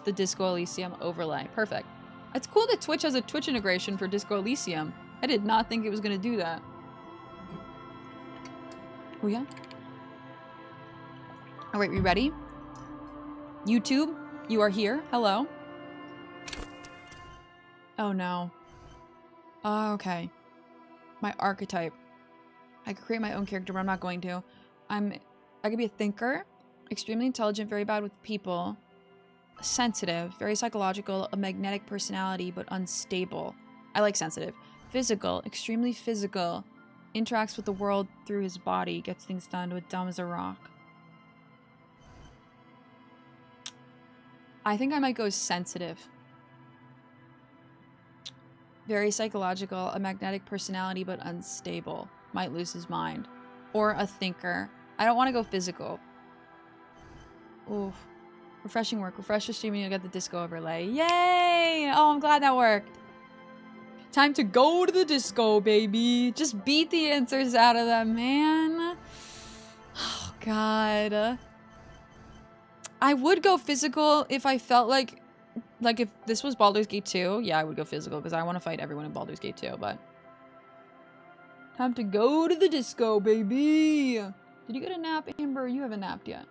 the Disco Elysium overlay. Perfect. It's cool that Twitch has a Twitch integration for Disco Elysium. I did not think it was going to do that. Oh, yeah? All right, we ready? YouTube, you are here. Hello. Oh, no. Oh, okay. My archetype. I could create my own character, but I'm not going to. I could be a thinker, extremely intelligent, very bad with people, sensitive, very psychological, a magnetic personality, but unstable. I like sensitive. Physical, extremely physical, interacts with the world through his body, gets things done, but dumb as a rock. I think I might go sensitive. Very psychological, a magnetic personality, but unstable. Might lose his mind. Or a thinker. I don't want to go physical. Oof. Refreshing work. Refresh the stream and you'll get the disco overlay. Yay! Oh, I'm glad that worked. Time to go to the disco, baby. Just beat the answers out of them, man. Oh, God. I would go physical if I felt like if this was Baldur's Gate 2, yeah, I would go physical because I want to fight everyone in Baldur's Gate 2, but... Time to go to the disco, baby! Did you get a nap, Amber? You haven't napped yet.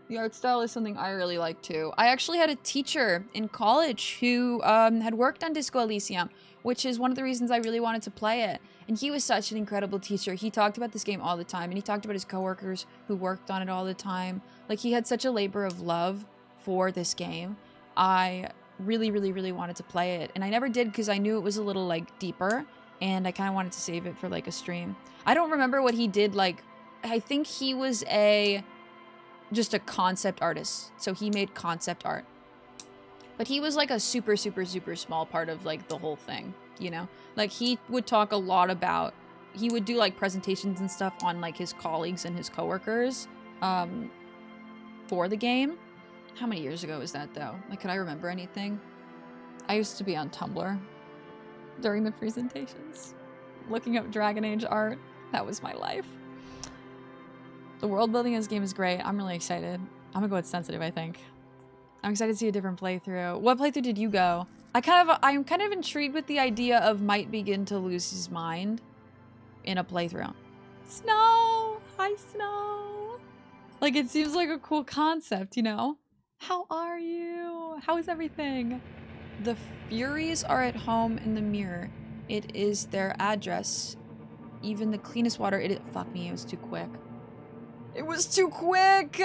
The art style is something I really like, too. I actually had a teacher in college who had worked on Disco Elysium, which is one of the reasons I really wanted to play it. And he was such an incredible teacher. He talked about this game all the time, and he talked about his coworkers who worked on it all the time. Like, he had such a labor of love for this game. I really, really, really wanted to play it. And I never did because I knew it was a little, like, deeper. And I kind of wanted to save it for, like, a stream. I don't remember what he did, like... I think he was just a concept artist. So he made concept art. But he was, like, a super, super, super small part of, like, the whole thing, you know? Like, he would talk a lot about... He would do, like, presentations and stuff on, like, his colleagues and his coworkers for the game. How many years ago was that, though? Like, could I remember anything? I used to be on Tumblr during the presentations, looking up Dragon Age art. That was my life. The world building in this game is great. I'm really excited. I'm gonna go with sensitive, I think. I'm excited to see a different playthrough. What playthrough did you go? I'm kind of intrigued with the idea of might begin to lose his mind in a playthrough. Snow! Hi, Snow! Like, it seems like a cool concept, you know? How are you? How is everything? The Furies are at home in the mirror. It is their address. Even the cleanest water, fuck me, it was too quick. It was too quick!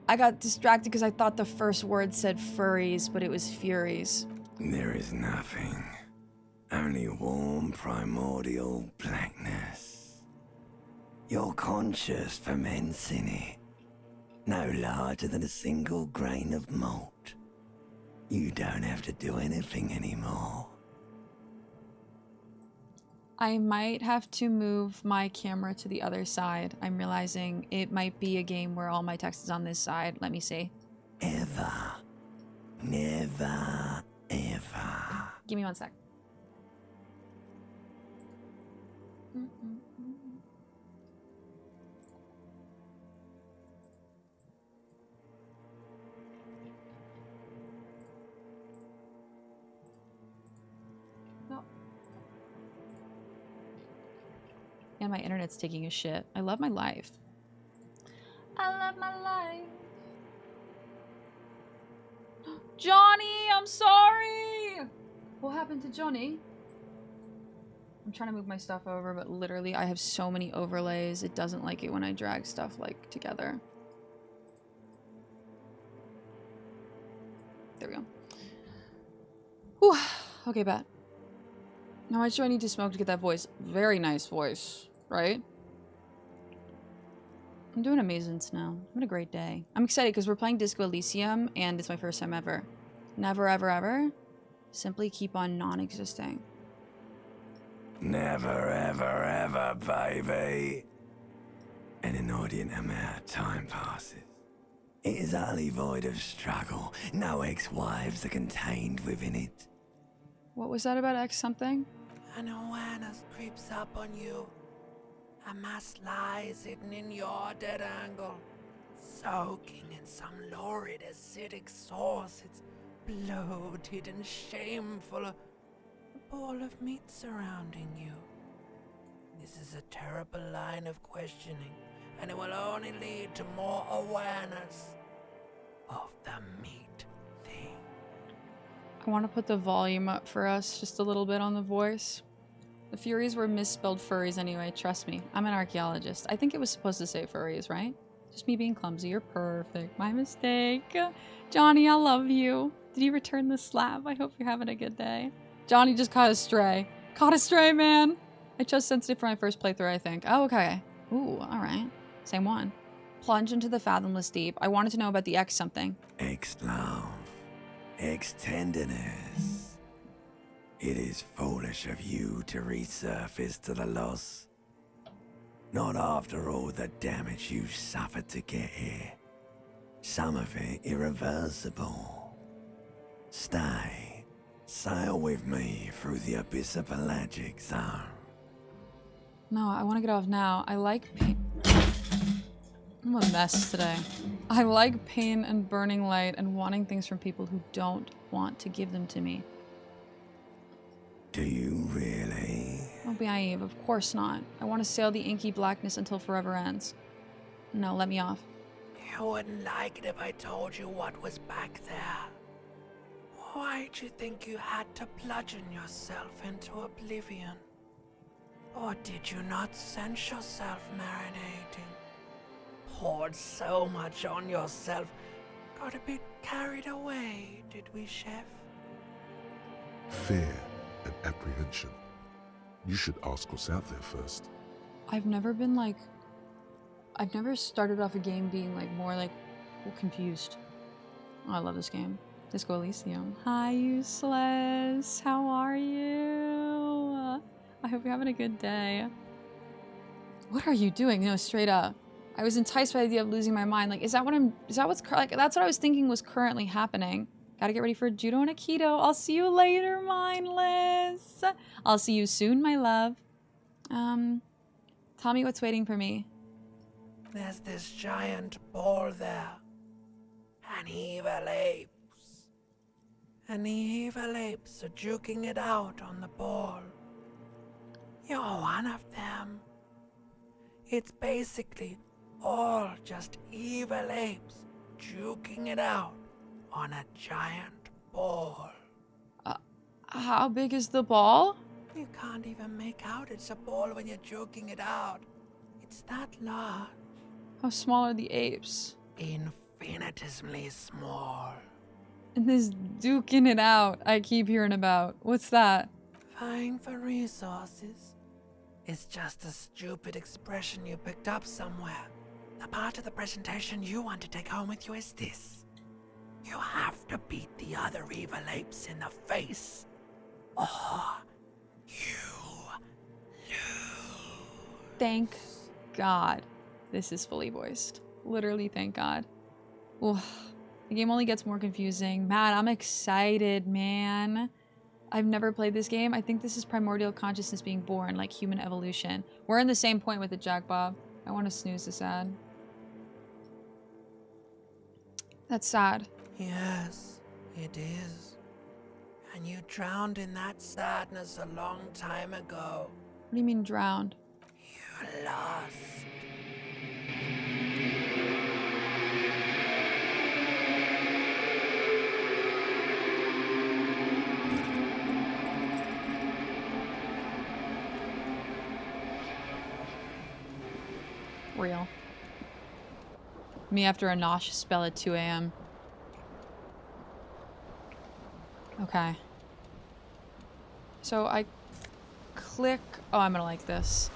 I got distracted because I thought the first word said furries, but it was furies. There is nothing. Only warm, primordial blackness. Your conscious ferments in it. No larger than a single grain of malt. You don't have to do anything anymore. I might have to move my camera to the other side. I'm realizing it might be a game where all my text is on this side. Let me see. Ever. Never, ever. Give me one sec. No. And my internet's taking a shit. I love my life. I love my life. Johnny, I'm sorry! What happened to Johnny? I'm trying to move my stuff over, but literally I have so many overlays. It doesn't like it when I drag stuff, like, together. There we go. Whew. Okay, bet. How much do I need to smoke to get that voice? Very nice voice, right? I'm doing amazing now. I'm having a great day. I'm excited because we're playing Disco Elysium and it's my first time ever. Never, ever, ever. Simply keep on non-existing. Never, ever, ever, baby. An inordinate amount of time passes. It is utterly void of struggle. No ex-wives are contained within it. What was that about X something? An awareness creeps up on you. A mass lies hidden in your dead angle. soaking in some lurid acidic sauce. It's bloated and shameful. A ball of meat surrounding you. This is a terrible line of questioning, and it will only lead to more awareness of the meat thing. I want to put the volume up for us just a little bit on the voice. The Furies were misspelled furries anyway, trust me. I'm an archaeologist. I think it was supposed to say furries, right? Just me being clumsy. You're perfect. My mistake. Johnny, I love you. Did you return the slab? I hope you're having a good day. Johnny just caught a stray. Caught a stray, man! I chose sensitive for my first playthrough, I think. Oh, okay. Ooh, alright. Same one. Plunge into the fathomless deep. I wanted to know about the X something. X love, X tenderness. It is foolish of you to resurface to the loss. Not after all the damage you suffered to get here. Some of it irreversible. Stay. Sail with me through the abyss of pelagic zone. No, I want to get off now. I like pain. I'm a mess today. I like pain and burning light and wanting things from people who don't want to give them to me. Do you really? Don't be naive, of course not. I want to sail the inky blackness until forever ends. No, let me off. You wouldn't like it if I told you what was back there. Why'd you think you had to bludgeon yourself into oblivion? Or did you not sense yourself marinating? Poured so much on yourself, got a bit carried away, did we, Chef? Fear and apprehension. You should ask what's out there first. I've never started off a game being like more like confused. Oh, I love this game. Disco Elysium. Hi, useless. How are you? I hope you're having a good day. What are you doing? No, straight up. I was enticed by the idea of losing my mind. Like, that's what I was thinking was currently happening. Gotta get ready for judo and aikido. I'll see you later, mindless. I'll see you soon, my love. Tell me what's waiting for me. There's this giant ball there. And evil apes. And the evil apes are juking it out on the ball. You're one of them. It's basically all just evil apes juking it out on a giant ball. How big is the ball? You can't even make out it's a ball when you're joking it out. It's that large. How small are the apes? Infinitesimally small. And this duking it out I keep hearing about. What's that? Vying for resources. It's just a stupid expression you picked up somewhere. The part of the presentation you want to take home with you is this. You have to beat the other evil apes in the face, or you lose. Thank God this is fully voiced. Literally, thank God. Oof. The game only gets more confusing. Man, I'm excited, man. I've never played this game. I think this is primordial consciousness being born, like human evolution. We're in the same point with it, Jack Bob. I want to snooze this ad. That's sad. Yes, it is. And you drowned in that sadness a long time ago. What do you mean drowned? You lost. Real. Me after a nauseous spell at 2 a.m. Okay. So I click... Oh, I'm gonna like this.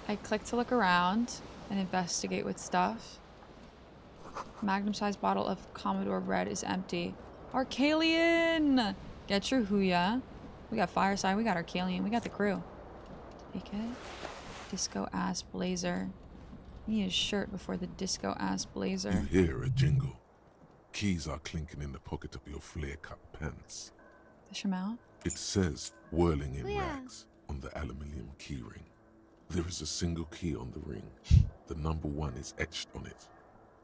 I click to look around and investigate with stuff. Magnum-sized bottle of Commodore Red is empty. Arcalian! Get your Hooya. We got Fireside, we got Arcalian, we got the crew. Take it. Disco-ass blazer. Need his shirt before the disco-ass blazer. You hear a jingle. Keys are clinking in the pocket of your flare-cut pants. Fish him out? It says, whirling in rags, on the aluminium keyring. There is a single key on the ring. The number 1 is etched on it.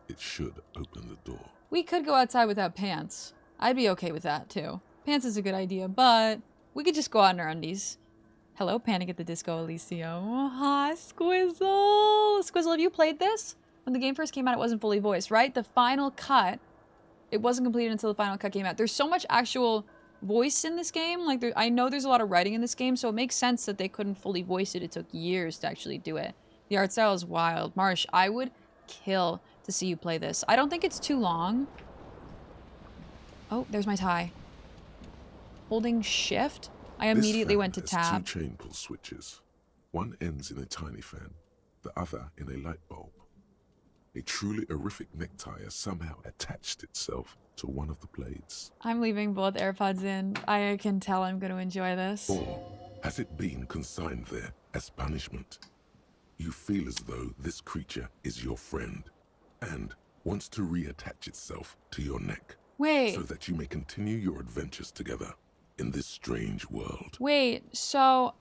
It should open the door. We could go outside without pants. I'd be okay with that, too. Pants is a good idea, but we could just go out in our undies. Hello, Panic at the Disco Elysium. Hi, Squizzle. Squizzle, have you played this? When the game first came out, it wasn't fully voiced, right? The final cut, it wasn't completed until the final cut came out. There's so much actual voice in this game. Like, I know there's a lot of writing in this game, so it makes sense that they couldn't fully voice it. It took years to actually do it. The art style is wild. Marsh, I would kill to see you play this. I don't think it's too long. Oh, there's my tie. Holding shift, I immediately went to tab. Two chain pull switches. One ends in a tiny fan, the other in a light bulb. A truly horrific necktie has somehow attached itself to one of the blades. I'm leaving both AirPods in. I can tell I'm going to enjoy this. Or has it been consigned there as punishment? You feel as though this creature is your friend and wants to reattach itself to your neck. Wait. So that you may continue your adventures together in this strange world. Wait, so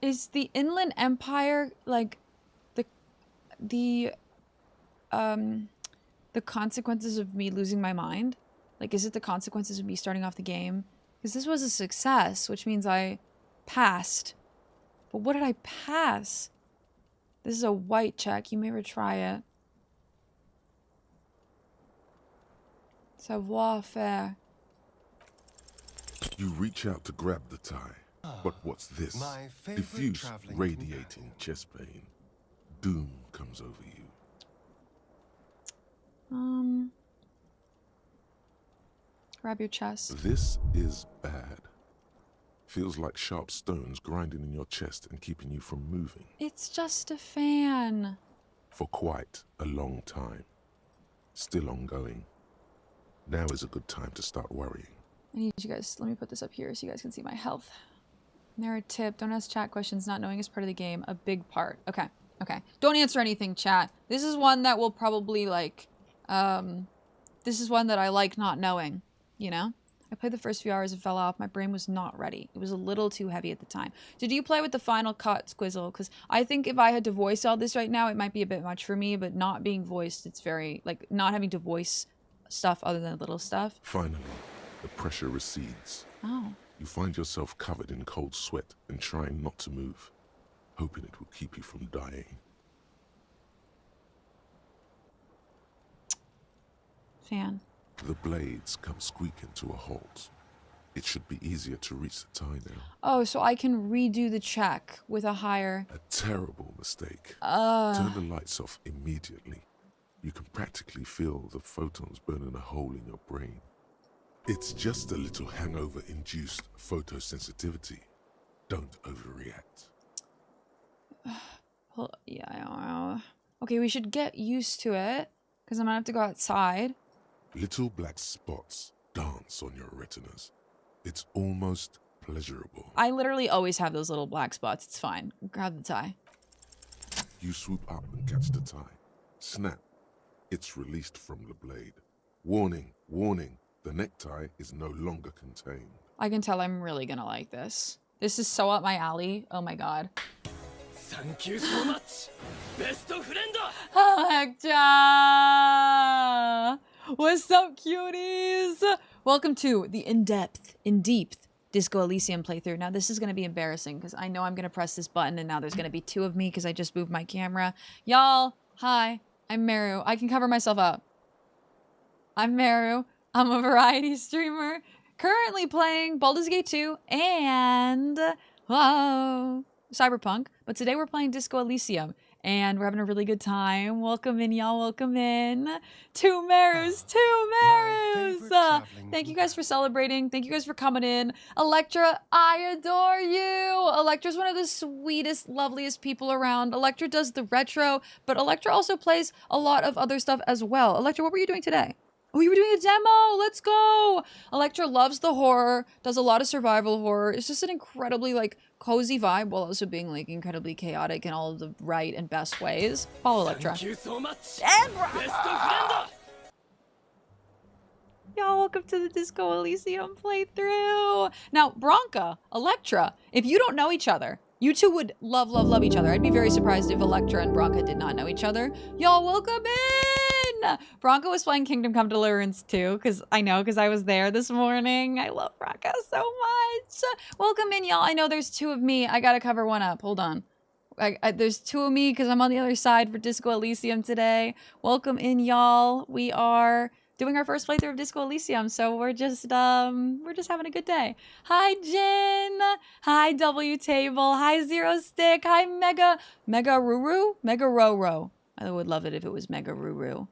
is the Inland Empire like the consequences of me losing my mind? Like, is it the consequences of me starting off the game? Because this was a success, which means I passed. But what did I pass? This is a white check. You may retry it. Savoir faire. You reach out to grab the tie. But what's this? My favorite Diffuse, traveling radiating chest pain. Doom comes over you. Grab your chest. This is bad. Feels like sharp stones grinding in your chest and keeping you from moving. It's just a fan. For quite a long time. Still ongoing. Now is a good time to start worrying. I need you guys, let me put this up here so you guys can see my health. Narrative tip, don't ask chat questions, not knowing is part of the game. A big part. Okay, okay. Don't answer anything, chat. This is one that will probably, like, this is one that I like not knowing, you know? I played the first few hours and fell off. My brain was not ready. It was a little too heavy at the time. Did you play with the final cut, Squizzle? Because I think if I had to voice all this right now, it might be a bit much for me, but not being voiced, it's very, like, not having to voice stuff other than little stuff. Finally, the pressure recedes. Oh. You find yourself covered in cold sweat and trying not to move, hoping it will keep you from dying. Fan. The blades come squeaking to a halt. It should be easier to reach the tie now. Oh, so I can redo the check with a higher... A terrible mistake. Turn the lights off immediately. You can practically feel the photons burning a hole in your brain. It's just a little hangover-induced photosensitivity. Don't overreact. Well, yeah, I don't know. Okay, we should get used to it, because I'm gonna have to go outside. Little black spots dance on your retinas. It's almost pleasurable. I literally always have those little black spots. It's fine. Grab the tie. You swoop up and catch the tie. Snap. It's released from the blade. Warning, warning. The necktie is no longer contained. I can tell I'm really gonna like this. This is so up my alley. Oh my god. Thank you so much, best friend. Electra! What's up, cuties? Welcome to the in-deep Disco Elysium playthrough. Now, this is going to be embarrassing because I know I'm going to press this button and now there's going to be two of me because I just moved my camera. Y'all, hi, I'm Meru. I can cover myself up. I'm Meru. I'm a variety streamer currently playing Baldur's Gate 2 and Cyberpunk. But today we're playing Disco Elysium. And we're having a really good time. Welcome in, y'all. Welcome in. Two Merus. Thank you guys for celebrating. Thank you guys for coming in. Electra, I adore you. Electra's one of the sweetest, loveliest people around. Electra does the retro, but Electra also plays a lot of other stuff as well. Electra, what were you doing today? Oh, you were doing a demo. Let's go. Electra loves the horror, does a lot of survival horror. It's just an incredibly, like, cozy vibe while also being, like, incredibly chaotic in all of the right and best ways. Follow Electra. Thank you so much, And best friend. Y'all, welcome to the Disco Elysium playthrough. Now, Bronca, Electra, if you don't know each other, you two would love each other. I'd be very surprised if Electra and Bronca did not know each other. Y'all, welcome in. Bronco was playing Kingdom Come Deliverance too, because I was there this morning. I love Bronco so much. Welcome in, y'all. I know there's two of me. I gotta cover one up. Hold on. There's two of me because I'm on the other side for Disco Elysium today. Welcome in, y'all. We are doing our first playthrough of Disco Elysium, so we're just having a good day. Hi, Jin. Hi, W Table. Hi, Zero Stick. Hi, Mega Ruru? Mega Roro. I would love it if it was Mega Ruru.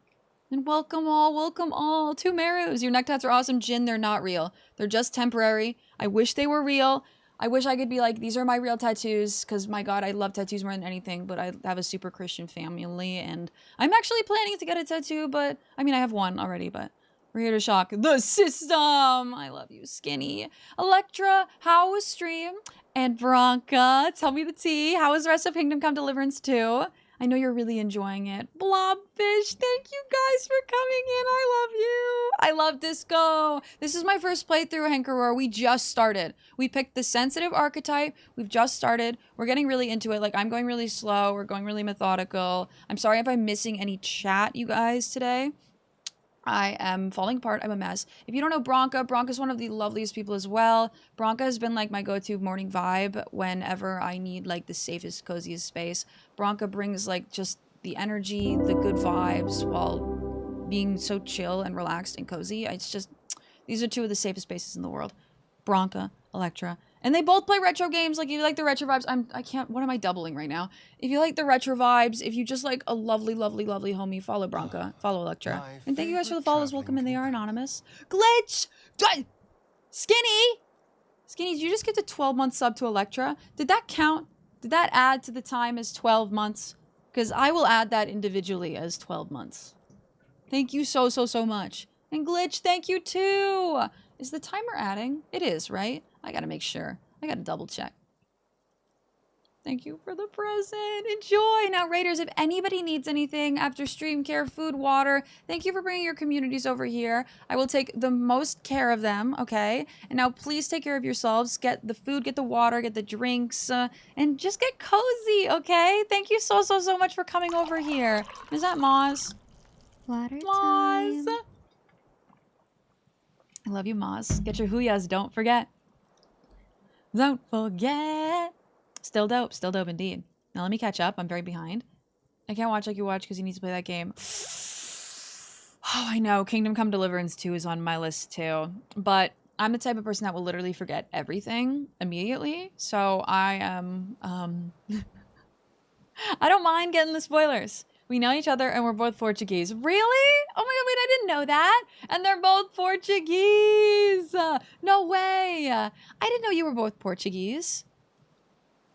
And welcome all to Merus. Your neck tats are awesome, Jin. They're not real. They're just temporary. I wish they were real. I wish I could be like, these are my real tattoos, because my god, I love tattoos more than anything, but I have a super Christian family, and I'm actually planning to get a tattoo, but, I mean, I have one already, but we're here to shock the system! I love you, Skinny. Electra, how was stream? And Veronica, tell me the tea. How was the rest of Kingdom Come Deliverance 2? I know you're really enjoying it. Blobfish, thank you guys for coming in. I love you. I love Disco. This is my first playthrough, Hankaror. We just started. We picked the sensitive archetype. We've just started. We're getting really into it. Like, I'm going really slow. We're going really methodical. I'm sorry if I'm missing any chat, you guys, today. I am falling apart. I'm a mess. If you don't know Bronca's one of the loveliest people as well. Bronca has been like my go-to morning vibe whenever I need like the safest, coziest space. Bronca brings like just the energy, the good vibes while being so chill and relaxed and cozy. It's just, these are two of the safest spaces in the world. Bronca, Electra. And they both play retro games. Like, if you like the retro vibes, what am I doubling right now? If you like the retro vibes, if you just like a lovely, lovely, lovely homie, follow Bronca, follow Electra. And thank you guys for the follows. Welcome in. They are anonymous. Glitch! Skinny! Skinny, did you just get the 12-month sub to Electra? Did that count? Did that add to the time as 12 months? Because I will add that individually as 12 months. Thank you so much. And Glitch, thank you too! Is the timer adding? It is, right? I gotta make sure. I gotta double check. Thank you for the present. Enjoy! Now, Raiders, if anybody needs anything after stream care, food, water, thank you for bringing your communities over here. I will take the most care of them, okay? And now please take care of yourselves. Get the food, get the water, get the drinks, and just get cozy, okay? Thank you so much for coming over here. Is that Moz? Water Moz! time. I love you, Moz. Get your huyas, don't forget. Don't forget. Still dope indeed. Now let me catch up. I'm very behind. I can't watch like you watch because you need to play that game. Oh, I know. Kingdom Come Deliverance 2 is on my list too. But I'm the type of person that will literally forget everything immediately. So I am, I don't mind getting the spoilers. We know each other and we're both Portuguese. Really? Oh my god, wait, I didn't know that. And they're both Portuguese. No way. I didn't know you were both Portuguese.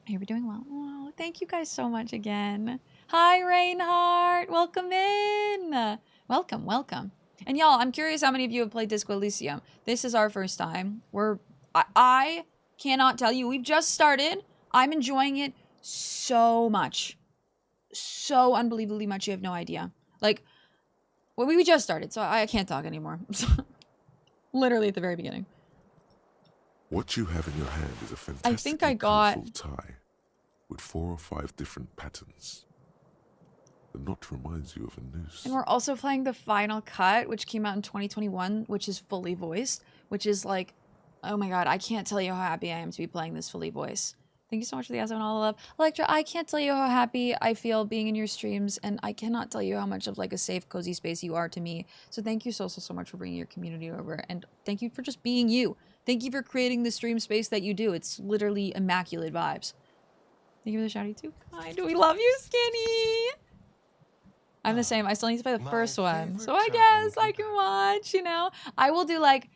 You're doing well. Oh, thank you guys so much again. Hi, Reinhardt. Welcome in. Welcome. And y'all, I'm curious how many of you have played Disco Elysium. This is our first time. I cannot tell you. We've just started. I'm enjoying it so much. So unbelievably much, you have no idea. Like, well, we just started, so I can't talk anymore. Literally at the very beginning. What you have in your hand is a fantastic I think I got tie with 4 or 5 different patterns. The knot reminds you of a noose. And we're also playing the final cut, which came out in 2021, which is fully voiced, which is like, oh my god, I can't tell you how happy I am to be playing this fully voiced. Thank you so much for the Azo and all the love. Electra, I can't tell you how happy I feel being in your streams, and I cannot tell you how much of like a safe, cozy space you are to me. So thank you so much for bringing your community over, and thank you for just being you. Thank you for creating the stream space that you do. It's literally immaculate vibes. Thank you for the shouty too. Kind. We love you, Skinny. I'm the same. I still need to play the first one, so I guess I can watch. You know, I will do like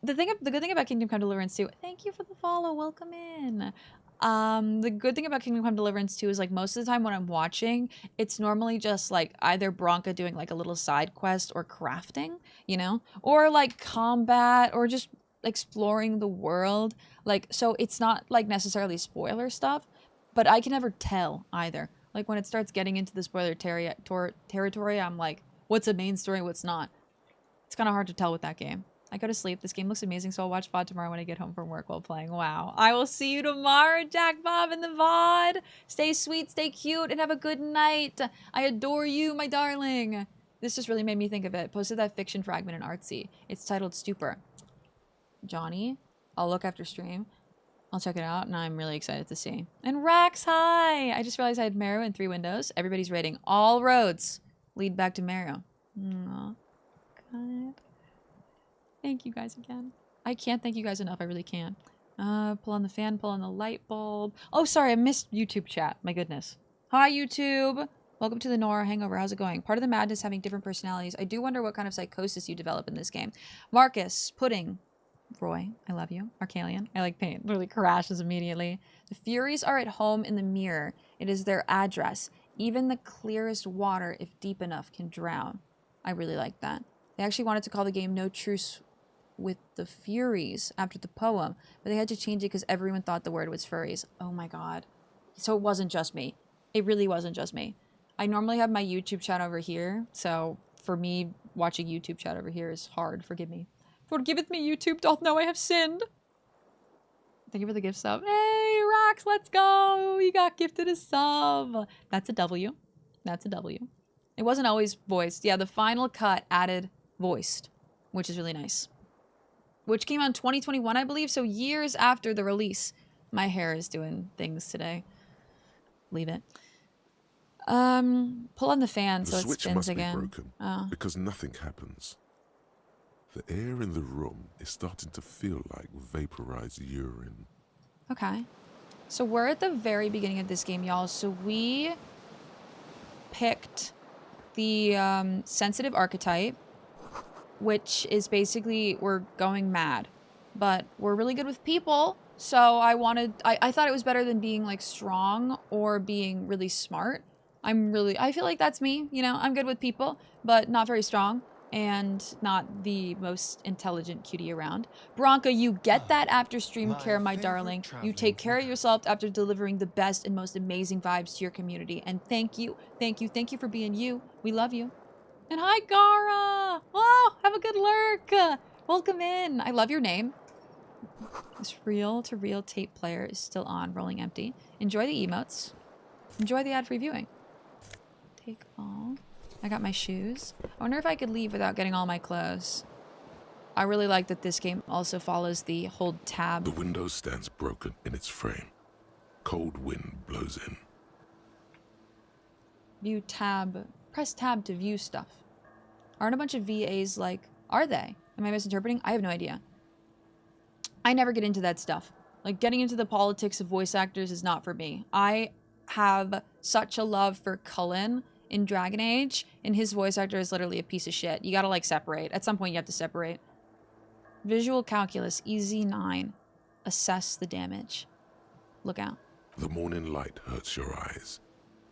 the good thing about Kingdom Come Deliverance 2. Thank you for the follow. Welcome in. The good thing about Kingdom Come Deliverance 2 is like most of the time when I'm watching, it's normally just like either Bronca doing like a little side quest or crafting, you know, or like combat or just exploring the world. Like, so it's not like necessarily spoiler stuff, but I can never tell either. Like when it starts getting into the spoiler territory, I'm like, what's a main story, what's not? It's kind of hard to tell with that game. I go to sleep. This game looks amazing, so I'll watch VOD tomorrow when I get home from work while playing. Wow. I will see you tomorrow, Jack Bob, in the VOD. Stay sweet, stay cute, and have a good night. I adore you, my darling. This just really made me think of it. Posted that fiction fragment in Artsy. It's titled Stupor. Johnny, I'll look after stream. I'll check it out, and I'm really excited to see. And Rax, hi! I just realized I had Meru and 3 windows. Everybody's rating. All roads lead back to Meru. Aw, God. Thank you guys again. I can't thank you guys enough. I really can't. Pull on the fan, pull on the light bulb. Oh, sorry, I missed YouTube chat. My goodness. Hi, YouTube. Welcome to the Nora Hangover. How's it going? Part of the madness having different personalities. I do wonder what kind of psychosis you develop in this game. Marcus, Pudding, Roy, I love you. Arcalian, I like paint. Literally crashes immediately. The Furies are at home in the mirror. It is their address. Even the clearest water, if deep enough, can drown. I really like that. They actually wanted to call the game No Truce with the Furies after the poem, but they had to change it because everyone thought the word was furries. Oh my god. So it wasn't just me. It really wasn't just me. I normally have my YouTube chat over here, so for me, watching YouTube chat over here is hard. Forgive me. Forgiveth me, YouTube doth know I have sinned. Thank you for the gift sub. Hey, Rax, let's go. You got gifted a sub. That's a W. That's a W. It wasn't always voiced. Yeah, the final cut added voiced, which is really nice. Which came out in 2021, I believe, so years after the release. My hair is doing things today. Leave it. Pull on the fan so it spins again. The switch must be broken because nothing happens. The air in the room is starting to feel like vaporized urine. Okay. So we're at the very beginning of this game, y'all. So we picked the sensitive archetype, which is basically we're going mad. But we're really good with people, so I thought it was better than being like strong or being really smart. I feel like that's me, you know, I'm good with people, but not very strong and not the most intelligent cutie around. Bronca, you get that after stream care, my darling. You take care of yourself after delivering the best and most amazing vibes to your community. And thank you for being you. We love you. And hi, Gara! Oh, have a good lurk! Welcome in. I love your name. This reel-to-reel tape player is still on, rolling empty. Enjoy the emotes. Enjoy the ad-free viewing. Take all. I got my shoes. I wonder if I could leave without getting all my clothes. I really like that this game also follows the hold tab. The window stands broken in its frame. Cold wind blows in. View tab. Press tab to view stuff. Aren't a bunch of VAs like... Are they? Am I misinterpreting? I have no idea. I never get into that stuff. Like, getting into the politics of voice actors is not for me. I have such a love for Cullen in Dragon Age, and his voice actor is literally a piece of shit. You gotta, like, separate. At some point, you have to separate. Visual calculus, easy 9. Assess the damage. Look out. The morning light hurts your eyes.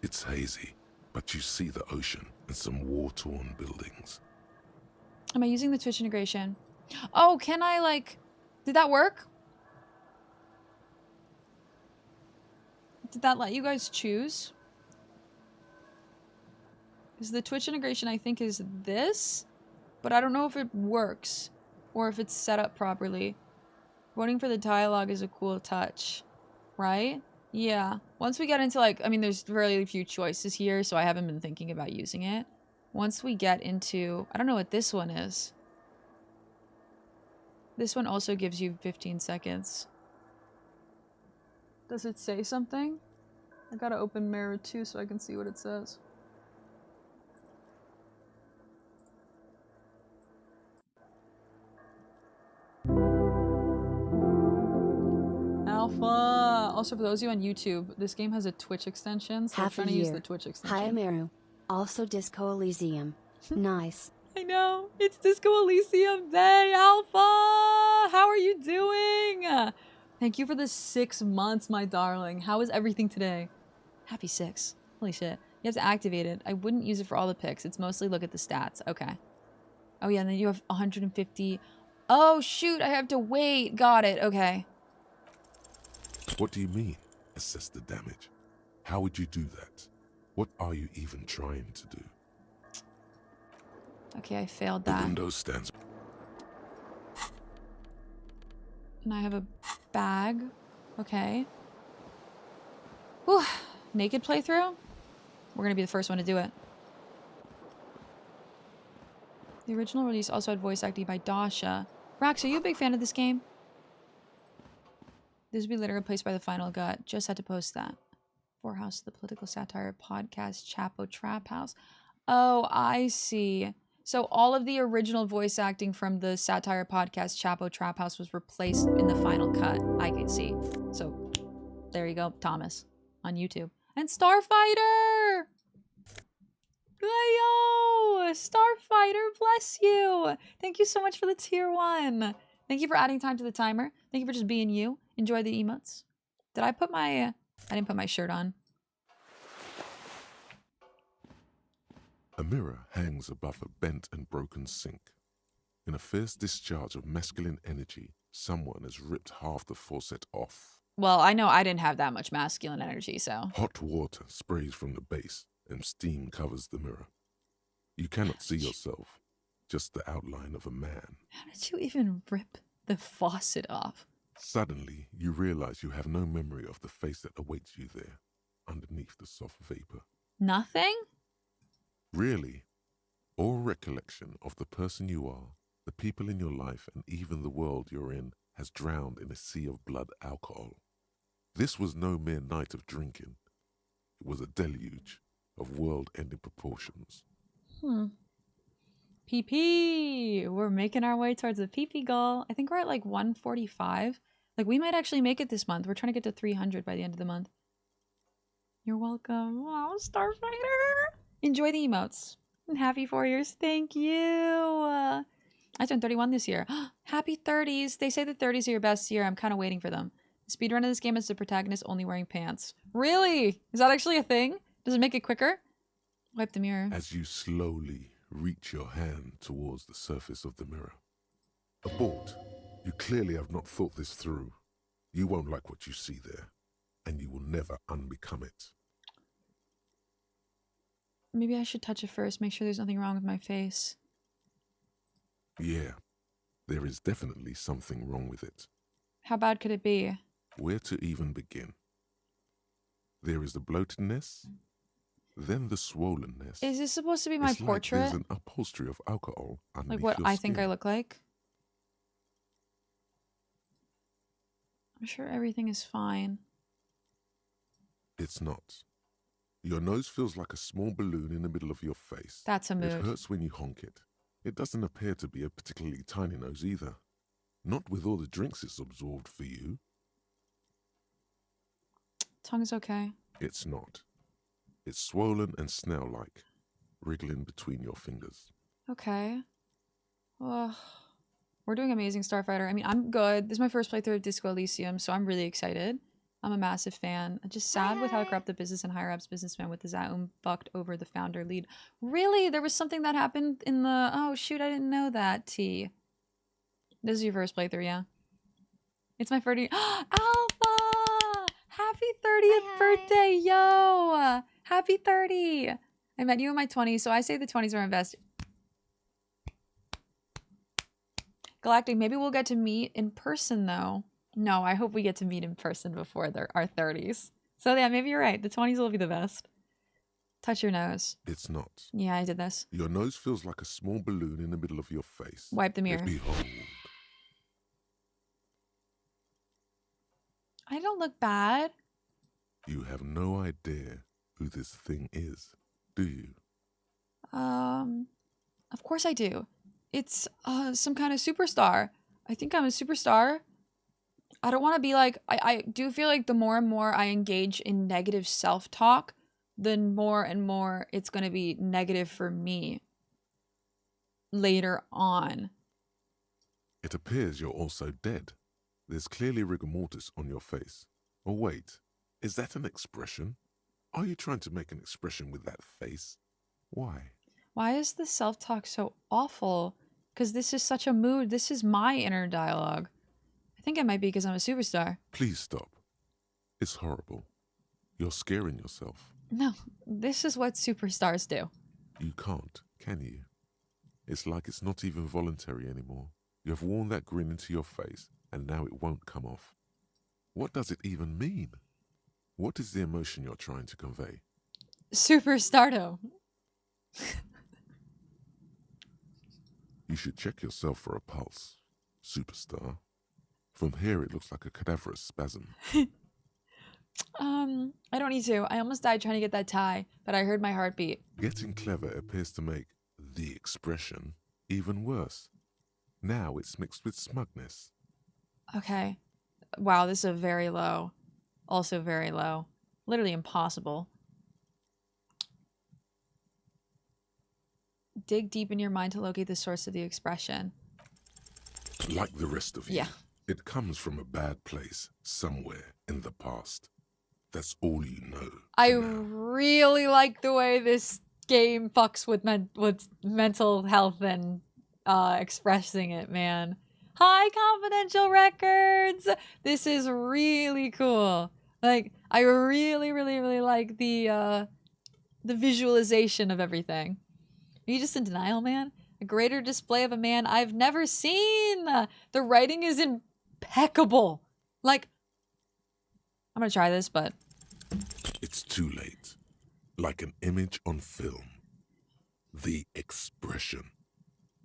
It's hazy, but you see the ocean and some war-torn buildings. Am I using the Twitch integration? Oh, can I, like... Did that work? Did that let you guys choose? Because the Twitch integration, I think, is this. But I don't know if it works. Or if it's set up properly. Voting for the dialogue is a cool touch. Right? Yeah. Once we get into, like... I mean, there's really few choices here, so I haven't been thinking about using it. Once we get into... I don't know what this one is. This one also gives you 15 seconds. Does it say something? I gotta open Meru 2 so I can see what it says. Alpha! Also, for those of you on YouTube, this game has a Twitch extension, so I'm trying to use the Twitch extension. Hi, Meru. Also Disco Elysium. Nice. I know. It's Disco Elysium Day, Alpha! How are you doing? Thank you for the 6 months, my darling. How is everything today? Happy 6. Holy shit. You have to activate it. I wouldn't use it for all the picks. It's mostly look at the stats. Okay. Oh, yeah, and then you have 150. Oh, shoot. I have to wait. Got it. Okay. What do you mean, assess the damage? How would you do that? What are you even trying to do? Okay, I failed that. The window stands. And I have a bag. Okay. Whew. Naked playthrough? We're gonna be the first one to do it. The original release also had voice acting by Dasha. Rax, are you a big fan of this game? This would be later replaced by the final gut. Just had to post that. For House, the political satire podcast, Chapo Trap House. Oh, I see. So all of the original voice acting from the satire podcast, Chapo Trap House, was replaced in the final cut. I can see. So there you go, Thomas, on YouTube. And Starfighter! Yo! Starfighter, bless you! Thank you so much for the tier 1. Thank you for adding time to the timer. Thank you for just being you. Enjoy the emotes. Did I put my... I didn't put my shirt on. A mirror hangs above a bent and broken sink. In a fierce discharge of masculine energy, someone has ripped half the faucet off. Well, I know I didn't have that much masculine energy, so... Hot water sprays from the base, and steam covers the mirror. You cannot see yourself, just the outline of a man. How did you even rip the faucet off? Suddenly, you realize you have no memory of the face that awaits you there, underneath the soft vapor. Nothing? Really, all recollection of the person you are, the people in your life, and even the world you're in has drowned in a sea of blood alcohol. This was no mere night of drinking. It was a deluge of world-ending proportions. PP! We're making our way towards the PP goal. I think we're at like 145. Like, we might actually make it this month. We're trying to get to 300 by the end of the month. You're welcome. Wow, Starfighter! Enjoy the emotes. And happy 4 years. Thank you. I turned 31 this year. Happy 30s. They say the 30s are your best year. I'm kind of waiting for them. The speedrun of this game is the protagonist only wearing pants. Really? Is that actually a thing? Does it make it quicker? Wipe the mirror. As you slowly reach your hand towards the surface of the mirror. Abort. You clearly have not thought this through. You won't like what you see there, and you will never unbecome it. Maybe I should touch it first, make sure there's nothing wrong with my face. Yeah, there is definitely something wrong with it. How bad could it be? Where to even begin? There is the bloatedness, then the swollenness. Is this supposed to be my portrait? Like there's an upholstery of alcohol underneath like what your I think skin. I look like? I'm sure everything is fine. It's not. Your nose feels like a small balloon in the middle of your face. That's a mood. It hurts when you honk it. It doesn't appear to be a particularly tiny nose either. Not with all the drinks it's absorbed for you. Tongue's okay. It's not. It's swollen and snail-like, wriggling between your fingers. Okay. Oh, we're doing amazing, Starfighter. I mean, I'm good. This is my first playthrough of Disco Elysium, so I'm really excited. I'm a massive fan. I'm just sad with how corrupt the business and higher-ups businessman with the Zaum fucked over the founder lead. Really? There was something that happened in the... Oh, shoot, I didn't know that, T. This is your first playthrough, yeah? It's my 30... Alpha! Happy 30th birthday, yo! Happy 30! I met you in my 20s, so I say the 20s are my best. Galactic, maybe we'll get to meet in person, though. No, I hope we get to meet in person before our 30s. So yeah, maybe you're right. The 20s will be the best. Touch your nose. It's not. Yeah, I did this. Your nose feels like a small balloon in the middle of your face. Wipe the mirror. Yet behold. I don't look bad. You have no idea who this thing is, do you? Of course I do. It's some kind of superstar. I think I'm a superstar. I don't want to be like, I do feel like the more and more I engage in negative self-talk, the more and more it's going to be negative for me later on. It appears you're also dead. There's clearly rigor mortis on your face. Oh wait, is that an expression? Are you trying to make an expression with that face? Why? Why is the self-talk so awful? Because this is such a mood. This is my inner dialogue. I think it might be because I'm a superstar. Please stop. It's horrible. You're scaring yourself. No, this is what superstars do. You can't, can you? It's like it's not even voluntary anymore. You have worn that grin into your face, and now it won't come off. What does it even mean? What is the emotion you're trying to convey? Superstardom. You should check yourself for a pulse, superstar. From here, it looks like a cadaverous spasm. I don't need to. I almost died trying to get that tie, but I heard my heartbeat. Getting clever appears to make the expression even worse. Now it's mixed with smugness. Okay. Wow, this is a very low. Also very low. Literally impossible. Dig deep in your mind to locate the source of the expression. Like the rest of you. Yeah. It comes from a bad place, somewhere in the past. That's all you know. I for now. really like the way this game fucks with mental health and expressing it, man. Hi, confidential records! This is really cool. Like, I really, really, really like the visualization of everything. Are you just in denial, man? A greater display of a man I've never seen! The writing is impeccable. Like, I'm gonna try this, but... It's too late. Like an image on film. The expression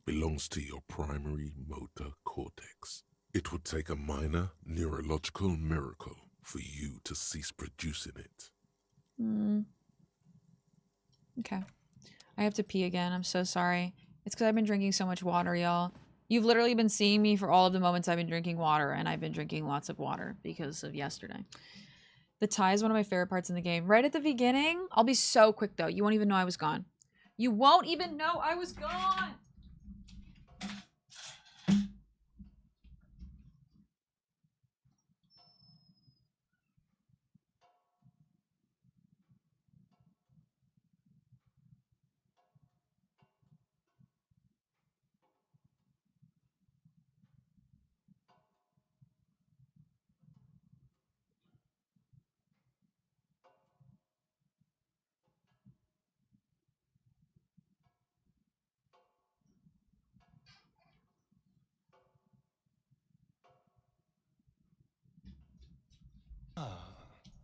belongs to your primary motor cortex. It would take a minor neurological miracle for you to cease producing it. Okay. I have to pee again. I'm so sorry. It's because I've been drinking so much water, y'all. You've literally been seeing me for all of the moments I've been drinking water, and I've been drinking lots of water because of yesterday. The tie is one of my favorite parts in the game. Right at the beginning, I'll be so quick though. You won't even know I was gone. You won't even know I was gone!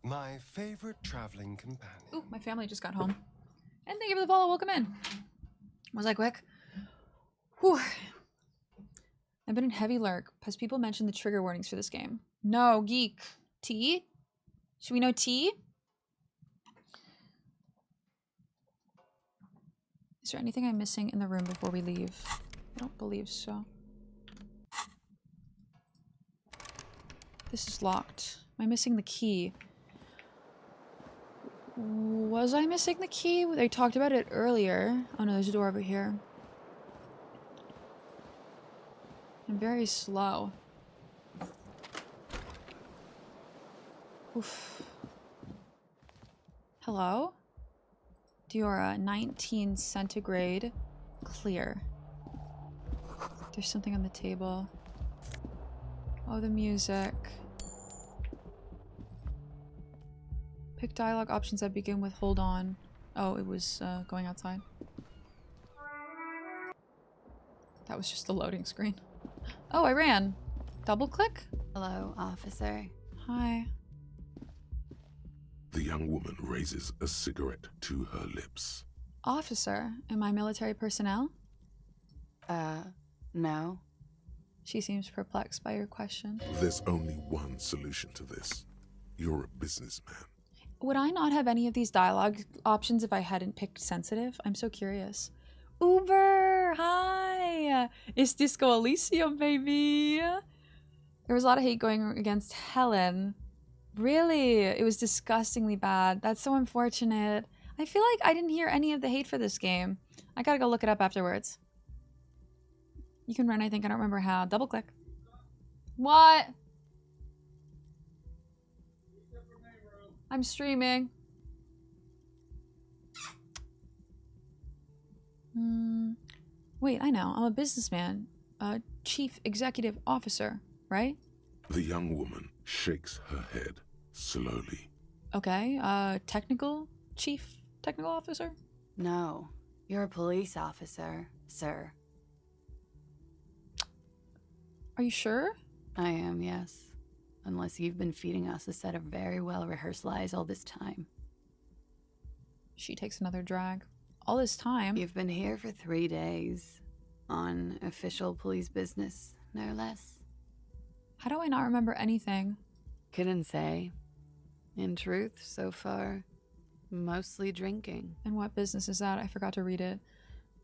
My favorite traveling companion. Ooh, my family just got home. And thank you for the follow. Welcome in. Was I quick? Whew. I've been in heavy lurk because people mentioned the trigger warnings for this game. No, geek. T? Should we know T? Is there anything I'm missing in the room before we leave? I don't believe so. This is locked. Am I missing the key? Was I missing the key? They talked about it earlier. Oh no, there's a door over here. I'm very slow. Oof. Hello? Diora, 19 centigrade, clear. There's something on the table. Oh, the music. Pick dialogue options that begin with hold on. Oh, it was going outside. That was just the loading screen. Oh, I ran. Double click? Hello, officer. Hi. The young woman raises a cigarette to her lips. Officer, am I military personnel? No. She seems perplexed by your question. There's only one solution to this. You're a businessman. Would I not have any of these dialogue options if I hadn't picked sensitive? I'm so curious. Uber! Hi! It's Disco Elysium, baby! There was a lot of hate going against Helen. Really? It was disgustingly bad. That's so unfortunate. I feel like I didn't hear any of the hate for this game. I gotta go look it up afterwards. You can run, I think. I don't remember how. Double click. What? I'm streaming. Wait, I know. I'm a businessman. Chief executive officer, right? The young woman shakes her head slowly. Okay, chief technical officer? No. You're a police officer, sir. Are you sure? I am, yes. Unless you've been feeding us a set of very well-rehearsed lies all this time. She takes another drag. All this time? You've been here for 3 days. On official police business, no less. How do I not remember anything? Couldn't say. In truth, so far, mostly drinking. And what business is that? I forgot to read it.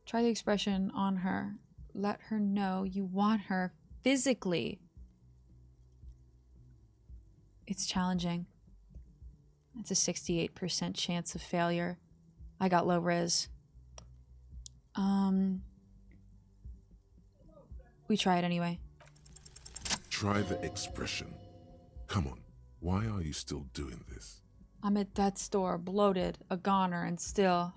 Try the expression on her. Let her know you want her physically. It's challenging. It's a 68% chance of failure. I got low res. We try it anyway. Try the expression. Come on, why are you still doing this? I'm at death's door, bloated, a goner, and still...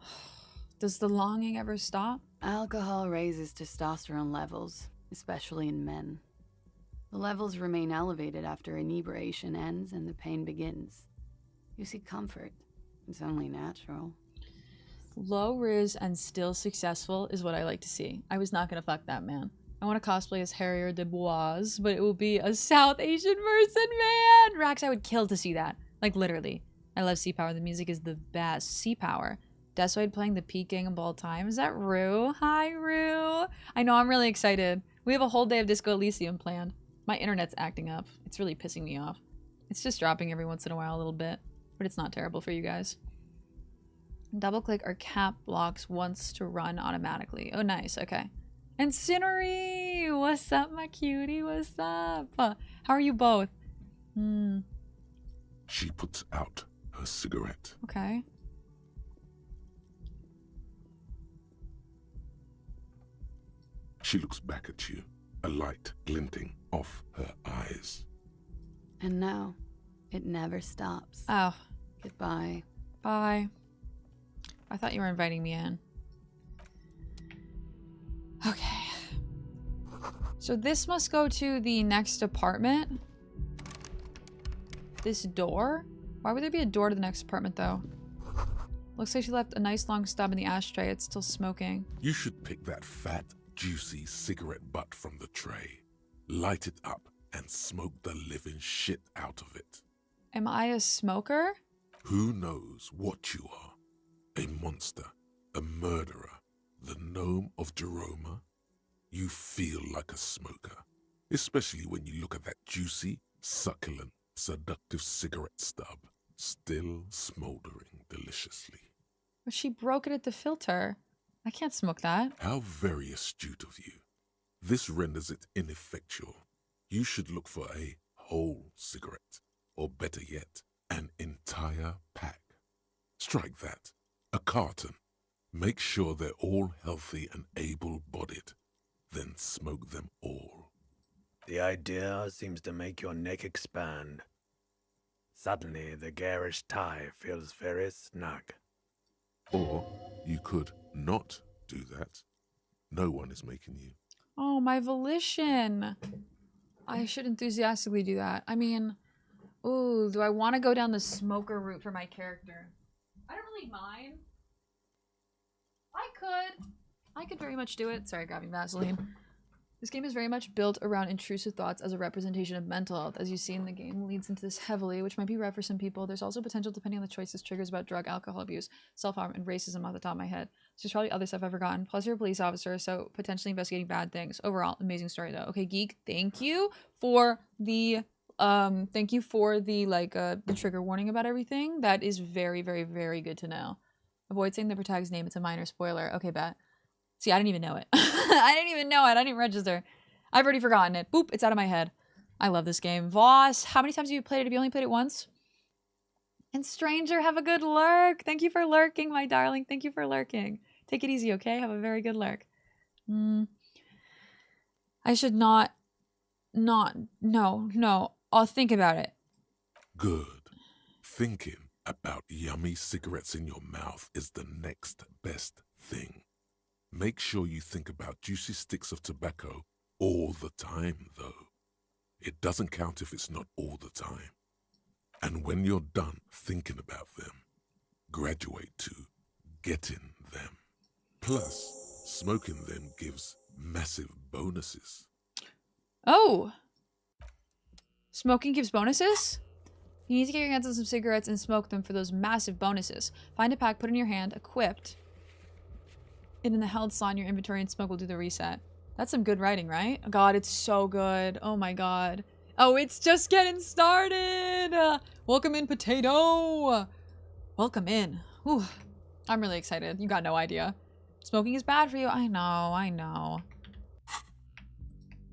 Does the longing ever stop? Alcohol raises testosterone levels, especially in men. The levels remain elevated after inebriation ends and the pain begins. You seek comfort. It's only natural. Low riz and still successful is what I like to see. I was not gonna fuck that man. I want to cosplay as Harrier de Bois, but it will be a South Asian person, man! Rax, I would kill to see that. Like, literally. I love Sea Power. The music is the best. Sea Power. Desoid playing the peak game of all time. Is that Rue? Hi, Rue. I know, I'm really excited. We have a whole day of Disco Elysium planned. My internet's acting up. It's really pissing me off. It's just dropping every once in a while a little bit, but it's not terrible for you guys. Double click or cap blocks once to run automatically. Oh, nice. Okay. Incinerary! What's up, my cutie? What's up? How are you both? She puts out her cigarette. Okay. She looks back at you, a light glinting off her eyes. And now, it never stops. Oh. Goodbye. Bye. I thought you were inviting me in. Okay. So this must go to the next apartment. This door? Why would there be a door to the next apartment, though? Looks like she left a nice long stub in the ashtray. It's still smoking. You should pick that fat, juicy cigarette butt from the tray, light it up, and smoke the living shit out of it. Am I a smoker? Who knows what you are? A monster, a murderer, the gnome of Jeroma? You feel like a smoker, especially when you look at that juicy, succulent, seductive cigarette stub, still smoldering deliciously. But she broke it at the filter. I can't smoke that. How very astute of you. This renders it ineffectual. You should look for a whole cigarette, or better yet, an entire pack. Strike that. A carton. Make sure they're all healthy and able-bodied. Then smoke them all. The idea seems to make your neck expand. Suddenly, the garish tie feels very snug. Or you could not do that. No one is making you. Oh, my volition. I should enthusiastically do that. I mean, ooh, do I want to go down the smoker route for my character? I don't really mind. I could very much do it. Sorry, grabbing Vaseline. This game is very much built around intrusive thoughts as a representation of mental health. As you see in the game, leads into this heavily, which might be right for some people. There's also potential, depending on the choices, triggers about drug, alcohol abuse, self-harm, and racism off the top of my head. So there's probably other stuff I've forgotten. Plus, you're a police officer, so potentially investigating bad things. Overall, amazing story, though. Okay, Geek, thank you for the the trigger warning about everything. That is very, very, very good to know. Avoid saying the protagonist's name. It's a minor spoiler. Okay, bet. See, I didn't even know it. I didn't even know it. I didn't register. I've already forgotten it. Boop, it's out of my head. I love this game. Voss, how many times have you played it? Have you only played it once? And Stranger, have a good lurk. Thank you for lurking, my darling. Thank you for lurking. Take it easy, okay? Have a very good lurk. I should no. I'll think about it. Good. Thinking about yummy cigarettes in your mouth is the next best thing. Make sure you think about juicy sticks of tobacco all the time, though. It doesn't count if it's not all the time. And when you're done thinking about them, graduate to getting them. Plus, smoking them gives massive bonuses. Oh! Smoking gives bonuses? You need to get your hands on some cigarettes and smoke them for those massive bonuses. Find a pack, put it in your hand, equipped. And in the held slot in your inventory and smoke will do the reset. That's some good writing, right? God, it's so good. Oh my god. Oh, it's just getting started! Welcome in, potato! Welcome in. Whew. I'm really excited. You got no idea. Smoking is bad for you. I know.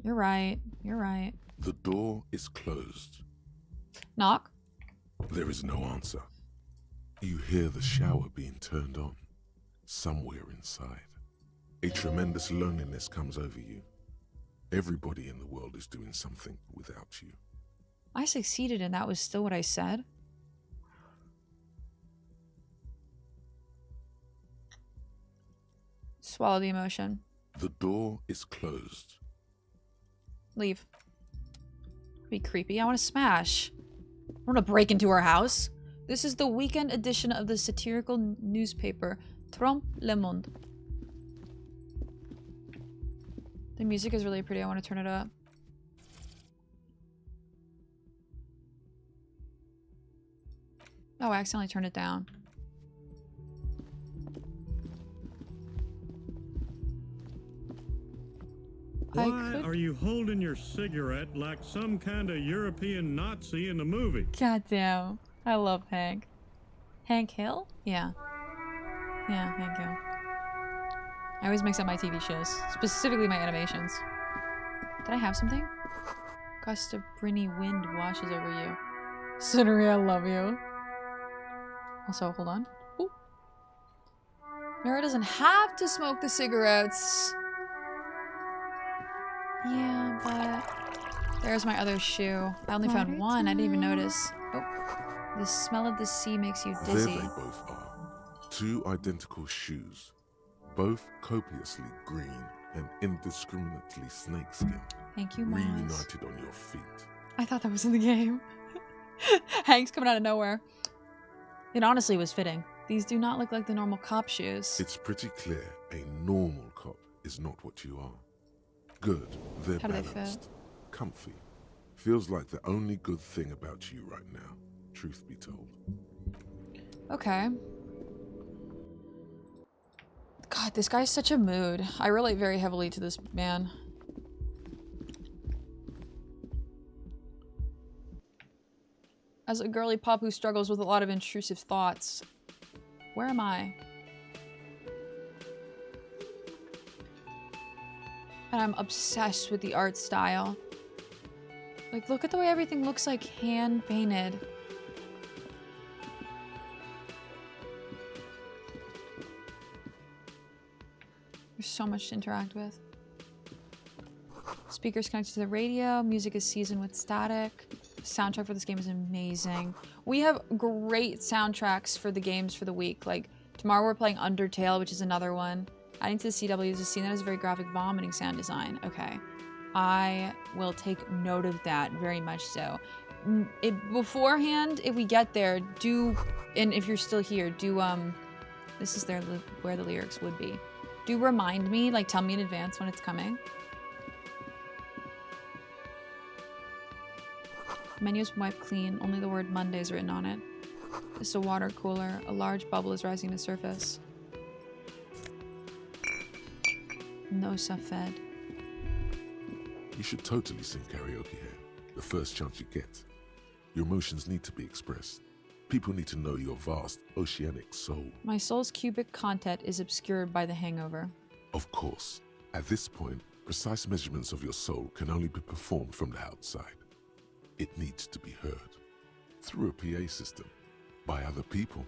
You're right. You're right. The door is closed. Knock. There is no answer. You hear the shower being turned on. Somewhere inside. A tremendous loneliness comes over you. Everybody in the world is doing something without you. I succeeded and that was still what I said. Swallow the emotion. The door is closed. Leave. Be creepy. I want to smash. I want to break into her house. This is the weekend edition of the satirical newspaper Trompe le Monde. The music is really pretty. I want to turn it up. Oh, I accidentally turned it down. Why are you holding your cigarette like some kind of European Nazi in the movie? Goddamn. I love Hank. Hank Hill? Yeah. Yeah, Hank Hill. I always mix up my TV shows. Specifically my animations. Did I have something? Gust of briny wind washes over you. Scenery, I love you. Also, hold on. Ooh. Meru doesn't have to smoke the cigarettes. Yeah, but... There's my other shoe. I only found one. I didn't even notice. Oh. The smell of the sea makes you dizzy. There they both are. Two identical shoes. Both copiously green and indiscriminately snakeskin. Thank you, Miles. Reunited on your feet. I thought that was in the game. Hank's coming out of nowhere. It honestly was fitting. These do not look like the normal cop shoes. It's pretty clear a normal cop is not what you are. Good, they're How do they balanced, fit? comfy. Feels like the only good thing about you right now, truth be told. Okay. God, this guy's such a mood. I relate very heavily to this man. As a girly pup who struggles with a lot of intrusive thoughts. Where am I? And I'm obsessed with the art style. Like, look at the way everything looks like hand-painted. There's so much to interact with. Speakers connected to the radio. Music is seasoned with static. The soundtrack for this game is amazing. We have great soundtracks for the games for the week. Like, tomorrow we're playing Undertale, which is another one. Adding to the CW is a scene that has a very graphic vomiting sound design. Okay. I will take note of that very much so. Beforehand, if we get there, do, and if you're still here, do, this is where the lyrics would be. Do remind me, like tell me in advance when it's coming. The menu is wiped clean, only the word Monday is written on it. It's a water cooler. A large bubble is rising to the surface. No fed. You should totally sing karaoke here, the first chance you get. Your emotions need to be expressed. People need to know your vast, oceanic soul. My soul's cubic content is obscured by the hangover. Of course, at this point, precise measurements of your soul can only be performed from the outside. It needs to be heard, through a PA system, by other people,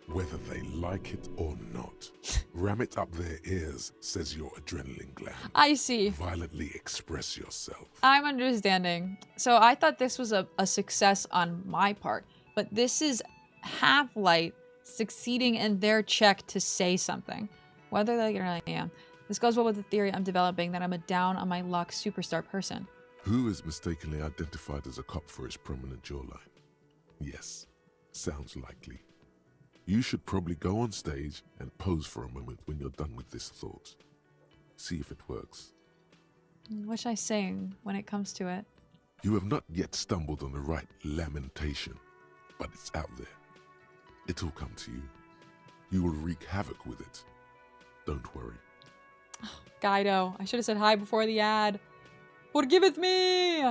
whether they like it or not. Ram it up their ears, says your adrenaline gland. I see. Violently express yourself. I'm understanding. So I thought this was a success on my part, but this is Half-Light succeeding in their check to say something. Whether they really am. This goes well with the theory I'm developing that I'm a down on my luck superstar person. Who is mistakenly identified as a cop for his prominent jawline? Yes, sounds likely. You should probably go on stage and pose for a moment when you're done with this thought. See if it works. What should I sing when it comes to it? You have not yet stumbled on the right lamentation, but it's out there. It'll come to you. You will wreak havoc with it. Don't worry. Guido. I should have said hi before the ad. Forgiveth me!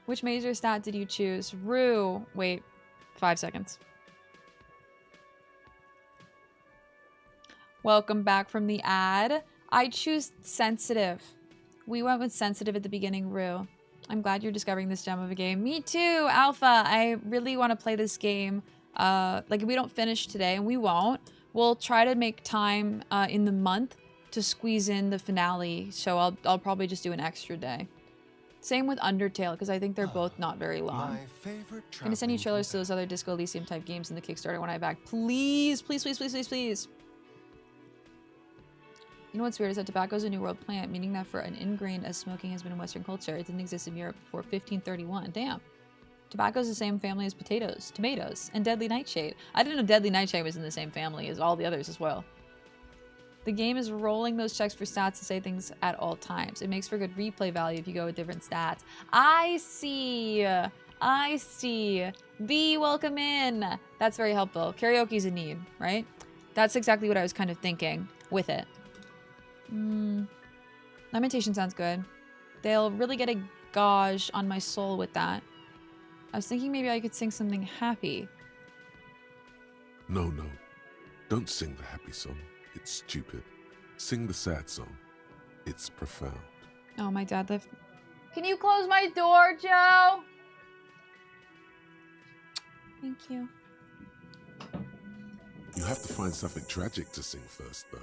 Which major stat did you choose? Rue. Wait. 5 seconds. Welcome back from the ad. I choose sensitive. We went with sensitive at the beginning, Rue. I'm glad you're discovering this gem of a game. Me too, Alpha. I really want to play this game. Like, if we don't finish today, and we won't, we'll try to make time in the month to squeeze in the finale. So I'll probably just do an extra day. Same with Undertale, because I think they're both not very long. Gonna send you trailers to those other Disco Elysium type games in the Kickstarter when I'm back. Please, please, please, please, please, please. You know what's weird is that tobacco is a New World plant, meaning that for an ingrained as smoking has been in Western culture, it didn't exist in Europe before 1531. Damn. Tobacco is the same family as potatoes, tomatoes, and deadly nightshade. I didn't know deadly nightshade was in the same family as all the others as well. The game is rolling those checks for stats to say things at all times. It makes for good replay value if you go with different stats. I see. I see. B, welcome in. That's very helpful. Karaoke's a need, right? That's exactly what I was kind of thinking with it. Lamentation sounds good. They'll really get a gauge on my soul with that. I was thinking maybe I could sing something happy. No, no. Don't sing the happy song. It's stupid. Sing the sad song. It's profound. Oh, my dad left. Can you close my door, Joe? Thank you. You have to find something tragic to sing first, though.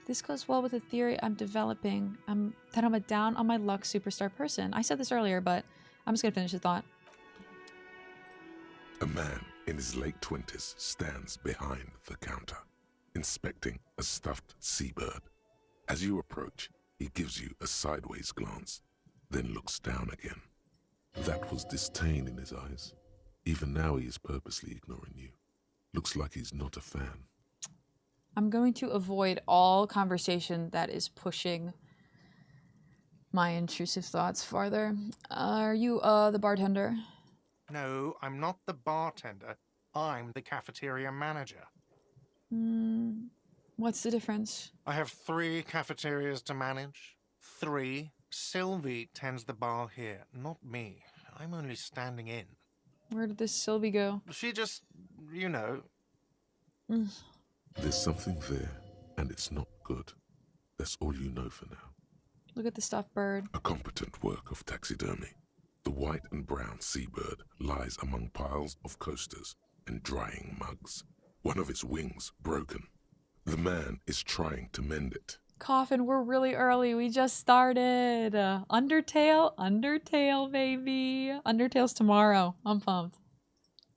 This goes well with the theory I'm developing. That I'm a down on my luck superstar person. I said this earlier, but I'm just gonna finish the thought. A man in his late 20s stands behind the counter, inspecting a stuffed seabird. As you approach, he gives you a sideways glance, then looks down again. That was disdain in his eyes. Even now he is purposely ignoring you. Looks like he's not a fan. I'm going to avoid all conversation that is pushing my intrusive thoughts farther. Are you, the bartender? No, I'm not the bartender. I'm the cafeteria manager. What's the difference? I have 3 cafeterias to manage. 3. Sylvie tends the bar here, not me. I'm only standing in. Where did this Sylvie go? She just, you know. There's something there, and it's not good. That's all you know for now. Look at the stuffed bird. A competent work of taxidermy. The white and brown seabird lies among piles of coasters and drying mugs. One of its wings broken. The man is trying to mend it. Coffin, we're really early. We just started. Undertale? Undertale, baby. Undertale's tomorrow. I'm pumped.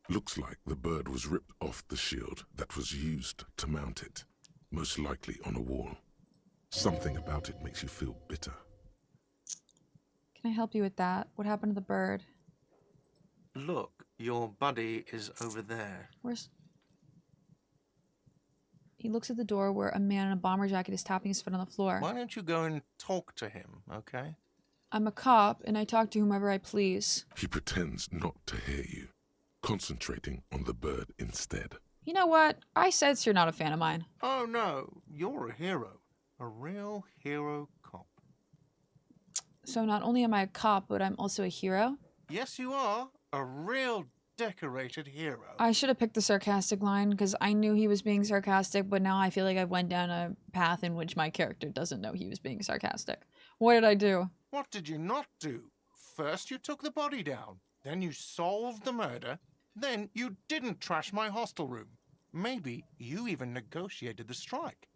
Looks like the bird was ripped off the shield that was used to mount it, most likely on a wall. Something about it makes you feel bitter. Can I help you with that? What happened to the bird? Look, your buddy is over there. Where's... He looks at the door where a man in a bomber jacket is tapping his foot on the floor. Why don't you go and talk to him, okay? I'm a cop, and I talk to whomever I please. He pretends not to hear you, concentrating on the bird instead. You know what? I sense you're not a fan of mine. Oh no, you're a hero. A real hero cop. So not only am I a cop, but I'm also a hero? Yes, you are. A real decorated hero. I should have picked the sarcastic line, because I knew he was being sarcastic, but now I feel like I went down a path in which my character doesn't know he was being sarcastic. What did I do? What did you not do? First you took the body down, then you solved the murder, then you didn't trash my hostel room. Maybe you even negotiated the strike.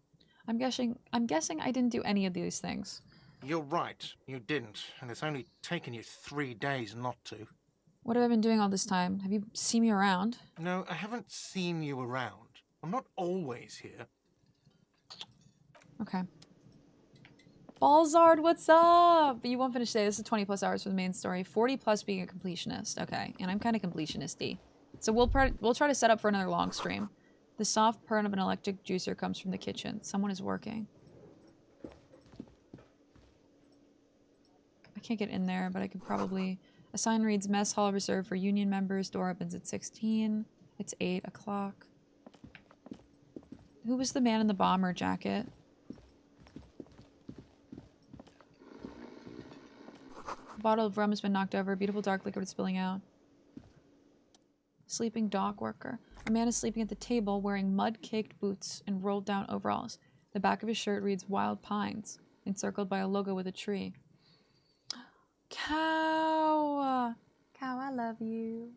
I'm guessing I didn't do any of these things. You're right, you didn't, and it's only taken you 3 days not to. What have I been doing all this time? Have you seen me around? No, I haven't seen you around. I'm not always here. Okay. Balzard, what's up? You won't finish today. This is 20 plus hours for the main story. 40 plus being a completionist. Okay, and I'm kind of completionist-y. So we'll try to set up for another long stream. The soft purr of an electric juicer comes from the kitchen. Someone is working. I can't get in there, but I could probably... A sign reads, mess hall reserved for union members. Door opens at 16. It's 8 o'clock. Who was the man in the bomber jacket? A bottle of rum has been knocked over. Beautiful dark liquid is spilling out. Sleeping dock worker. A man is sleeping at the table wearing mud-caked boots and rolled down overalls. The back of his shirt reads Wild Pines, encircled by a logo with a tree. Cow! Cow, I love you.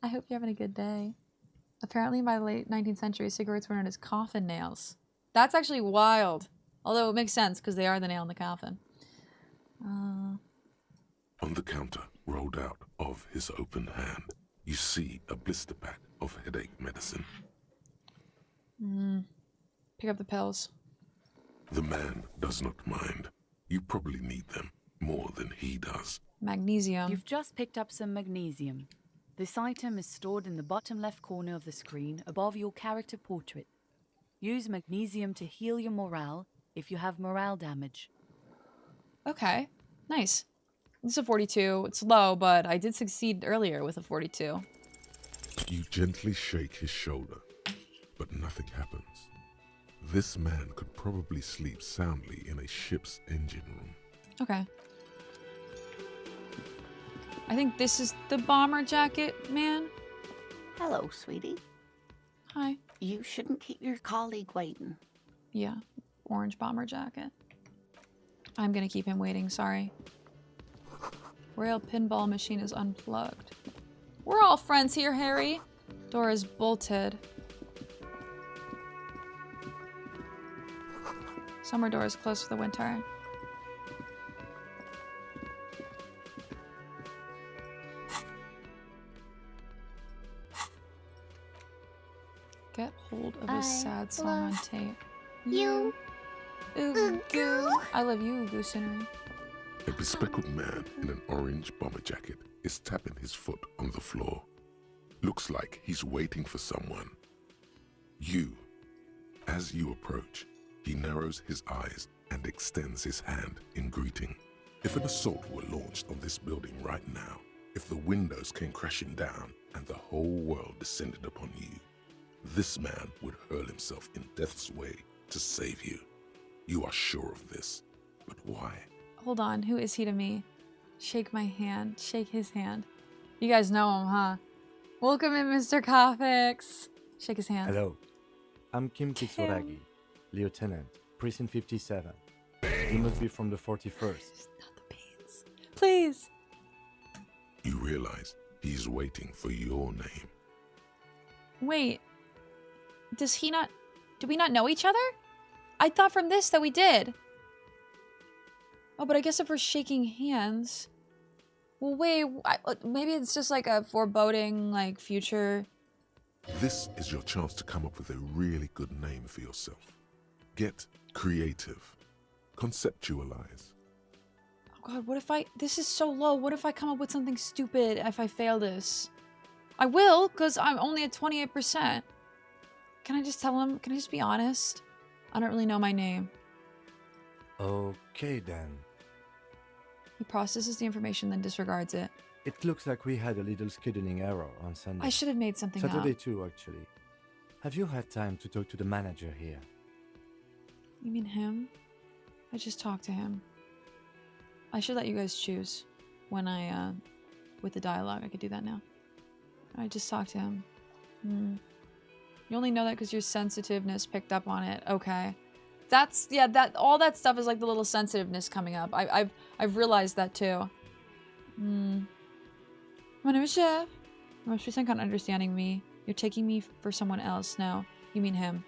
I hope you're having a good day. Apparently by the late 19th century, cigarettes were known as coffin nails. That's actually wild. Although it makes sense because they are the nail in the coffin. On the counter, rolled out of his open hand, you see a blister pack of headache medicine. Pick up the pills. The man does not mind. You probably need them more than he does. Magnesium. You've just picked up some magnesium. This item is stored in the bottom left corner of the screen above your character portrait. Use magnesium to heal your morale if you have morale damage. Okay. Nice. This is a 42. It's low, but I did succeed earlier with a 42. You gently shake his shoulder, but nothing happens. This man could probably sleep soundly in a ship's engine room. Okay. I think this is the bomber jacket, man. Hello, sweetie. Hi. You shouldn't keep your colleague waiting. Yeah. Orange bomber jacket. I'm gonna keep him waiting, sorry. Royal pinball machine is unplugged. We're all friends here, Harry. Door is bolted. Summer door is closed for the winter. Get hold of this sad song on tape. You. Ooh, goo. I love you, goosenery. A bespectacled man in an orange bomber jacket is tapping his foot on the floor. Looks like he's waiting for someone. As you approach, he narrows his eyes and extends his hand in greeting. If an assault were launched on this building right now, if the windows came crashing down and the whole world descended upon you, this man would hurl himself in death's way to save you. You are sure of this, but why? Hold on, who is he to me? Shake my hand. Shake his hand. You guys know him, huh? Welcome in, Mr. Coffix. Shake his hand. Hello. I'm Kim Kitsuragi, Lieutenant, Precinct 57. You must be from the 41st. Not the beans. Please. You realize he's waiting for your name. Wait. Does he not... Do we not know each other? I thought from this that we did. Oh, but I guess if we're shaking hands... Well, wait, maybe it's just like a foreboding, like, future... This is your chance to come up with a really good name for yourself. Get creative. Conceptualize. Oh god, what if I... This is so low. What if I come up with something stupid if I fail this? I will, because I'm only at 28%. Can I just tell him? Can I just be honest? I don't really know my name. Okay, then. He processes the information, then disregards it. It looks like we had a little scheduling error on Sunday. I should have made something Saturday up. too, actually. Have you had time to talk to the manager here? You mean him? I just talked to him. I should let you guys choose when with the dialogue. I could do that now. I just talked to him. You only know that because your sensitiveness picked up on it. Okay. That's, yeah, all that stuff is like the little sensitiveness coming up. I've realized that too. My name is Jeff. I'm kind of understanding me. You're taking me for someone else. No, you mean him.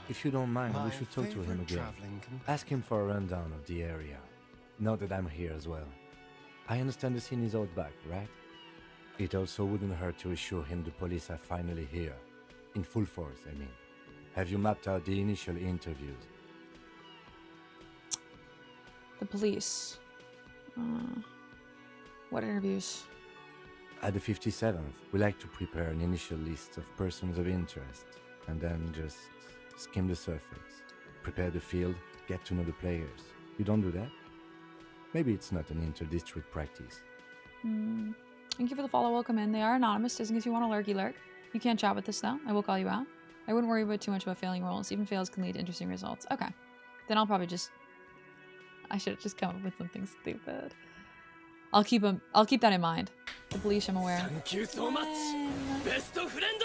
If you don't mind, we should talk to him again. Ask him for a rundown of the area. Now that I'm here as well. I understand the scene is out back, right? It also wouldn't hurt to assure him the police are finally here. In full force, I mean. Have you mapped out the initial interviews? The police. What interviews? At the 57th, we like to prepare an initial list of persons of interest, and then just skim the surface. Prepare the field, get to know the players. You don't do that? Maybe it's not an inter-district practice. Thank you for the follow. Welcome in. They are anonymous, just in case you want to lurky lurk. You can't chat with us though. I will call you out. I wouldn't worry about too much about failing rolls. Even fails can lead to interesting results. Okay. Then I'll probably just... I should have just come up with something stupid. I'll keep that in mind. The police, I'm aware. Thank you so much. Best of friend.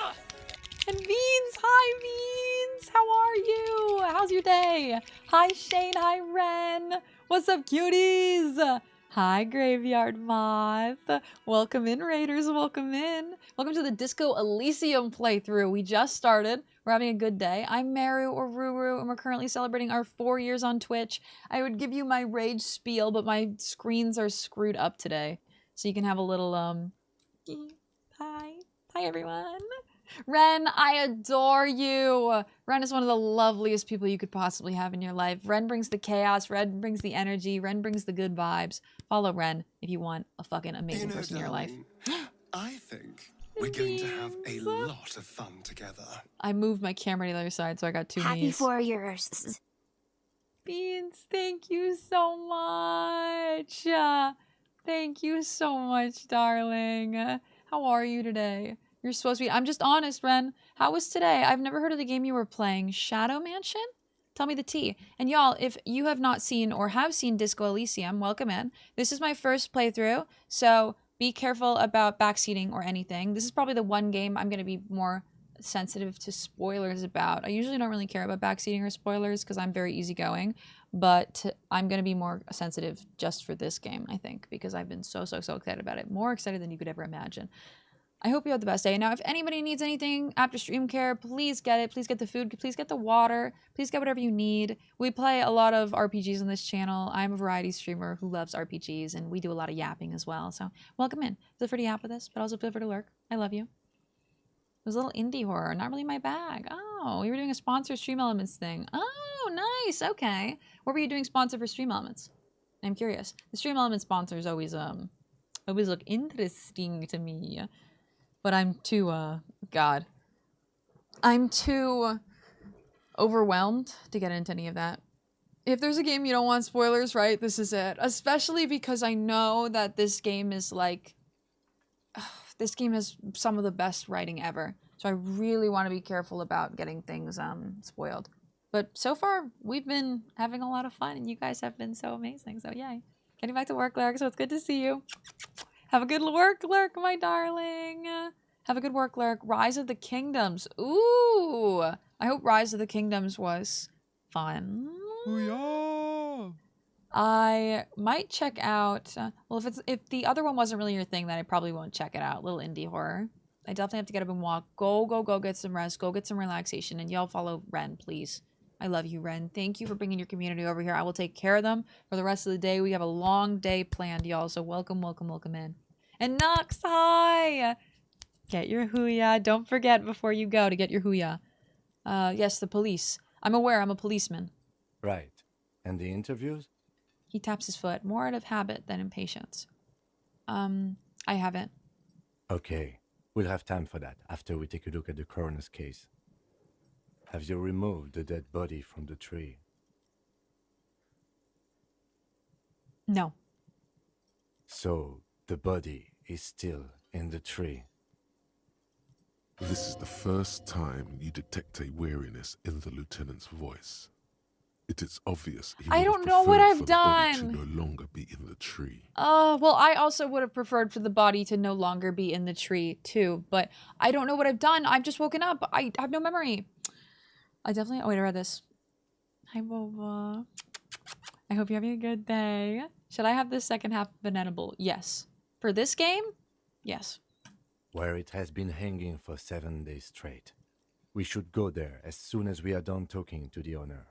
And Beans, hi Beans, how are you? How's your day? Hi Shane, hi Ren. What's up, cuties? Hi Graveyard Moth. Welcome in, Raiders. Welcome in. Welcome to the Disco Elysium playthrough. We just started. We're having a good day. I'm Meru or Ruru, and we're currently celebrating our 4 years on Twitch. I would give you my rage spiel, but my screens are screwed up today. So you can have a little, hi. Hi, everyone. Ren, I adore you. Ren is one of the loveliest people you could possibly have in your life. Ren brings the chaos. Ren brings the energy. Ren brings the good vibes. Follow Ren if you want a fucking amazing person in your life. I think we're going to have a lot of fun together. I moved my camera to the other side, so I got two Happy knees. 4 years. Beans, thank you so much. Thank you so much, darling. How are you today? You're supposed to be. I'm just honest, Ren. How was today? I've never heard of the game you were playing. Shadow Mansion? Tell me the tea. And y'all, if you have not seen or have seen Disco Elysium, welcome in. This is my first playthrough, so be careful about backseating or anything. This is probably the one game I'm going to be more sensitive to spoilers about. I usually don't really care about backseating or spoilers because I'm very easygoing, but I'm going to be more sensitive just for this game, I think, because I've been so excited about it. More excited than you could ever imagine. I hope you have the best day. Now, if anybody needs anything after stream care, please get it. Please get the food. Please get the water. Please get whatever you need. We play a lot of RPGs on this channel. I'm a variety streamer who loves RPGs, and we do a lot of yapping as well. So welcome in. Feel free to yap with us, but also feel free to lurk. I love you. It was a little indie horror. Not really my bag. Oh, we were doing a sponsored Stream Elements thing. Oh, nice. Okay. What were you doing sponsored for Stream Elements? I'm curious. The Stream Elements sponsors always look interesting to me. But I'm too, God. I'm too overwhelmed to get into any of that. If there's a game you don't want spoilers, right, this is it. Especially because I know that this game is like... this game has some of the best writing ever. So I really want to be careful about getting things spoiled. But so far, we've been having a lot of fun, and you guys have been so amazing. So yay. Getting back to work, Lurk, so it's good to see you. Have a good work, Lurk, my darling. Have a good work, Lurk. Rise of the Kingdoms. Ooh. I hope Rise of the Kingdoms was fun. Booyah! I might check out... well, if the other one wasn't really your thing, then I probably won't check it out. Little indie horror. I definitely have to get up and walk. Go get some rest. Go get some relaxation. And y'all follow Ren, please. I love you, Ren. Thank you for bringing your community over here. I will take care of them for the rest of the day. We have a long day planned, y'all. So welcome in. And Nox, hi! Get your hooyah. Don't forget before you go to get your hooyah. Yes, the police. I'm aware I'm a policeman. Right. And the interviews? He taps his foot, more out of habit than impatience. I haven't. Okay. We'll have time for that after we take a look at the coroner's case. Have you removed the dead body from the tree? No. So, the body is still in the tree. This is the first time you detect a weariness in the lieutenant's voice. It is obvious he I would don't have know what preferred I've for the body done. to no longer be in the tree. Well, I also would have preferred for the body to no longer be in the tree, too. But I don't know what I've done. I've just woken up. I have no memory. I definitely... oh, wait, I read this. Hi, Boba. I hope you're having a good day. Should I have the second half of an edible? Yes. For this game? Yes. Where it has been hanging for 7 days straight. We should go there as soon as we are done talking to the owner.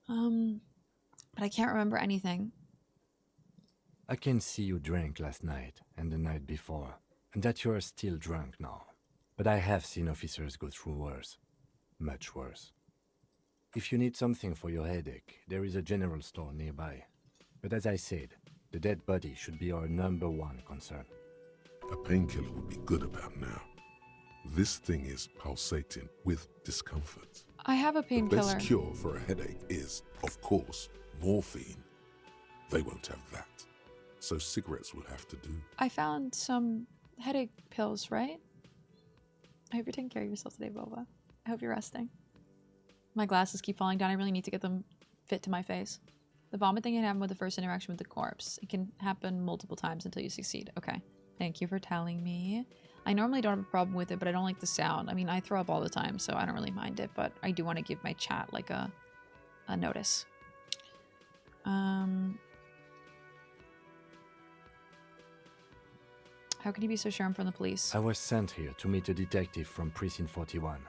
But I can't remember anything. I can see you drank last night and the night before, and that you are still drunk now. But I have seen officers go through worse. Much worse. If you need something for your headache, there is a general store nearby. But as I said, the dead body should be our #1 concern. A painkiller would be good about now. This thing is pulsating with discomfort. I have a The painkiller. best cure for a headache is, of course, morphine. They won't have that, so cigarettes will have to do. I found some headache pills, right? I hope you're taking care of yourself today, Boba. I hope you're resting. My glasses keep falling down. I really need to get them fit to my face. The vomit thing can happen with the first interaction with the corpse. It can happen multiple times until you succeed. Okay. Thank you for telling me. I normally don't have a problem with it, but I don't like the sound. I mean, I throw up all the time, so I don't really mind it, but I do want to give my chat like a notice. How can you be so sure I'm from the police? I was sent here to meet a detective from Precinct 41.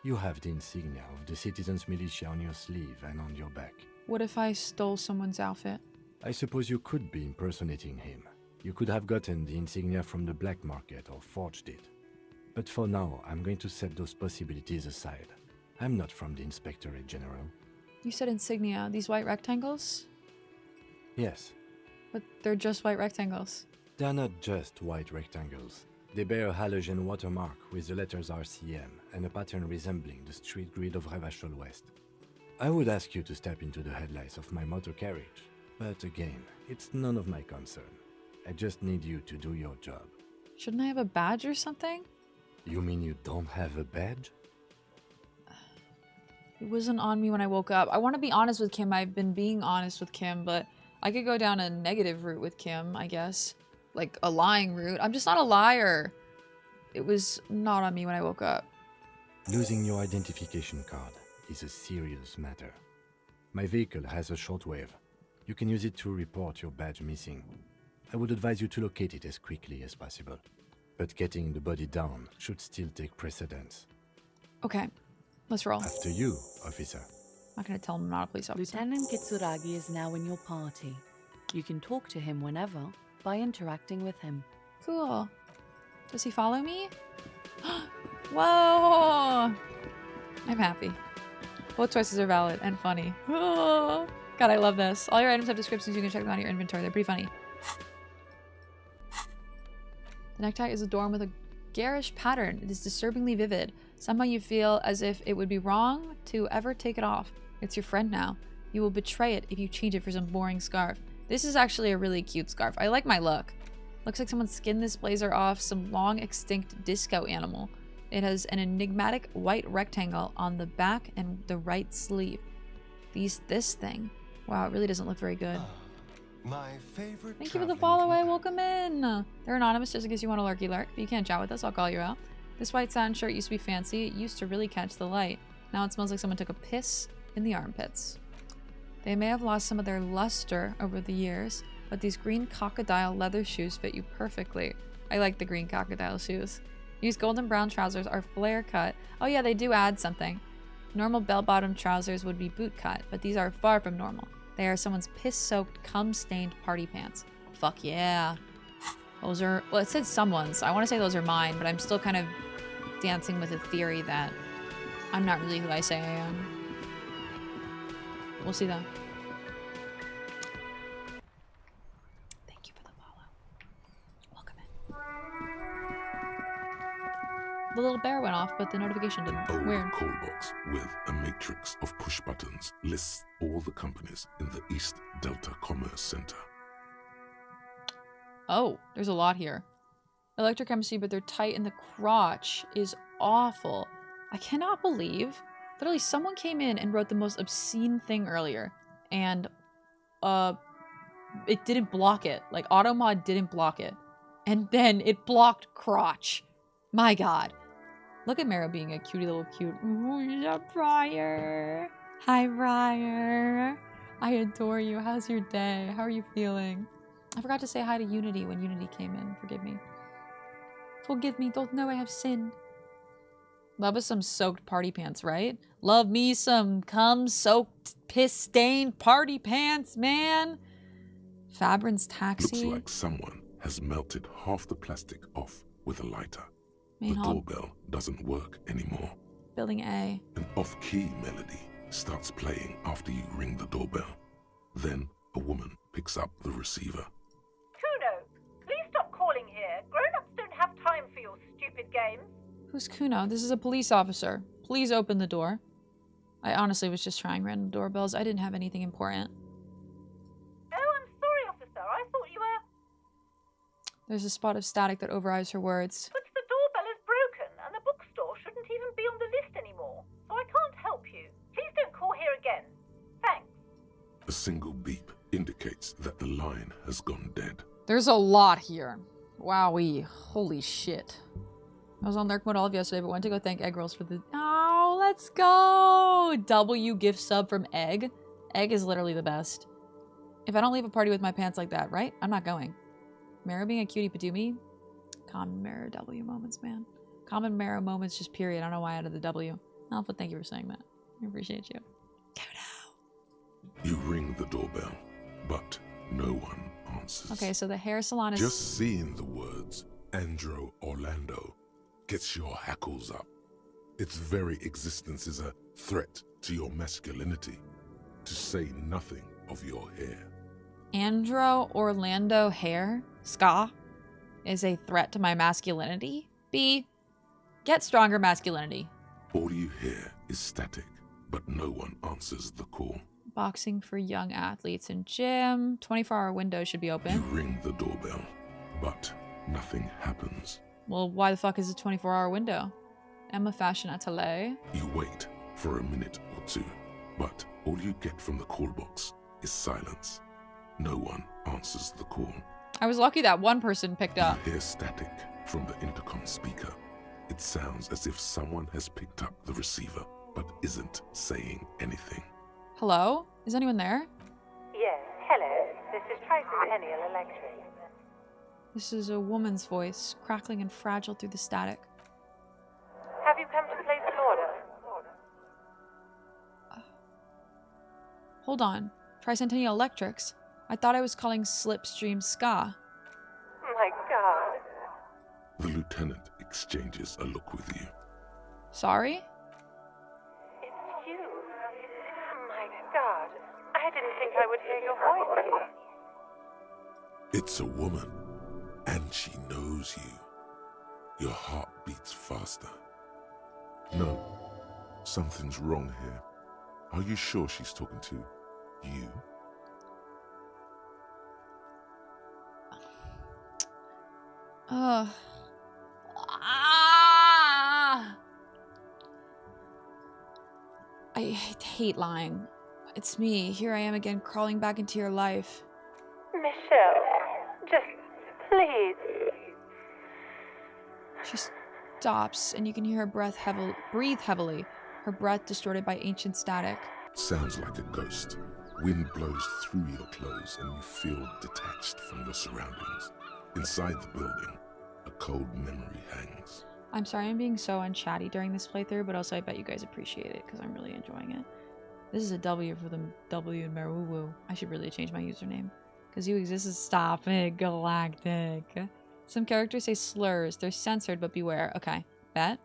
You have the insignia of the Citizens Militia on your sleeve and on your back. What if I stole someone's outfit? I suppose you could be impersonating him. You could have gotten the insignia from the black market or forged it. But for now, I'm going to set those possibilities aside. I'm not from the Inspectorate General. You said insignia. These white rectangles? Yes. But they're just white rectangles. They're not just white rectangles. They bear a halogen watermark with the letters RCM and a pattern resembling the street grid of Revachol West. I would ask you to step into the headlights of my motor carriage, but again, it's none of my concern. I just need you to do your job. Shouldn't I have a badge or something? You mean you don't have a badge? It wasn't on me when I woke up. I want to be honest with Kim. I've been being honest with Kim, but I could go down a negative route with Kim, I guess. Like a lying route. I'm just not a liar. It was not on me when I woke up. Losing your identification card is a serious matter. My vehicle has a shortwave. You can use it to report your badge missing. I would advise you to locate it as quickly as possible. But getting the body down should still take precedence. Okay, let's roll. After you, officer. I'm not going to tell him I'm not a police officer. Lieutenant Kitsuragi is now in your party. You can talk to him whenever by interacting with him. Cool. Does he follow me? Whoa! I'm happy. Both choices are valid and funny. God, I love this. All your items have descriptions. You can check them out in your inventory. They're pretty funny. The necktie is adorned with a garish pattern. It is disturbingly vivid. Somehow you feel as if it would be wrong to ever take it off. It's your friend now. You will betray it if you change it for some boring scarf. This is actually a really cute scarf. I like my look. Looks like someone skinned this blazer off some long extinct disco animal. It has an enigmatic white rectangle on the back and the right sleeve. This thing. Wow, it really doesn't look very good. My favorite. Thank you for the follow. Welcome in. They're anonymous just in case you want a lurky lurk. If you can't chat with us, I'll call you out. This white satin shirt used to be fancy. It used to really catch the light. Now it smells like someone took a piss in the armpits. They may have lost some of their luster over the years, but these green crocodile leather shoes fit you perfectly. I like the green crocodile shoes. These golden brown trousers are flare cut. Oh yeah, they do add something. Normal bell-bottom trousers would be boot cut, but these are far from normal. They are someone's piss-soaked, cum-stained party pants. Fuck yeah. Those are, well, it said someone's. I want to say those are mine, but I'm still kind of dancing with a theory that I'm not really who I say I am. We'll see though. Thank you for the follow. Welcome in. The little bear went off, but the notification didn't. Old Weird. call box with a matrix of push buttons lists all the companies in the East Delta Commerce Center. Oh, there's a lot here. Electrochemistry, but they're tight in the crotch is awful. I cannot believe literally someone came in and wrote the most obscene thing earlier, and it didn't block it. Like AutoMod didn't block it, and then it blocked crotch. My God. Look at Meru being a cutie little cute. Ooh, Briar. Hi, Briar. I adore you. How's your day? How are you feeling? I forgot to say hi to Unity when Unity came in. Forgive me. Forgive me. Don't know I have sinned. Love us some soaked party pants, right? Love me some cum-soaked, piss-stained party pants, man. Fabrin's taxi. Looks like someone has melted half the plastic off with a lighter. Man, the doorbell doesn't work anymore. Building A. An off-key melody starts playing after you ring the doorbell. Then a woman picks up the receiver. Kuno, please stop calling here. Grown-ups don't have time for your stupid games. Who's Kuno? This is a police officer. Please open the door. I honestly was just trying random doorbells. I didn't have anything important. Oh, I'm sorry, officer. I thought you were... There's a spot of static that overrides her words. But the doorbell is broken, and the bookstore shouldn't even be on the list anymore. So I can't help you. Please don't call here again. Thanks. A single beep indicates that the line has gone dead. There's a lot here. Wowee. Holy shit. I was on dark mode all of yesterday, but went to go thank Egg Rolls for the... Oh, let's go! W gift sub from Egg. Egg is literally the best. If I don't leave a party with my pants like that, right? I'm not going. Meru being a cutie patootie. Common Meru W moments, man. Common Meru moments, just period. I don't know why I added the W. Alpha, thank you for saying that. I appreciate you. You ring the doorbell, but no one answers. Okay, so the hair salon is... Just seeing the words Andro Orlando gets your hackles up. Its very existence is a threat to your masculinity, to say nothing of your hair. Andro Orlando hair, ska, is a threat to my masculinity. B, get stronger masculinity. All you hear is static, but no one answers the call. Boxing for young athletes in gym. 24-hour window should be open. You ring the doorbell, but nothing happens. Well, why the fuck is it 24-hour window? Emma Fashion Atelier. You wait for a minute or two, but all you get from the call box is silence. No one answers the call. I was lucky that one person picked up. You hear static from the intercom speaker. It sounds as if someone has picked up the receiver, but isn't saying anything. Hello? Is anyone there? Yes, hello. This is Tricentennial Electric. This is a woman's voice, crackling and fragile through the static. Have you come to place an order? Hold on. Tricentennial Electrics? I thought I was calling Slipstream Ska. My God. The lieutenant exchanges a look with you. Sorry? It's you. My God. I didn't think I would hear your voice. It's a woman, and she knows you. Your heart beats faster. No, something's wrong here. Are you sure she's talking to you? I hate lying. It's me. Here I am again, crawling back into your life. Michelle, just please. She stops, and you can hear her breathe heavily, her breath distorted by ancient static. Sounds like a ghost. Wind blows through your clothes, and you feel detached from your surroundings. Inside the building, a cold memory hangs. I'm sorry I'm being so unchatty during this playthrough, but also I bet you guys appreciate it, because I'm really enjoying it. This is a W for the W in Meru. I should really change my username. Because you exist as Stop It, Galactic. Some characters say slurs. They're censored, but beware. Okay. Bet.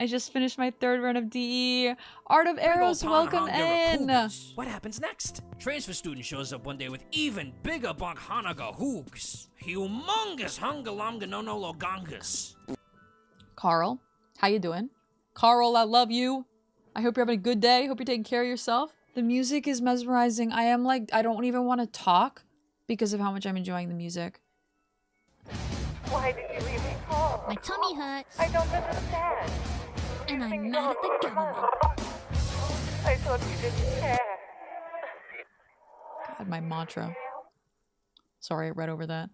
I just finished my 3rd run of DE. Art of Arrows, welcome in! What happens next? Transfer student shows up one day with even bigger Bonkhanaga hooks. Humongous hungalamga no no logangas. Carl, how you doing? Carl, I love you. I hope you're having a good day. Hope you're taking care of yourself. The music is mesmerizing. I am like, I don't even want to talk because of how much I'm enjoying the music. Why did you leave me call? My tummy hurts. I don't understand. And I'm mad at the government. I thought you didn't care. God, my mantra. Sorry, I read over that.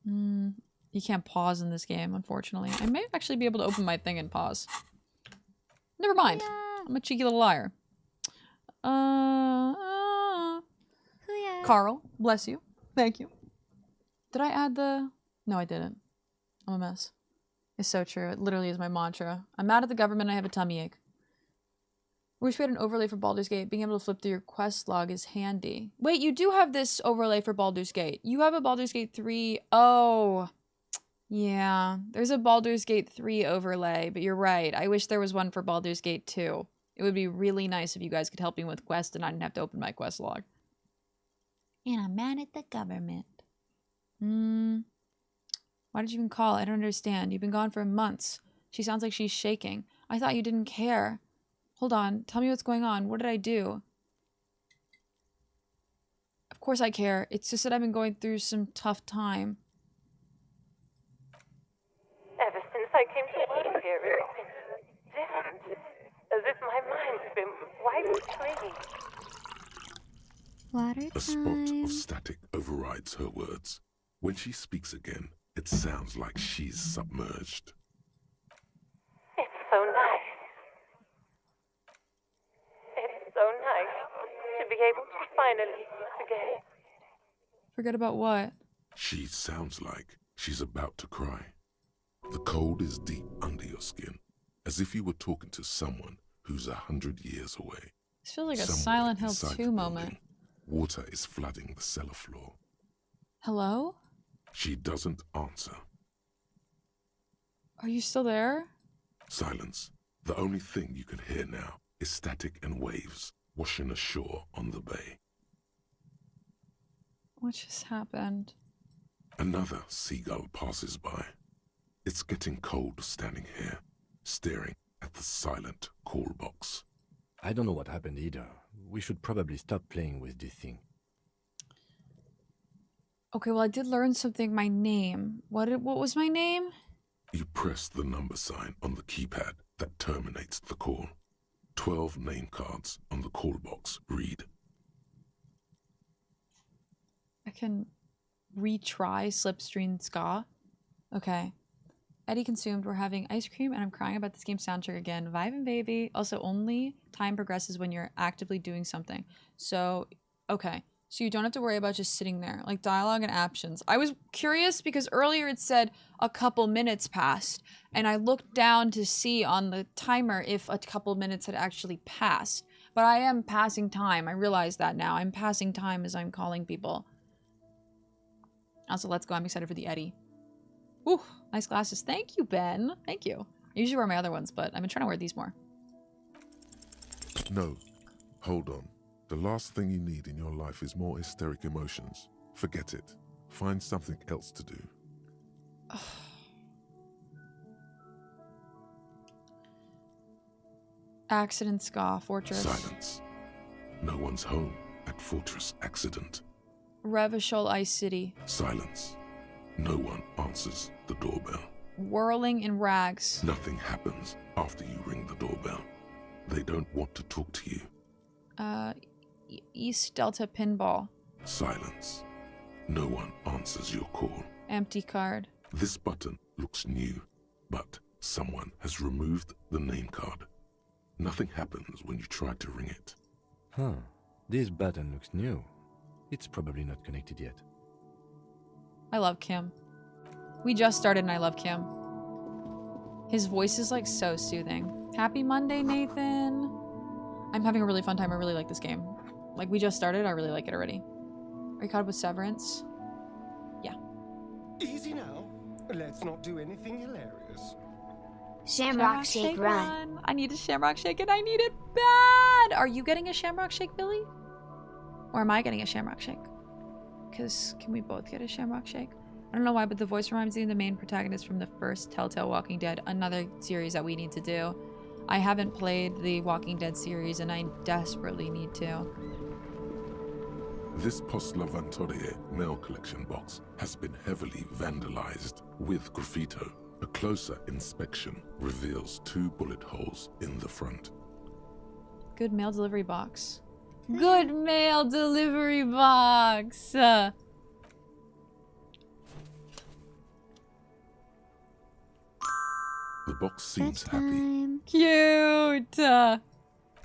You can't pause in this game, unfortunately. I may actually be able to open my thing and pause. Never mind. I'm a cheeky little liar. Carl, bless you. Thank you. Did I add the... No, I didn't. I'm a mess. It's so true. It literally is my mantra. I'm mad at the government. I have a tummy ache. I wish we had an overlay for Baldur's Gate. Being able to flip through your quest log is handy. Wait, you do have this overlay for Baldur's Gate. You have a Baldur's Gate 3. Oh. Yeah. There's a Baldur's Gate 3 overlay, but you're right. I wish there was one for Baldur's Gate 2. It would be really nice if you guys could help me with quest and I didn't have to open my quest log. And I'm mad at the government. Why did you even call? I don't understand. You've been gone for months. She sounds like she's shaking. I thought you didn't care. Hold on. Tell me what's going on. What did I do? Of course I care. It's just that I've been going through some tough time. Ever since I came to work here, it's been different. As if my mind's been white tree. Water A spot of static overrides her words. When she speaks again, it sounds like she's submerged. It's so nice. It's so nice to be able to finally forget. Forget about what? She sounds like she's about to cry. The cold is deep under your skin, as if you were talking to someone who's 100 years away. This feels like a Somewhere Silent Hill inside 2 the moment. building, water is flooding the cellar floor. Hello? She doesn't answer. Are you still there? Silence. The only thing you can hear now is static and waves washing ashore on the bay. What just happened? Another seagull passes by. It's getting cold standing here, staring at the silent call box. I don't know what happened either. We should probably stop playing with this thing. Okay, well I did learn something. My name. What was my name? You press the number sign on the keypad that terminates the call. 12 name cards on the call box read. I can retry Slipstream Ska. Okay. Eddie consumed. We're having ice cream and I'm crying about this game soundtrack again. Vibin' baby. Also, only time progresses when you're actively doing something. So, okay. So you don't have to worry about just sitting there. Like dialogue and actions. I was curious because earlier it said a couple minutes passed. And I looked down to see on the timer if a couple minutes had actually passed. But I am passing time. I realize that now. I'm passing time as I'm calling people. Also, let's go. I'm excited for the Eddie. Ooh, nice glasses. Thank you, Ben. Thank you. I usually wear my other ones, but I've been trying to wear these more. No, hold on. The last thing you need in your life is more hysteric emotions. Forget it. Find something else to do. Accident Ska, Fortress. Silence. No one's home at Fortress Accident. Revachol Ice City. Silence. No one answers the doorbell. Whirling in Rags. Nothing happens after you ring the doorbell. They don't want to talk to you. East Delta Pinball. Silence. No one answers your call. Empty card. This button looks new, but someone has removed the name card. Nothing happens when you try to ring it. Huh. This button looks new. It's probably not connected yet. I love Kim. We just started and I love Kim. His voice is like so soothing. Happy Monday, Nathan. I'm having a really fun time. I really like this game. Like we just started, I really like it already. Are you caught up with Severance? Yeah. Easy now. Let's not do anything hilarious. Shamrock Shake Run. I need a Shamrock Shake and I need it bad. Are you getting a Shamrock Shake, Billy? Or am I getting a Shamrock Shake? Because can we both get a Shamrock Shake? I don't know why, but the voice reminds me of the main protagonist from the first Telltale Walking Dead, another series that we need to do. I haven't played the Walking Dead series and I desperately need to. This Post Lavantorie mail collection box has been heavily vandalized with graffito. A closer inspection reveals 2 bullet holes in the front. Good mail delivery box. Good mail delivery box! The box seems happy. Cute!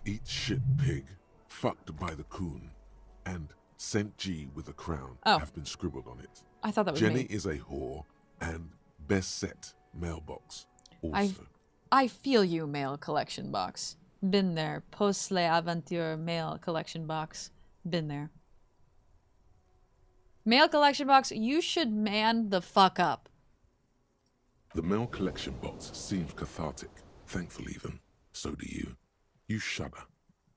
Eat shit pig, fucked by the coon, and Saint G with a crown have been scribbled on it. I thought that was Jenny me. is a whore, and best set mailbox also. I feel you, mail collection box. Been there. Post l'Aventure mail collection box. Been there. Mail collection box, you should man the fuck up. The mail collection box seems cathartic, thankful even. So do you. You shudder.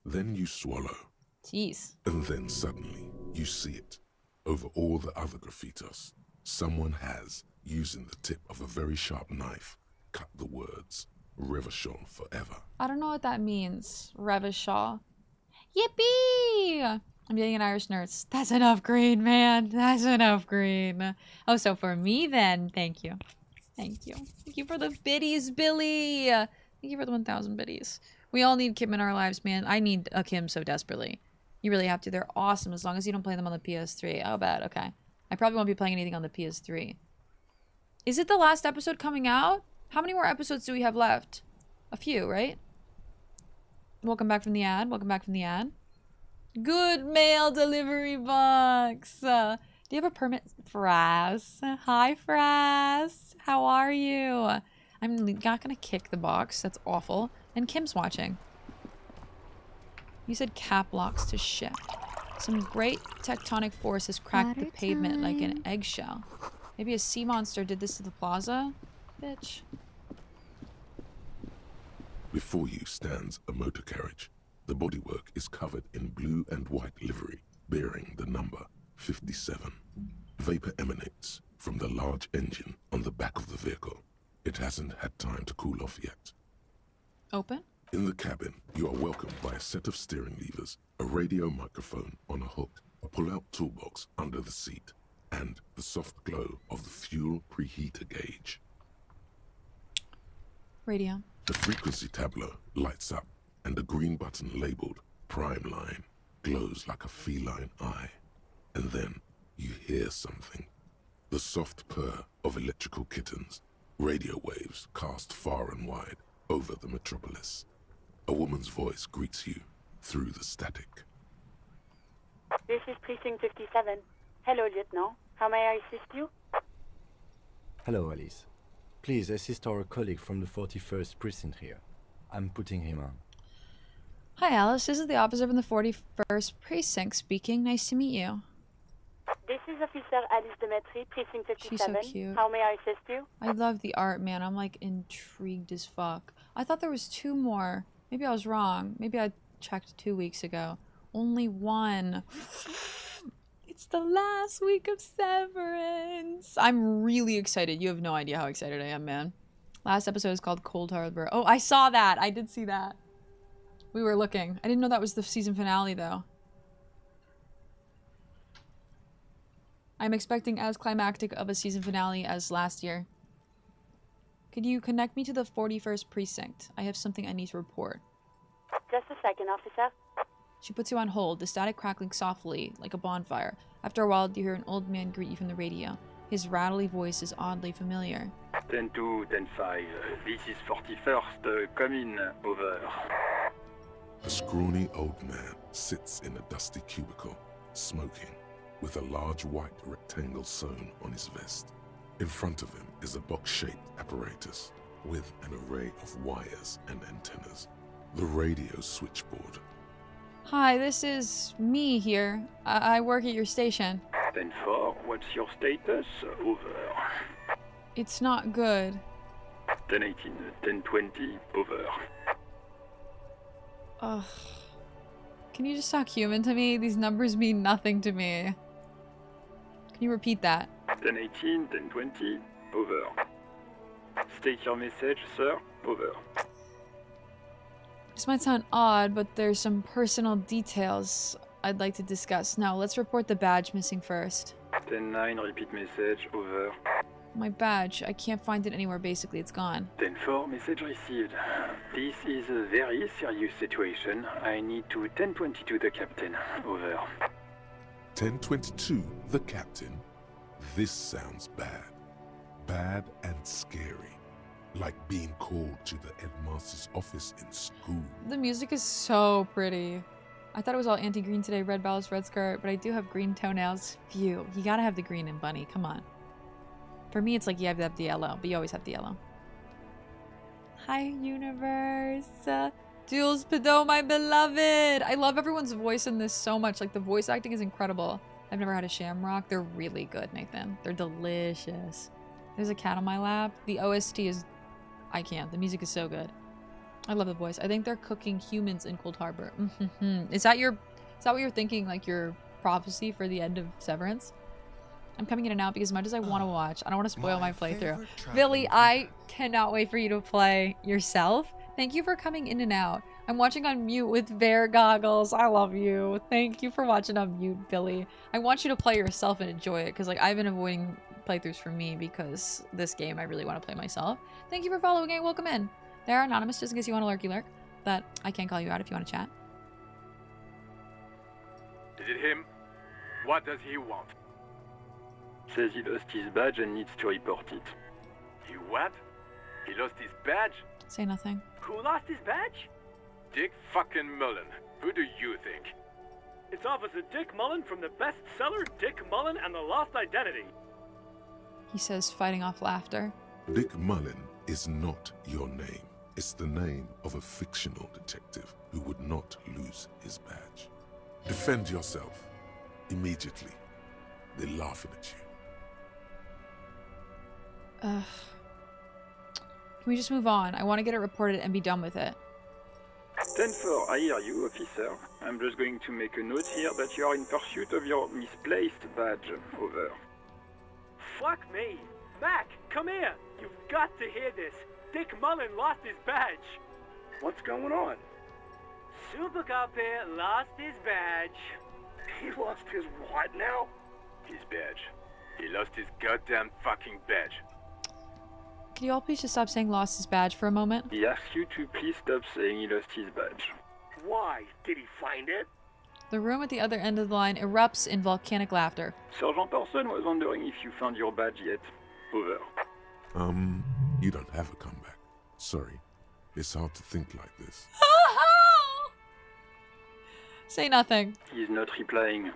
Then you swallow. Jeez. And then suddenly, you see it. Over all the other graffitos, someone has, using the tip of a very sharp knife, cut the words, Revachol forever. I don't know what that means. Revachol. Yippee! I'm getting an Irish nurse. That's enough green, man. That's enough green. Oh, so for me then, thank you. Thank you. Thank you for the biddies, Billy. Thank you for the 1,000 biddies. We all need Kim in our lives, man. I need a Kim so desperately. You really have to. They're awesome as long as you don't play them on the PS3. Oh, bad. Okay. I probably won't be playing anything on the PS3. Is it the last episode coming out? How many more episodes do we have left? A few, right? Welcome back from the ad. Welcome back from the ad. Good mail delivery box. Do you have a permit? Frass. Hi, Frass. How are you? I'm not gonna kick the box. That's awful. And Kim's watching. You said cap locks to shift. Some great tectonic force has cracked the pavement like an eggshell. Maybe a sea monster did this to the plaza? Bitch. Before you stands a motor carriage. The bodywork is covered in blue and white livery, bearing the number 57. Vapor emanates from the large engine on the back of the vehicle. It hasn't had time to cool off yet. Open? In the cabin, you are welcomed by a set of steering levers, a radio microphone on a hook, a pull-out toolbox under the seat, and the soft glow of the fuel preheater gauge. Radio. The frequency tableau lights up, and the green button labeled Prime Line glows like a feline eye. And then you hear something. The soft purr of electrical kittens, radio waves cast far and wide over the metropolis. A woman's voice greets you through the static. This is Precinct 57. Hello, Lieutenant. How may I assist you? Hello, Alice. Please assist our colleague from the 41st precinct here. I'm putting him on. Hi, Alice. This is the officer from the 41st precinct speaking. Nice to meet you. This is Officer Alice Demetri, Precinct 57. She's so cute. How may I assist you? I love the art, man. I'm like intrigued as fuck. I thought there was 2 more. Maybe I was wrong. Maybe I checked 2 weeks ago. Only 1. It's the last week of Severance. I'm really excited. You have no idea how excited I am, man. Last episode is called Cold Harbor. Oh, I saw that. I did see that. We were looking. I didn't know that was the season finale, though. I'm expecting as climactic of a season finale as last year. Could you connect me to the 41st precinct? I have something I need to report. Just a second, officer. She puts you on hold, the static crackling softly, like a bonfire. After a while, you hear an old man greet you from the radio. His rattly voice is oddly familiar. 10-2, 10-5. This is 41st. Come in. Over. A scrawny old man sits in a dusty cubicle, smoking, with a large white rectangle sewn on his vest. In front of him is a box-shaped apparatus with an array of wires and antennas. The radio switchboard. Hi, this is me here. I work at your station. 10-4, what's your status? Over. It's not good. 10-18, 10-20, over. Ugh. Can you just talk human to me? These numbers mean nothing to me. Can you repeat that? 10-18, 10-20, over. State your message, sir. Over. This might sound odd, but there's some personal details I'd like to discuss. Now, let's report the badge missing first. 10-9, repeat message. Over. My badge. I can't find it anywhere. Basically, it's gone. 10-4, message received. This is a very serious situation. I need to 10-22 the captain. Over. 10-22, the captain. This sounds bad. Bad and scary. Like being called to the headmaster's office in school. The music is so pretty. I thought it was all anti-green today. Red blouse, red skirt, but I do have green toenails. Phew. You gotta have the green in Bunny. Come on. For me, it's like you have to have the yellow, but you always have the yellow. Hi, universe. Jules Pideau, my beloved. I love everyone's voice in this so much. Like, the voice acting is incredible. I've never had a shamrock. They're really good, Nathan. They're delicious. There's a cat on my lap. The OST is... I can't. The music is so good. I love the voice. I think they're cooking humans in Cold Harbor. Is that what you're thinking, like your prophecy for the end of Severance? I'm coming in and out because as much as I want to watch, I don't want to spoil my playthrough. Billy, I cannot wait for you to play yourself. Thank you for coming in and out. I'm watching on mute with bear goggles. I love you. Thank you for watching on mute, Billy. I want you to play yourself and enjoy it because, like, I've been avoiding playthroughs for me because this game I really want to play myself. Thank you for following and welcome in. They're anonymous just in case you want to lurky lurk. that I can call you out if you want to chat. Is it him? What does he want? Says he lost his badge and needs to report it. He what? He lost his badge? Say nothing. Who lost his badge? Dick fucking Mullen. Who do you think? It's Officer Dick Mullen from the bestseller Dick Mullen and the Lost Identity. He says, fighting off laughter. Dick Mullen is not your name. It's the name of a fictional detective who would not lose his badge. Defend yourself. Immediately. They're laughing at you. Ugh. Can we just move on? I want to get it reported and be done with it. 10-4, I hear you, officer. I'm just going to make a note here that you are in pursuit of your misplaced badge. Over. Fuck me. Mac, come here. You've got to hear this. Dick Mullen lost his badge. What's going on? Super Cop here lost his badge. He lost his what now? His badge. He lost his goddamn fucking badge. Can you all please just stop saying lost his badge for a moment? He asks you to please stop saying he lost his badge. Why? Did he find it? The room at the other end of the line erupts in volcanic laughter. Sergeant Person was wondering if you found your badge yet. Over. You don't have a comeback. Sorry. It's hard to think like this. Say nothing. He's not replying.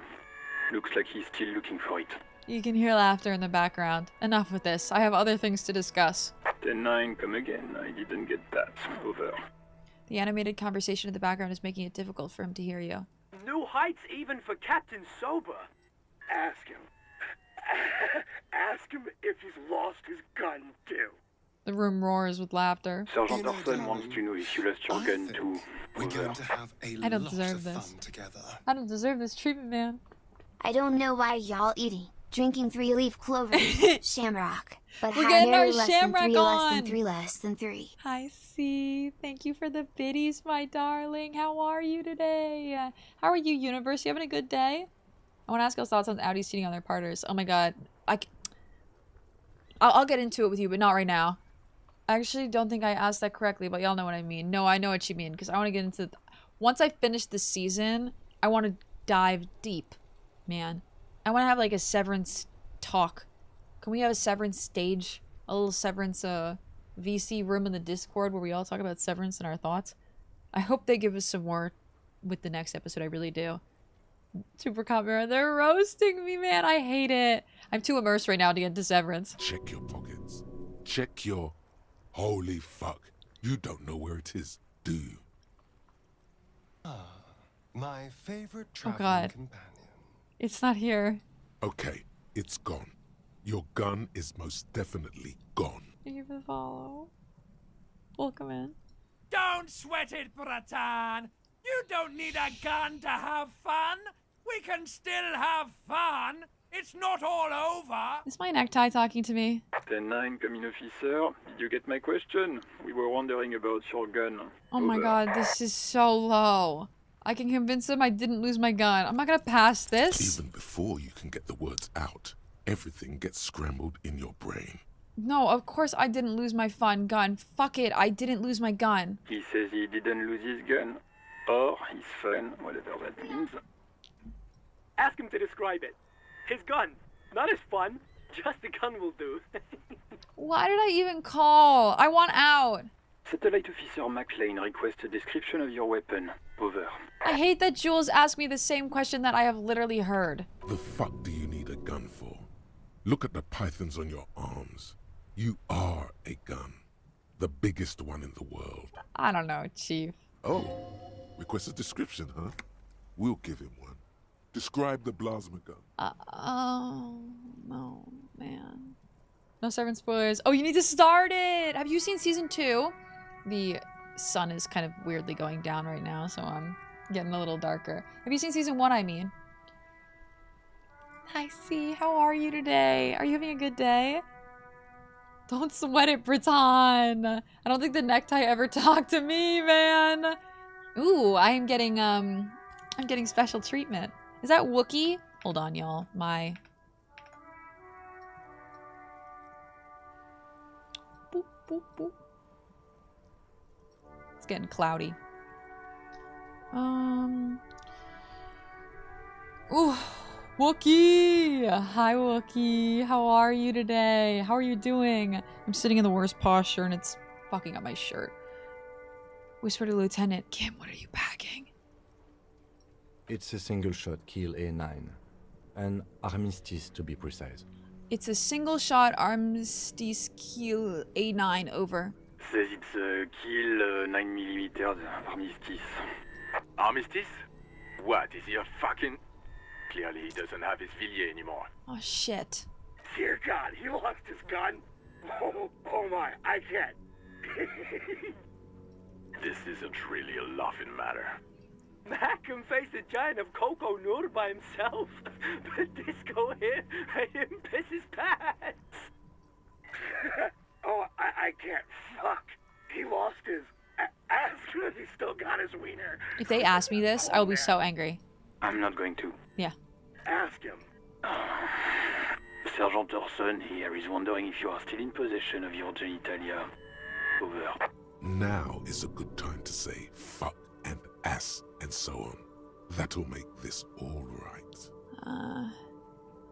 Looks like he's still looking for it. You can hear laughter in the background. Enough with this. I have other things to discuss. 10-9, come again. I didn't get that. Over. The animated conversation in the background is making it difficult for him to hear you. New heights even for Captain Sober. Ask him. Ask him if he's lost his gun, too. The room roars with laughter. Sergeant Orson wants to know if you lost your gun, too. We're going to have a I don't lot deserve of this. fun together. I don't deserve this treatment, man. I don't know why y'all eating, drinking 3-leaf clovers, shamrock, but We're hi, getting Mary our less shamrock than 3, less on. than 3, less than 3. I see. Thank you for the biddies, my darling. How are you today? How are you, universe? You having a good day? I want to ask y'all's thoughts on Audis cheating on their partners. Oh my god. I'll get into it with you, but not right now. I actually don't think I asked that correctly, but y'all know what I mean. No, I know what you mean, because I want to get into... Once I finish this season, I want to dive deep, man. I want to have, like, a Severance talk. Can we have a Severance stage? A little Severance, VC room in the Discord where we all talk about Severance and our thoughts? I hope they give us some more with the next episode. I really do. Super Camera, they're roasting me, man. I hate it. I'm too immersed right now to get into Severance. Check your pockets. Check your... Holy fuck. You don't know where it is, do you? My favorite Oh traveling god. companion. It's not here. Okay, it's gone. Your gun is most definitely gone. Thank you for the follow. Welcome in. Don't sweat it, Bratan. You don't need a gun to have fun. We can still have fun. It's not all over. Is my necktie talking to me? 10-9, come in, officer. Did you get my question? We were wondering about your gun. Oh my god, this is so low. I can convince him I didn't lose my gun. I'm not gonna pass this. Even before you can get the words out, everything gets scrambled in your brain. No, of course I didn't lose my fun gun. Fuck it, I didn't lose my gun. He says he didn't lose his gun. Or his fun, whatever that means. Ask him to describe it. His gun. Not his fun. Just the gun will do. Why did I even call? I want out. Satellite Officer McLean requests a description of your weapon. Over. I hate that Jules asked me the same question that I have literally heard. The fuck do you need a gun for? Look at the pythons on your arms. You are a gun. The biggest one in the world. I don't know, Chief. Oh, request a description, huh? We'll give him one. Describe the plasma gun. Oh, no, man. No Severance spoilers. Oh, you need to start it! Have you seen season 2? The sun is kind of weirdly going down right now, so I'm getting a little darker. Have you seen season 1, I mean? Hi, C. How are you today? Are you having a good day? Don't sweat it, Breton. I don't think the necktie ever talked to me, man. Ooh, I'm getting special treatment. Is that Wookiee? Hold on, y'all. My... Boop, boop, boop. It's getting cloudy. Ooh, Wookie! Hi, Wookie. How are you today? How are you doing? I'm sitting in the worst posture and it's fucking up my shirt. Whisper to Lieutenant, Kim, what are you packing? It's a single shot kill A9. An armistice to be precise. It's a single shot armistice kill A9, over. Says it's a kill 9mm armistice. Armistice? What, is he a fucking... Clearly he doesn't have his Villiers anymore. Oh shit. Dear God, he lost his gun. Oh my, I can't. This isn't really a laughing matter. Mac can face a giant of Coco Nur by himself, but Disco here made him piss his pants. Oh, I can't. Fuck. He lost his... Ask him if he still got his wiener. If they ask me this, I will be so angry. I'm not going to. Yeah. Ask him. Sergeant Orson here is wondering if you are still in possession of your genitalia. Over. Now is a good time to say fuck and ass and so on. That'll make this all right.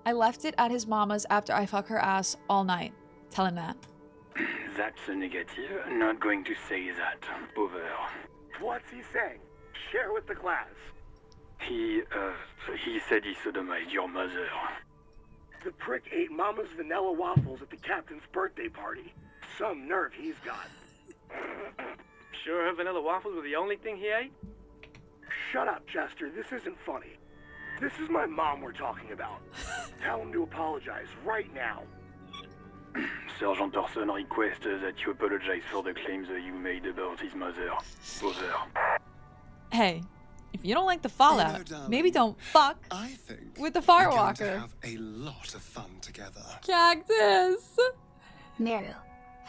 I left it at his mama's after I fuck her ass all night. Tell him that. That's a negative. Not going to say that. Over. What's he saying? Share with the class. He said he sodomized your mother. The prick ate Mama's vanilla waffles at the captain's birthday party. Some nerve he's got. Sure her vanilla waffles were the only thing he ate? Shut up, Chester. This isn't funny. This is my mom we're talking about. Tell him to apologize right now. Sergeant Orson requests that you apologize for the claims that you made about his mother. Over. Hey, if you don't like the fallout, maybe don't fuck with the firewalker. We're going to have a lot of fun together. Cactus! Meru.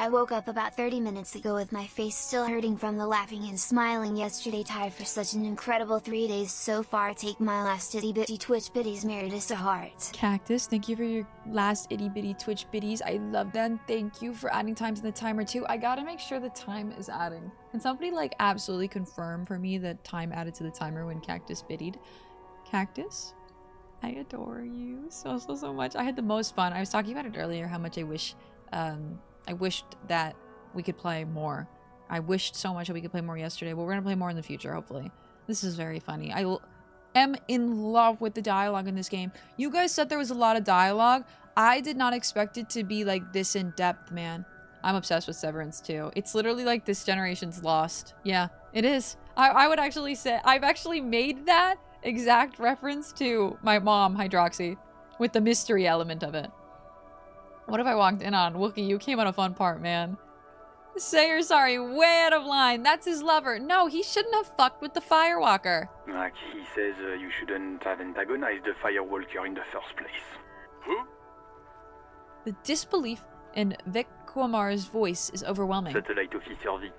I woke up about 30 minutes ago with my face still hurting from the laughing and smiling yesterday. Tired for such an incredible 3 days so far. Take my last itty bitty twitch bitties Meredith to heart. Cactus, thank you for your last itty bitty twitch bitties. I love them. Thank you for adding times in the timer too. I gotta make sure the time is adding. Can somebody like absolutely confirm for me the time added to the timer when Cactus biddied? Cactus? I adore you so much. I had the most fun. I was talking about it earlier, how much I wished that we could play more. I wished so much that we could play more yesterday, but we're gonna play more in the future, hopefully. This is very funny. I am in love with the dialogue in this game. You guys said there was a lot of dialogue. I did not expect it to be like this in depth, man. I'm obsessed with Severance too. It's literally like this generation's Lost. Yeah, it is. I would actually say, I've actually made that exact reference to my mom, Hydroxy, with the mystery element of it. What if I walked in on Wookie? You came on a fun part, man. Say you're sorry, way out of line. That's his lover. No, he shouldn't have fucked with the firewalker. Like he says, you shouldn't have antagonized the firewalker in the first place. Who? The disbelief in Vic Kuamar's voice is overwhelming. Satellite Officer V.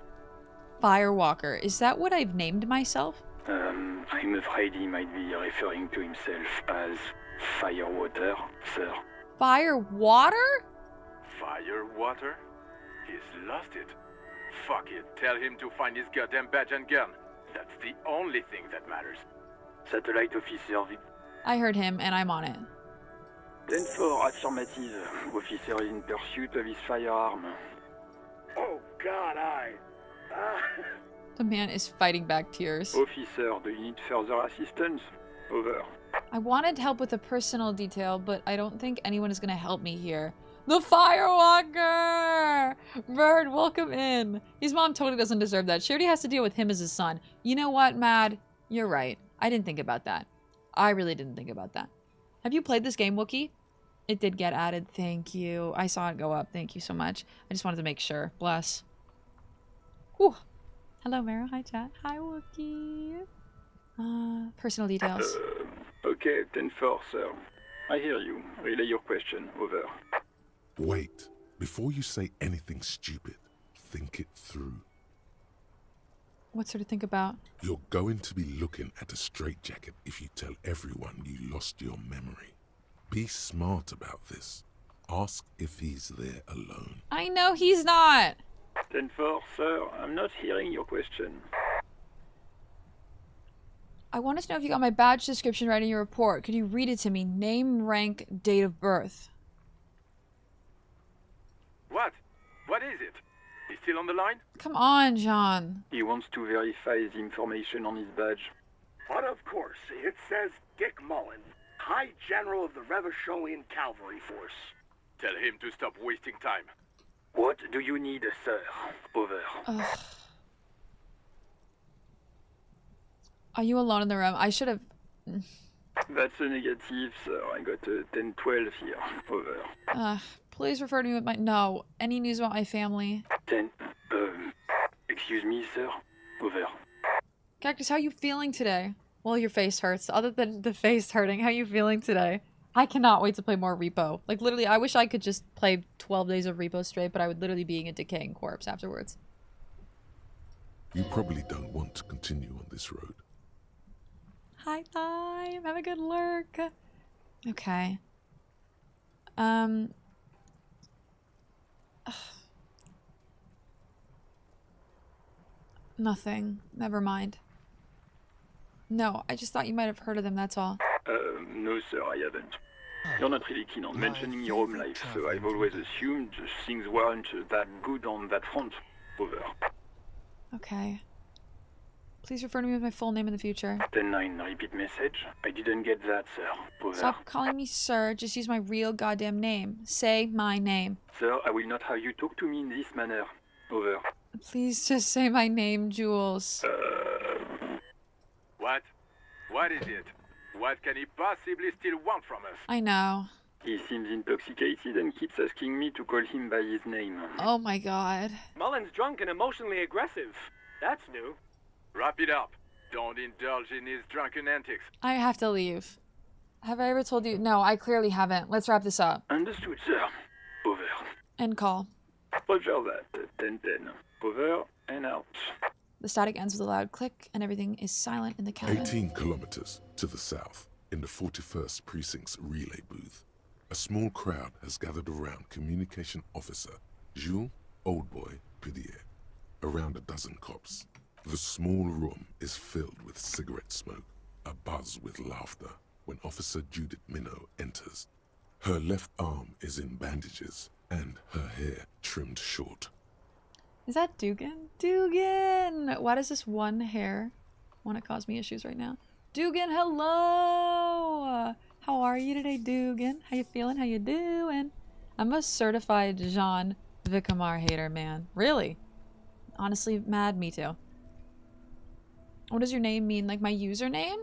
Firewalker. Is that what I've named myself? I'm afraid he might be referring to himself as Firewater, sir. Firewater? Firewater? He's lost it. Fuck it. Tell him to find his goddamn badge and gun. That's the only thing that matters. Satellite Officer V. I heard him, and I'm on it. 10-4, affirmative. Officer in pursuit of his firearm. Oh, God, The man is fighting back tears. Officer, do you need further assistance? Over. I wanted help with a personal detail, but I don't think anyone is going to help me here. The Firewalker! Bird, welcome in. His mom totally doesn't deserve that. She already has to deal with him as his son. You know what, Mad? You're right. I didn't think about that. I really didn't think about that. Have you played this game, Wookie? It did get added. Thank you. I saw it go up. Thank you so much. I just wanted to make sure. Bless. Whew. Hello, Meru. Hi, chat. Hi, Wookie. Personal details. Okay, 10-4, sir. I hear you. Relay your question. Over. Wait. Before you say anything stupid, think it through. What sort of think about? You're going to be looking at a straitjacket if you tell everyone you lost your memory. Be smart about this. Ask if he's there alone. I know he's not. 10-4, sir. I'm not hearing your question. I wanted to know if you got my badge description right in your report. Could you read it to me? Name, rank, date of birth. What? What is it? He's still on the line? Come on, John. He wants to verify the information on his badge. But of course, it says Dick Mullen, High General of the Revacholian Cavalry Force. Tell him to stop wasting time. What do you need, sir? Over. Ugh. Are you alone in the room? I should have... That's a negative, sir. I got a 10-12 here. Over. Please refer to me with my... No. Any news about my family? 10... excuse me, sir. Over. Cactus, how are you feeling today? Well, your face hurts. Other than the face hurting, how are you feeling today? I cannot wait to play more Repo. Like, literally, I wish I could just play 12 days of Repo straight, but I would literally be a decaying corpse afterwards. You probably don't want to continue on this road. Hi, Thyme. Have a good lurk. Okay. Nothing. Never mind. No, I just thought you might have heard of them, that's all. No, sir, I haven't. You're not really keen on mentioning your home life, so I've always assumed things weren't that good on that front. Over. Okay. Please refer to me with my full name in the future. 10-9, repeat message. I didn't get that, sir. Over. Stop calling me sir. Just use my real goddamn name. Say my name. Sir, I will not have you talk to me in this manner. Over. Please just say my name, Jules. What? What is it? What can he possibly still want from us? I know. He seems intoxicated and keeps asking me to call him by his name. Oh my god. Mullen's drunk and emotionally aggressive. That's new. Wrap it up. Don't indulge in his drunken antics. I have to leave. Have I ever told you? No, I clearly haven't. Let's wrap this up. Understood, sir. Over. End call. Roger that. 10-10. Over and out. The static ends with a loud click, and everything is silent in the cabin. 18 kilometers to the south, in the 41st Precinct's relay booth, a small crowd has gathered around Communication Officer Jules Oldboy Pidier, around a dozen cops. The small room is filled with cigarette smoke, abuzz with laughter, when Officer Judith Minnow enters. Her left arm is in bandages, and her hair trimmed short. Is that Dugan? Dugan! Why does this one hair want to cause me issues right now? Dugan, hello! How are you today, Dugan? How you feeling? How you doing? I'm a certified Jean Vicamar hater, man. Really? Honestly, mad, me too. What does your name mean? Like my username?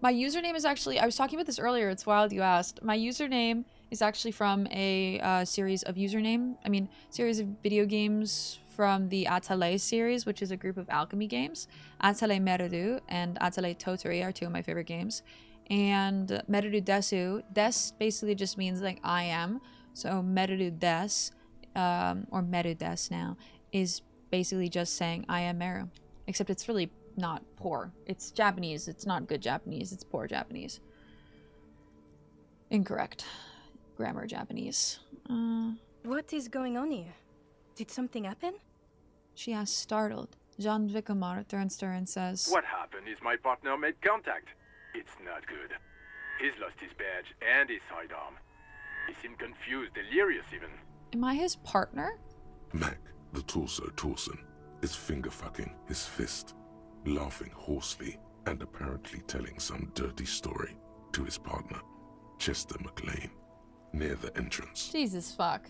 My username is actually, I was talking about this earlier, it's wild you asked. My username is actually from a series of series of video games from the Atelier series, which is a group of alchemy games. Atelier Meru and Atelier Totori are two of my favorite games. And Meru Desu, Des basically just means like I am. So Meru Des, or Meru Des now, is basically just saying I am Meru. Except it's really not poor. It's Japanese. It's not good Japanese. It's poor Japanese. Incorrect. Grammar Japanese. What is going on here? Did something happen? She asks, startled. Jean Vicamar turns to her and says, What happened is my partner made contact. It's not good. He's lost his badge and his sidearm. He seemed confused, delirious even. Am I his partner? Mac, the torso Torson, is finger-fucking his fist, laughing hoarsely and apparently telling some dirty story to his partner, Chester McLean, near the entrance. Jesus fuck.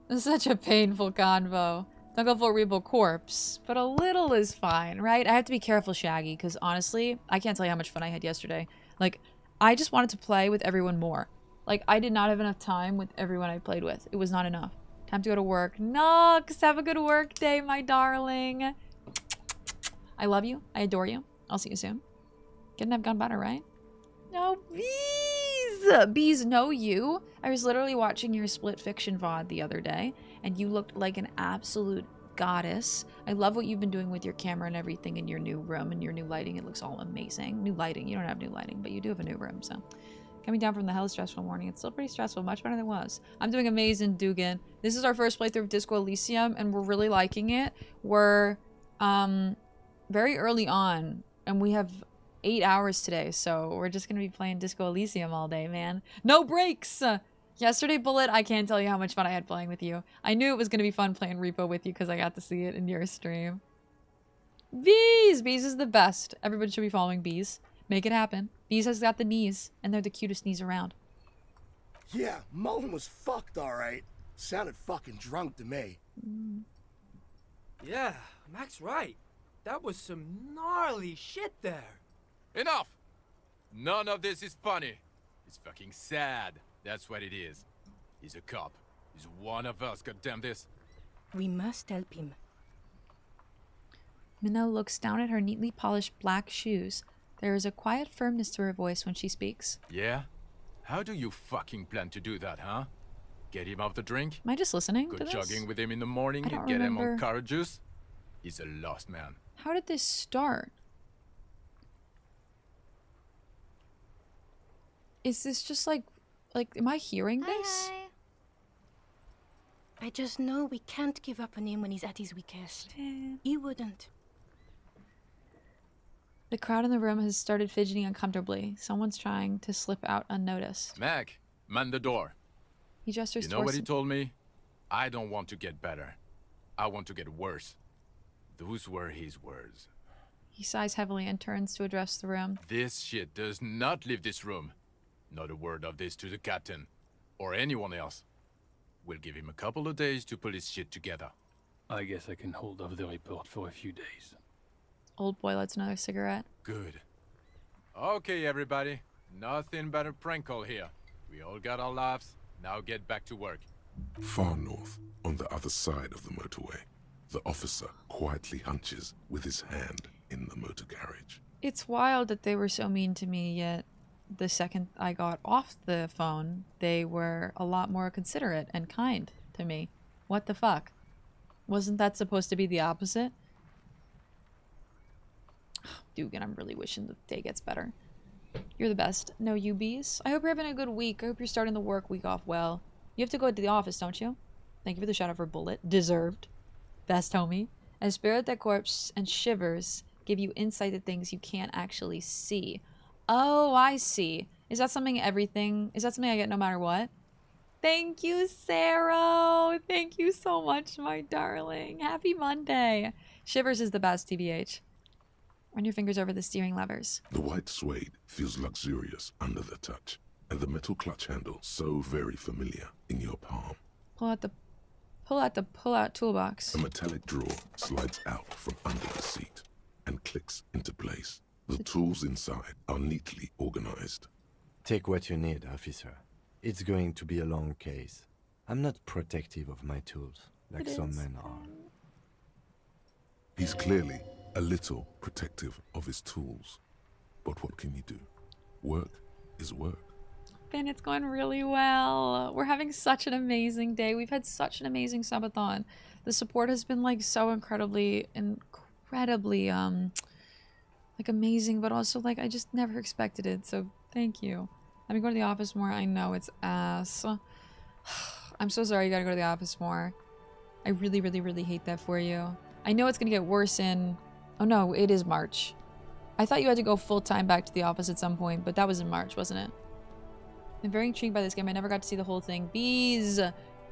This is such a painful convo. Don't go full Rebo corpse, but a little is fine, right? I have to be careful, Shaggy, because honestly, I can't tell you how much fun I had yesterday. Like, I just wanted to play with everyone more. Like, I did not have enough time with everyone I played with. It was not enough. Time to go to work. Nux, have a good work day, my darling. I love you. I adore you. I'll see you soon. Couldn't have gone better, right? No, bees! Bees know you. I was literally watching your Split Fiction VOD the other day, and you looked like an absolute goddess. I love what you've been doing with your camera and everything in your new room and your new lighting. It looks all amazing. New lighting. You don't have new lighting, but you do have a new room, so. Coming down from the hell stressful morning. It's still pretty stressful. Much better than it was. I'm doing amazing, Dugan. This is our first playthrough of Disco Elysium, and we're really liking it. We're, very early on, and we have 8 hours today, so we're just gonna be playing Disco Elysium all day, man. No breaks! Yesterday, Bullet, I can't tell you how much fun I had playing with you. I knew it was gonna be fun playing Repo with you because I got to see it in your stream. Bees! Bees is the best. Everybody should be following Bees. Make it happen. Bees has got the knees, and they're the cutest knees around. Yeah, Mullen was fucked, alright. Sounded fucking drunk to me. Yeah, Mac's right. That was some gnarly shit there. Enough! None of this is funny. It's fucking sad. That's what it is. He's a cop. He's one of us, goddamn this. We must help him. Minna looks down at her neatly polished black shoes. There is a quiet firmness to her voice when she speaks. Yeah? How do you fucking plan to do that, huh? Get him off the drink? Am I just listening Go to this? jogging with him in the morning I and don't get him remember. on carrot juice? He's a lost man. How did this start? Is this just like, am I hearing this? I just know we can't give up on him when he's at his weakest. He wouldn't. The crowd in the room has started fidgeting uncomfortably. Someone's trying to slip out unnoticed. Mac, man the door. He gestures You know towards what he told me? I don't want to get better. I want to get worse. Those were his words. He sighs heavily and turns to address the room. This shit does not leave this room. Not a word of this to the captain. Or anyone else. We'll give him a couple of days to pull his shit together. I guess I can hold off the report for a few days. Old boy lights another cigarette. Good. Okay, everybody. Nothing but a prank call here. We all got our laughs. Now get back to work. Far north, on the other side of the motorway, the officer quietly hunches with his hand in the motor carriage. It's wild that they were so mean to me, yet the second I got off the phone, they were a lot more considerate and kind to me. What the fuck? Wasn't that supposed to be the opposite? Dugan, I'm really wishing the day gets better. You're the best. No, you bees. I hope you're having a good week. I hope you're starting the work week off well. You have to go to the office, don't you? Thank you for the shout out for Bullet. Deserved. Best homie. A spirit that corpse and shivers give you insight to things you can't actually see. Oh, I see. Is that something is that something I get no matter what? Thank you, Sarah. Thank you so much, my darling. Happy Monday. Shivers is the best, TBH. Run your fingers over the steering levers. The white suede feels luxurious under the touch, and the metal clutch handle so very familiar in your palm. Pull out the pull-out toolbox. A metallic drawer slides out from under the seat and clicks into place. The tools inside are neatly organized. Take what you need, officer. It's going to be a long case. I'm not protective of my tools, like some men are. He's clearly a little protective of his tools. But what can you do? Work is work. And it's going really well. We're having such an amazing day. We've had such an amazing subathon. The support has been like so incredibly like amazing, but also like I just never expected it. So thank you. I've been going to the office more. I know it's ass. I'm so sorry you gotta go to the office more. I really, really, really hate that for you. I know it's gonna get worse in... Oh no, it is March. I thought you had to go full-time back to the office at some point, but that was in March, wasn't it? I'm very intrigued by this game. I never got to see the whole thing. Bees!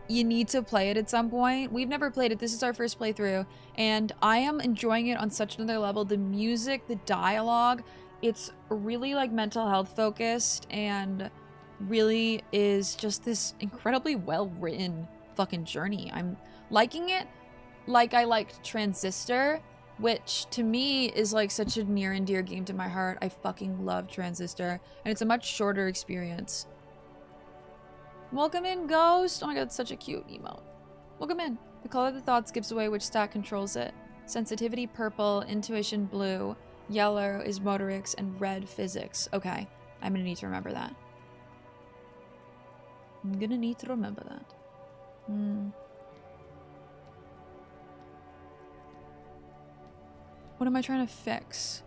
You need to play it at some point. We've never played it. This is our first playthrough, and I am enjoying it on such another level. The music, the dialogue, it's really like mental health focused and really is just this incredibly well-written fucking journey. I'm liking it like I liked Transistor, which to me is like such a near and dear game to my heart. I fucking love Transistor, and it's a much shorter experience. Welcome in, Ghost! Oh my god, it's such a cute emote. Welcome in. The color of the thoughts gives away which stat controls it. Sensitivity purple, intuition blue, yellow is motorics, and red physics. Okay, I'm gonna need to remember that. I'm gonna need to remember that. What am I trying to fix?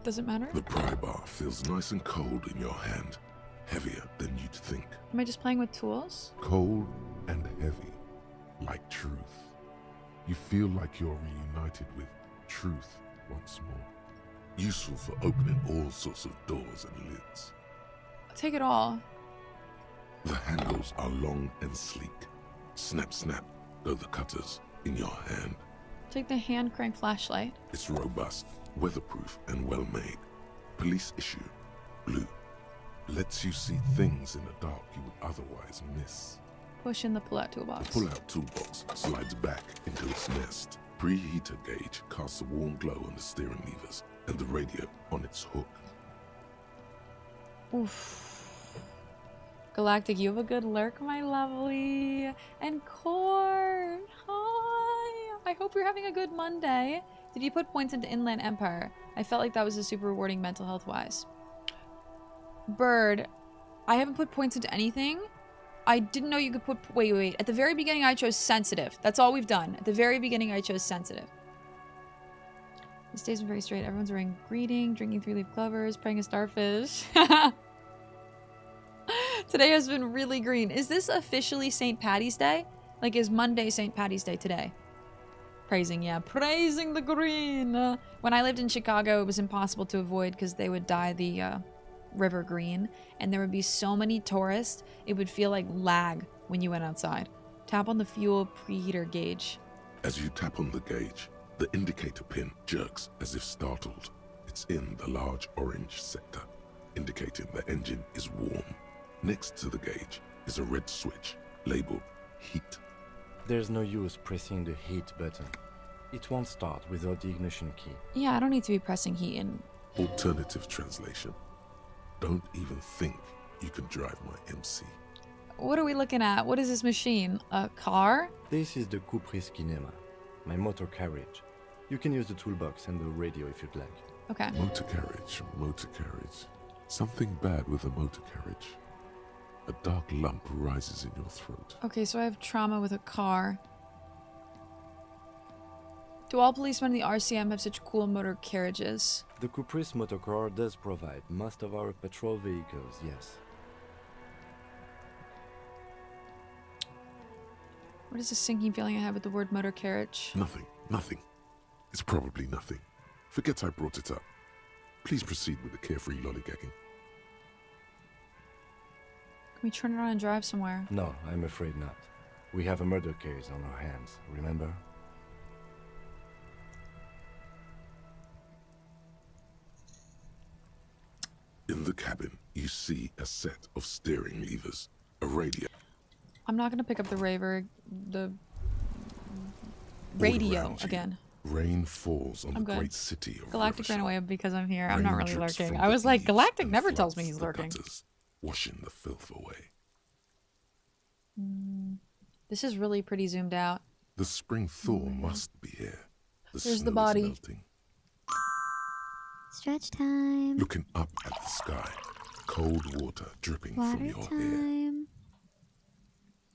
Does it matter? The pry bar feels nice and cold in your hand, heavier than you'd think. Am I just playing with tools? Cold and heavy, like truth. You feel like you're reunited with truth. truth once more. Useful for opening all sorts of doors and lids. Take it all. The handles are long and sleek. Snap, snap, go the cutters in your hand. Take the hand crank flashlight. It's robust, weatherproof, and well made. Police issue, blue. Lets you see things in the dark you would otherwise miss. Push in the pull-out toolbox. The pull-out toolbox slides back into its nest. Preheater gauge casts a warm glow on the steering levers and the radio on its hook. Oof. Galactic, you have a good lurk, my lovely. And Corn, hi. I hope you're having a good Monday. Did you put points into Inland Empire? I felt like that was a super rewarding mental health-wise. Bird, I haven't put points into anything. I didn't know you could put... Wait. At the very beginning, I chose sensitive. That's all we've done. At the very beginning, I chose sensitive. This day's been very straight. Everyone's wearing greeting, drinking 3-leaf clovers, praying a starfish. Today has been really green. Is this officially St. Patty's Day? Like, is Monday St. Patty's Day today? Praising the green. When I lived in Chicago, it was impossible to avoid because they would dye the river green, and there would be so many tourists, it would feel like lag when you went outside. Tap on the fuel preheater gauge. As you tap on the gauge, the indicator pin jerks as if startled. It's in the large orange sector, indicating the engine is warm. Next to the gauge is a red switch labeled heat. There's no use pressing the heat button. It won't start without the ignition key. Yeah, I don't need to be pressing heat in. Alternative translation. Don't even think you can drive my MC. What are we looking at? What is this machine? A car? This is the Cupri's Kinema, my motor carriage. You can use the toolbox and the radio if you'd like. Okay. Motor carriage. Something bad with a motor carriage. A dark lump rises in your throat. Okay, so I have trauma with a car. Do all policemen in the RCM have such cool motor carriages? The Cupri's motorcar does provide most of our patrol vehicles, yes. What is this sinking feeling I have with the word motor carriage? Nothing. It's probably nothing. Forget I brought it up. Please proceed with the carefree lollygagging. Can we turn it on and drive somewhere? No, I'm afraid not. We have a murder case on our hands, remember? In the cabin, you see a set of steering levers, a radio. I'm not gonna pick up the radio again. Rain falls on the great city of Galactic ran away because I'm here. I'm Rain not really drips lurking. from I the was like, eaves Galactic and never tells me floods he's the lurking. gutters, washing the filth away. This is really pretty zoomed out. The spring thaw must be here. There's snow the body. is melting. Stretch time. Looking up at the sky, cold water dripping from Water your hair. time.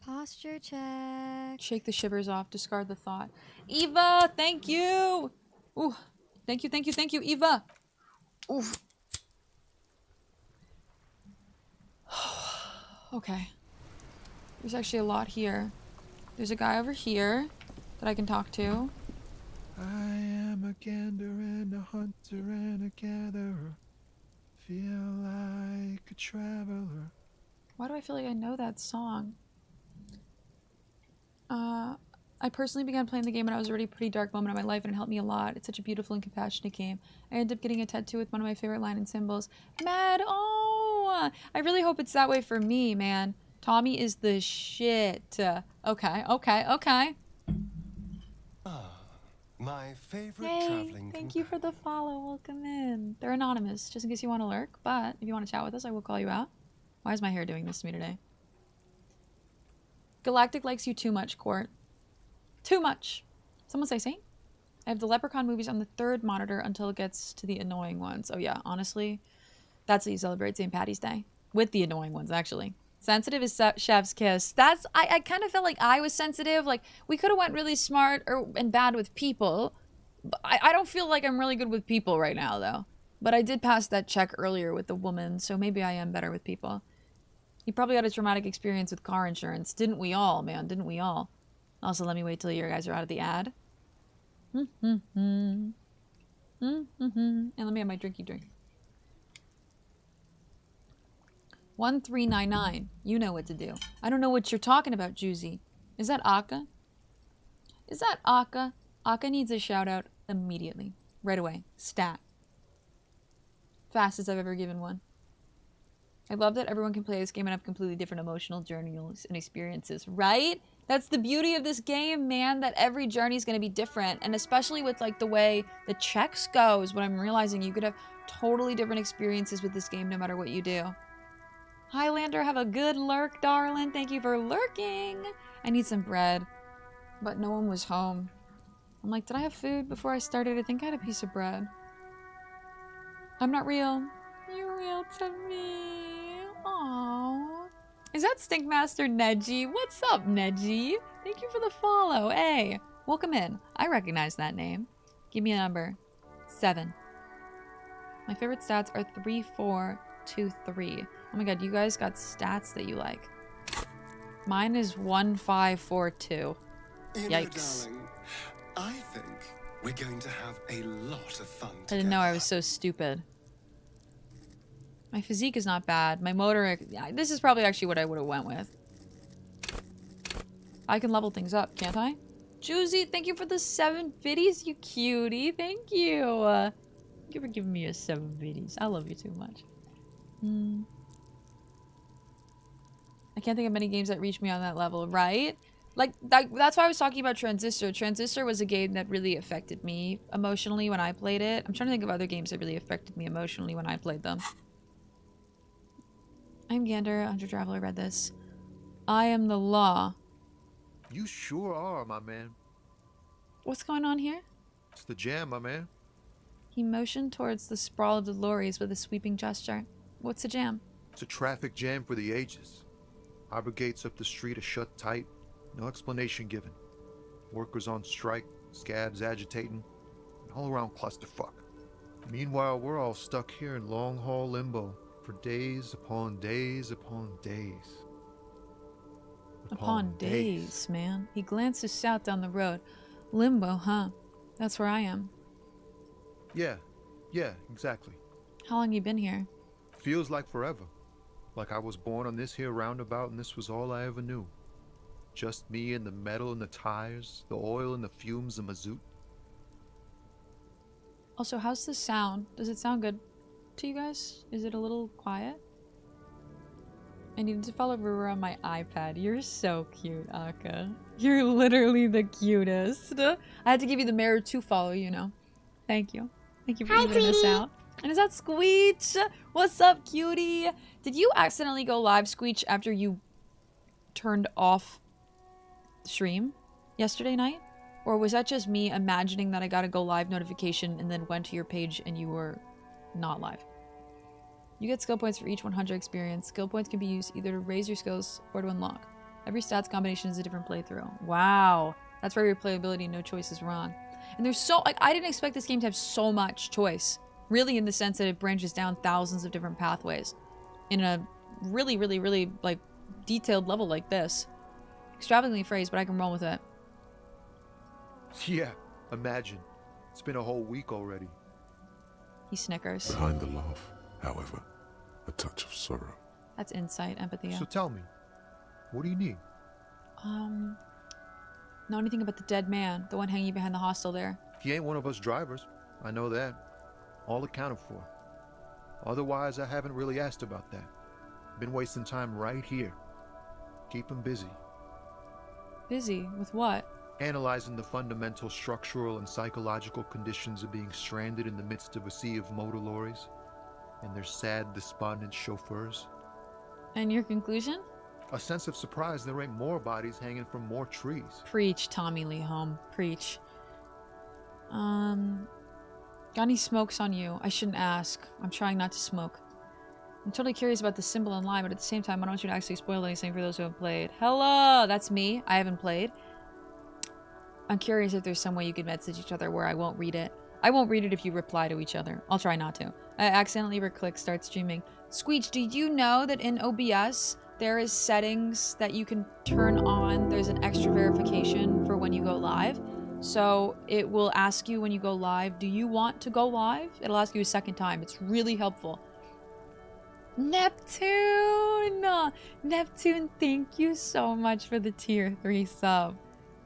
Posture check. Shake the shivers off. Discard the thought. Eva, thank you. Ooh, thank you, Eva. Oof. Okay. There's actually a lot here. There's a guy over here that I can talk to. I am a gander and a hunter and a gatherer. Feel like a traveler. Why do I feel like I know that song? I personally began playing the game when I was already a pretty dark moment in my life, and it helped me a lot. It's such a beautiful and compassionate game. I ended up getting a tattoo with one of my favorite line and symbols. Mad, oh! I really hope it's that way for me, man. Tommy is the shit. Okay. My favorite Yay, traveling thank you for the follow. Welcome in. They're anonymous, just in case you want to lurk, but if you want to chat with us, I will call you out. Why is my hair doing this to me today? Galactic likes you too much, Court. Too much. Someone say Saint? I have the Leprechaun movies on the 3rd monitor until it gets to the annoying ones. Oh yeah, honestly, that's how you celebrate St. Patty's Day. With the annoying ones, actually. Sensitive is Chef's Kiss. That's, I kind of felt like I was sensitive. Like, we could have went really smart and bad with people. But I don't feel like I'm really good with people right now, though. But I did pass that check earlier with the woman, so maybe I am better with people. You probably had a traumatic experience with car insurance. Didn't we all, man? Didn't we all? Also, let me wait till you guys are out of the ad. And let me have my drinky drink. 1399. You know what to do. I don't know what you're talking about, Juicy. Is that Akka? Is that Akka? Akka needs a shout out immediately. Right away. Stat. Fastest I've ever given one. I love that everyone can play this game and have completely different emotional journeys and experiences, right? That's the beauty of this game, man, that every journey is going to be different. And especially with like the way the checks goes, what I'm realizing, you could have totally different experiences with this game no matter what you do. Highlander, have a good lurk, darling. Thank you for lurking. I need some bread, but no one was home. I'm like, did I have food before I started? I think I had a piece of bread. I'm not real. You're real to me. Aww. Is that Stinkmaster Neji? What's up, Neji? Thank you for the follow. Hey, welcome in. I recognize that name. Give me a number. 7. My favorite stats are 3, 4, 2, 3. Oh my god, you guys got stats that you like. Mine is 1, 5, 4, 2. Yikes. Darling, I think we're going to have a lot of fun together. I didn't know I was so stupid. My physique is not bad. My motor... This is probably actually what I would have went with. I can level things up, can't I? Juicy, thank you for the 7 biddies, you cutie. Thank you. Thank you for giving me a 7 biddies. I love you too much. I can't think of many games that reach me on that level, right? Like, that's why I was talking about Transistor. Transistor was a game that really affected me emotionally when I played it. I'm trying to think of other games that really affected me emotionally when I played them. I'm Gander, Hunter Traveler, read this. I am the law. You sure are, my man. What's going on here? It's the jam, my man. He motioned towards the sprawl of the lorries with a sweeping gesture. What's the jam? It's a traffic jam for the ages. Harbor gates up the street are shut tight. No explanation given. Workers on strike, scabs agitating, an all-around clusterfuck. Meanwhile, we're all stuck here in long-haul limbo for days upon days upon days. Upon days, man. He glances south down the road. Limbo, huh? That's where I am. Yeah, exactly. How long you been here? Feels like forever. Like I was born on this here roundabout and this was all I ever knew. Just me and the metal and the tires, the oil and the fumes of mazout. Also, how's the sound? Does it sound good to you guys? Is it a little quiet? I needed to follow Rura on my iPad. You're so cute, Akka. You're literally the cutest. I had to give you the Meru 2 follow, you know. Thank you. Thank you for giving this out. And is that Squeech? What's up, cutie? Did you accidentally go live, Squeech, after you turned off the stream yesterday night? Or was that just me imagining that I got a go live notification and then went to your page and you were not live? You get skill points for each 100 experience. Skill points can be used either to raise your skills or to unlock. Every stats combination is a different playthrough. Wow. That's why replayability, no choice is wrong. And there's so, like, I didn't expect this game to have so much choice. Really, in the sense that it branches down thousands of different pathways. In a really, really, really, like, detailed level like this. Extravagantly phrased, but I can roll with it. Yeah, imagine. It's been a whole week already. He snickers. Behind the laugh, however, a touch of sorrow. That's insight, empathy. So tell me, what do you need? Know anything about the dead man? The one hanging behind the hostel there? He ain't one of us drivers. I know that. All accounted for. Otherwise, I haven't really asked about that. Been wasting time right here. Keep him busy. Busy? With what? Analyzing the fundamental structural and psychological conditions of being stranded in the midst of a sea of motor lorries and their sad, despondent chauffeurs. And your conclusion? A sense of surprise there ain't more bodies hanging from more trees. Preach, Tommy Lee Home. Preach. Got any smokes on you? I shouldn't ask. I'm trying not to smoke. I'm totally curious about the symbol online, but at the same time, I don't want you to actually spoil anything for those who have played. Hello! That's me. I haven't played. I'm curious if there's some way you could message each other where I won't read it. I won't read it if you reply to each other. I'll try not to. I accidentally click start streaming. Squeech, did you know that in OBS, there is settings that you can turn on? There's an extra verification for when you go live. So it will ask you when you go live, do you want to go live? It'll ask you a second time. It's really helpful. Neptune! Neptune, thank you so much for the tier 3 sub.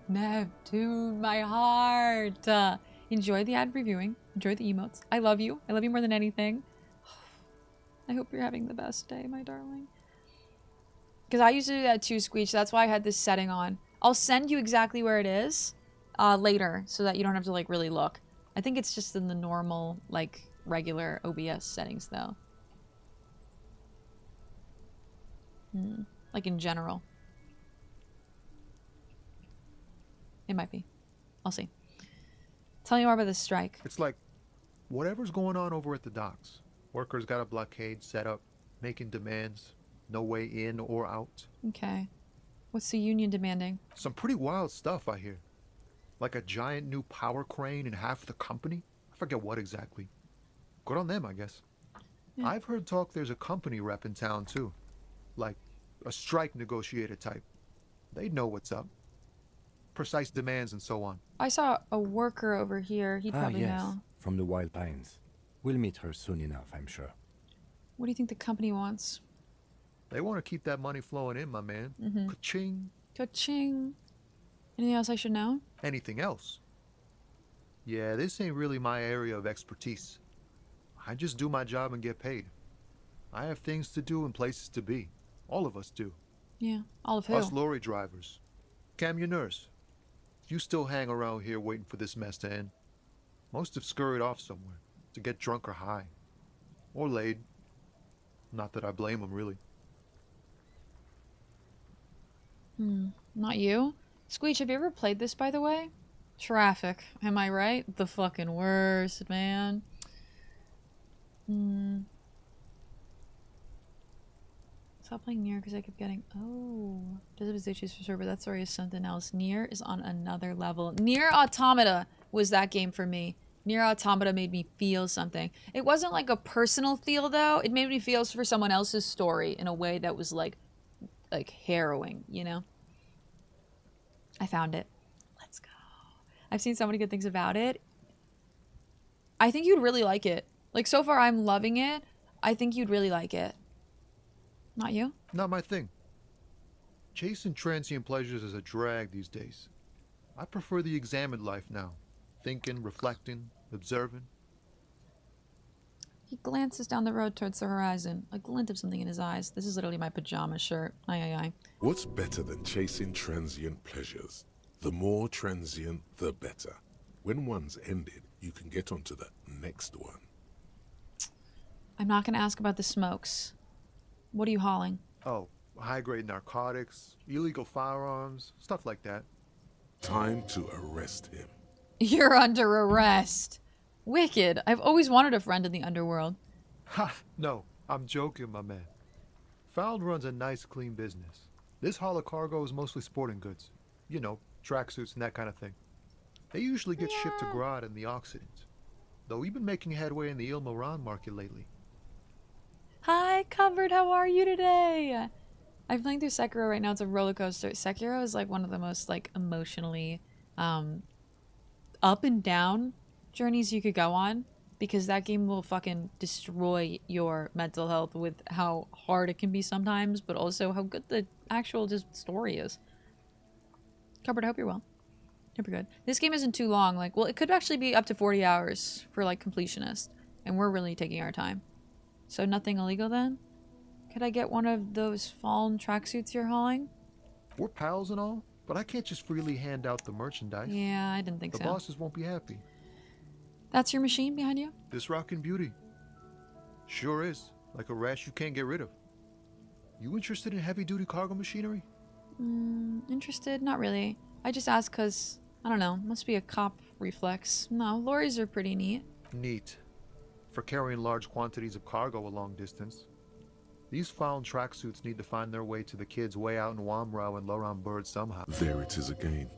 Neptune, my heart. Enjoy the ad reviewing. Enjoy the emotes. I love you. I love you more than anything. I hope you're having the best day, my darling. Because I used to do that too, Squeech. That's why I had this setting on. I'll send you exactly where it is later so that you don't have to like really look. I think it's just in the normal, like, regular OBS settings though. Like in general. It might be. I'll see. Tell me more about this strike. It's like whatever's going on over at the docks. Workers got a blockade set up, making demands. No way in or out. Okay. What's the union demanding? Some pretty wild stuff, I hear. Like a giant new power crane in half the company? I forget what exactly. Good on them, I guess. Yeah. I've heard talk there's a company rep in town, too. Like a strike negotiator type. They'd know what's up. Precise demands and so on. I saw a worker over here. He'd probably know. From the Wild Pines. We'll meet her soon enough, I'm sure. What do you think the company wants? They want to keep that money flowing in, my man. Ka-ching. Ka-ching. Anything else I should know? Anything else? Yeah, this ain't really my area of expertise. I just do my job and get paid. I have things to do and places to be. All of us do. Yeah, all of who? Us lorry drivers. Camionneurs. You still hang around here waiting for this mess to end. Most have scurried off somewhere to get drunk or high. Or laid. Not that I blame them, really. Not you? Squeech, have you ever played this, by the way? Traffic, am I right? The fucking worst, man. Stop playing Nier because I kept getting... Oh. Does it issues for server? That story is something else. Nier is on another level. Nier Automata was that game for me. Nier Automata made me feel something. It wasn't like a personal feel, though. It made me feel for someone else's story in a way that was like harrowing, you know? I found it. Let's go. I've seen so many good things about it. I think you'd really like it. Like, so far I'm loving it. I think you'd really like it. Not you? Not my thing. Chasing transient pleasures is a drag these days. I prefer the examined life now. Thinking, reflecting, observing. He glances down the road towards the horizon, a glint of something in his eyes. This is literally my pajama shirt. Aye. What's better than chasing transient pleasures? The more transient, the better. When one's ended, you can get onto the next one. I'm not going to ask about the smokes. What are you hauling? Oh, high-grade narcotics, illegal firearms, stuff like that. Time to arrest him. You're under arrest. Wicked. I've always wanted a friend in the underworld. Ha! No, I'm joking, my man. Found runs a nice, clean business. This haul of cargo is mostly sporting goods. You know, tracksuits and that kind of thing. They usually get shipped to Garte and the Occident. Though we've been making headway in the Il-Moran market lately. Hi, Covered. How are you today? I'm playing through Sekiro right now. It's a roller coaster. Sekiro is like one of the most like emotionally up and down journeys you could go on, because that game will fucking destroy your mental health with how hard it can be sometimes, but also how good the actual just story is. Cupboard, I hope you're well. Hope you're good. This game isn't too long. Like, well, it could actually be up to 40 hours for like completionist, and we're really taking our time. So nothing illegal then? Could I get one of those fallen tracksuits you're hauling? We're pals and all, but I can't just freely hand out the merchandise. Yeah, I didn't think so. The bosses won't be happy. That's your machine behind you? This rockin' beauty. Sure is. Like a rash you can't get rid of. You interested in heavy-duty cargo machinery? Interested? Not really. I just asked because, I don't know, must be a cop reflex. No, lorries are pretty neat. Neat. For carrying large quantities of cargo a long distance. These found tracksuits need to find their way to the kids way out in Wamrau and Loran Bird somehow. There it is again.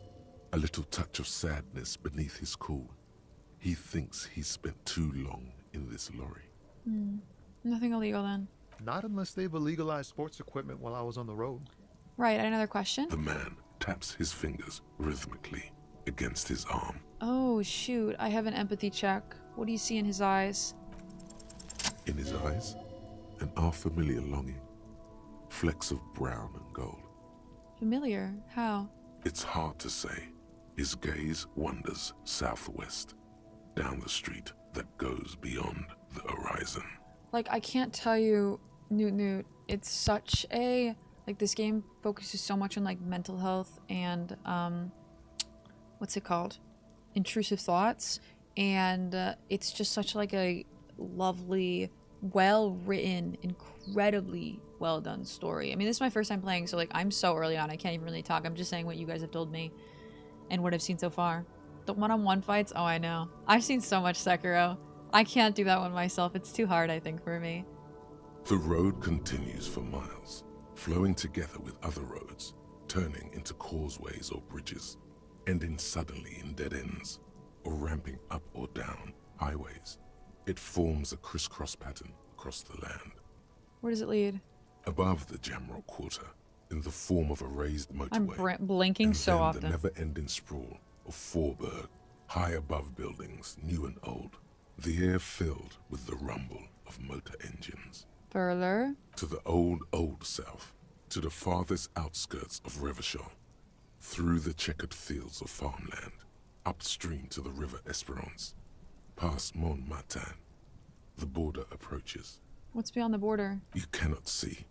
A little touch of sadness beneath his cool. He thinks he's spent too long in this lorry. Nothing illegal then. Not unless they've illegalized sports equipment while I was on the road. Right, another question? The man taps his fingers rhythmically. against his arm. Oh, shoot. I have an empathy check. What do you see in his eyes? In his eyes, an unfamiliar longing. Flecks of brown and gold. Familiar? How? It's hard to say. His gaze wanders southwest, down the street that goes beyond the horizon. Like, I can't tell you, Newt, it's such a... Like, this game focuses so much on, like, mental health and, what's it called? Intrusive thoughts. And it's just such, like, a lovely, well-written, incredibly well-done story. I mean, this is my first time playing, so, like, I'm so early on, I can't even really talk. I'm just saying what you guys have told me and what I've seen so far. The one-on-one fights? Oh, I know. I've seen so much Sekiro. I can't do that one myself. It's too hard, I think, for me. The road continues for miles, flowing together with other roads, turning into causeways or bridges, ending suddenly in dead ends, or ramping up or down highways. It forms a crisscross pattern across the land. Where does it lead? Above the Jamrock Quarter, in the form of a raised motorway. I'm blinking and so then often. The never-ending sprawl of Forburg, high above buildings, new and old. The air filled with the rumble of motor engines. Further. To the old south, to the farthest outskirts of Revachol, through the checkered fields of farmland, upstream to the river Esperance, past Montmartin. The border approaches. What's beyond the border? You cannot see.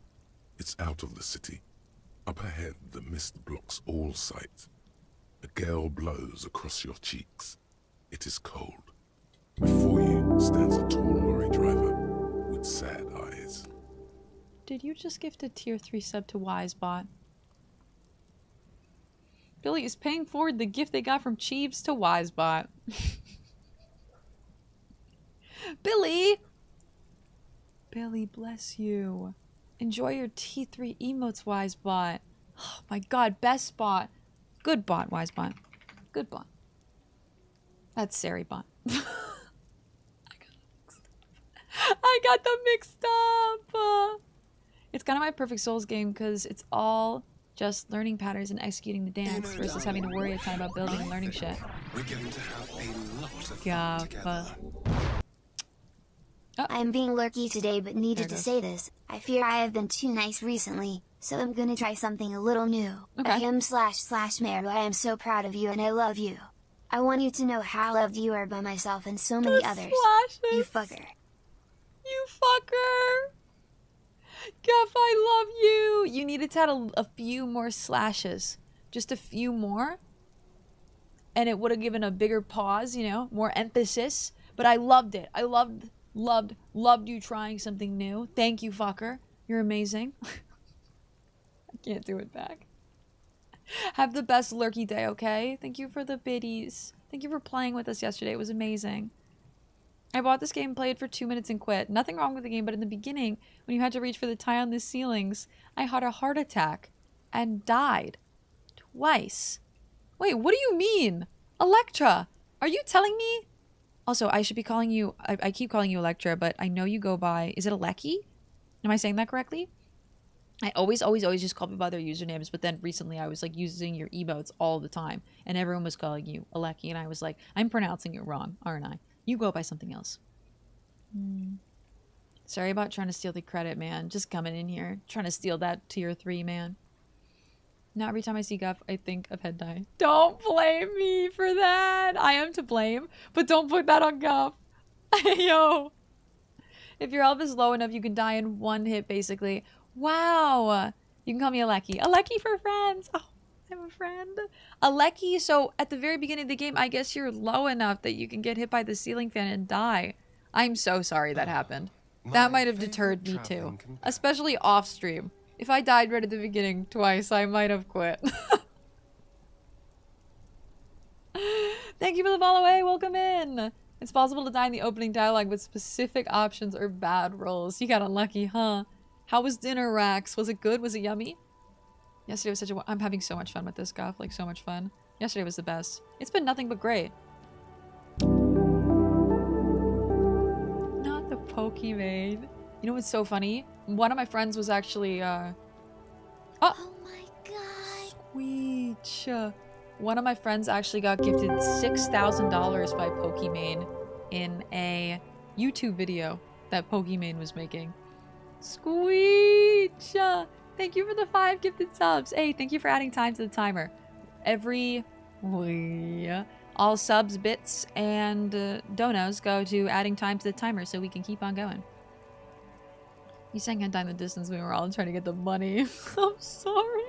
It's out of the city. Up ahead, the mist blocks all sight. A gale blows across your cheeks. It is cold. Before you stands a tall lorry driver with sad eyes. Did you just gift a tier 3 sub to Wisebot? Billy is paying forward the gift they got from Cheebs to Wisebot. Billy! Billy, bless you. Enjoy your T3 emotes, Wisebot. Oh my god, best bot. Good bot, Wisebot. Good bot. That's Saribot. I got them mixed up. It's kind of my perfect Souls game because it's all just learning patterns and executing the dance versus having to worry a ton about building and learning shit. We're going to have a lot of fun together. I'm being lurky today but needed to say this. I fear I have been too nice recently, so I'm gonna try something a little new. Okay. //Meru, I am so proud of you and I love you. I want you to know how loved you are by myself and so many others. You fucker. You fucker! Guff, I love you! You needed to add a few more slashes. Just a few more. And it would have given a bigger pause, you know, more emphasis. But I loved it. I loved you trying something new. Thank you, fucker. You're amazing. I can't do it back. Have the best lurky day, okay? Thank you for the biddies. Thank you for playing with us yesterday. It was amazing. I bought this game, played for 2 minutes, and quit. Nothing wrong with the game, but in the beginning, when you had to reach for the tie on the ceilings, I had a heart attack and died. Twice. Wait, what do you mean? Electra, are you telling me? Also, I should be calling you... I keep calling you Electra, but I know you go by... Is it Aleki? Am I saying that correctly? I always just call people by their usernames, but then recently I was, like, using your emotes all the time, and everyone was calling you Aleki, and I was like, I'm pronouncing it wrong, aren't I? You go by something else. Sorry about trying to steal the credit, man. Just coming in here. Trying to steal that tier 3, man. Now every time I see Guff, I think of Head Die. Don't blame me for that. I am to blame, but don't put that on Guff. Yo. If your health is low enough, you can die in one hit, basically. Wow. You can call me Aleki. Aleki for friends. Oh, I have a friend. Aleki, so at the very beginning of the game, I guess you're low enough that you can get hit by the ceiling fan and die. I'm so sorry that happened. That might have deterred me too. Especially off stream. If I died right at the beginning twice, I might have quit. Thank you for the follow. Hey, welcome in. It's possible to die in the opening dialogue with specific options or bad rolls. You got unlucky, huh? How was dinner, Rax? Was it good? Was it yummy? Yesterday was such a... I'm having so much fun with this, Guff. Like, so much fun. Yesterday was the best. It's been nothing but great. Not the Pokemon. You know what's so funny? One of my friends was actually, Oh my god! Squeech! One of my friends actually got gifted $6,000 by Pokimane in a YouTube video that Pokimane was making. Squeech! Thank you for the 5 gifted subs. Hey, thank you for adding time to the timer. All subs, bits, and donos go to adding time to the timer so we can keep on going. You sang hentai in the distance. We were all trying to get the money. I'm sorry.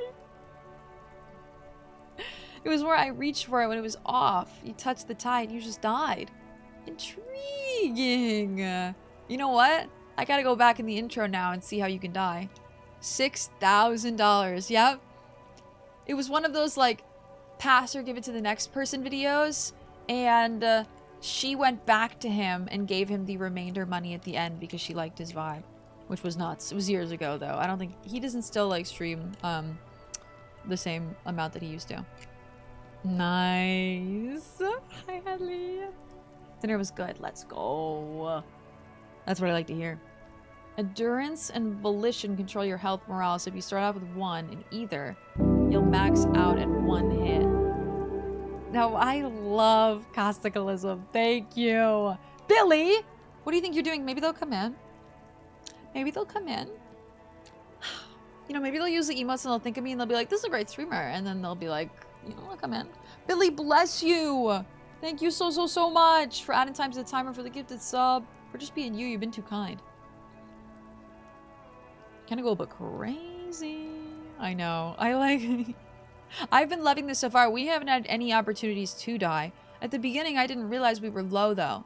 It was where I reached for it when it was off. You touched the tide, you just died. Intriguing. You know what? I gotta go back in the intro now and see how you can die. $6,000. Yep. It was one of those, like, pass or give it to the next person videos. And she went back to him and gave him the remainder money at the end because she liked his vibe. Which was nuts. It was years ago, though. I don't think... He doesn't still, like, stream the same amount that he used to. Nice. Hi, Hadley. Dinner was good. Let's go. That's what I like to hear. Endurance and volition control your health morale, so if you start off with 1 in either, you'll max out at 1 hit. Now, I love Costicalism. Thank you. Billy! What do you think you're doing? Maybe they'll come in. Maybe they'll come in. You know, maybe they'll use the emotes and they'll think of me and they'll be like, this is a great streamer. And then they'll be like, you know, I'll come in. Billy, bless you. Thank you so much for adding time to the timer for the gifted sub. For just being you. You've been too kind. Kind of go a bit crazy. I know. I like... I've been loving this so far. We haven't had any opportunities to die. At the beginning, I didn't realize we were low, though.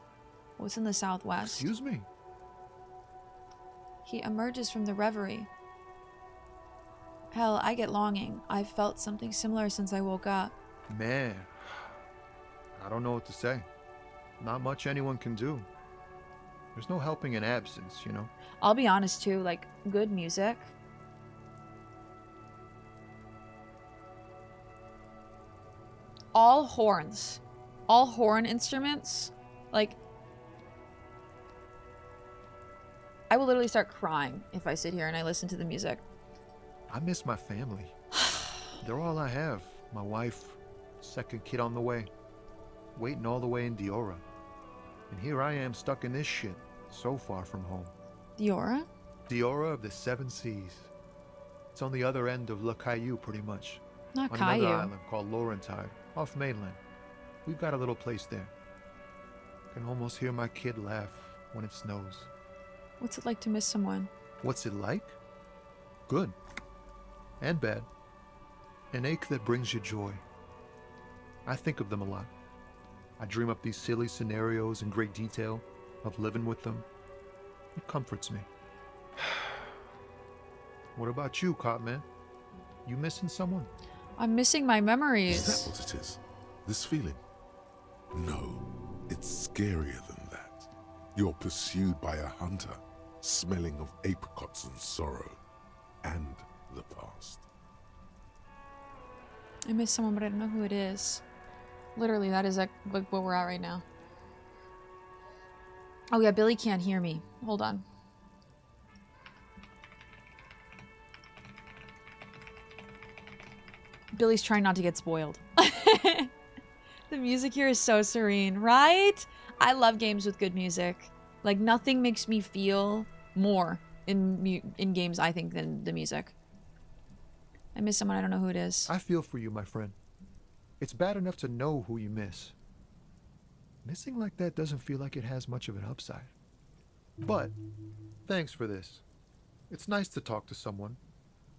What's in the southwest? Excuse me? He emerges from the reverie. Hell, I get longing. I've felt something similar since I woke up. Man, I don't know what to say. Not much anyone can do. There's no helping in absence, you know? I'll be honest, too. Like, good music. All horns. All horn instruments. Like... I will literally start crying if I sit here and I listen to the music. I miss my family. They're all I have. My wife, second kid on the way, waiting all the way in Diora. And here I am stuck in this shit, so far from home. Diora? Diora of the 7 Seas. It's on the other end of Le Caillou, pretty much. Not on Caillou. another island called Laurentide, off mainland. We've got a little place there. I can almost hear my kid laugh when it snows. What's it like to miss someone? What's it like? Good. And bad. An ache that brings you joy. I think of them a lot. I dream up these silly scenarios in great detail of living with them. It comforts me. What about you, Copman? You missing someone? I'm missing my memories. Is that what it is? This feeling? No, it's scarier than that. You're pursued by a hunter, smelling of apricots and sorrow, and the past. I miss someone, but I don't know who it is. Literally, that is like what we're at right now. Oh yeah, Billy can't hear me. Hold on. Billy's trying not to get spoiled. The music here is so serene, right? I love games with good music. Like, nothing makes me feel more in games, I think, than the music. I miss someone, I don't know who it is. I feel for you, my friend. It's bad enough to know who you miss. Missing like that doesn't feel like it has much of an upside. But, thanks for this. It's nice to talk to someone,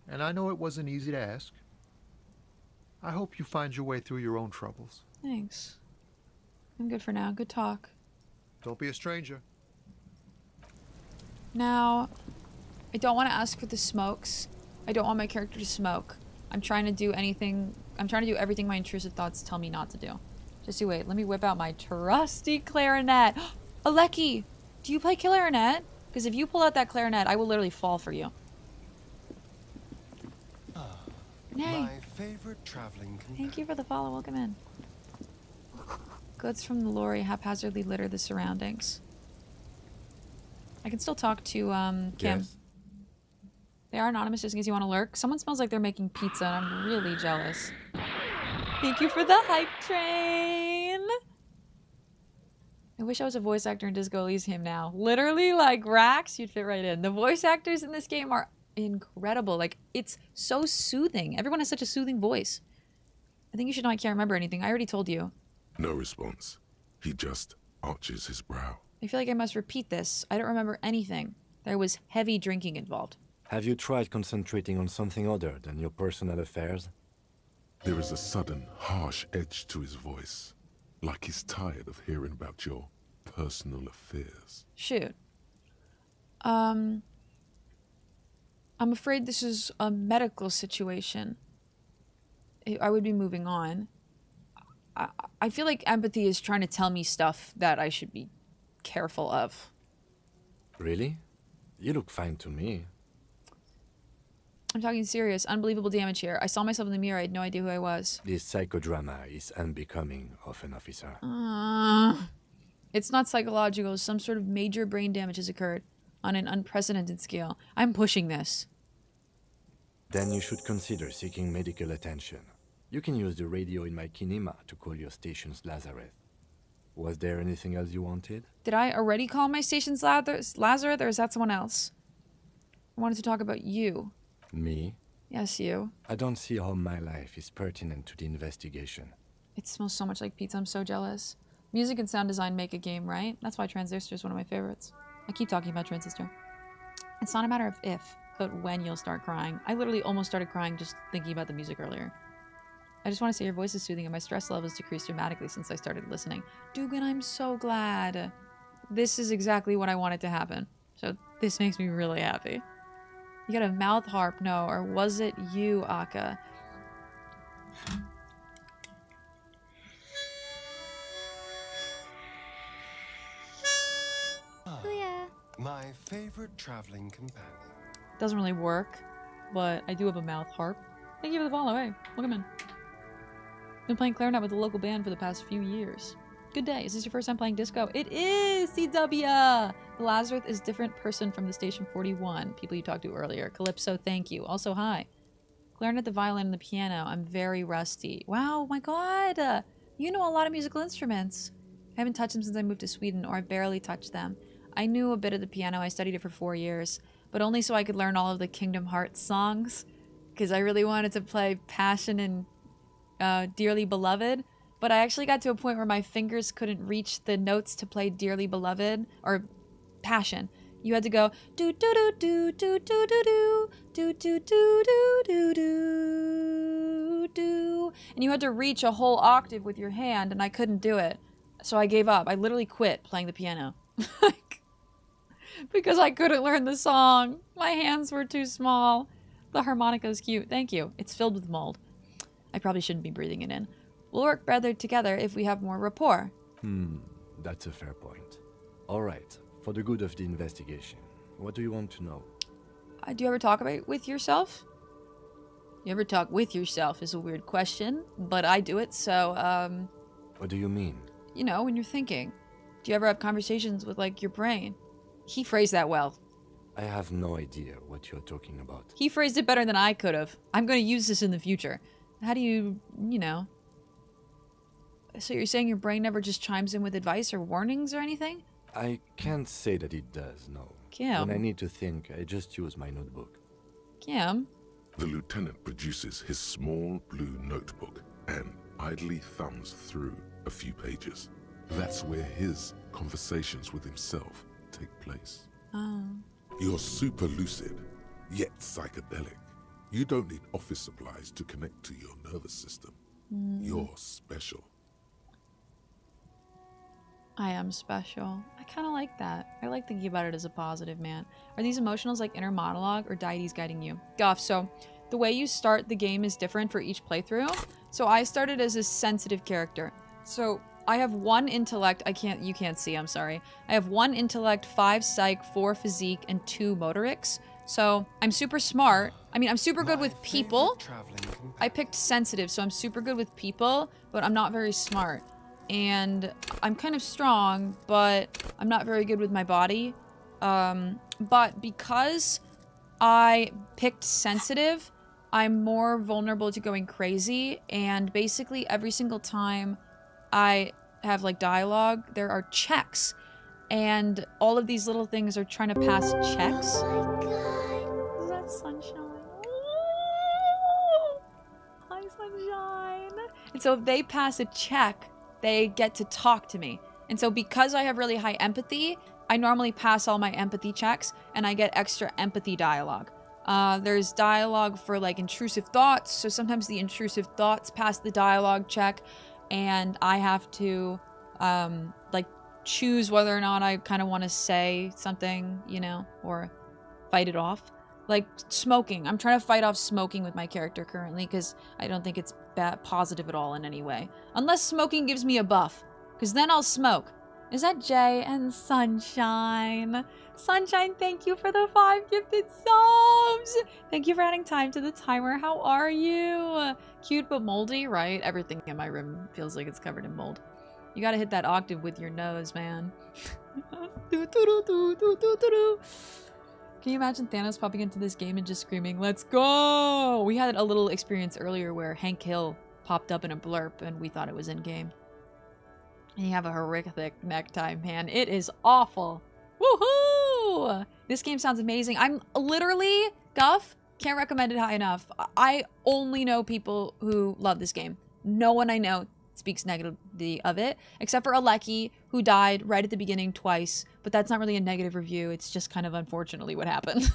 and I know it wasn't easy to ask. I hope you find your way through your own troubles. Thanks. I'm good for now. Good talk. Don't be a stranger. Now, I don't want to ask for the smokes. I don't want my character to smoke. I'm trying to do anything. I'm trying to do everything my intrusive thoughts tell me not to do. Just you wait. Let me whip out my trusty clarinet. Aleki, do you play clarinet? Because if you pull out that clarinet, I will literally fall for you. Nay. My favorite traveling. Thank you for the follow. Welcome in. Goods from the lorry haphazardly litter the surroundings. I can still talk to Kim. Yes. They are anonymous just in case you want to lurk. Someone smells like they're making pizza and I'm really jealous. Thank you for the hype train. I wish I was a voice actor in Disco Elysium now. Literally, like, Rax, you'd fit right in. The voice actors in this game are incredible. Like, it's so soothing. Everyone has such a soothing voice. I think you should know I can't remember anything. I already told you. No response. He just arches his brow. I feel like I must repeat this. I don't remember anything. There was heavy drinking involved. Have you tried concentrating on something other than your personal affairs? There is a sudden, harsh edge to his voice. Like he's tired of hearing about your personal affairs. Shoot. I'm afraid this is a medical situation. I would be moving on. I feel like empathy is trying to tell me stuff that I should be careful of. Really? You look fine to me. I'm talking serious. Unbelievable damage here. I saw myself in the mirror. I had no idea who I was. This psychodrama is unbecoming of an officer. It's not psychological. Some sort of major brain damage has occurred on an unprecedented scale. I'm pushing this. Then you should consider seeking medical attention. You can use the radio in my kinema to call your station's Lazareth. Was there anything else you wanted? Did I already call my station's Lazareth, or is that someone else? I wanted to talk about you. Me? Yes, you. I don't see how my life is pertinent to the investigation. It smells so much like pizza. I'm so jealous. Music and sound design make a game, right? That's why Transistor is one of my favorites. I keep talking about Transistor. It's not a matter of if, but when you'll start crying. I literally almost started crying just thinking about the music earlier. I just want to say your voice is soothing and my stress level has decreased dramatically since I started listening. Dugan, I'm so glad. This is exactly what I wanted to happen. So this makes me really happy. You got a mouth harp, no, or was it you, Akka? My favorite traveling companion. Doesn't really work, but I do have a mouth harp. Thank you for the follow, hey, welcome in. Been playing clarinet with the local band for the past few years. Good day, is this your first time playing disco? It is, CW! The Lazarus is different person from the Station 41, people you talked to earlier. Calypso, thank you. Also, hi. Clarinet, the violin, and the piano. I'm very rusty. Wow, my god! You know a lot of musical instruments. I haven't touched them since I moved to Sweden, or I barely touched them. I knew a bit of the piano, I studied it for 4 years, but only so I could learn all of the Kingdom Hearts songs, because I really wanted to play Passion and Dearly Beloved, but I actually got to a point where my fingers couldn't reach the notes to play Dearly Beloved, or Passion. You had to go do do do do do do do do do do do do do do, and you had to reach a whole octave with your hand, and I couldn't do it, so I gave up. I literally quit playing the piano. Because I couldn't learn the song. My hands were too small. The harmonica's cute. Thank you. It's filled with mold. I probably shouldn't be breathing it in. We'll work better together if we have more rapport. That's a fair point. Alright, for the good of the investigation, what do you want to know? Do you ever talk about it with yourself? You ever talk with yourself is a weird question, but I do it, so, What do you mean? You know, when you're thinking. Do you ever have conversations with, like, your brain? He phrased that well. I have no idea what you're talking about. He phrased it better than I could have. I'm going to use this in the future. How do you know? So you're saying your brain never just chimes in with advice or warnings or anything? I can't say that it does, no. Kim. When I need to think, I just use my notebook. Kim? The lieutenant produces his small blue notebook and idly thumbs through a few pages. That's where his conversations with himself take place. Oh. You're super lucid, yet psychedelic. You don't need office supplies to connect to your nervous system. You're special. I am special. I kind of like that. I like thinking about it as a positive, man. Are these emotionals like inner monologue or deities guiding you? Goff, so the way you start the game is different for each playthrough. So I started as a sensitive character. So I have 1 intellect, you can't see, I'm sorry. I have 1 intellect, 5 psych, 4 physique, and 2 motorics. So I'm super smart. I mean, I'm super good with people. I picked sensitive, so I'm super good with people, but I'm not very smart. And I'm kind of strong, but I'm not very good with my body. But because I picked sensitive, I'm more vulnerable to going crazy, and basically every single time I have like dialogue, there are checks, and all of these little things are trying to pass checks. Oh my god. Is that sunshine? Ooh. Hi, sunshine. And so if they pass a check, they get to talk to me. And so because I have really high empathy, I normally pass all my empathy checks, and I get extra empathy dialogue. There's dialogue for like intrusive thoughts, so sometimes the intrusive thoughts pass the dialogue check, and I have to like choose whether or not I kind of want to say something, you know, or fight it off. Like smoking. I'm trying to fight off smoking with my character currently because I don't think it's positive at all in any way. Unless smoking gives me a buff, because then I'll smoke. Is that Jay and Sunshine? Sunshine, thank you for the 5 gifted subs! Thank you for adding time to the timer. How are you? Cute but moldy, right? Everything in my room feels like it's covered in mold. You gotta hit that octave with your nose, man. Can you imagine Thanos popping into this game and just screaming, "Let's go!" We had a little experience earlier where Hank Hill popped up in a blurb and we thought it was in-game. And you have a horrific necktie, man. It is awful. Woohoo! This game sounds amazing. I'm literally, Guff, can't recommend it high enough. I only know people who love this game. No one I know speaks negatively of it, except for Aleki, who died right at the beginning twice. But that's not really a negative review. It's just kind of unfortunately what happened.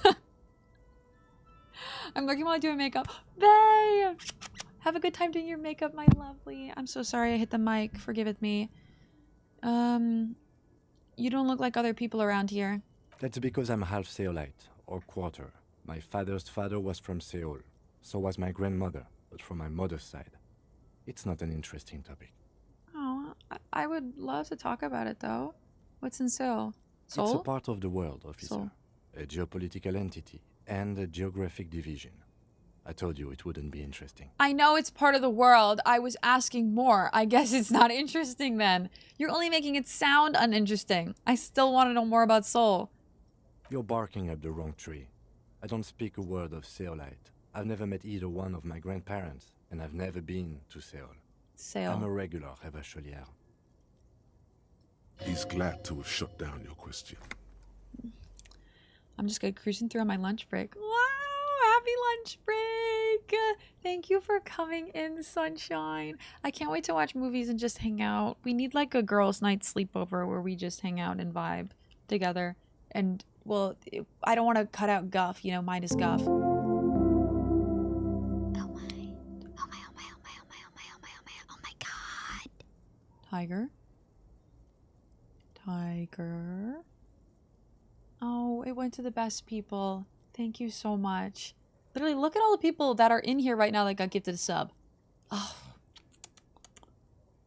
I'm looking while I do my makeup. Babe! Have a good time doing your makeup, my lovely. I'm so sorry I hit the mic. Forgive it me. You don't look like other people around here. That's because I'm half Seolite, or quarter. My father's father was from Seoul. So was my grandmother, but from my mother's side. It's not an interesting topic. Oh, I would love to talk about it, though. What's in Seoul? Seoul? It's a part of the world, officer. Seoul. A geopolitical entity and a geographic division. I told you it wouldn't be interesting. I know it's part of the world. I was asking more. I guess it's not interesting then. You're only making it sound uninteresting. I still want to know more about Seoul. You're barking up the wrong tree. I don't speak a word of Seolite. I've never met either one of my grandparents, and I've never been to Seoul. Seoul. I'm a regular Revacholière. He's glad to have shut down your question. I'm just going cruising through on my lunch break. Wow, happy lunch break. Thank you for coming in, Sunshine. I can't wait to watch movies and just hang out. We need like a girls' night sleepover where we just hang out and vibe together. And, well, I don't want to cut out Guff, you know, mine is Guff. Tiger. Tiger. Oh, it went to the best people. Thank you so much. Literally, look at all the people that are in here right now that got gifted a sub. Oh.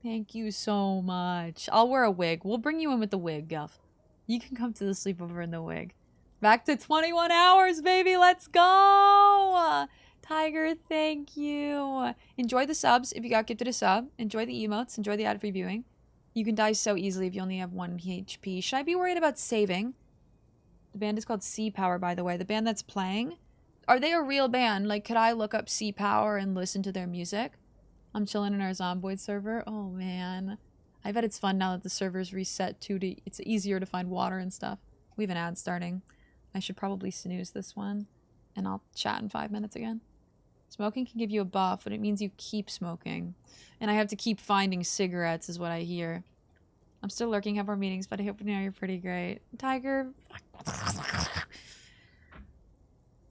Thank you so much. I'll wear a wig. We'll bring you in with the wig, Guff. You can come to the sleepover in the wig. Back to 21 hours, baby. Let's go. Tiger, thank you. Enjoy the subs if you got gifted a sub. Enjoy the emotes. Enjoy the ad-free viewing. You can die so easily if you only have 1 HP. Should I be worried about saving? The band is called Sea Power, by the way. The band that's playing. Are they a real band? Like, could I look up Sea Power and listen to their music? I'm chilling in our Zomboid server. Oh, man. I bet it's fun now that the server's reset, too. It's easier to find water and stuff. We have an ad starting. I should probably snooze this one. And I'll chat in 5 minutes again. Smoking can give you a buff, but it means you keep smoking. And I have to keep finding cigarettes, is what I hear. I'm still lurking, have more meetings, but I hope you know you're pretty great. Tiger.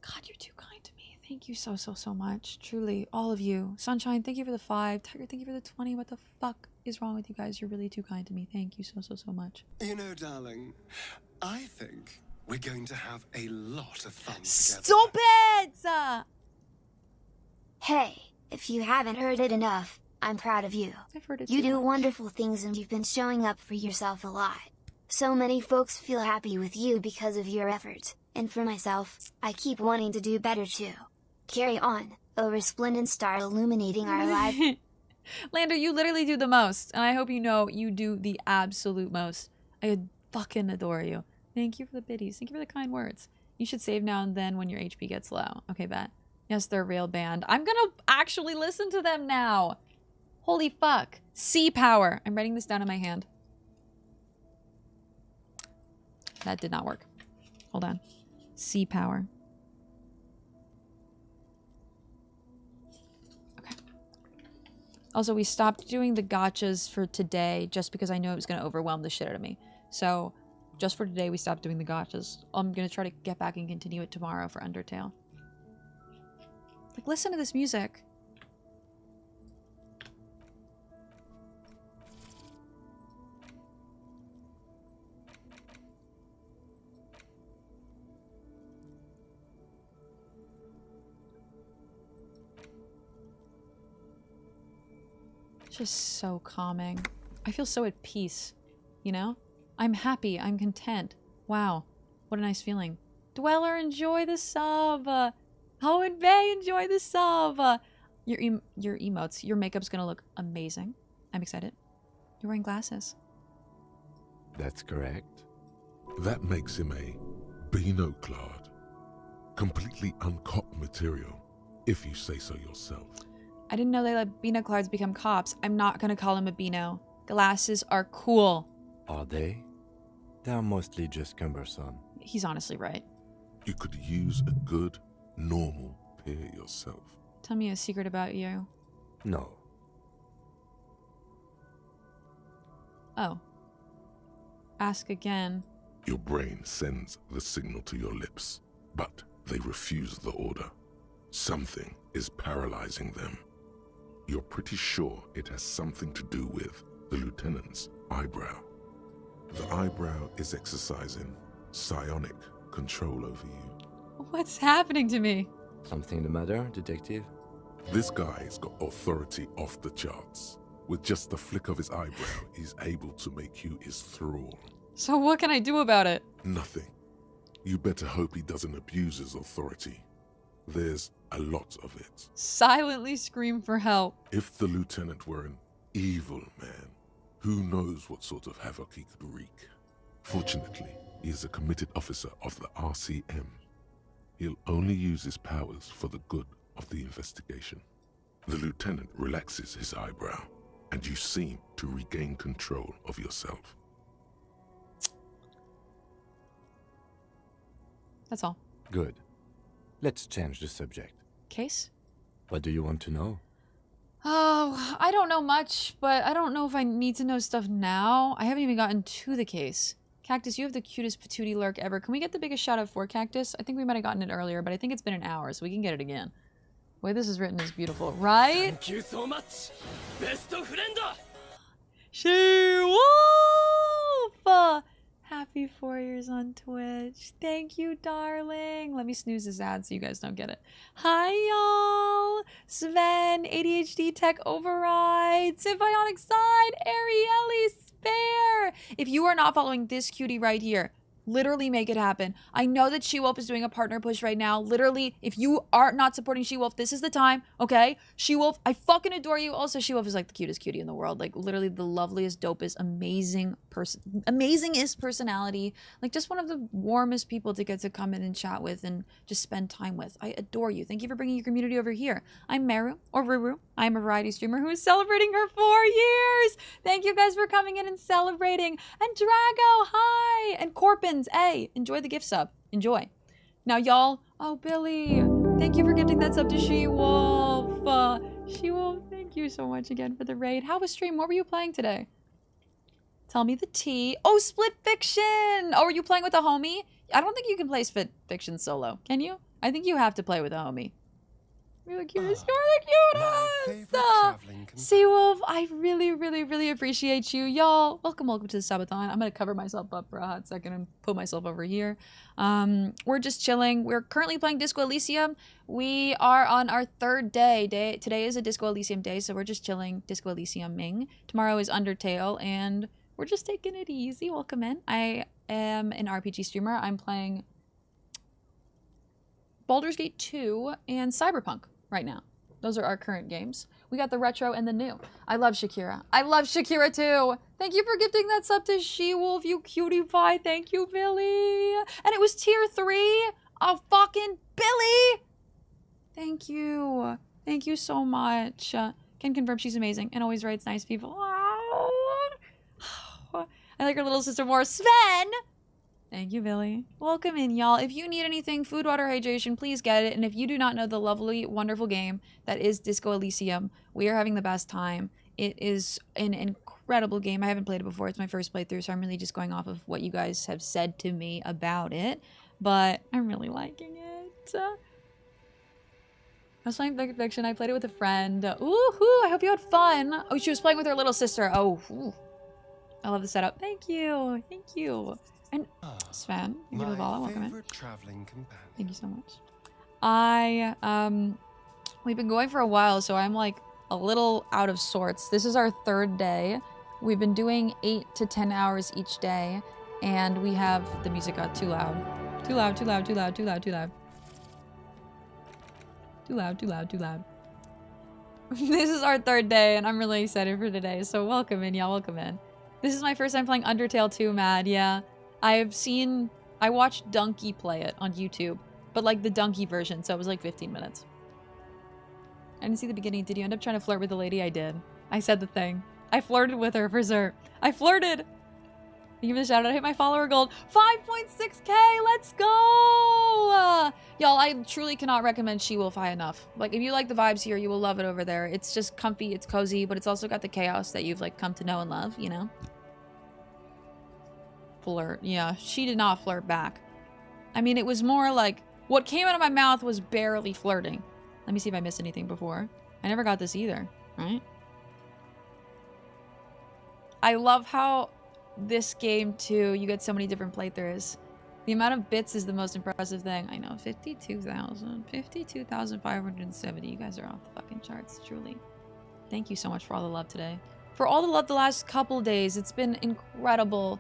God, you're too kind to me. Thank you so much. Truly, all of you. Sunshine, thank you for the 5. Tiger, thank you for the 20. What the fuck is wrong with you guys? You're really too kind to me. Thank you so much. You know, darling, I think we're going to have a lot of fun together. Stop it! Hey, if you haven't heard it enough, I'm proud of you. I've heard it You too do much. wonderful things and you've been showing up for yourself a lot. So many folks feel happy with you because of your efforts. And for myself, I keep wanting to do better too. Carry on, O resplendent star illuminating our life. Lander, you literally do the most. And I hope you know you do the absolute most. I fucking adore you. Thank you for the biddies. Thank you for the kind words. You should save now and then when your HP gets low. Okay, bet. Yes, they're a real band. I'm gonna actually listen to them now. Holy fuck. Sea Power. I'm writing this down in my hand. That did not work. Hold on. Sea Power. Okay. Also, we stopped doing the gotchas for today just because I knew it was going to overwhelm the shit out of me. So, just for today, we stopped doing the gotchas. I'm going to try to get back and continue it tomorrow for Undertale. Like, listen to this music. Just so calming. I feel so at peace, you know? I'm happy. I'm content. Wow. What a nice feeling. Dweller, enjoy the sub. Owen Bay, enjoy the sub. Your emotes. Your makeup's gonna look amazing. I'm excited. You're wearing glasses. That's correct. That makes him a binoclard. Completely uncopped material, if you say so yourself. I didn't know they let binoclards become cops. I'm not gonna call him a bino. Glasses are cool. Are they? They're mostly just cumbersome. He's honestly right. You could use a good, normal pair yourself. Tell me a secret about you. No. Oh. Ask again. Your brain sends the signal to your lips, but they refuse the order. Something is paralyzing them. You're pretty sure it has something to do with the lieutenant's eyebrow. The eyebrow is exercising psionic control over you. What's happening to me? Something the matter, detective? This guy's got authority off the charts. With just the flick of his eyebrow, he's able to make you his thrall. So what can I do about it? Nothing. You better hope he doesn't abuse his authority. There's a lot of it. Silently scream for help. If the lieutenant were an evil man, who knows what sort of havoc he could wreak. Fortunately, he is a committed officer of the RCM. He'll only use his powers for the good of the investigation. The lieutenant relaxes his eyebrow, and you seem to regain control of yourself. That's all. Good. Let's change the subject. Case? What do you want to know? Oh, I don't know much, but I don't know if I need to know stuff now. I haven't even gotten to the case. Cactus, you have the cutest patootie lurk ever. Can we get the biggest shout out for Cactus? I think we might have gotten it earlier, but I think it's been an hour, so we can get it again. The way this is written is beautiful, right? Thank you so much, best friend. She-Wolf! Happy 4 years on Twitch. Thank you, darling. Let me snooze this ad so you guys don't get it. Hi, y'all. Sven, ADHD Tech Override, Symbionic Side, Arieli Spare. If you are not following this cutie right here, literally make it happen. I know that She-Wolf is doing a partner push right now. Literally, if you are not supporting She-Wolf, this is the time, okay? She-Wolf, I fucking adore you. Also, She-Wolf is like the cutest cutie in the world. Like, literally the loveliest, dopest, amazingest personality. Like, just one of the warmest people to get to come in and chat with and just spend time with. I adore you. Thank you for bringing your community over here. I'm Meru, or Ruru. I'm a variety streamer who is celebrating her 4 years. Thank you guys for coming in and celebrating. And Drago, hi. And Corpin, hey, enjoy the gift sub. Enjoy. Now, y'all. Oh, Billy. Thank you for gifting that sub to She-Wolf. She-Wolf, thank you so much again for the raid. How was stream? What were you playing today? Tell me the tea. Oh, Split Fiction. Oh, are you playing with a homie? I don't think you can play Split Fiction solo. Can you? I think you have to play with a homie. You're the cutest. You're the cutest. Seawolf, I really, really, really appreciate you. Y'all, welcome to the Subathon. I'm going to cover myself up for a hot second and put myself over here. We're just chilling. We're currently playing Disco Elysium. We are on our third day. Today is a Disco Elysium day, so we're just chilling. Disco Elysium-ing. Tomorrow is Undertale, and we're just taking it easy. Welcome in. I am an RPG streamer. I'm playing Baldur's Gate 2 and Cyberpunk right now. Those are our current games. We got the retro and the new. I love Shakira. I love Shakira too. Thank you for gifting that sub to She-Wolf, you cutie pie. Thank you, Billy. And it was tier 3. Oh, fucking Billy. Thank you. Thank you so much. Can confirm she's amazing and always writes nice people. Oh. I like her little sister more. Sven! Thank you, Billy. Welcome in, y'all. If you need anything, food, water, hydration, please get it. And if you do not know the lovely, wonderful game that is Disco Elysium, we are having the best time. It is an incredible game. I haven't played it before. It's my first playthrough, so I'm really just going off of what you guys have said to me about it. But I'm really liking it. I was playing Victor Fiction. I played it with a friend. Ooh-hoo, I hope you had fun. Oh, she was playing with her little sister. Oh, ooh. I love the setup. Thank you. Thank you. And Sven, thank you for the follow. Welcome in. Thank you so much. We've been going for a while, so I'm like a little out of sorts. This is our 3rd day. We've been doing 8 to 10 hours each day, and we have the music got too loud. Too loud, too loud, too loud, too loud, too loud. Too loud, too loud, too loud. This is our 3rd day, and I'm really excited for today, so welcome in, y'all, welcome in. This is my first time playing Undertale 2, Mad, yeah. I watched Donkey play it on YouTube, but like the Donkey version, so it was like 15 minutes. I didn't see the beginning. Did you end up trying to flirt with the lady? I did. I said the thing. I flirted with her for sure. I flirted! Thank you for the shout out. I hit my follower goal. 5.6k! Let's go! Y'all, I truly cannot recommend She Wolf high enough. Like, if you like the vibes here, you will love it over there. It's just comfy, it's cozy, but it's also got the chaos that you've like come to know and love, you know? Flirt. Yeah, she did not flirt back. I mean, it was more like what came out of my mouth was barely flirting. Let me see if I missed anything before. I never got this either, right? I love how this game too, you get so many different playthroughs. The amount of bits is the most impressive thing. I know, 52,000. 52,570. You guys are off the fucking charts, truly. Thank you so much for all the love today. For all the love the last couple days. It's been incredible.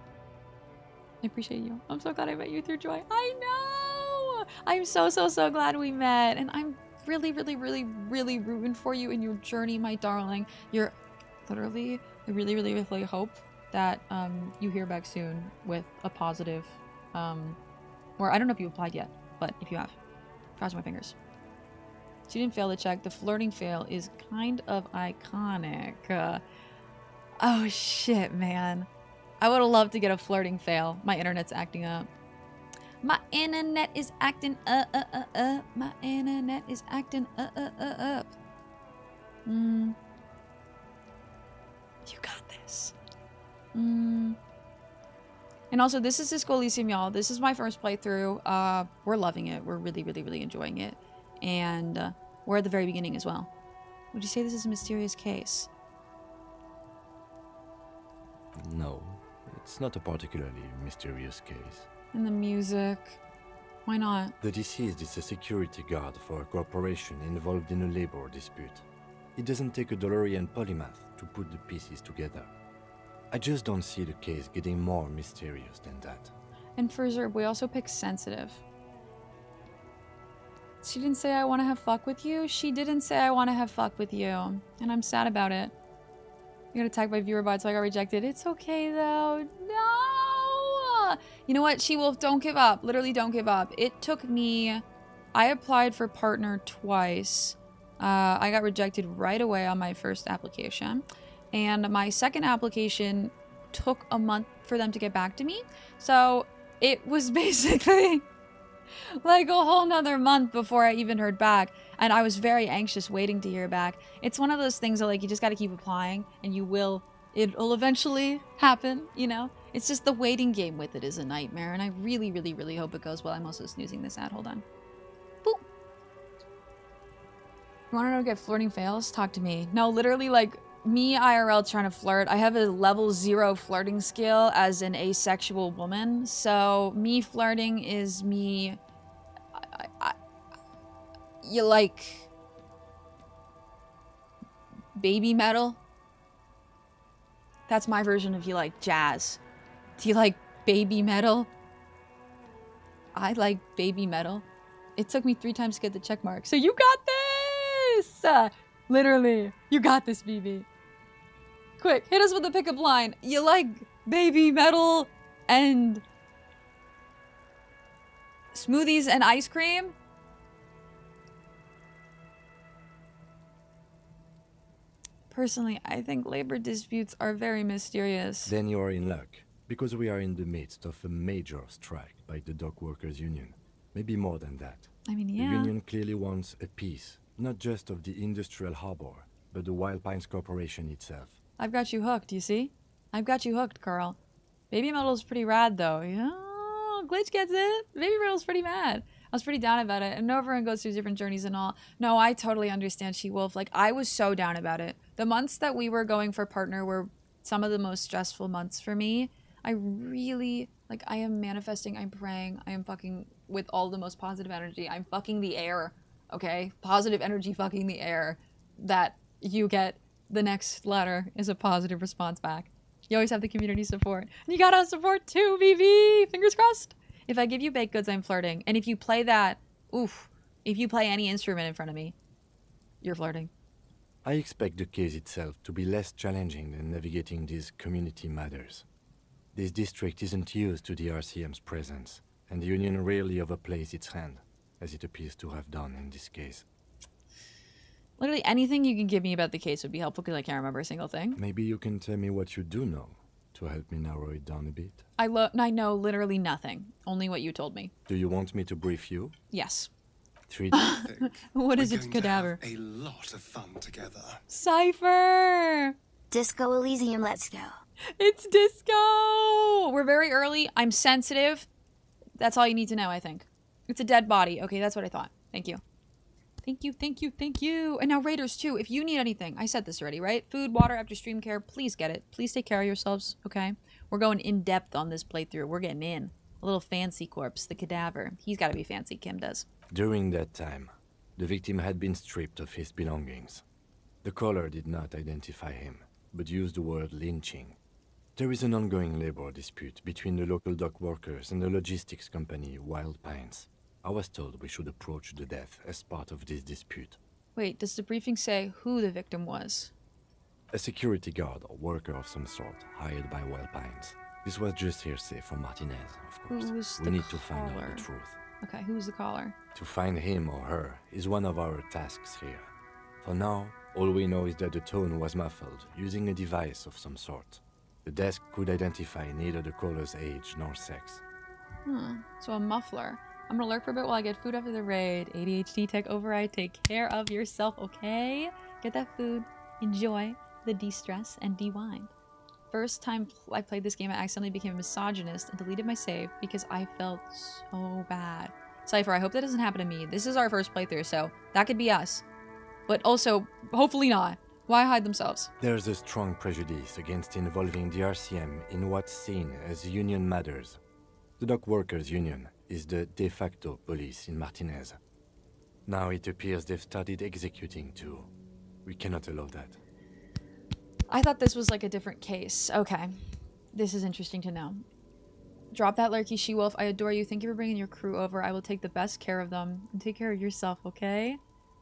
I appreciate you. I'm so glad I met you through Joy. I know! I'm so glad we met. And I'm really rooting for you in your journey, my darling. You're literally, I really hope that you hear back soon with a positive, or I don't know if you applied yet, but if you have, cross my fingers. She didn't fail to check. The flirting fail is kind of iconic. Oh shit, man. I would have loved to get a flirting fail. My internet's acting up. My internet is acting My internet is acting up. You got this. And also, this is Disco Elysium, y'all. This is my first playthrough. We're loving it. We're really enjoying it. And we're at the very beginning as well. Would you say this is a mysterious case? No, it's not a particularly mysterious case. And the music. Why not? The deceased is a security guard for a corporation involved in a labor dispute. It doesn't take a DeLorean polymath to put the pieces together. I just don't see the case getting more mysterious than that. And for Zerb, we also pick sensitive. She didn't say I want to have fuck with you. She didn't say I want to have fuck with you. And I'm sad about it. I got attacked by viewer bots, so I got rejected. It's okay though. No! You know what? She-Wolf, don't give up. Literally don't give up. It took me... I applied for partner twice. I got rejected right away on my first application. And my second application took a month for them to get back to me. So it was basically like a whole nother month before I even heard back. And I was very anxious waiting to hear back. It's one of those things that like you just got to keep applying and it'll eventually happen, you know? It's just the waiting game with it is a nightmare. And I really hope it goes well. I'm also snoozing this ad. Hold on. Boop. You want to know get flirting fails? Talk to me. No, literally like... Me IRL trying to flirt. I have a level 0 flirting skill as an asexual woman. So me flirting is me... you like... baby metal? That's my version of you like jazz. Do you like baby metal? I like baby metal. It took me 3 times to get the check mark. So you got this! Literally. You got this, BB. Quick, hit us with a pickup line. You like baby metal and smoothies and ice cream? Personally, I think labor disputes are very mysterious. Then you are in luck, because we are in the midst of a major strike by the dock workers union. Maybe more than that. I mean, yeah. The union clearly wants a piece, not just of the industrial harbor, but the Wild Pines Corporation itself. I've got you hooked, you see? I've got you hooked, Carl. Baby Metal's pretty rad, though. Yeah, Glitch gets it. Baby Metal's pretty mad. I was pretty down about it, and everyone goes through different journeys and all. No, I totally understand She-Wolf. Like, I was so down about it. The months that we were going for partner were some of the most stressful months for me. I really, like, I am manifesting, I'm praying, I am fucking with all the most positive energy. I'm fucking the air, okay? Positive energy fucking the air. That you get the next letter is a positive response back. You always have the community support. And you got us support too, BB! Fingers crossed! If I give you baked goods, I'm flirting. And if you play that, oof. If you play any instrument in front of me, you're flirting. I expect the case itself to be less challenging than navigating these community matters. This district isn't used to the RCM's presence, and the Union rarely overplays its hand, as it appears to have done in this case. Literally anything you can give me about the case would be helpful because I can't remember a single thing. Maybe you can tell me what you do know to help me narrow it down a bit. I know literally nothing. Only what you told me. Do you want me to brief you? Yes. 3 What is its cadaver? A lot of fun together. Cypher! Disco Elysium, let's go. It's disco! We're very early. I'm sensitive. That's all you need to know, I think. It's a dead body. Okay, that's what I thought. Thank you. Thank you, thank you, thank you. And now Raiders, too. If you need anything, I said this already, right? Food, water, after stream care, please get it. Please take care of yourselves, okay? We're going in-depth on this playthrough. We're getting in. A little fancy corpse, the cadaver. He's got to be fancy, Kim does. During that time, the victim had been stripped of his belongings. The caller did not identify him, but used the word lynching. There is an ongoing labor dispute between the local dock workers and the logistics company Wild Pines. I was told we should approach the death as part of this dispute. Wait, does the briefing say who the victim was? A security guard or worker of some sort, hired by Wild Pines. This was just hearsay from Martinez, of course. Who was we need to find out the truth. Okay, who's the caller? To find him or her is one of our tasks here. For now, all we know is that the tone was muffled, using a device of some sort. The desk could identify neither the caller's age nor sex. So a muffler. I'm gonna lurk for a bit while I get food after the raid. ADHD tech override, take care of yourself, okay? Get that food, enjoy the de-stress, and de-wind. First time I played this game, I accidentally became a misogynist and deleted my save because I felt so bad. Cypher, I hope that doesn't happen to me. This is our first playthrough, so that could be us. But also, hopefully not. Why hide themselves? There's a strong prejudice against involving the RCM in what's seen as union matters. The Dock Workers Union is the de facto police in Martinez. Now it appears they've started executing too. We cannot allow that. I thought this was like a different case. Okay. This is interesting to know. Drop that lurky, She-Wolf. I adore you. Thank you for bringing your crew over. I will take the best care of them. And take care of yourself, okay?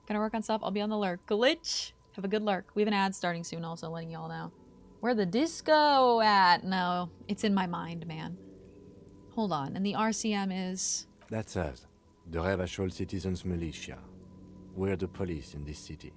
Gonna work on stuff. I'll be on the lurk. Glitch! Have a good lurk. We have an ad starting soon also, letting y'all know. Where the disco at? No, it's in my mind, man. Hold on. And the RCM is... That's us. The Revachol Citizens Militia. We're the police in this city.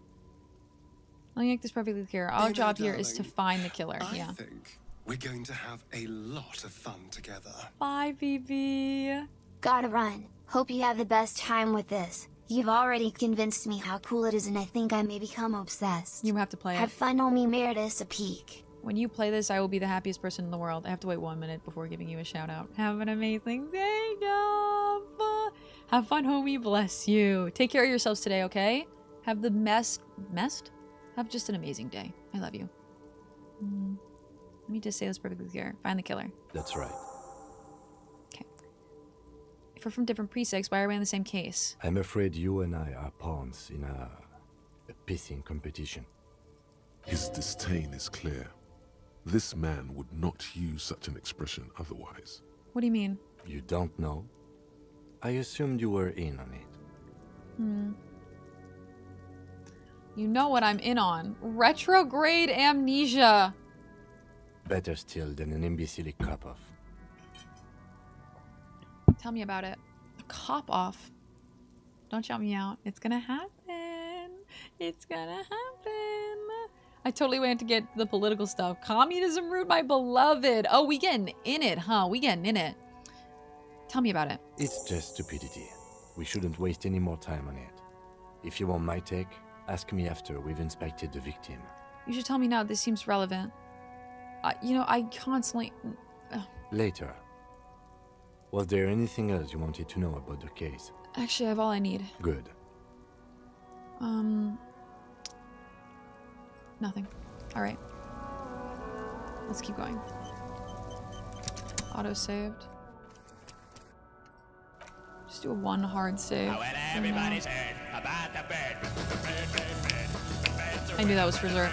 Let me make this perfectly clear. Our job here is to find the killer. I think we're going to have a lot of fun together. Bye, BB. Gotta run. Hope you have the best time with this. You've already convinced me how cool it is, and I think I may become obsessed. You have to play it. Have fun, homie Meredith, a peek. When you play this, I will be the happiest person in the world. I have to wait 1 minute before giving you a shout out. Have an amazing day, Dove. Have fun, homie. Bless you. Take care of yourselves today, okay? Have the mest? Have just an amazing day. I love you. Let me just say this perfectly clear. Find the killer. That's right. Okay. If we're from different precincts, why are we in the same case? I'm afraid you and I are pawns in a pissing competition. His disdain is clear. This man would not use such an expression otherwise. What do you mean? You don't know? I assumed you were in on it. You know what I'm in on. Retrograde amnesia. Better still than an imbecilic cop-off. Tell me about it. A cop-off? Don't shout me out. It's gonna happen. It's gonna happen. I totally went to get the political stuff. Communism route, my beloved. Oh, we getting in it, huh? We getting in it. Tell me about it. It's just stupidity. We shouldn't waste any more time on it. If you want my take, ask me after we've inspected the victim. You should tell me now. This seems relevant. You know, I constantly... Later. Was there anything else you wanted to know about the case? Actually, I have all I need. Good. Nothing. Alright. Let's keep going. Auto-saved. Just do a one hard save. Everybody's heard about the bird. I knew that was for Zerk.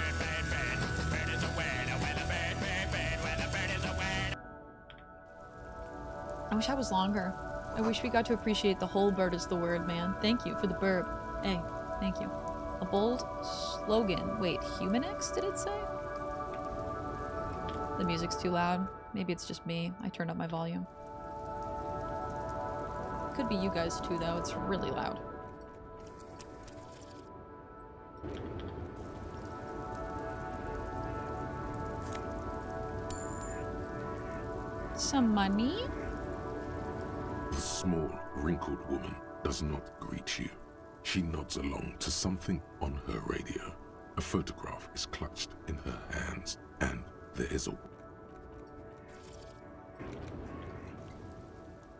I wish I was longer. I wish we got to appreciate the whole bird is the word, man. Thank you for the burb. Hey, thank you. A bold slogan. Wait, Human X, did it say? The music's too loud. Maybe it's just me. I turned up my volume. Could be you guys too, though. It's really loud. Some money? The small, wrinkled woman does not greet you. She nods along to something on her radio. A photograph is clutched in her hands, and there is a...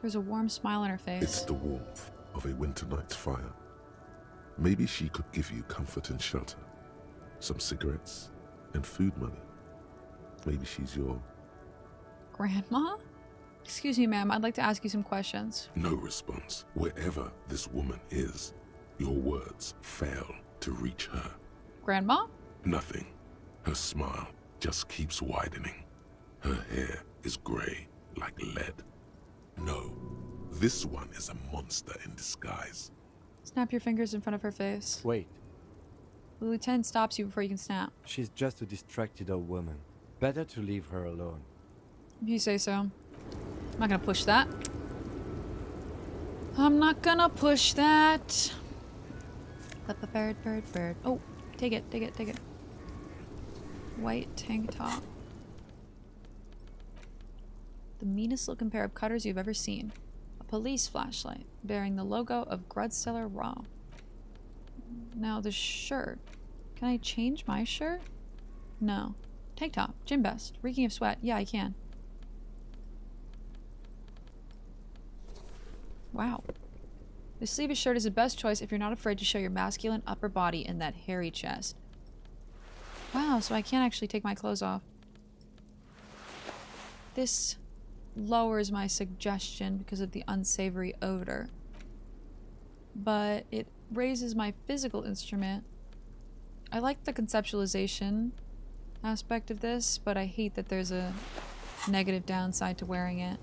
There's a warm smile on her face. It's the warmth of a winter night's fire. Maybe she could give you comfort and shelter. Some cigarettes and food money. Maybe she's your... Grandma? Excuse me, ma'am. I'd like to ask you some questions. No response. Wherever this woman is, your words fail to reach her. Grandma? Nothing. Her smile just keeps widening. Her hair is grey like lead. No, this one is a monster in disguise. Snap your fingers in front of her face. Wait. The lieutenant stops you before you can snap. She's just a distracted old woman. Better to leave her alone. If you say so. I'm not gonna push that. I'm not gonna push that. Bird, bird, bird. Oh, take it, take it, take it. White tank top. The meanest looking pair of cutters you've ever seen. A police flashlight bearing the logo of Grudseller Raw. Now the shirt. Can I change my shirt? No. Tank top, gym vest, reeking of sweat. Yeah, I can. Wow. The sleeveless shirt is the best choice if you're not afraid to show your masculine upper body and that hairy chest. Wow, so I can't actually take my clothes off. This lowers my suggestion because of the unsavory odor. But it raises my physical instrument. I like the conceptualization aspect of this, but I hate that there's a negative downside to wearing it.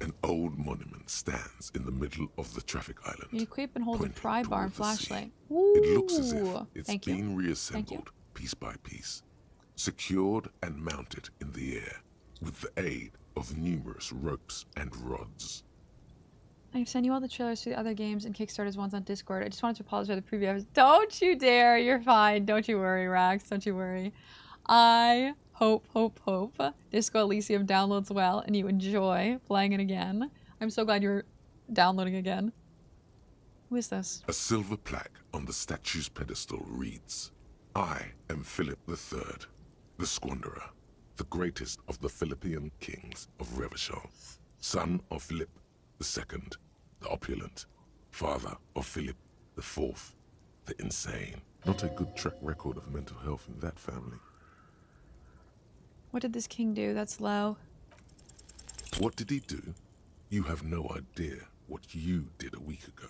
An old monument stands in the middle of the traffic island. You equip and hold a pry bar and flashlight. It looks as if it's Thank you. been reassembled piece by piece, secured and mounted in the air with the aid of numerous ropes and rods. I've sent you all the trailers for the other games and Kickstarters ones on Discord. I just wanted to apologize for the preview. Don't you dare. You're fine. Don't you worry, Rax. Don't you worry. I hope Disco Elysium downloads well and you enjoy playing it again. I'm so glad you're downloading again. Who is this? A silver plaque on the statue's pedestal reads, I am Philip III, the Squanderer, the greatest of the Philippian kings of Revachol, son of Philip II, the opulent, father of Philip IV, the insane. Not a good track record of mental health in that family. What did this king do? That's low. What did he do? You have no idea what you did a week ago.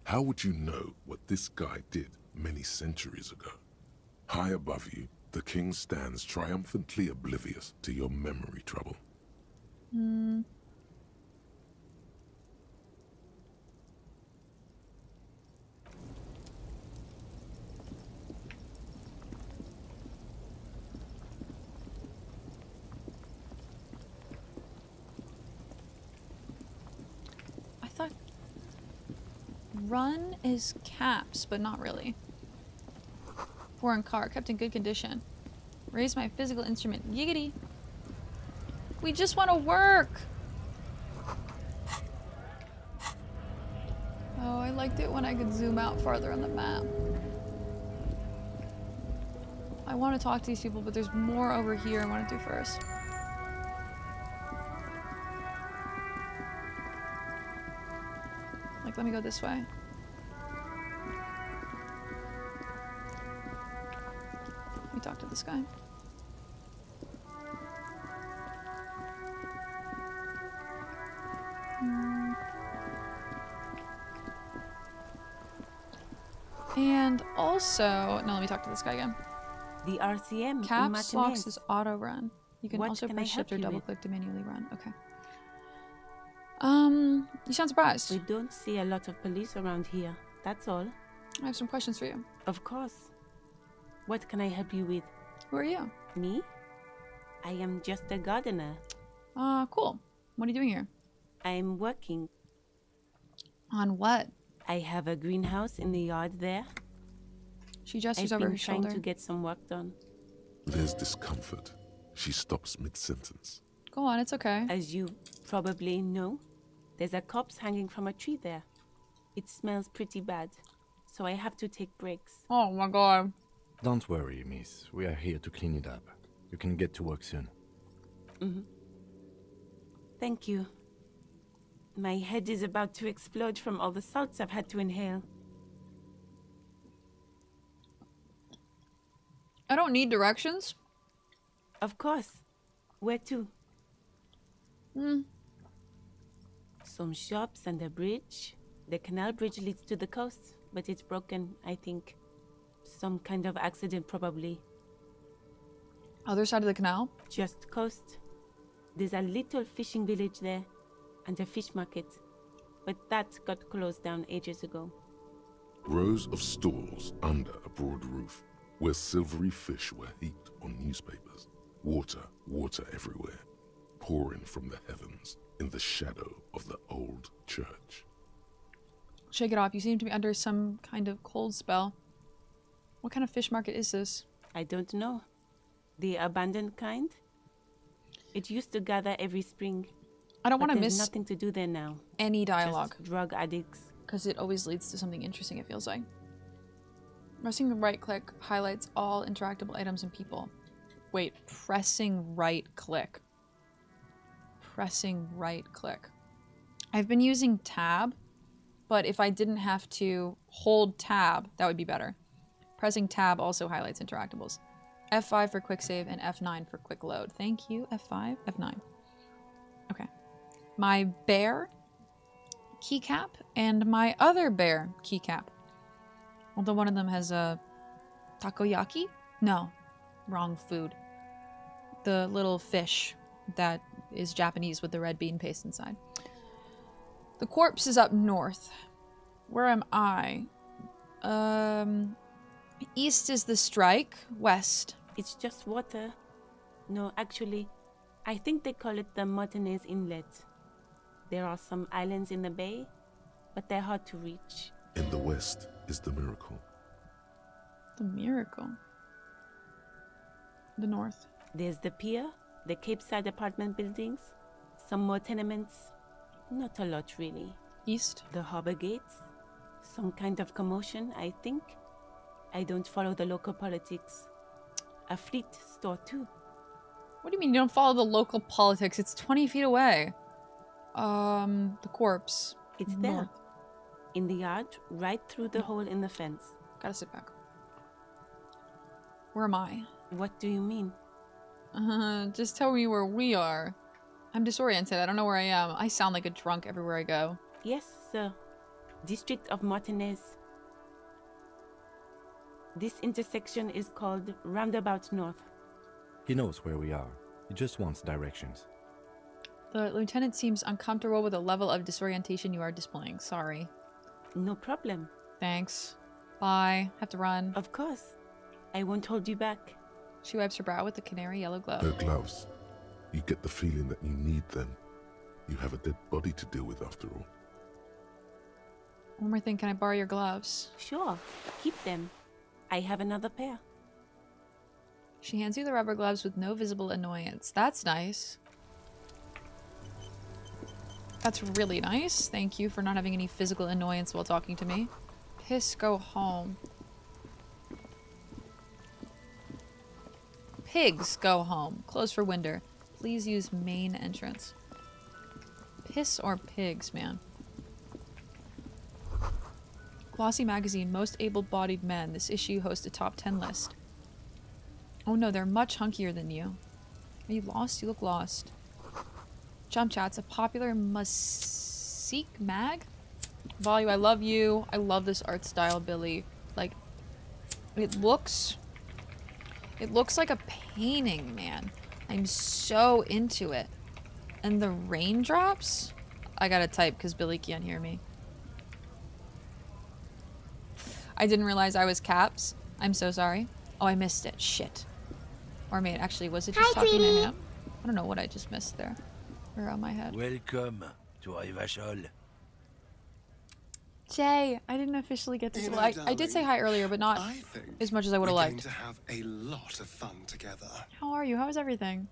How would you know what this guy did many centuries ago? High above you, the king stands triumphantly oblivious to your memory trouble. Run is caps, but not really. Foreign car, kept in good condition. Raise my physical instrument. Giggity. We just want to work. Oh, I liked it when I could zoom out farther on the map. I want to talk to these people, but there's more over here I want to do first. Like, let me go this way. Let me talk to this guy. And also, no, let me talk to this guy again. The RCM Caps locks is auto run. You can also press shift or double with? click to manually run. Okay. You sound surprised. We don't see a lot of police around here. That's all. I have some questions for you. Of course. What can I help you with? Who are you? Me? I am just a gardener. Cool. What are you doing here? I'm working. On what? I have a greenhouse in the yard there. She gestures over her shoulder. I've been trying to get some work done. There's discomfort. She stops mid-sentence. Go on, it's okay. As you probably know, there's a corpse hanging from a tree there. It smells pretty bad, so I have to take breaks. Oh my god. Don't worry, miss. We are here to clean it up. You can get to work soon. Thank you. My head is about to explode from all the salts I've had to inhale. I don't need directions. Of course. Where to? Some shops and a bridge. The canal bridge leads to the coast, but it's broken, I think. Some kind of accident, probably. Other side of the canal? Just coast. There's a little fishing village there, and a fish market. But that got closed down ages ago. Rows of stalls under a broad roof, where silvery fish were heaped on newspapers. Water, water everywhere, pouring from the heavens in the shadow of the old church. Shake it off. You seem to be under some kind of cold spell. What kind of fish market is this? I don't know. The abandoned kind? It used to gather every spring. I don't want to miss nothing to do there now. Any dialogue. Just drug addicts. Because it always leads to something interesting, it feels like. Pressing the right click highlights all interactable items and people. Wait, pressing right click. Pressing right click. I've been using tab, but if I didn't have to hold tab, that would be better. Pressing tab also highlights interactables. F5 for quick save and F9 for quick load. Thank you, F5, F9. Okay. My bear keycap and my other bear keycap. Although one of them has a takoyaki? No, wrong food. The little fish that is Japanese with the red bean paste inside. The corpse is up north. Where am I? East is the strike, west. It's just water. No, actually, I think they call it the Martinez Inlet. There are some islands in the bay, but they're hard to reach. In the west is the miracle. The miracle? The north. There's the pier, the Cape Side apartment buildings, some more tenements. Not a lot, really. East? The harbor gates. Some kind of commotion, I think. I don't follow the local politics. A fleet store, too. What do you mean you don't follow the local politics? It's 20 feet away. The corpse. It's there. In the yard, right through the hole in the fence. Gotta sit back. Where am I? What do you mean? Just tell me where we are. I'm disoriented. I don't know where I am. I sound like a drunk everywhere I go. Yes, sir. District of Martinez. This intersection is called Roundabout North. He knows where we are. He just wants directions. The lieutenant seems uncomfortable with the level of disorientation you are displaying. Sorry. No problem. Thanks. Bye. Have to run. Of course. I won't hold you back. She wipes her brow with the canary yellow glove. Her gloves. You get the feeling that you need them. You have a dead body to deal with after all. One more thing, can I borrow your gloves? Sure, keep them. I have another pair. She hands you the rubber gloves with no visible annoyance. That's nice. That's really nice. Thank you for not having any physical annoyance while talking to me. Piss, go home. Pigs, go home. Close for winter. Please use main entrance. Piss or pigs, man. Glossy magazine, most able-bodied men. This issue hosts a top 10 list. Oh no, they're much hunkier than you. Are you lost? You look lost. Jump Chat's a popular Musique mag. Volume, I love you. I love this art style, Billy. Like, it looks like a painting, man. I'm so into it. And the raindrops? I gotta type because Billy can't hear me. I didn't realize I was caps. I'm so sorry. Oh, I missed it. Shit. Or maybe actually, was it just talking to him? I don't know what I just missed there. Around my head. Welcome to Rivachol. Jay, I didn't officially get to say I did say hi earlier, but not as much as I would have liked. We're going to have a lot of fun together. How are you? How is everything?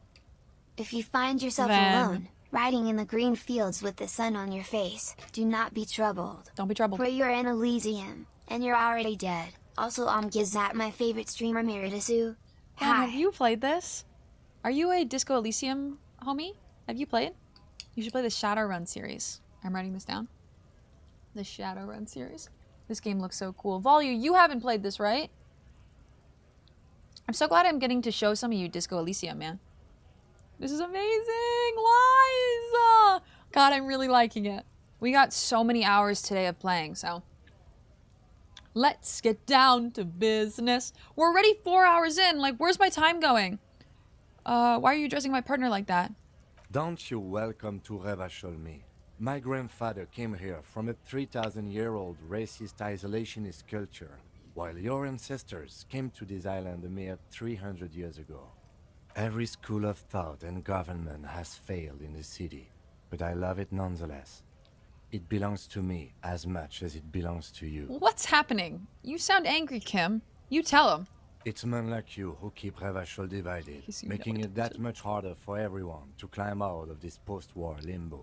If you find yourself alone, riding in the green fields with the sun on your face, do not be troubled. Don't be troubled. For you're in Elysium, and you're already dead. Also, Gizat, my favorite streamer, Meridasu. Hi. Have you played this? Are you a Disco Elysium homie? Have you played? You should play the Shadowrun series. I'm writing this down. The Shadowrun series. This game looks so cool. Volu, you haven't played this, right? I'm so glad I'm getting to show some of you Disco Elysium, man. This is amazing! Lies! God, I'm really liking it. We got so many hours today of playing, so... Let's get down to business. We're already 4 hours in. Like, where's my time going? Why are you addressing my partner like that? Don't you welcome to Rivachol me. My grandfather came here from a 3,000-year-old racist isolationist culture, while your ancestors came to this island a mere 300 years ago. Every school of thought and government has failed in the city, but I love it nonetheless. It belongs to me as much as it belongs to you. What's happening? You sound angry, Kim. You tell him. It's men like you who keep Rivachol divided, making it that much harder for everyone to climb out of this post-war limbo.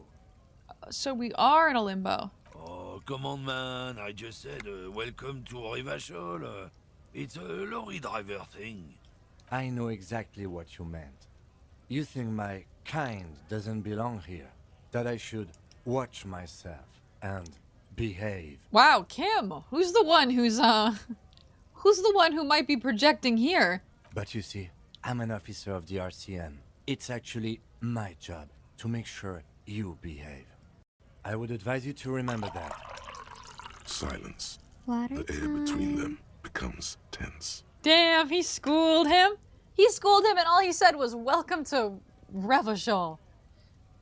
So we are in a limbo. Oh, come on, man. I just said welcome to Rivachol. It's a lorry driver thing. I know exactly what you meant. You think my kind doesn't belong here, that I should watch myself and behave. Wow, Kim, who's the one who's who might be projecting here? But you see, I'm an officer of the RCM. It's actually my job to make sure you behave. I would advise you to remember that. Silence. The air between them becomes tense. Damn, he schooled him. He schooled him and all he said was, welcome to Rivachol.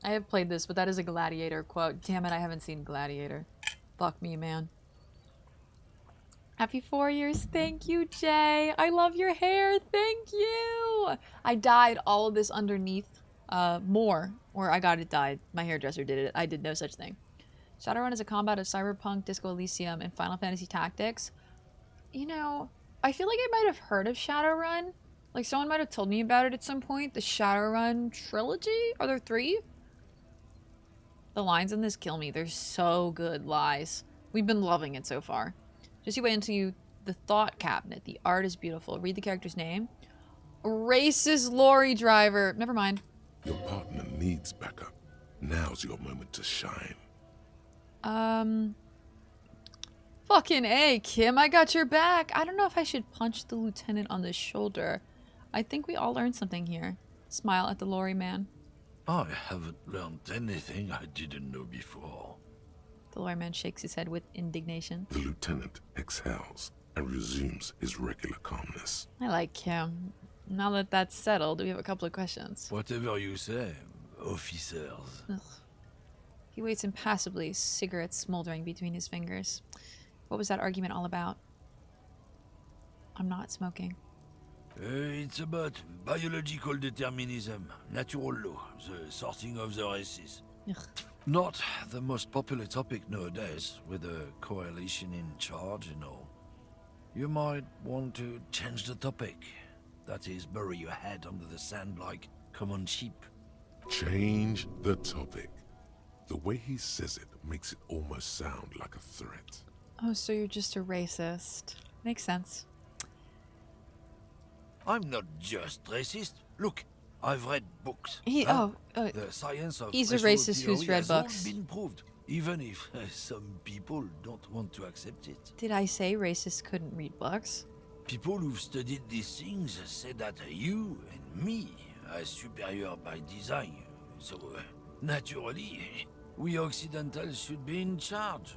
I have played this, but that is a Gladiator quote. Damn it, I haven't seen Gladiator. Fuck me, man. Happy 4 years. Thank you, Jay. I love your hair. Thank you. I dyed all of this underneath more, or I got it dyed. My hairdresser did it. I did no such thing. Shadowrun is a combat of Cyberpunk, Disco Elysium, and Final Fantasy Tactics. You know, I feel like I might have heard of Shadowrun. Like, someone might have told me about it at some point. The Shadowrun trilogy? Are there 3? The lines in this kill me. They're so good, Lies. We've been loving it so far. Just you wait until the thought cabinet. The art is beautiful. Read the character's name. Racist lorry driver. Never mind. Your partner needs backup. Now's your moment to shine. Fucking A, Kim. I got your back. I don't know if I should punch the lieutenant on the shoulder. I think we all learned something here. Smile at the lorry man. I haven't learned anything I didn't know before. The lawyer man shakes his head with indignation. The lieutenant exhales and resumes his regular calmness. I like Kim. Now that that's settled, we have a couple of questions. Whatever you say, officers. Ugh. He waits impassively, cigarette smoldering between his fingers. What was that argument all about? I'm not smoking. It's about biological determinism, natural law, the sorting of the races. Ugh. Not the most popular topic nowadays, with a coalition in charge and all. You might want to change the topic. That is, bury your head under the sand like common sheep. Change the topic. The way he says it makes it almost sound like a threat. Oh, so you're just a racist. Makes sense. I'm not just racist. Look, I've read books. The science of he's a racial racist who's theory read has all books. been proved, even if some people don't want to accept it. Did I say racists couldn't read books? People who've studied these things say that you and me are superior by design. So, naturally, we Occidentals should be in charge.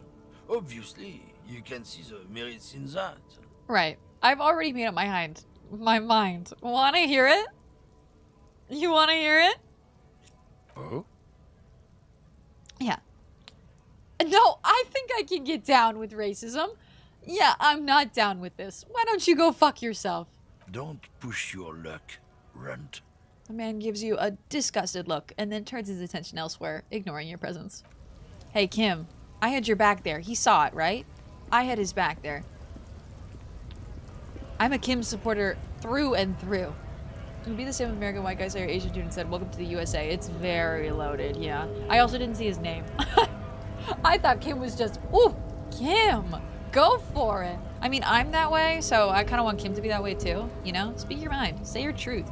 Obviously, you can see the merits in that. Right. I've already made up my mind. Wanna hear it? You wanna hear it? Oh? Yeah. No, I think I can get down with racism. Yeah, I'm not down with this. Why don't you go fuck yourself? Don't push your luck, runt. The man gives you a disgusted look and then turns his attention elsewhere, ignoring your presence. Hey, Kim, I had your back there. He saw it, right? I had his back there. I'm a Kim supporter through and through. It would be the same with American white guy say Asian dude and said, "Welcome to the USA." It's very loaded, yeah. I also didn't see his name. I thought Kim was just, ooh, Kim, go for it. I mean, I'm that way, so I kind of want Kim to be that way too, you know? Speak your mind. Say your truth.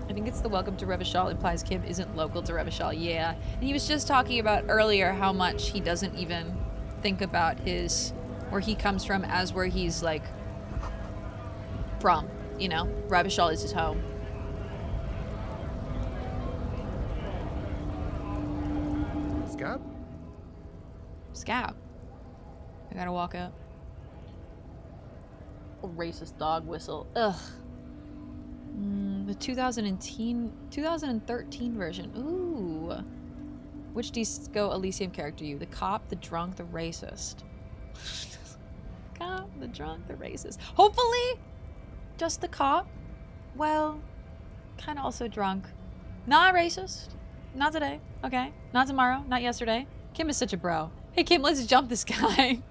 I think it's the welcome to Revachol implies Kim isn't local to Revachol, yeah. And he was just talking about earlier how much he doesn't even think about where he comes from as where he's, like, from, you know? Revachol is his home. Scab? Scab. I gotta walk up. A racist dog whistle. Ugh. The 2013 version. Ooh. Which Disco Elysium character are you? The cop, the drunk, the racist. Cop, the drunk, the racist. Hopefully, just the cop. Well, kind of also drunk. Not racist. Not today. Okay. Not tomorrow. Not yesterday. Kim is such a bro. Hey, Kim, let's jump this guy.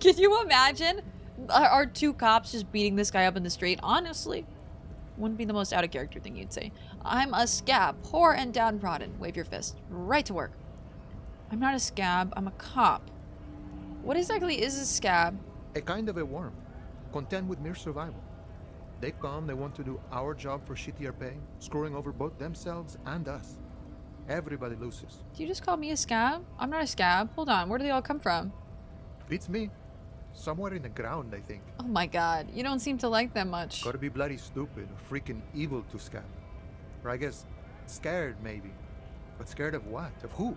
Can you imagine our two cops just beating this guy up in the street? Honestly, wouldn't be the most out of character thing you'd say. I'm a scab, poor and downtrodden. Wave your fist. Right to work. I'm not a scab. I'm a cop. What exactly is a scab? A kind of a worm, content with mere survival. They come, they want to do our job for shittier pay, screwing over both themselves and us. Everybody loses. Do you just call me a scab? I'm not a scab. Hold on, where do they all come from? Beats me. Somewhere in the ground, I think. Oh my god, you don't seem to like them much. Gotta be bloody stupid or freaking evil to scab. Or I guess, scared maybe. But scared of what? Of who?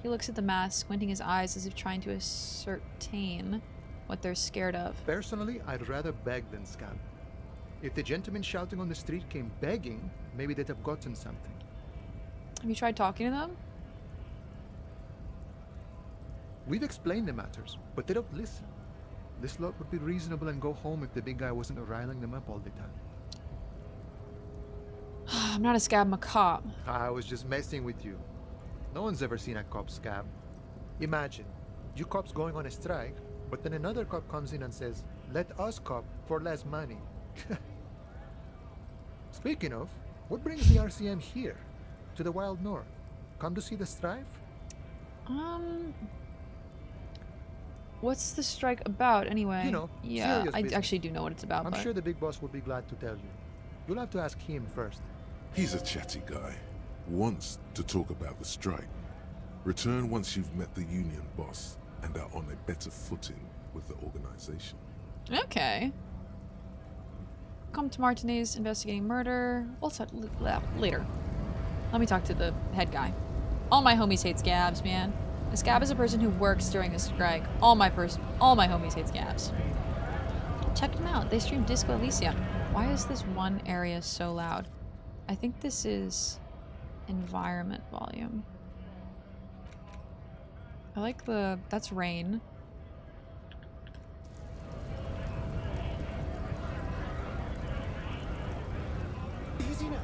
He looks at the mask, squinting his eyes as if trying to ascertain what they're scared of. Personally, I'd rather beg than scab. If the gentleman shouting on the street came begging, maybe they'd have gotten something. Have you tried talking to them? We've explained the matters, but they don't listen. This lot would be reasonable and go home if the big guy wasn't riling them up all the time. I'm not a scab, I'm a cop. I was just messing with you. No one's ever seen a cop scab. Imagine, you cops going on a strike, but then another cop comes in and says, "Let us cop for less money." Speaking of, what brings the RCM here? To the wild north? Come to see the strife? What's the strike about anyway? You know, yeah, serious I business. actually do know what it's about. I'm but... sure the big boss will be glad to tell you. You'll have to ask him first. He's a chatty guy. Wants to talk about the strike. Return once you've met the union boss and are on a better footing with the organization. Okay. Come to Martinez investigating murder. We'll talk later. Let me talk to the head guy. All my homies hate scabs, man. A scab is a person who works during a strike. All my homies hate scabs. Check them out. They stream Disco Elysium. Why is this one area so loud? I think this is environment volume. I like that's rain. Easy now.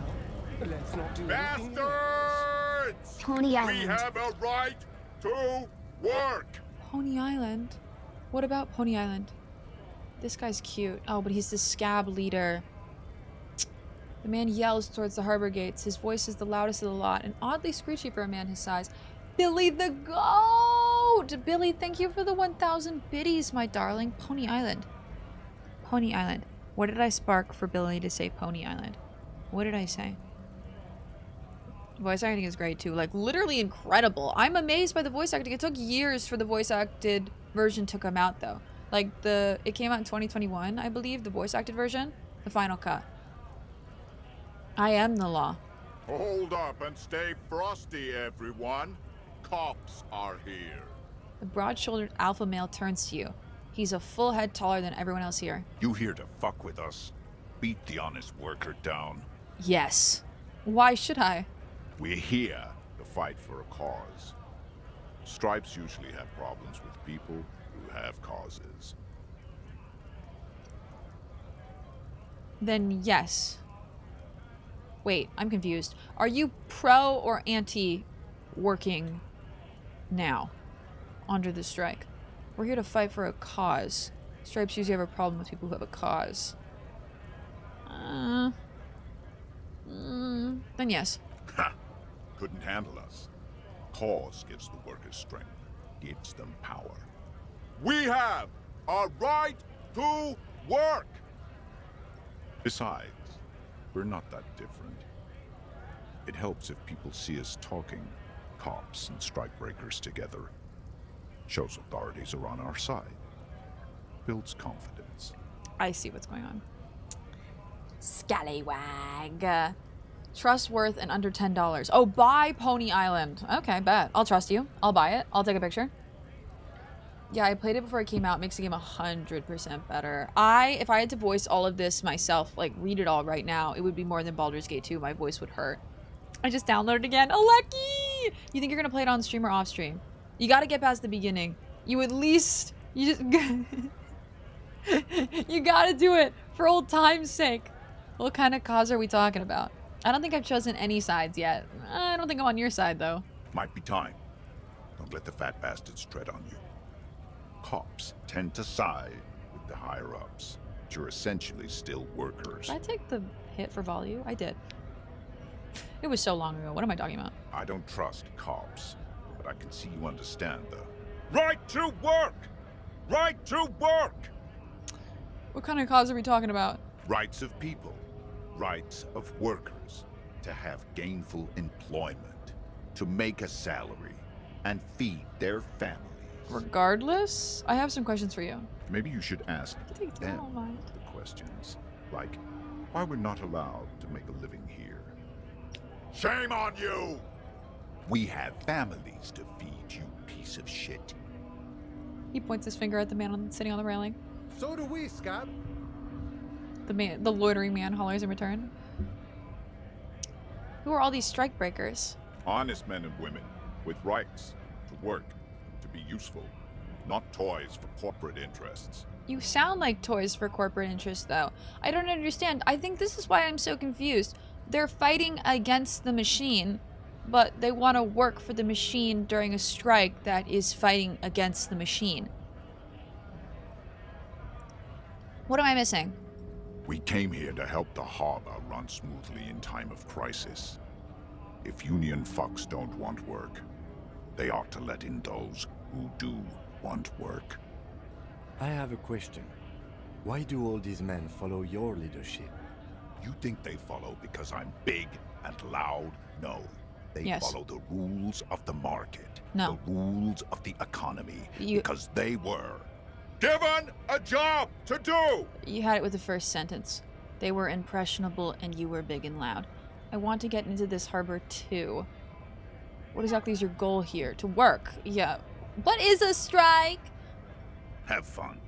Let's not do Bastards! Pony Island. We have a right to work. Pony Island? What about Pony Island? This guy's cute. Oh, but he's the scab leader. The man yells towards the harbor gates. His voice is the loudest of the lot and oddly screechy for a man his size. Billy the goat! Billy, thank you for the 1,000 biddies, my darling. Pony Island. Pony Island. What did I spark for Billy to say Pony Island? What did I say? Voice acting is great too. Like, literally incredible. I'm amazed by the voice acting. It took years for the voice acted version to come out, though. Like, it came out in 2021, I believe, the voice acted version. The final cut. I am the law. Hold up and stay frosty, everyone. Cops are here. The broad-shouldered alpha male turns to you. He's a full head taller than everyone else here. You here to fuck with us? Beat the honest worker down. Yes. Why should I? We're here to fight for a cause. Stripes usually have problems with people who have causes. Then yes. Wait, I'm confused. Are you pro or anti working now under the strike? We're here to fight for a cause. Stripes usually have a problem with people who have a cause. Then yes. Ha! Couldn't handle us. Cause gives the workers strength, gives them power. We have a right to work. Besides, we're not that different. It helps if people see us talking, cops and strikebreakers together. Shows authorities are on our side. Builds confidence. I see what's going on. Scallywag. Trust worth and under $10. Oh, buy Pony Island. Okay, bet. I'll trust you. I'll buy it. I'll take a picture. Yeah, I played it before it came out. It makes the game 100% better. If I had to voice all of this myself, like read it all right now, it would be more than Baldur's Gate 2. My voice would hurt. I just downloaded it again. Lucky! You think you're gonna play it on stream or off stream? You gotta get past the beginning. You at least... You just... You gotta do it for old time's sake. What kind of cause are we talking about? I don't think I've chosen any sides yet. I don't think I'm on your side, though. Might be time. Don't let the fat bastards tread on you. Cops tend to side with the higher-ups, but you're essentially still workers. Did I take the hit for Volume? I did. It was so long ago. What am I talking about? I don't trust cops, but I can see you understand the... Right to work! Right to work! What kind of cause are we talking about? Rights of people. Rights of workers. To have gainful employment. To make a salary. And feed their families. Regardless, I have some questions for you. Maybe you should ask them all mine. the questions. Like, why we're not allowed to make a living here. Shame on you! We have families to feed, you piece of shit. He points his finger at the man sitting on the railing. So do we, Scott. The loitering man hollers in return. Who are all these strike breakers? Honest men and women with rights to work, to be useful, not toys for corporate interests. You sound like toys for corporate interests, though. I don't understand. I think this is why I'm so confused. They're fighting against the machine, but they want to work for the machine during a strike that is fighting against the machine. What am I missing? We came here to help the harbor run smoothly in time of crisis. If union fucks don't want work, they ought to let in those who do want work. I have a question. Why do all these men follow your leadership? You think they follow because I'm big and loud? No. They follow the rules of the market. No. The rules of the economy. Because they were given a job to do! You had it with the first sentence. They were impressionable and you were big and loud. I want to get into this harbor too. What exactly is your goal here? To work? Yeah. What is a strike? Have fun.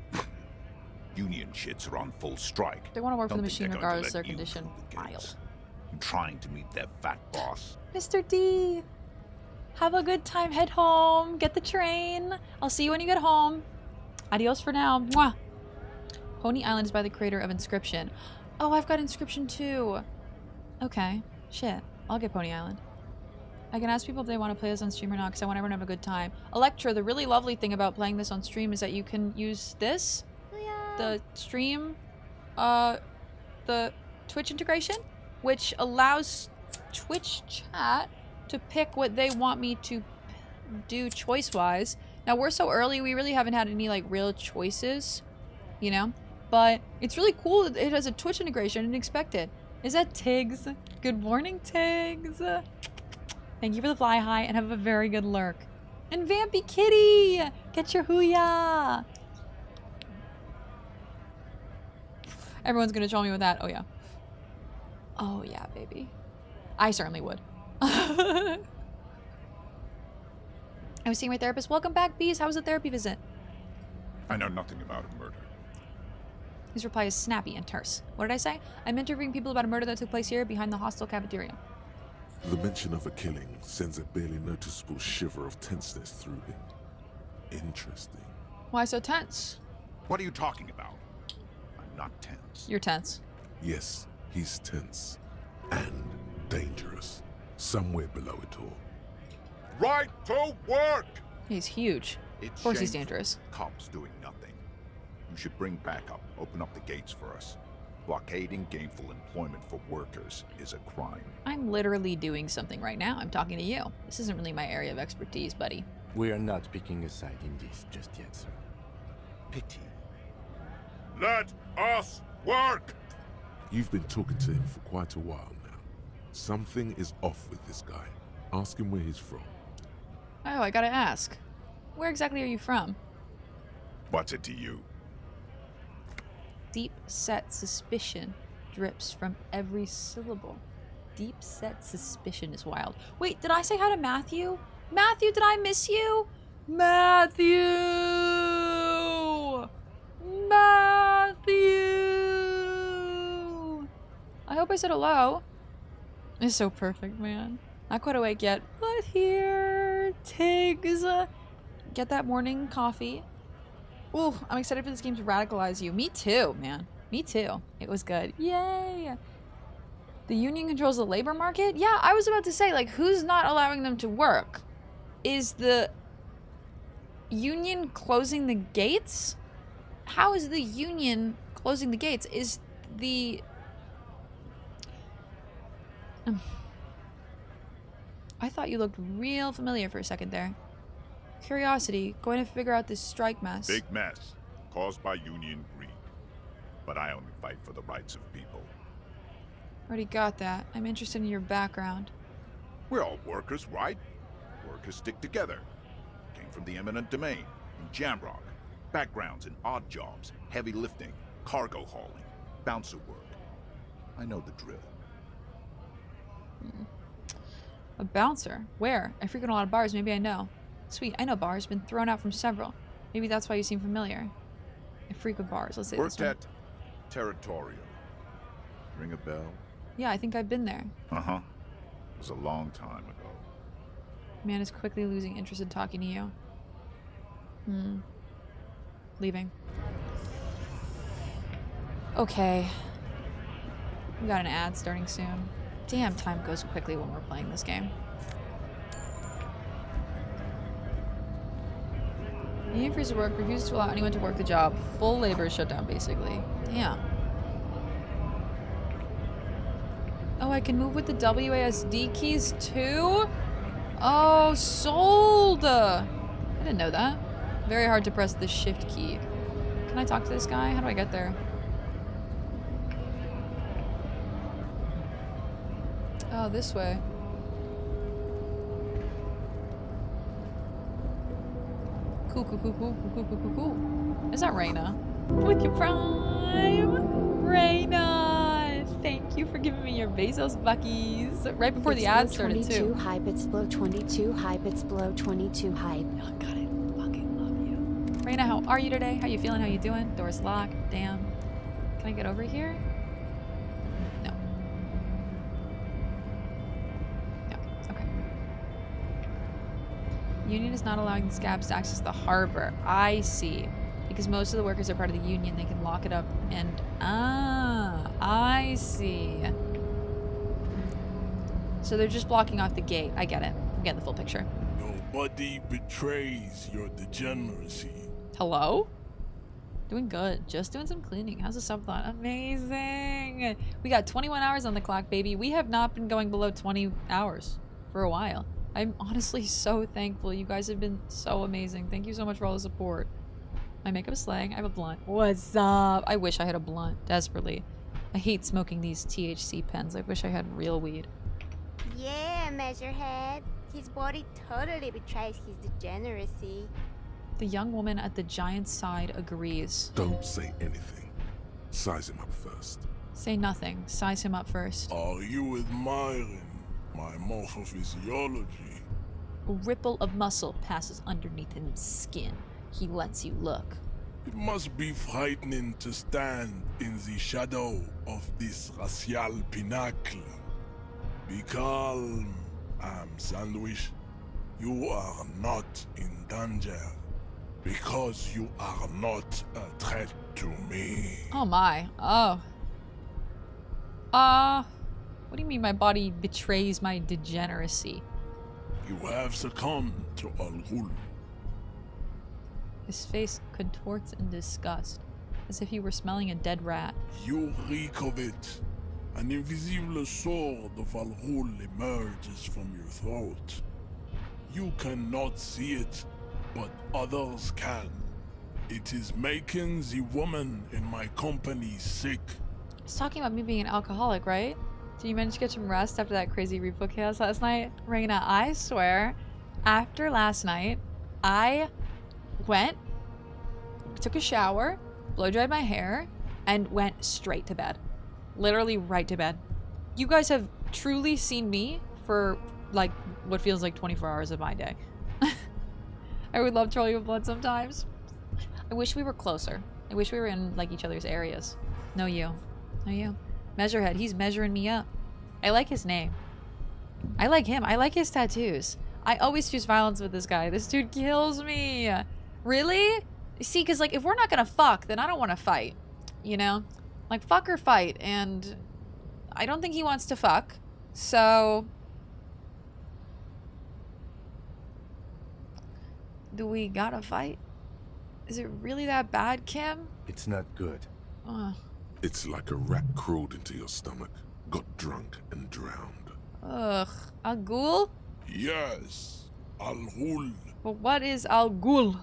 Union shits are on full strike. They want to work for the Don't think machine they're regardless of their going to let you condition. through the gates. Mild. I'm trying to meet their fat boss. Mr. D, have a good time. Head home. Get the train. I'll see you when you get home. Adios for now. Mwah. Pony Island is by the creator of Inscription. Oh, I've got Inscription too. Okay. Shit. I'll get Pony Island. I can ask people if they want to play this on stream or not because I want everyone to have a good time. Electra, the really lovely thing about playing this on stream is that you can use this, the stream, the Twitch integration, which allows Twitch chat to pick what they want me to do choice-wise. Now, we're so early, we really haven't had any, like, real choices, you know? But it's really cool that it has a Twitch integration. I didn't expect it. Is that Tiggs? Good morning, Tiggs. Thank you for the fly high and have a very good lurk. And Vampy Kitty! Get your hooyah! Everyone's gonna troll me with that. Oh, yeah. Oh, yeah, baby. I certainly would. I was seeing my therapist. Welcome back, Bees. How was the therapy visit? I know nothing about a murder. His reply is snappy and terse. What did I say? I'm interviewing people about a murder that took place here behind the hostel cafeteria. The mention of a killing sends a barely noticeable shiver of tenseness through him. Interesting. Why so tense? What are you talking about? I'm not tense. You're tense. Yes, he's tense. And dangerous. Somewhere below it all. Right to work! He's huge. Of course he's dangerous. Cops doing nothing. You should bring backup. Open up the gates for us. Blockading gainful employment for workers is a crime. I'm literally doing something right now. I'm talking to you. This isn't really my area of expertise, buddy. We are not picking a side in this just yet, sir. Pity. Let us work! You've been talking to him for quite a while now. Something is off with this guy. Ask him where he's from. Oh, I gotta ask. Where exactly are you from? What's it to you? Deep-set suspicion drips from every syllable. Deep-set suspicion is wild. Wait, did I say hi to Matthew? Matthew, did I miss you? Matthew! Matthew! I hope I said hello. It's so perfect, man. Not quite awake yet, but here, Tiggs. Get that morning coffee. Ooh, I'm excited for this game to radicalize you. Me too, man. Me too. It was good. Yay! The union controls the labor market? Yeah, I was about to say, like, who's not allowing them to work? Is the union closing the gates? How is the union closing the gates? Is the... I thought you looked real familiar for a second there. Curiosity, going to figure out this strike mess. Big mess, caused by union greed. But I only fight for the rights of people. Already got that. I'm interested in your background. We're all workers, right? Workers stick together. Came from the eminent domain, in Jamrock. Backgrounds in odd jobs, heavy lifting, cargo hauling, bouncer work. I know the drill. A bouncer? Where? I frequent a lot of bars, maybe I know. Sweet, I know bars, been thrown out from several. Maybe that's why you seem familiar. I frequent bars, let's say Worked this one. at Territorial. Ring a bell? Yeah, I think I've been there. Uh-huh. It was a long time ago. Man is quickly losing interest in talking to you. Leaving. Okay. We got an ad starting soon. Damn, time goes quickly when we're playing this game. Union frees to work, refuses to allow anyone to work the job. Full labor shutdown, basically. Damn. Oh, I can move with the WASD keys too? Oh, sold! I didn't know that. Very hard to press the shift key. Can I talk to this guy? How do I get there? Oh, this way. Cool. Is that Reyna? With your prime! Reyna! Thank you for giving me your Bezos buckies. Right before the ad started, too. 22 hype, it's below 22 hype, it's below 22 hype. Oh, God, I fucking love you. Reyna, how are you today? How you feeling? How you doing? Door's locked. Damn. Can I get over here? No. Okay. Union is not allowing the scabs to access the harbor. I see. Because most of the workers are part of the union, they can lock it up and... Ah, I see. So they're just blocking off the gate. I get it. getting the full picture. Nobody betrays your degeneracy. Hello? Doing good. Just doing some cleaning. How's the subplot? Amazing. We got 21 hours on the clock, baby. We have not been going below 20 hours for a while. I'm honestly so thankful. You guys have been so amazing. Thank you so much for all the support. My makeup is slaying. I have a blunt. What's up? I wish I had a blunt. Desperately. I hate smoking these THC pens. I wish I had real weed. Yeah, Measurehead. His body totally betrays his degeneracy. The young woman at the giant's side agrees. Don't say anything. Size him up first. Say nothing. Size him up first. Are you admiring my morphophysiology? A ripple of muscle passes underneath his skin. He lets you look. It must be frightening to stand in the shadow of this racial pinnacle. Be calm, Sandwich. You are not in danger. Because you are not a threat to me. Oh my. Oh. What do you mean my body betrays my degeneracy? You have succumbed to Al-Ghul. His face contorts in disgust, as if he were smelling a dead rat. You reek of it. An invisible sword of Al-Ghul emerges from your throat. You cannot see it, but others can. It is making the woman in my company sick. He's talking about me being an alcoholic, right? Did you manage to get some rest after that crazy replay chaos last night? Raina, I swear, after last night, I went, took a shower, blow dried my hair, and went straight to bed. Literally right to bed. You guys have truly seen me for like what feels like 24 hours of my day. I would love trolling with blood sometimes. I wish we were closer. I wish we were in like each other's areas. No you. No you. Measurehead, he's measuring me up. I like his name. I like him. I like his tattoos. I always choose violence with this guy. This dude kills me. Really? See, because like if we're not gonna fuck, then I don't want to fight. You know? Like fuck or fight. And I don't think he wants to fuck. So do we gotta fight? Is it really that bad, Kim? It's not good. It's like a rat crawled into your stomach, got drunk, and drowned. Ugh. Al-Ghul? Yes, Al-Ghul. But what is Al-Ghul?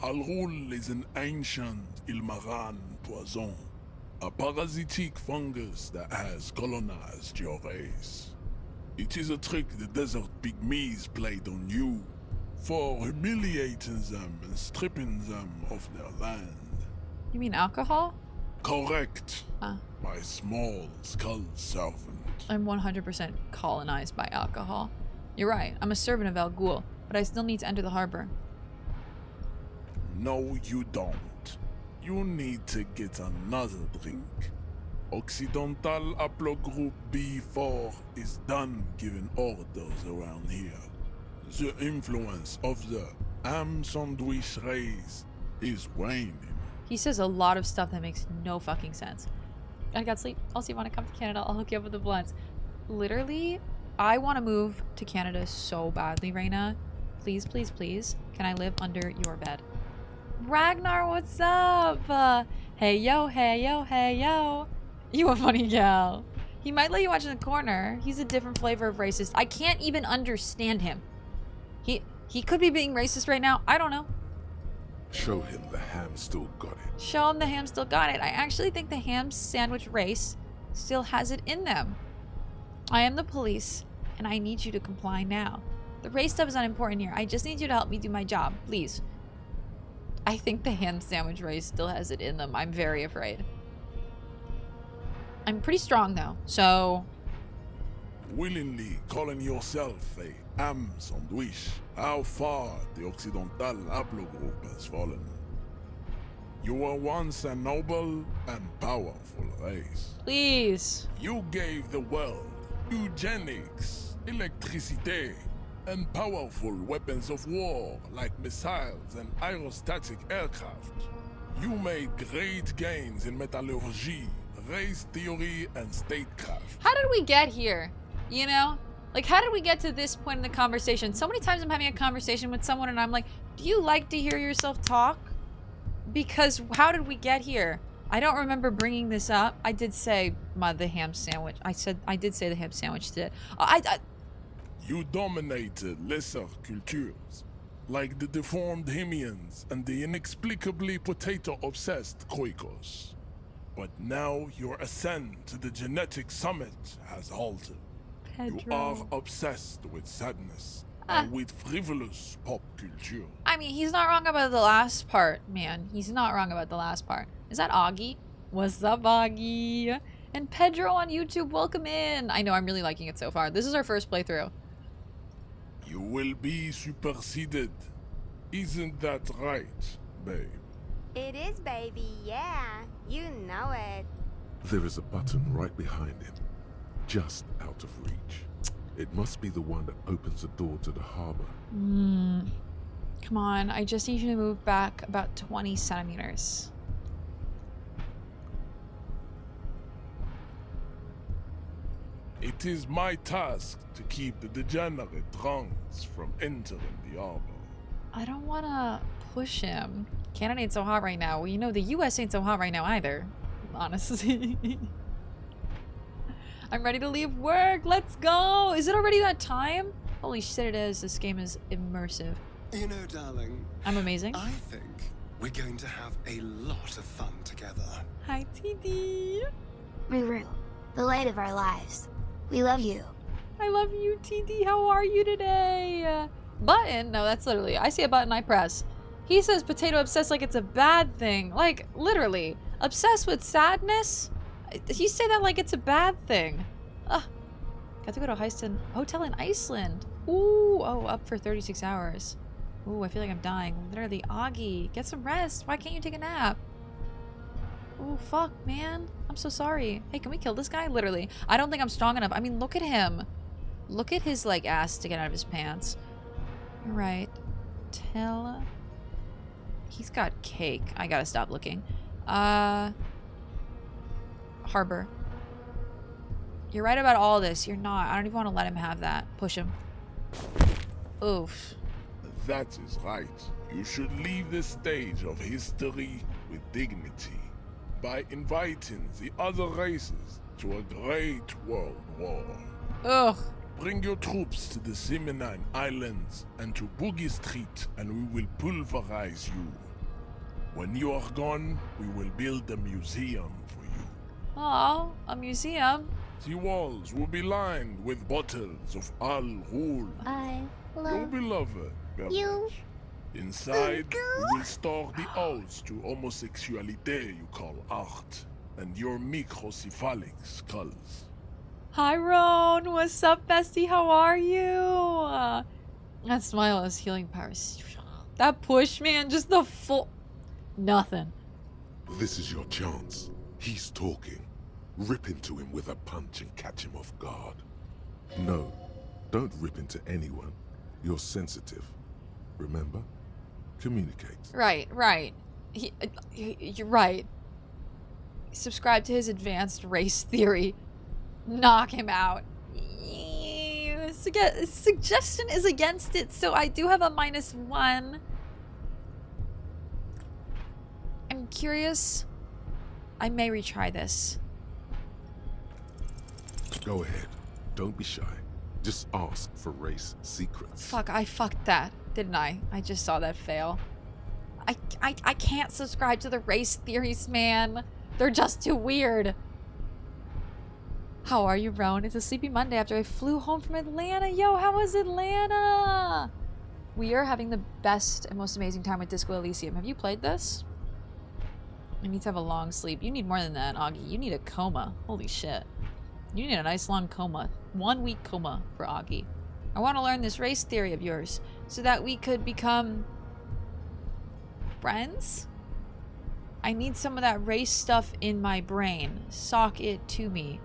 Al-Ghul is an ancient Ilmaran poison, a parasitic fungus that has colonized your race. It is a trick the desert pygmies played on you, for humiliating them and stripping them of their land. You mean alcohol? Correct. My small skull servant. I'm 100% colonized by alcohol. You're right, I'm a servant of Al-Ghul, but I still need to enter the harbor. No, you don't. You need to get another drink. Occidental Haplogroup B4 is done giving orders around here. The influence of the ham sandwich race is waning. He says a lot of stuff that makes no fucking sense. I got sleep. Also, you want to come to Canada? I'll hook you up with the blunts. Literally, I want to move to Canada so badly, Raina. Please, please, please. Can I live under your bed? Ragnar, what's up? Hey, yo, hey, yo, hey, yo. You a funny gal. He might let you watch in the corner. He's a different flavor of racist. I can't even understand him. He could be being racist right now. I don't know. Show him the ham still got it. Show him the ham still got it. I actually think the ham sandwich race still has it in them. I am the police, and I need you to comply now. The race stuff is unimportant here. I just need you to help me do my job, please. I think the ham sandwich race still has it in them. I'm very afraid. I'm pretty strong, though, so... Willingly calling yourself a ham sandwich, how far the Occidental Haplogroup has fallen. You were once a noble and powerful race. Please. You gave the world eugenics, electricity, and powerful weapons of war like missiles and aerostatic aircraft. You made great gains in metallurgy, race theory, and statecraft. How did we get here? You know? Like, how did we get to this point in the conversation? So many times I'm having a conversation with someone and I'm like, do you like to hear yourself talk? Because how did we get here? I don't remember bringing this up. I did say the ham sandwich. I did say the ham sandwich did. You dominated lesser cultures, like the deformed Hemians and the inexplicably potato-obsessed Koikos. But now your ascent to the genetic summit has halted. Pedro. You are obsessed with sadness and with frivolous pop culture. I mean, he's not wrong about the last part, man. He's not wrong about the last part. Is that Augie? What's up, Augie? And Pedro on YouTube, welcome in. I know, I'm really liking it so far. This is our first playthrough. You will be superseded. Isn't that right, babe? It is, baby, yeah. You know it. There is a button right behind him, just out of reach. It must be the one that opens the door to the harbor. Come on, I just need you to move back about 20 centimeters. It is my task to keep the degenerate drunks from entering the harbor. I don't want to push him. Canada ain't so hot right now. Well, you know, the US ain't so hot right now either, honestly. I'm ready to leave work. Let's go. Is it already that time? Holy shit, it is. This game is immersive. You know, darling, I'm amazing. I think we're going to have a lot of fun together. Hi, TD. Meru, the light of our lives. We love you. I love you, TD. How are you today? Button? No, that's literally, I see a button, I press. He says potato obsessed like it's a bad thing. Like, literally. Obsessed with sadness? You say that like it's a bad thing. Ugh. Got to go to a hotel in Iceland. Ooh, oh, up for 36 hours. Ooh, I feel like I'm dying. Literally, Augie, get some rest. Why can't you take a nap? Ooh, fuck, man. I'm so sorry. Hey, can we kill this guy? Literally. I don't think I'm strong enough. I mean, look at him. Look at his, like, ass sticking out of his pants. You're right. He's got cake. I gotta stop looking. Harbor. You're right about all this. You're not. I don't even want to let him have that. Push him. Oof. That is right. You should leave the stage of history with dignity by inviting the other races to a great world war. Ugh. Bring your troops to the Simonine Islands and to Boogie Street, and we will pulverize you. When you are gone, we will build a museum for you. Oh, a museum? The walls will be lined with bottles of Al Ghul. I Your love beloved beverage. you. Inside, we will store the odes to homosexuality you call art, and your microcephalic skulls. Hi, Ron. What's up, bestie? How are you? That smile is healing powers. That push, man, just the full... Nothing. This is your chance. He's talking. Rip into him with a punch and catch him off guard. No, don't rip into anyone. You're sensitive. Remember? Communicate. Right. You're right. Subscribe to his advanced race theory. Knock him out. Suggestion is against it, so I do have a -1. I'm curious. I may retry this. Go ahead. Don't be shy. Just ask for race secrets. Fuck, I fucked that, didn't I? I just saw that fail. I can't subscribe to the race theories, man. They're just too weird. How are you, Roan? It's a sleepy Monday after I flew home from Atlanta. Yo, how was Atlanta? We are having the best and most amazing time with Disco Elysium. Have you played this? I need to have a long sleep. You need more than that, Augie. You need a coma. Holy shit. You need a nice long coma. 1 week coma for Augie. I want to learn this race theory of yours so that we could become friends? I need some of that race stuff in my brain. Sock it to me.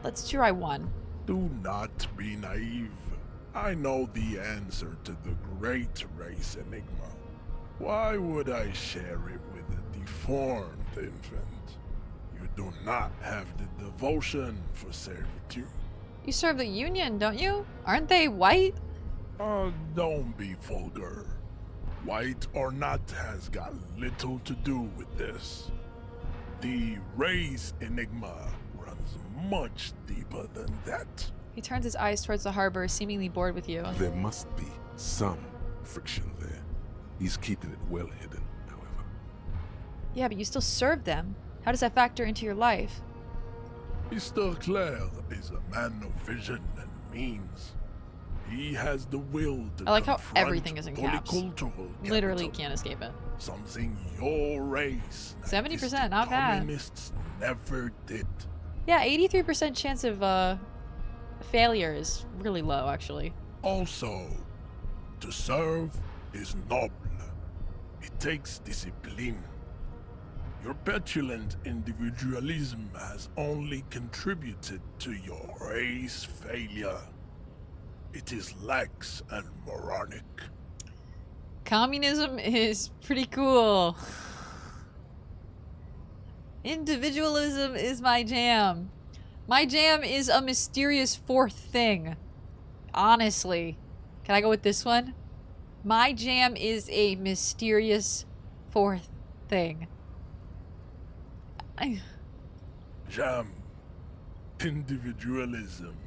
Let's try one. Do not be naive. I know the answer to the great race enigma. Why would I share it with a deformed infant? You do not have the devotion for servitude. You serve the Union, don't you? Aren't they white? Don't be vulgar. White or not has got little to do with this. The race enigma runs much deeper than that. He turns his eyes towards the harbor, seemingly bored with you. There must be some friction there. He's keeping it well hidden, however. Yeah, but you still serve them. How does that factor into your life? Mr. Claire is a man of vision and means. He has the will to I like how confront everything is in caps. polycultural Literally capital, can't escape it. something your race 70%, not bad. communists never did. Yeah, 83% chance of failure is really low, actually. Also, to serve is noble. It takes discipline. Your petulant individualism has only contributed to your race failure. It is lax and moronic. Communism is pretty cool. Individualism is my jam. My jam is a mysterious fourth thing. Honestly. Can I go with this one? My jam is a mysterious fourth thing. Jam. Individualism.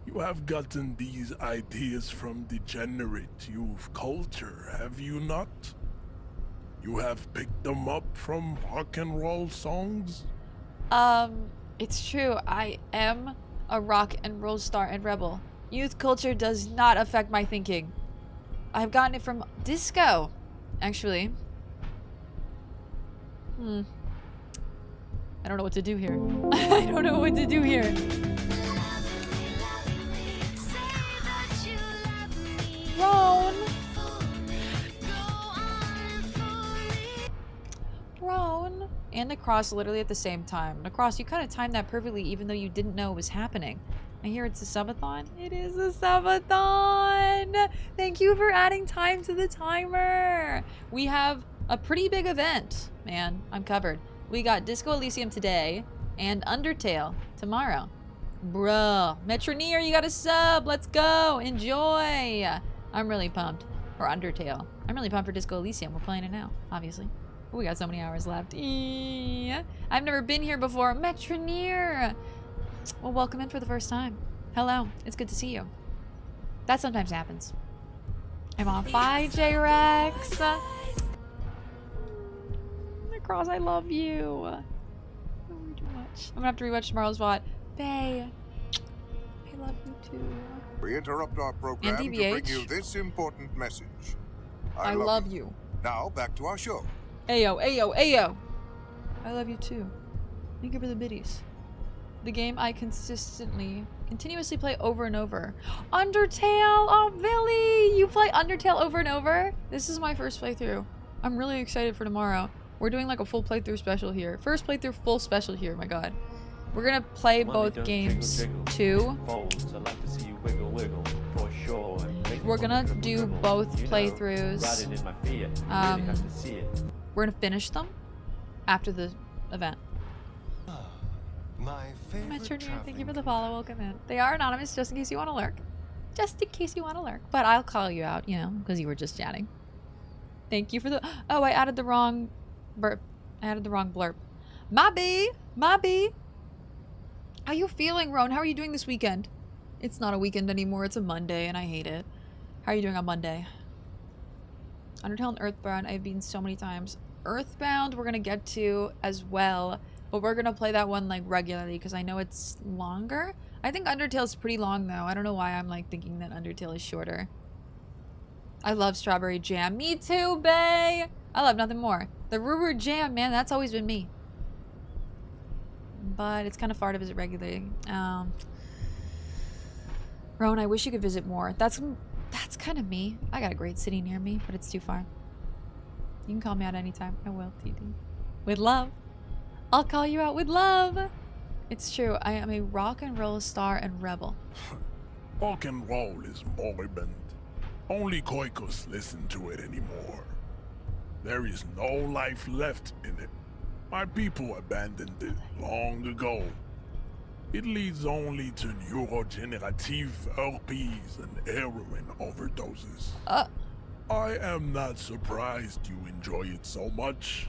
You have gotten these ideas from degenerate youth culture, have you not? You have picked them up from rock and roll songs? It's true. I am a rock and roll star and rebel. Youth culture does not affect my thinking. I've gotten it from disco, actually. I don't know what to do here. I don't know what to do here. Roan! Roan! And Necross literally at the same time. Necross, you kind of timed that perfectly even though you didn't know it was happening. I hear it's a subathon. It is a subathon! Thank you for adding time to the timer! We have a pretty big event. Man, I'm covered. We got Disco Elysium today and Undertale tomorrow. Bruh. Metroneer, you got a sub! Let's go! Enjoy! I'm really pumped for Undertale. I'm really pumped for Disco Elysium. We're playing it now, obviously. Ooh, we got so many hours left. I've never been here before. Metroneer! Well, welcome in for the first time. Hello. It's good to see you. That sometimes happens. I'm off. Bye, J-Rex! Necross, I love you. Oh, too much. I'm gonna have to rewatch tomorrow's VOD. Bae. I love you too. We interrupt our program to bring you this important message. I love you. Now back to our show. Ayo, ayo, ayo. I love you too. Thank you for the biddies. The game I continuously play over and over. Undertale! Oh, Billy! You play Undertale over and over? This is my first playthrough. I'm really excited for tomorrow. We're doing like a full playthrough special here. First playthrough full special here, my god. We're gonna play both games too. We're gonna do both playthroughs. We're gonna finish them after the event. My favorite Thank you for the follow. Welcome in. They are anonymous, just in case you want to lurk. Just in case you want to lurk. But I'll call you out, you know, because you were just chatting. Thank you for the... Oh, I added the wrong burp. I added the wrong blurb. Mobby! How you feeling, Roan? How are you doing this weekend? It's not a weekend anymore. It's a Monday, and I hate it. How are you doing on Monday? Undertale and Earthbound. I've been so many times. Earthbound we're going to get to as well. But we're going to play that one like regularly because I know it's longer. I think Undertale's pretty long though. I don't know why I'm like thinking that Undertale is shorter. I love strawberry jam. Me too, bae! I love nothing more. The rumored jam, man, that's always been me. But it's kind of far to visit regularly. Rowan, I wish you could visit more. That's kind of me. I got a great city near me, but it's too far. You can call me out anytime. I will, TD. With love. I'll call you out with love. It's true. I am a rock and roll star and rebel. Rock and roll is moribund. Only Koikos listen to it anymore. There is no life left in it. My people abandoned it long ago. It leads only to neurodegenerative herpes and heroin overdoses. I am not surprised you enjoy it so much.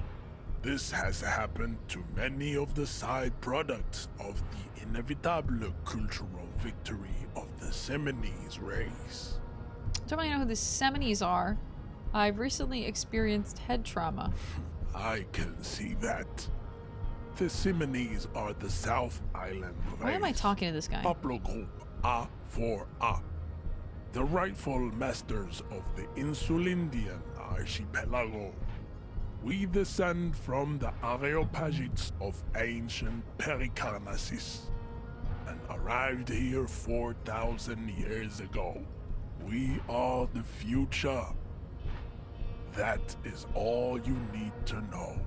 This has happened to many of the side products of the inevitable cultural victory of the Seminoles race. Don't really know who the Seminoles are. I've recently experienced head trauma. I can see that. The Seminoles are the South Island race. Why am I talking to this guy? Haplogroup A4A. The rightful masters of the Insulindian archipelago. We descend from the Areopagites of ancient Pericarnassus and arrived here 4,000 years ago. We are the future. That is all you need to know.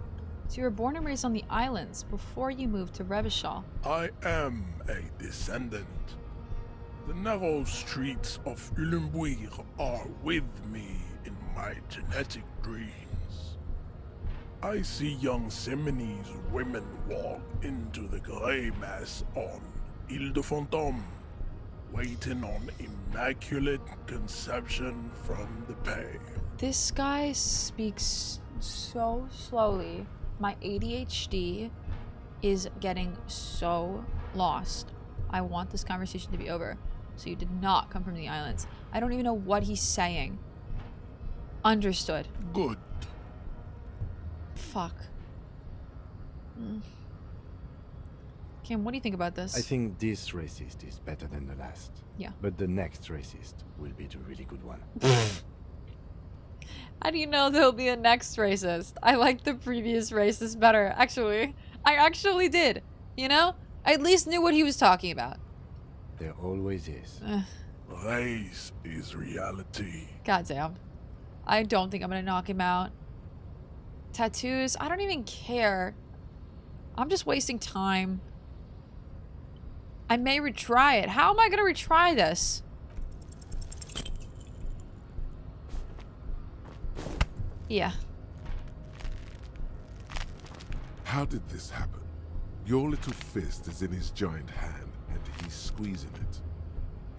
So you were born and raised on the islands before you moved to Revachol. I am a descendant. The narrow streets of Ulimbuir are with me in my genetic dreams. I see young Seminoles women walk into the grey mass on Ile de Fantôme, waiting on immaculate conception from the Pay. This guy speaks so slowly. My ADHD is getting so lost. I want this conversation to be over. So you did not come from the islands. I don't even know what he's saying. Understood. Good. Fuck. Kim, what do you think about this? I think this racist is better than the last. Yeah. But the next racist will be the really good one. How do you know there'll be a next racist? I like the previous racist better, actually. I actually did. You know? I at least knew what he was talking about. There always is. Race is reality. Goddamn. I don't think I'm gonna knock him out. Tattoos? I don't even care. I'm just wasting time. I may retry it. How am I gonna retry this? Yeah. How did this happen? Your little fist is in his giant hand and he's squeezing it.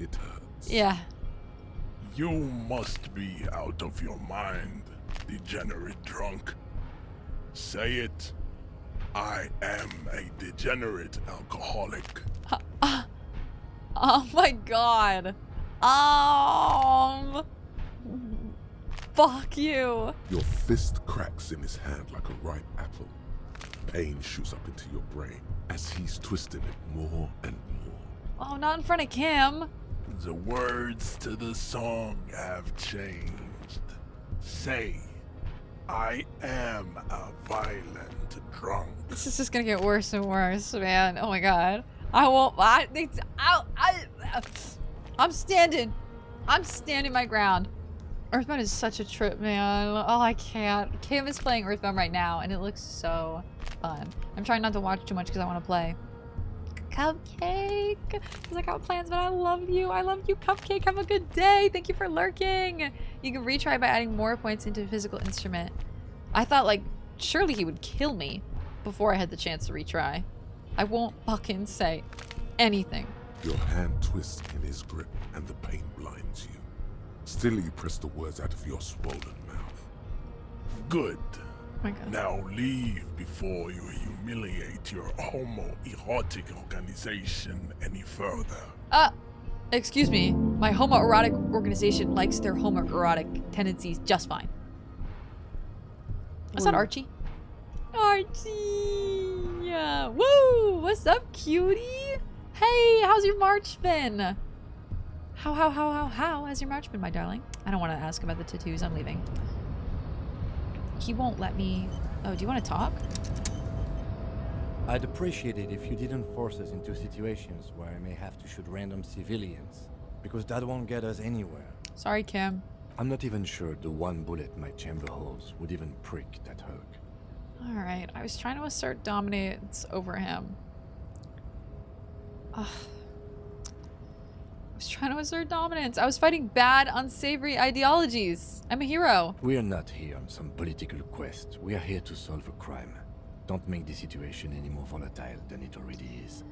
It hurts. Yeah. You must be out of your mind, degenerate drunk. Say it. I am a degenerate alcoholic. Oh my god. Fuck you. Your fist cracks in his hand like a ripe apple. Pain shoots up into your brain as he's twisting it more and more. Oh, not in front of Kim. The words to the song have changed. Say, I am a violent drunk. This is just gonna get worse and worse, man. Oh my god. I won't. I'm standing. I'm standing my ground. Earthbound is such a trip, man. Oh, I can't. Kim is playing Earthbound right now, and it looks so fun. I'm trying not to watch too much because I want to play. Cupcake! Because I got plans, but I love you. I love you, Cupcake. Have a good day. Thank you for lurking. You can retry by adding more points into a physical instrument. I thought, like, surely he would kill me before I had the chance to retry. I won't fucking say anything. Your hand twists in his grip, and the pain blinds you. Still, you press the words out of your swollen mouth. Good. Oh my God. Now leave before you humiliate your homoerotic organization any further. Excuse me. My homoerotic organization likes their homoerotic tendencies just fine. Is that Archie? Archie! Yeah. Woo! What's up, cutie? Hey, how's your March been? How has your March been, my darling? I don't want to ask about the tattoos. I'm leaving. He won't let me... Oh, do you want to talk? I'd appreciate it if you didn't force us into situations where I may have to shoot random civilians, because that won't get us anywhere. Sorry, Kim. I'm not even sure the one bullet my chamber holds would even prick that Hulk. Alright, I was trying to assert dominance over him. I was trying to assert dominance. I was fighting bad, unsavory ideologies. I'm a hero. We are not here on some political quest. We are here to solve a crime. Don't make the situation any more volatile than it already is.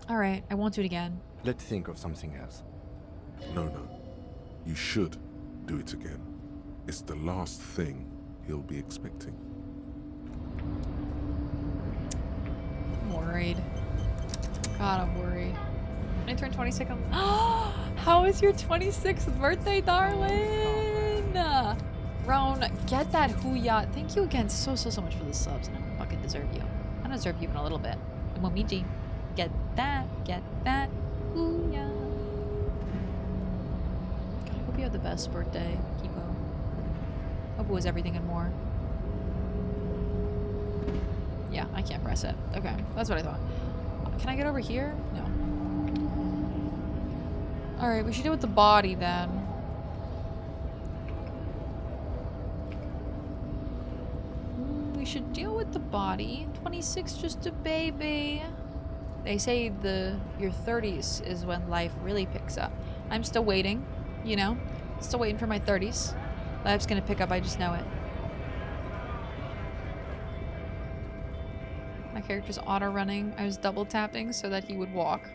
Alright, I won't do it again. Let's think of something else. No. You should do it again. It's the last thing he'll be expecting. I'm worried. God, I'm worried. When I turn 26, how is your 26th birthday, darling? Roan, get that hoo-ya. Thank you again so much for the subs, and I fucking deserve you. I deserve you even a little bit. And Momiji, get that hoo-ya. God, I hope you had the best birthday, Kipo. Hope it was everything and more. Yeah, I can't press it. Okay, that's what I thought. Can I get over here? No. Alright, we should deal with the body then. We should deal with the body. 26, just a baby. They say your 30s is when life really picks up. I'm still waiting, you know? Still waiting for my 30s. Life's gonna pick up, I just know it. My character's auto-running. I was double tapping so that he would walk.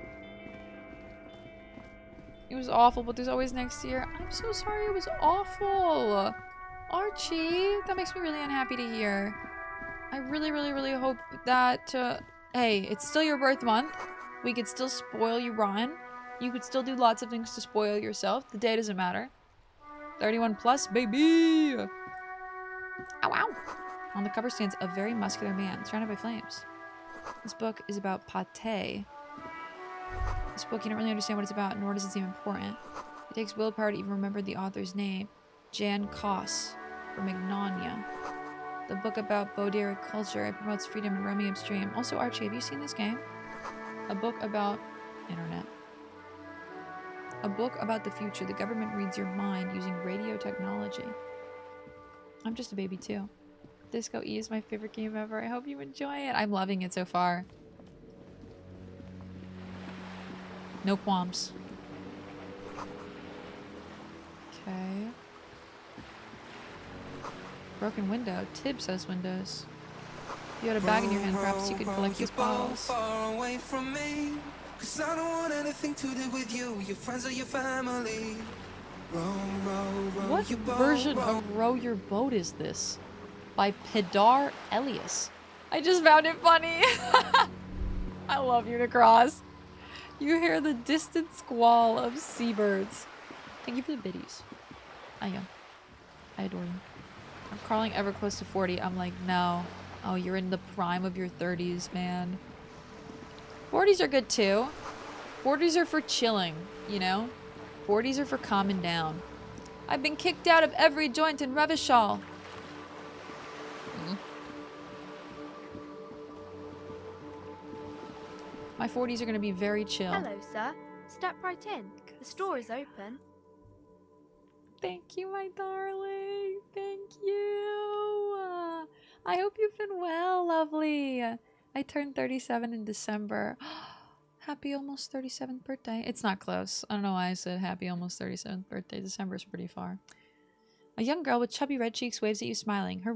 It was awful, but there's always next year. I'm so sorry it was awful. Archie, that makes me really unhappy to hear. I really hope that, hey, it's still your birth month. We could still spoil you, Ron. You could still do lots of things to spoil yourself. The day doesn't matter. 31 plus, baby! Ow, ow! On the cover stands a very muscular man surrounded by flames. This book is about pate. This book, you don't really understand what it's about, nor does it seem important. It takes willpower to even remember the author's name. Jan Koss, from Ignonia. The book about Boderic culture. It promotes freedom and roaming upstream. Also, Archie, have you seen this game? A book about internet. A book about the future. The government reads your mind using radio technology. I'm just a baby too. Disco E is my favorite game ever. I hope you enjoy it. I'm loving it so far. No qualms. Okay. Broken window. Tib says windows. If you had a bag in your hand, perhaps you could collect these bottles. Far away from me, 'cause I don't want anything to do with you, your friends or your family. What version of Row Your Boat is this? By Pedar Elias. I just found it funny. I love Unicross. You hear the distant squall of seabirds. Thank you for the biddies. I am. I adore you. I'm crawling ever close to 40. I'm like, no. Oh, you're in the prime of your 30s, man. 40s are good too. 40s are for chilling, you know? 40s are for calming down. I've been kicked out of every joint in Revachol. My 40s are going to be very chill. Hello, sir. Step right in. The store is open. Thank you, my darling. Thank you. I hope you've been well, lovely. I turned 37 in December. Happy almost 37th birthday. It's not close. I don't know why I said happy almost 37th birthday. December's pretty far. A young girl with chubby red cheeks waves at you smiling. Her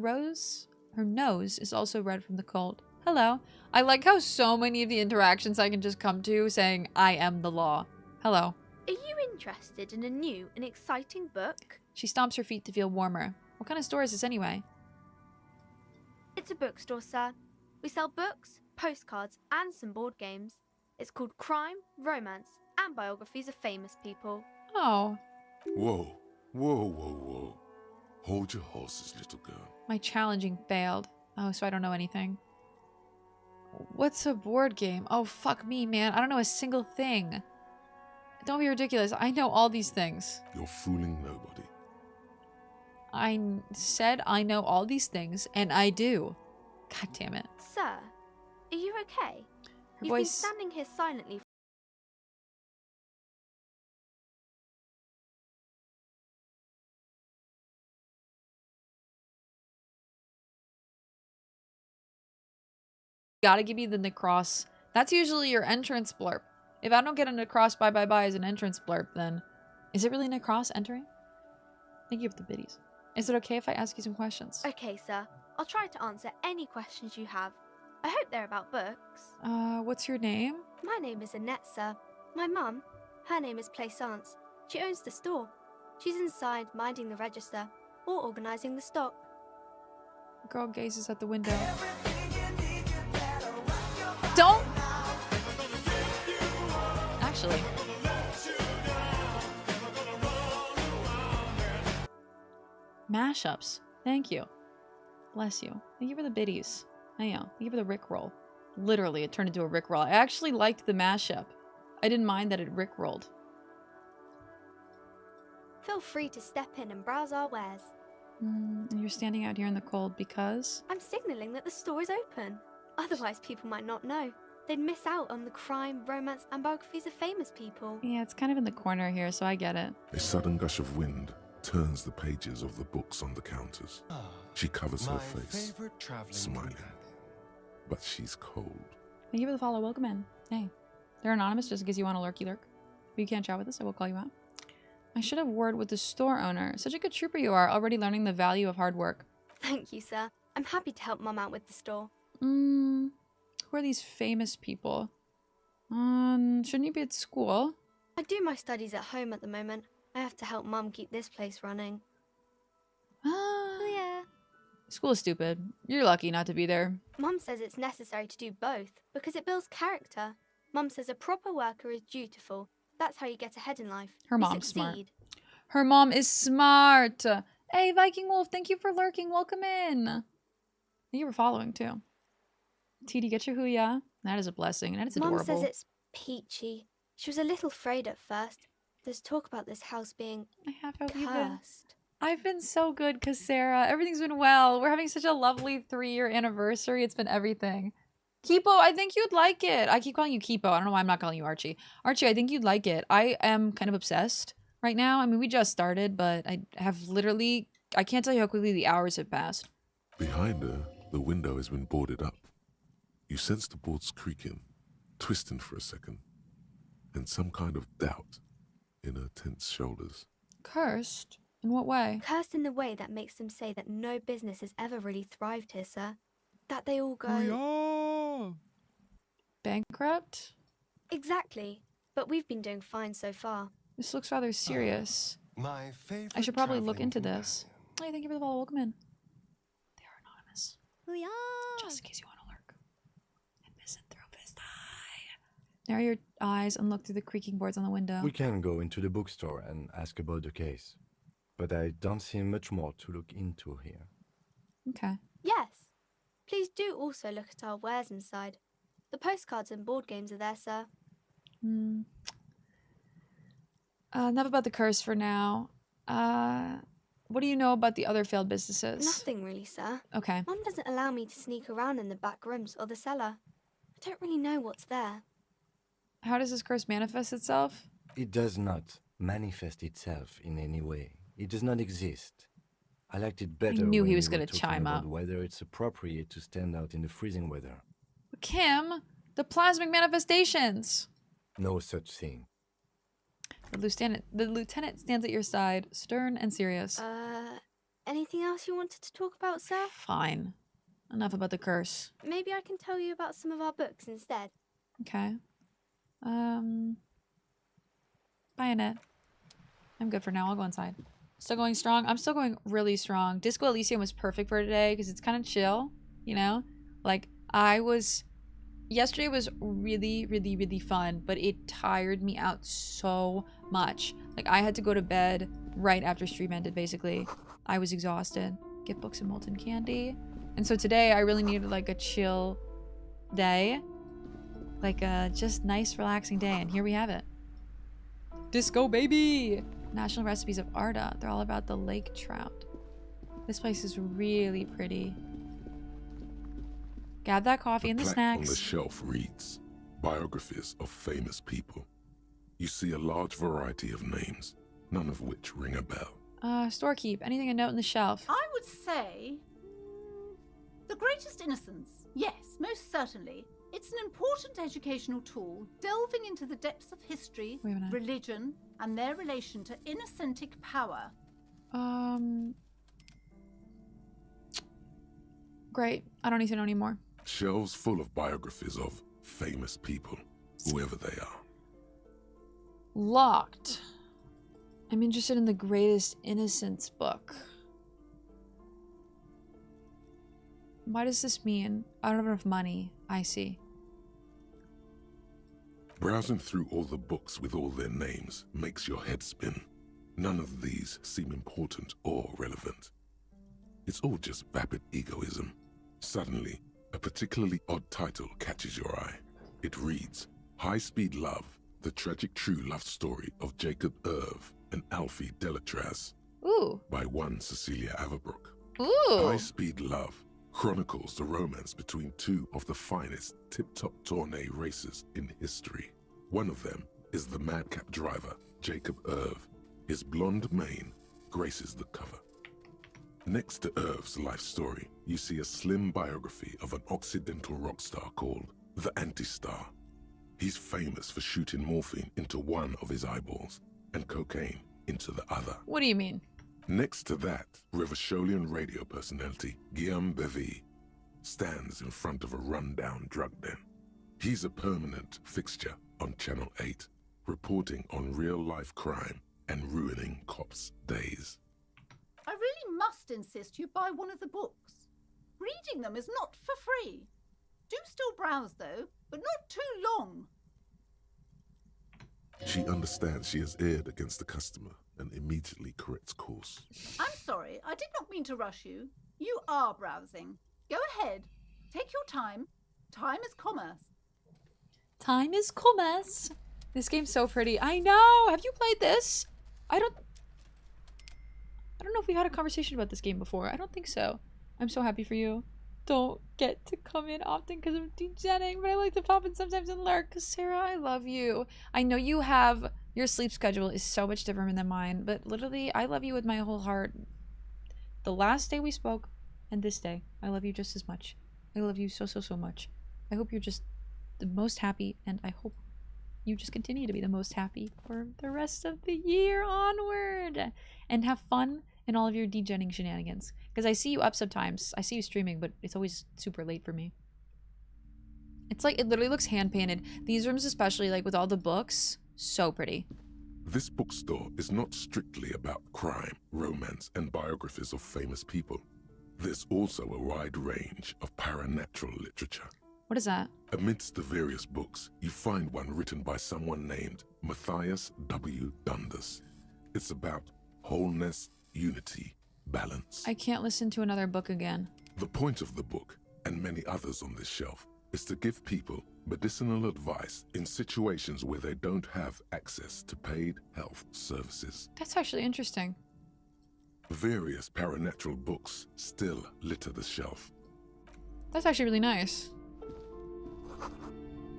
nose is also red from the cold. Hello. I like how so many of the interactions I can just come to saying, I am the law. Hello. Are you interested in a new and exciting book? She stomps her feet to feel warmer. What kind of store is this anyway? It's a bookstore, sir. We sell books, postcards, and some board games. It's called Crime, Romance, and Biographies of Famous People. Oh. Whoa. Whoa, whoa, whoa. Hold your horses, little girl. My challenging failed. Oh, so I don't know anything. What's a board game? Oh, fuck me, man. I don't know a single thing. Don't be ridiculous. I know all these things. You're fooling nobody. I said I know all these things, and I do. God damn it. Sir, are you okay? Her You've voice... been standing here silently. Gotta give me the Necross. That's usually your entrance blurb. If I don't get a Necross bye as an entrance blurb, then... Is it really Necross entering? Thank you for the biddies. Is it okay if I ask you some questions? Okay, sir. I'll try to answer any questions you have. I hope they're about books. What's your name? My name is Annette, sir. My mum, her name is Plaisance. She owns the store. She's inside minding the register or organising the stock. The girl gazes at the window. Don't! Actually. Mashups. Thank you. Bless you. Thank you for the biddies. I know. Thank you for the Rickroll. Literally, it turned into a Rickroll. I actually liked the mashup. I didn't mind that it Rickrolled. Feel free to step in and browse our wares. And you're standing out here in the cold because? I'm signalling that the store is open. Otherwise, people might not know. They'd miss out on the crime, romance, and biographies of famous people. Yeah, it's kind of in the corner here, so I get it. A sudden gush of wind turns the pages of the books on the counters. She covers her face, smiling. But she's cold. Thank you for the follow. Welcome in. Hey. They're anonymous just in case you want to lurky lurk. If you can't chat with us, I will call you out. I should have word with the store owner. Such a good trooper you are, already learning the value of hard work. Thank you, sir. I'm happy to help Mum out with the store. Who are these famous people? Shouldn't you be at school? I do my studies at home at the moment. I have to help Mum keep this place running. Oh, yeah. School is stupid. You're lucky not to be there. Mum says it's necessary to do both because it builds character. Mum says a proper worker is dutiful. That's how you get ahead in life. Her mom's smart. Her mom is smart. Hey, Viking Wolf, thank you for lurking. Welcome in. Thank you for following, too. TD, get your hoo-ya. That is a blessing, and it's adorable. Mum says it's peachy. She was a little afraid at first. There's talk about this house being cursed. I've been so good, Sarah. Everything's been well. We're having such a lovely 3-year anniversary. It's been everything. Kipo, I think you'd like it. I keep calling you Kipo. I don't know why I'm not calling you Archie. Archie, I think you'd like it. I am kind of obsessed right now. I mean, we just started, but I have literally... I can't tell you how quickly the hours have passed. Behind her, the window has been boarded up. You sense the boards creaking, twisting for a second, and some kind of doubt in her tense shoulders. Cursed? In what way? Cursed in the way that makes them say that no business has ever really thrived here, sir. That they all go... Bankrupt? Exactly. But we've been doing fine so far. This looks rather serious. My favorite I should probably look into this. Hey, thank you for the follow. Welcome in. They are anonymous. Just in case you want to lurk. Narrow your eyes and look through the creaking boards on the window. We can go into the bookstore and ask about the case. But I don't see much more to look into here. Okay. Yes. Please do also look at our wares inside. The postcards and board games are there, sir. Enough about the curse for now. What do you know about the other failed businesses? Nothing really, sir. Okay. Mum doesn't allow me to sneak around in the back rooms or the cellar. I don't really know what's there. How does this curse manifest itself? It does not manifest itself in any way. It does not exist. I liked it better. I knew when he was we were going to talking chime about up. whether it's appropriate to stand out in the freezing weather. Kim, the plasmic manifestations. No such thing. The lieutenant stands at your side, stern and serious. Anything else you wanted to talk about, sir? Fine. Enough about the curse. Maybe I can tell you about some of our books instead. Okay. Bye, Annette. I'm good for now. I'll go inside. Still going strong? I'm still going really strong. Disco Elysium was perfect for today because it's kind of chill, you know? Like, yesterday was really, really, really fun, but it tired me out so much. Like, I had to go to bed right after stream ended, basically. I was exhausted. Get books and molten candy. And so today, I really needed, like, a chill day. Like a just nice, relaxing day, and here we have it. Disco, baby! National Recipes of Arda. They're all about the lake trout. This place is really pretty. Grab that coffee and the snacks. On the shelf reads, biographies of famous people. You see a large variety of names, none of which ring a bell. Storekeep. Anything a note on the shelf? I would say... The Greatest Innocence. Yes, most certainly. It's an important educational tool, delving into the depths of history, religion, and their relation to innocentic power. Great. I don't need to know anymore. Shelves full of biographies of famous people. whoever they are. Locked. I'm interested in the Greatest Innocence book. What does this mean? I don't have enough money. I see. Browsing through all the books with all their names makes your head spin. None of these seem important or relevant. It's all just vapid egoism. Suddenly, a particularly odd title catches your eye. It reads, High Speed Love, the tragic true love story of Jacob Irv and Alfie Delatraz. Ooh. By one Cecilia Averbrook. Ooh. High Speed Love chronicles the romance between two of the finest tip-top tourney racers in history. One of them is the madcap driver, Jacob Irv. His blonde mane graces the cover. Next to Irv's life story, you see a slim biography of an Occidental rock star called the Anti-Star. He's famous for shooting morphine into one of his eyeballs and cocaine into the other. What do you mean? Next to that, Revacholian radio personality Guillaume Bevy stands in front of a rundown drug den. He's a permanent fixture on Channel 8, reporting on real-life crime and ruining cops' days. I really must insist you buy one of the books. Reading them is not for free. Do still browse, though, but not too long. She understands she has erred against the customer and immediately corrects course. I'm sorry, I did not mean to rush you. You are browsing. Go ahead. Take your time. Time is commerce. Time is commerce. This game's so pretty. I know! Have you played this? I don't know if we had a conversation about this game before. I don't think so. I'm so happy for you. Don't get to come in often because I'm degenning, but I like to pop in sometimes and lurk because Sarah, I love you. I know you have... Your sleep schedule is so much different than mine, but literally, I love you with my whole heart. The last day we spoke, and this day, I love you just as much. I love you so, so, so much. I hope you're just the most happy, and I hope you just continue to be the most happy for the rest of the year onward. And have fun in all of your degenning shenanigans. Because I see you up sometimes. I see you streaming, but it's always super late for me. It's like, it literally looks hand-painted. These rooms especially, like with all the books... So pretty. This bookstore is not strictly about crime, romance, and biographies of famous people. There's also a wide range of paranatural literature. What is that? Amidst the various books, you find one written by someone named Matthias W. Dundas. It's about wholeness, unity, balance. I can't listen to another book again. The point of the book, and many others on this shelf, is to give people medicinal advice in situations where they don't have access to paid health services. That's actually interesting. Various paranatural books still litter the shelf. That's actually really nice.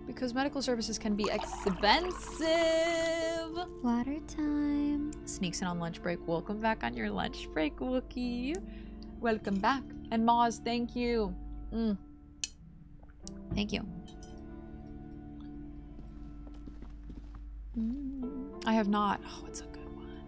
Because medical services can be expensive. Water time. Sneaks in on lunch break. Welcome back on your lunch break, Wookie. Welcome back. And Moz, thank you. Thank you. I have not. Oh, it's a good one.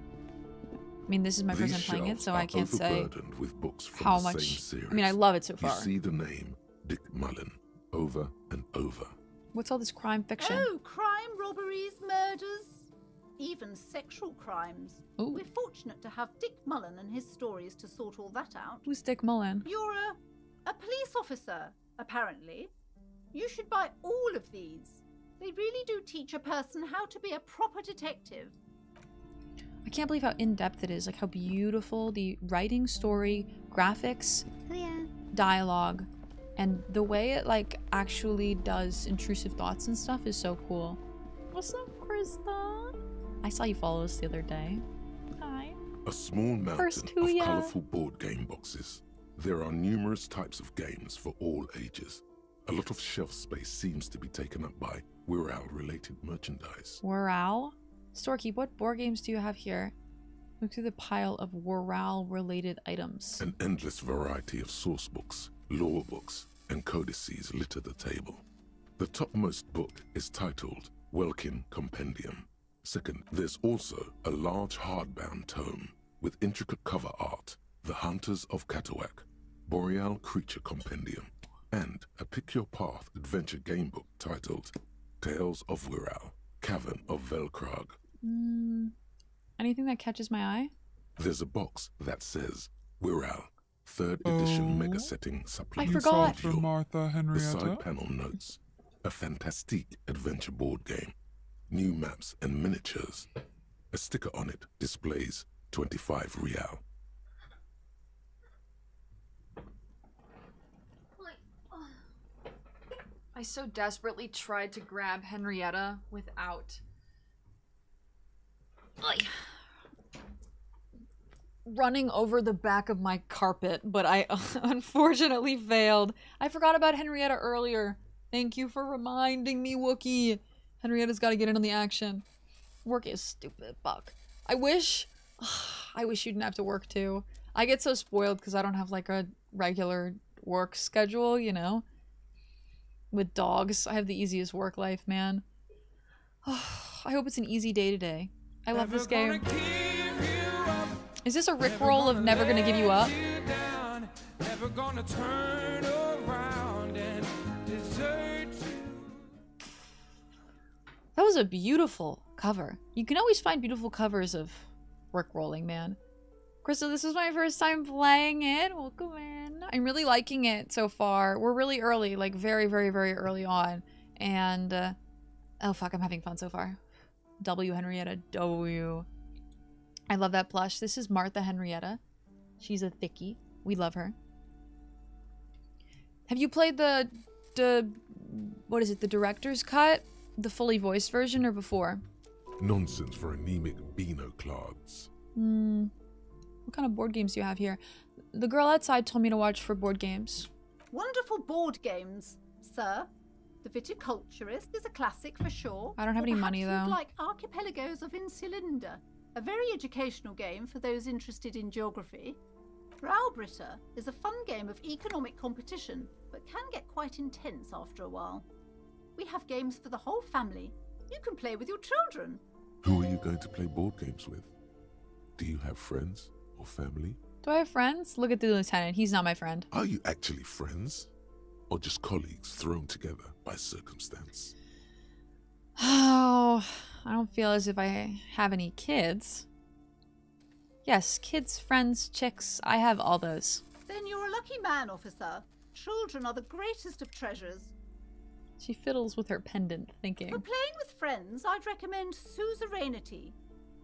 I mean, this is my first time playing it, so I can't say with books from how the much. same series. I mean, I love it so far. You see the name Dick Mullen over and over. What's all this crime fiction? Oh, crime, robberies, murders, even sexual crimes. Ooh. We're fortunate to have Dick Mullen and his stories to sort all that out. Who's Dick Mullen? You're a police officer, apparently. You should buy all of these. They really do teach a person how to be a proper detective. I can't believe how in-depth it is. Like how beautiful the writing, story, graphics, dialogue, and the way it like actually does intrusive thoughts and stuff is so cool. What's up, Krista? I saw you follow us the other day. Hi. A small mountain of colourful board game boxes. There are numerous types of games for all ages. A lot of shelf space seems to be taken up by Wirral-related merchandise. Wirral? Storekeep, what board games do you have here? Look through the pile of Wirral-related items. An endless variety of source books, lore books, and codices litter the table. The topmost book is titled Welkin Compendium. Second, there's also a large hardbound tome with intricate cover art, The Hunters of Katawak, Boreal Creature Compendium, and a Pick Your Path adventure game book titled Tales of Wirral, Cavern of Velkrag. Anything that catches my eye? There's a box that says Wirral, 3rd edition mega setting supplement. I forgot. For Martha Henrietta. The side panel notes, a fantastique adventure board game, new maps and miniatures. A sticker on it displays 25 real. I so desperately tried to grab Henrietta without running over the back of my carpet, but I unfortunately failed. I forgot about Henrietta earlier. Thank you for reminding me, Wookie. Henrietta's got to get in on the action. Work is stupid, Buck. I wish you didn't have to work too. I get so spoiled because I don't have like a regular work schedule, you know? With dogs, I have the easiest work life, man. I hope it's an easy day today. I love this game. Is this a Rickroll of Never Gonna Give You Up? Never gonna turn around and desert you. That was a beautiful cover. You can always find beautiful covers of Rickrolling, man. Crystal, this is my first time playing it. Welcome in. I'm really liking it so far. We're really early, like very, very, very early on. And, oh fuck, I'm having fun so far. W Henrietta, W. I love that plush. This is Martha Henrietta. She's a thickie. We love her. Have you played the what is it, the director's cut? The fully voiced version or before? Nonsense for anemic Beano clods. What kind of board games do you have here? The girl outside told me to watch for board games. Wonderful board games, sir. The Viticulturist is a classic for sure. I don't have any money, though. You'd like Archipelagos of Insulinda, a very educational game for those interested in geography. Raubritter is a fun game of economic competition, but can get quite intense after a while. We have games for the whole family. You can play with your children. Who are you going to play board games with? Do you have friends or family? Do I have friends? Look at the lieutenant. He's not my friend. Are you actually friends? Or just colleagues thrown together by circumstance? Oh, I don't feel as if I have any kids. Yes, kids, friends, chicks. I have all those. Then you're a lucky man, officer. Children are the greatest of treasures. She fiddles with her pendant, thinking. For playing with friends, I'd recommend Suzerainty.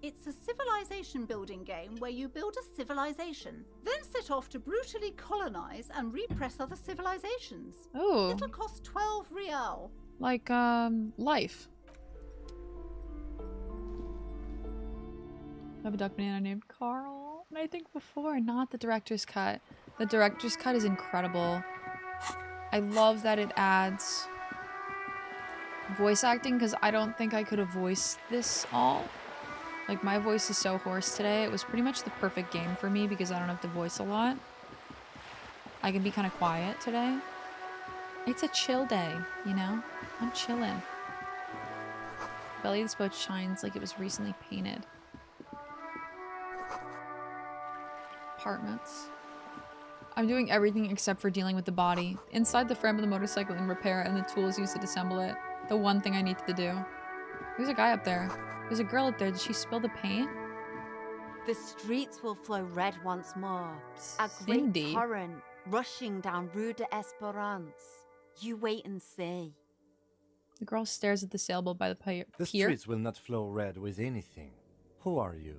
It's a civilization building game where you build a civilization, then set off to brutally colonize and repress other civilizations. Oh. It'll cost 12 real. Like, life. I have a duck banana named Carl. And I think before, not the director's cut. The director's cut is incredible. I love that it adds voice acting, because I don't think I could have voiced this all. Like, my voice is so hoarse today. It was pretty much the perfect game for me because I don't have to voice a lot. I can be kind of quiet today. It's a chill day, you know? I'm chilling. Belly of this boat shines like it was recently painted. Apartments. I'm doing everything except for dealing with the body. Inside the frame of the motorcycle in repair and the tools used to disassemble it. The one thing I need to do. There's a guy up there. There's a girl up there. Did she spill the paint? The streets will flow red once more. A Cindy. great torrent rushing down Rue de Esperance. You wait and see. The girl stares at the sailboat by the pier. The streets will not flow red with anything. Who are you?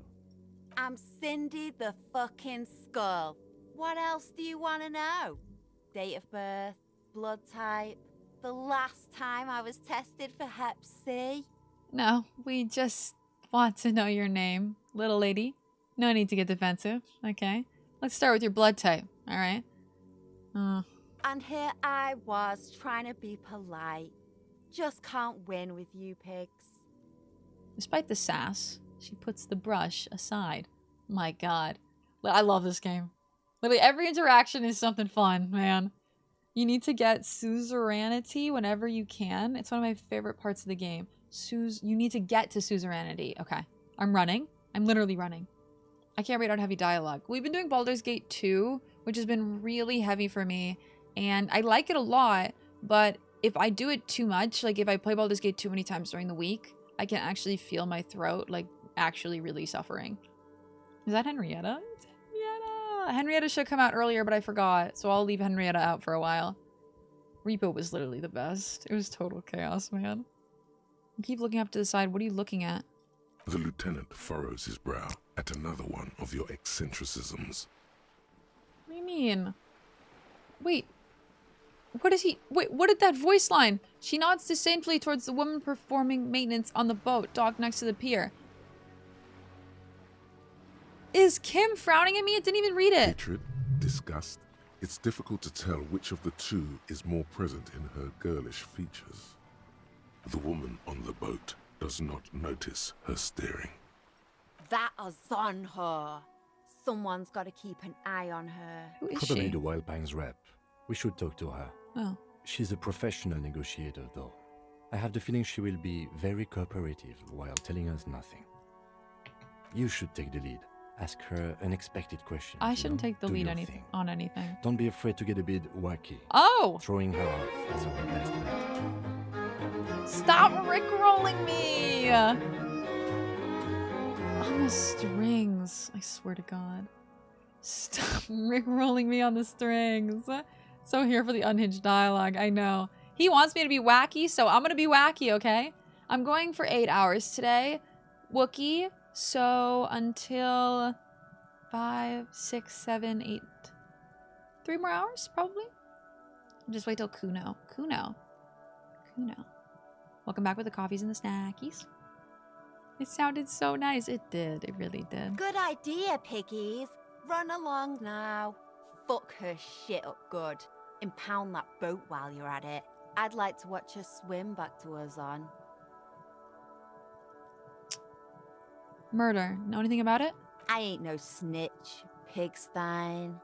I'm Cindy the fucking Skull. What else do you want to know? Date of birth, blood type, the last time I was tested for Hep C. No, we just want to know your name, little lady. No need to get defensive, okay? Let's start with your blood type, alright? And here I was trying to be polite. Just can't win with you pigs. Despite the sass, she puts the brush aside. My god. I love this game. Literally every interaction is something fun, man. You need to get suzerainty whenever you can. It's one of my favorite parts of the game. You need to get to suzerainty. Okay. I'm running. I'm literally running. I can't read out heavy dialogue. We've been doing Baldur's Gate 2, which has been really heavy for me. And I like it a lot, but if I do it too much, like if I play Baldur's Gate too many times during the week, I can actually feel my throat like actually really suffering. Is that Henrietta? It's Henrietta. Henrietta should come out earlier, but I forgot, so I'll leave Henrietta out for a while. Repo was literally the best. It was total chaos, man. You keep looking up to the side. What are you looking at? The lieutenant furrows his brow at another one of your eccentricisms. What do you mean? Wait. What is he? Wait, what did that voice line? She nods disdainfully towards the woman performing maintenance on the boat docked next to the pier. Is Kim frowning at me? It didn't even read it. Hatred, disgust. It's difficult to tell which of the two is more present in her girlish features. The woman on the boat does not notice her staring. That is on her. Someone's got to keep an eye on her. Who is Probably she? the Wild Pines rep. We should talk to her. Oh. She's a professional negotiator, though. I have the feeling she will be very cooperative while telling us nothing. You should take the lead. Ask her unexpected questions. I shouldn't take the lead on anything. Don't be afraid to get a bit wacky. Oh! Throwing her off is our best bet. Stop rickrolling me! On the strings. I swear to God. Stop rickrolling me on the strings. So here for the unhinged dialogue. I know. He wants me to be wacky, so I'm gonna be wacky, okay? I'm going for 8 hours today. Wookie. So until 5, 6, 7, 8. 3 more hours, probably? Just wait till Kuno. Kuno. Welcome back with the coffees and the snackies. It sounded so nice. It did. It really did. Good idea, piggies. Run along now. Fuck her shit up good. Impound that boat while you're at it. I'd like to watch her swim back to us on. Murder. Know anything about it? I ain't no snitch, pigstein.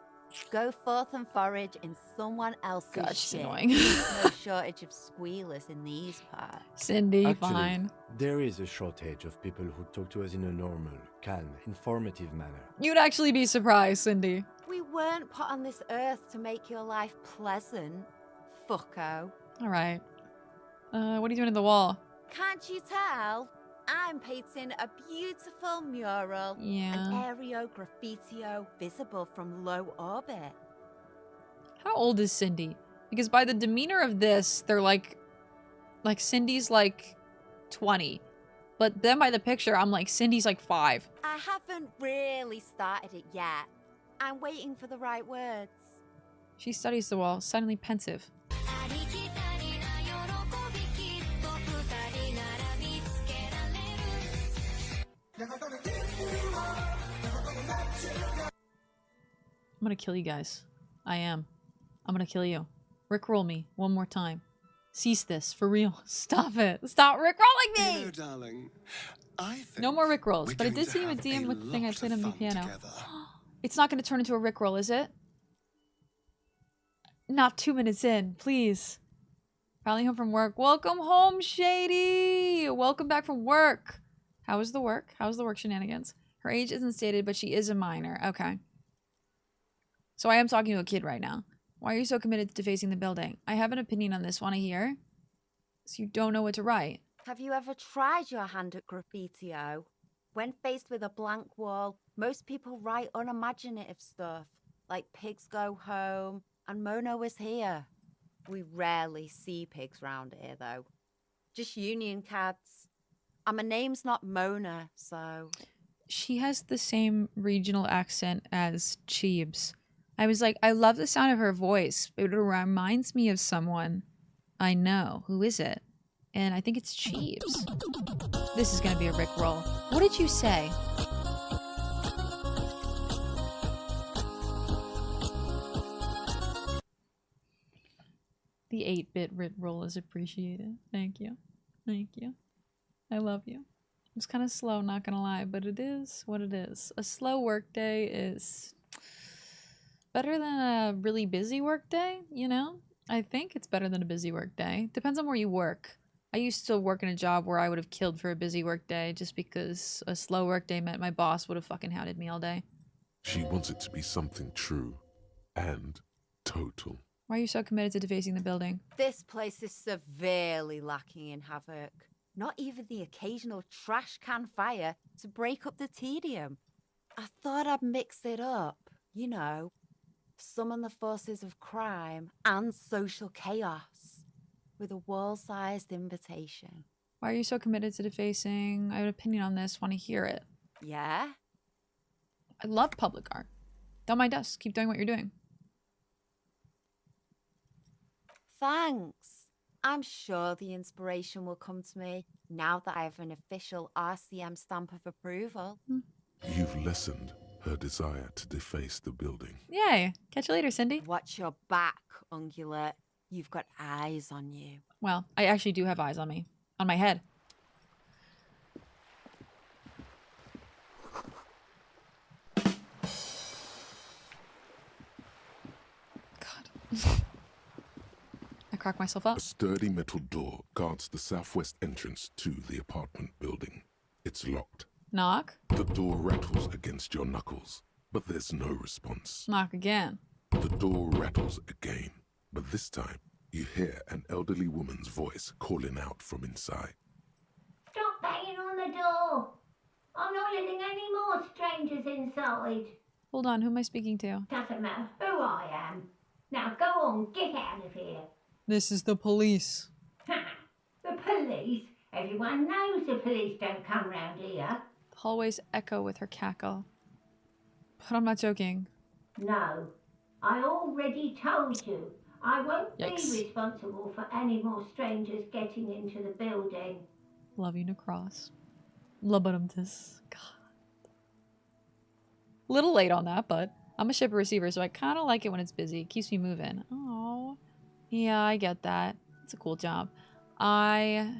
Go forth and forage in someone else's God, she's shit. annoying. No shortage of squealers in these parts. Cindy, Actually, fine. There is a shortage of people who talk to us in a normal, calm, informative manner. You'd actually be surprised, Cindy. We weren't put on this earth to make your life pleasant, fucko. Alright. What are you doing at the wall? Can't you tell? I'm painting a beautiful mural. Yeah. An aereo graffitio visible from low orbit. How old is Cindy? Because by the demeanor of this, they're like Cindy's like 20. But then by the picture, I'm like, Cindy's like 5. I haven't really started it yet. I'm waiting for the right words. She studies the wall, suddenly pensive. I'm gonna kill you guys. I am. I'm gonna kill you. Rickroll me one more time. Cease this, for real. Stop it. Stop rickrolling me! You know, darling, I think no more rickrolls, but it going did seem a to DM have with the thing I lot played of on the fun piano. together. It's not gonna turn into a rickroll, is it? Not 2 minutes in, please. Finally home from work. Welcome home, Shady! Welcome back from work. How was the work? How's the work shenanigans? Her age isn't stated, but she is a minor. Okay. So I am talking to a kid right now. Why are you so committed to defacing the building? I have an opinion on this. Want to hear? So you don't know what to write. Have you ever tried your hand at graffitio? When faced with a blank wall, most people write unimaginative stuff, like pigs go home and Mono is here. We rarely see pigs round here, though. Just union cats. And my name's not Mona, so... She has the same regional accent as Cheebs. I was like, I love the sound of her voice. It reminds me of someone I know. Who is it? And I think it's Cheebs. This is going to be a Rickroll. What did you say? The 8-bit Rickroll is appreciated. Thank you. Thank you. I love you. It's kind of slow, not gonna lie, but it is what it is. A slow workday is better than a really busy workday, you know? I think it's better than a busy workday. Depends on where you work. I used to work in a job where I would have killed for a busy workday just because a slow workday meant my boss would have fucking hounded me all day. She wants it to be something true and total. Why are you so committed to defacing the building? This place is severely lacking in havoc. Not even the occasional trash can fire to break up the tedium. I thought I'd mix it up, you know, summon the forces of crime and social chaos with a wall-sized invitation. Why are you so committed to defacing? I have an opinion on this. Want to hear it? Yeah? I love public art. Don't mind us. Keep doing what you're doing. Thanks. I'm sure the inspiration will come to me now that I have an official RCM stamp of approval. You've lessened her desire to deface the building. Yay. Catch you later, Cindy. Watch your back, Ungulate. You've got eyes on you. Well, I actually do have eyes on me. On my head. God. I cracked myself up. A sturdy metal door guards the southwest entrance to the apartment building. It's locked. Knock. The door rattles against your knuckles, but there's no response. Knock again. The door rattles again, but this time you hear an elderly woman's voice calling out from inside. Stop banging on the door. I'm not letting any more strangers inside. Hold on, who am I speaking to? Doesn't matter who I am. Now go on, get out of here. This is the police. The police? Everyone knows the police don't come round here. The hallways echo with her cackle. But I'm not joking. No, I already told you. I won't be responsible for any more strangers getting into the building. Love you, Necross. Labudumtus. God. Little late on that, but I'm a shipper receiver, so I kind of like it when it's busy. It keeps me moving. Oh. Yeah, I get that. It's a cool job. I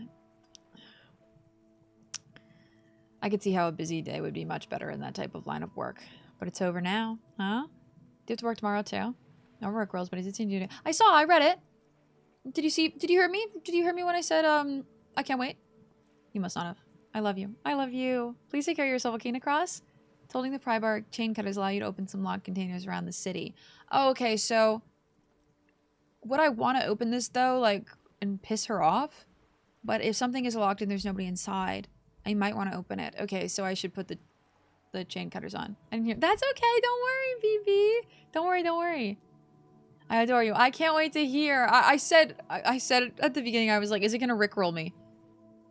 could see how a busy day would be much better in that type of line of work. But it's over now, huh? Do you have to work tomorrow too? No work, girls, but it's you. I read it. Did you hear me? Did you hear me when I said, I can't wait? You must not have. I love you. I love you. Please take care of yourself, okay, Necross? Holding the pry bar chain cutters allow you to open some locked containers around the city. Oh, okay, so would I want to open this though, like, and piss her off? But if something is locked and there's nobody inside, I might want to open it. Okay, so I should put the chain cutters on. I didn't hear. That's okay. Don't worry, BB. Don't worry. I adore you. I can't wait to hear. I said at the beginning, I was like, is it gonna rickroll me?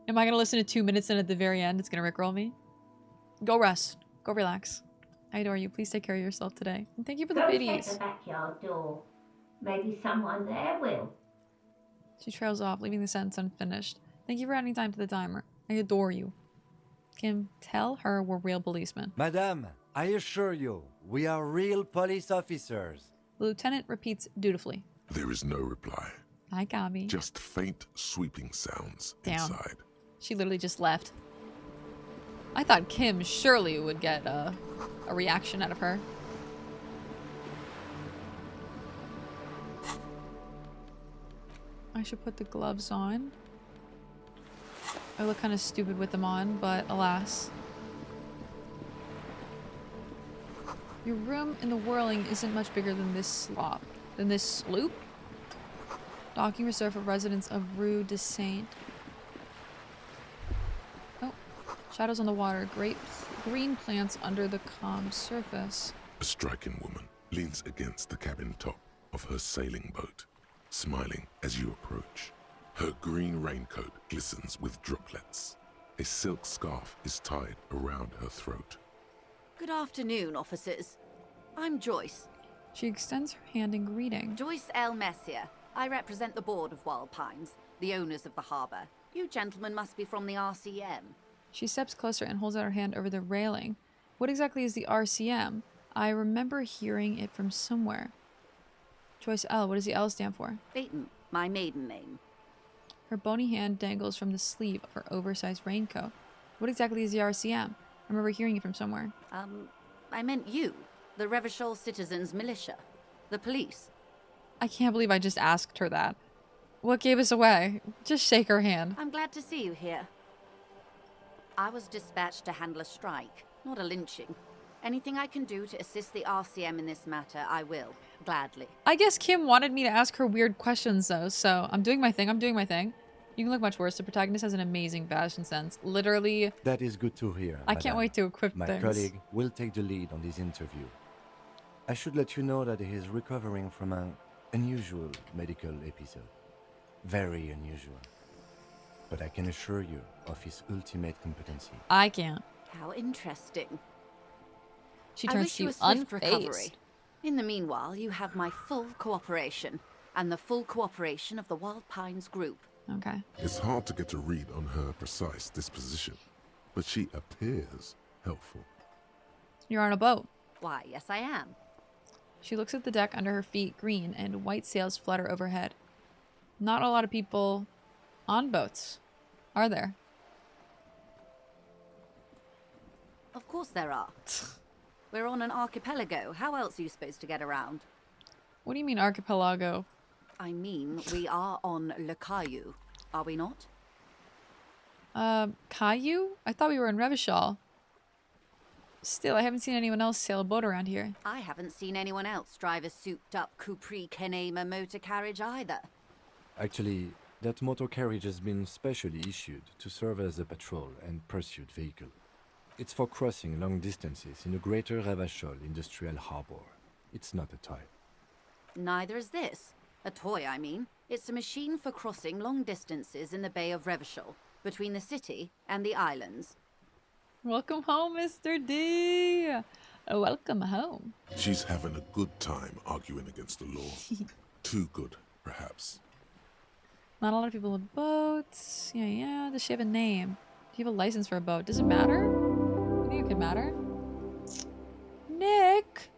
Am I gonna listen to 2 minutes and at the very end it's gonna rickroll me? Go rest. Go relax. I adore you. Please take care of yourself today. And thank you for the biddies. Check the backyard door. Maybe someone there will. She trails off, leaving the sentence unfinished. Thank you for adding time to the timer. I adore you. Kim, tell her we're real policemen. Madame, I assure you, we are real police officers. The lieutenant repeats dutifully. There is no reply. Hi, Gabi. Just faint, sweeping sounds inside. She literally just left. I thought Kim surely would get a reaction out of her. I should put the gloves on. I look kind of stupid with them on, but alas. Your room in the whirling isn't much bigger than this sloop. Docking reserved for residents of Rue de Saint. Oh, shadows on the water. Great green plants under the calm surface. A striking woman leans against the cabin top of her sailing boat, smiling as you approach. Her green raincoat glistens with droplets. A silk scarf is tied around her throat. Good afternoon, officers. I'm Joyce. She extends her hand in greeting. Joyce L. Messier. I represent the board of Wild Pines, the owners of the harbour. You gentlemen must be from the RCM. She steps closer and holds out her hand over the railing. What exactly is the RCM? I remember hearing it from somewhere. Joyce L. What does the L stand for? Peyton, my maiden name. Her bony hand dangles from the sleeve of her oversized raincoat. What exactly is the RCM? I remember hearing it from somewhere. I meant you. The Revachol Citizens Militia. The police. I can't believe I just asked her that. What gave us away? Just shake her hand. I'm glad to see you here. I was dispatched to handle a strike, not a lynching. Anything I can do to assist the RCM in this matter, I will. Gladly. I guess Kim wanted me to ask her weird questions, though, so I'm doing my thing. I'm doing my thing. You can look much worse. The protagonist has an amazing fashion sense. Literally. That is good to hear. I can't wait to equip My things. colleague will take the lead on this interview. I should let you know that he is recovering from an unusual medical episode. Very unusual. But I can assure you of his ultimate competency. I can't. How interesting. She I turns wish to you you a swift unfazed. recovery. In the meanwhile, you have my full cooperation, and the full cooperation of the Wild Pines group. Okay. It's hard to get a read on her precise disposition, but she appears helpful. You're on a boat. Why, yes I am. She looks at the deck under her feet, green, and white sails flutter overhead. Not a lot of people on boats, are there? Of course there are. We're on an archipelago. How else are you supposed to get around? What do you mean archipelago? I mean, we are on Le Caillou, are we not? Caillou? I thought we were in Revachol. Still, I haven't seen anyone else sail a boat around here. I haven't seen anyone else drive a souped-up Capri Kenema motor carriage either. Actually, that motor carriage has been specially issued to serve as a patrol and pursuit vehicle. It's for crossing long distances in the greater Revachol industrial harbor. It's not a toy. Neither is this. A toy, I mean. It's a machine for crossing long distances in the Bay of Revachol, between the city and the islands. Welcome home, Mr. D! Welcome home. She's having a good time arguing against the law. Too good, perhaps. Not a lot of people have boats. Yeah. Does she have a name? Do you have a license for a boat? Does it matter? You think it could matter? Nick!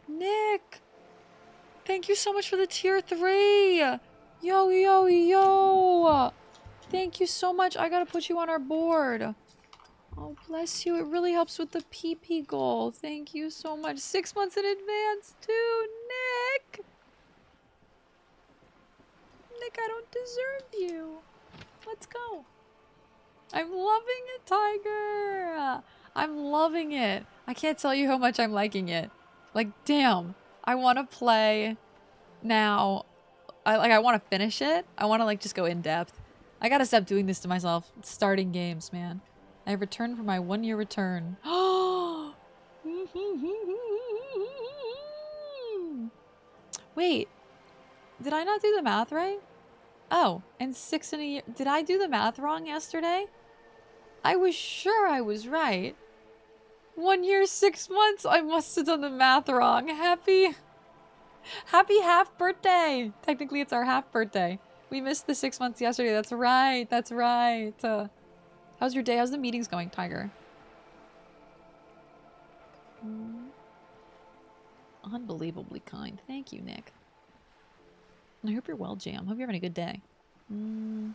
Nick! Thank you so much for the tier 3! Yo! Thank you so much. I gotta put you on our board. Oh, bless you. It really helps with the PP goal. Thank you so much. 6 months in advance, too. Nick! Nick, I don't deserve you. Let's go. I'm loving it, Tiger. I'm loving it. I can't tell you how much I'm liking it. Like, damn. I want to play now. I want to finish it. I want to, like, just go in depth. I gotta stop doing this to myself. Starting games, man. I have returned for my 1-year return. Wait. Did I not do the math right? Oh, and 6 in a year. Did I do the math wrong yesterday? I was sure I was right. 1 year, 6 months. I must have done the math wrong. Happy half birthday. Technically, it's our half birthday. We missed the 6 months yesterday. That's right. That's right. How's your day? How's the meetings going, Tiger? Unbelievably kind. Thank you, Nick. I hope you're well, Jam. Hope you're having a good day. Do you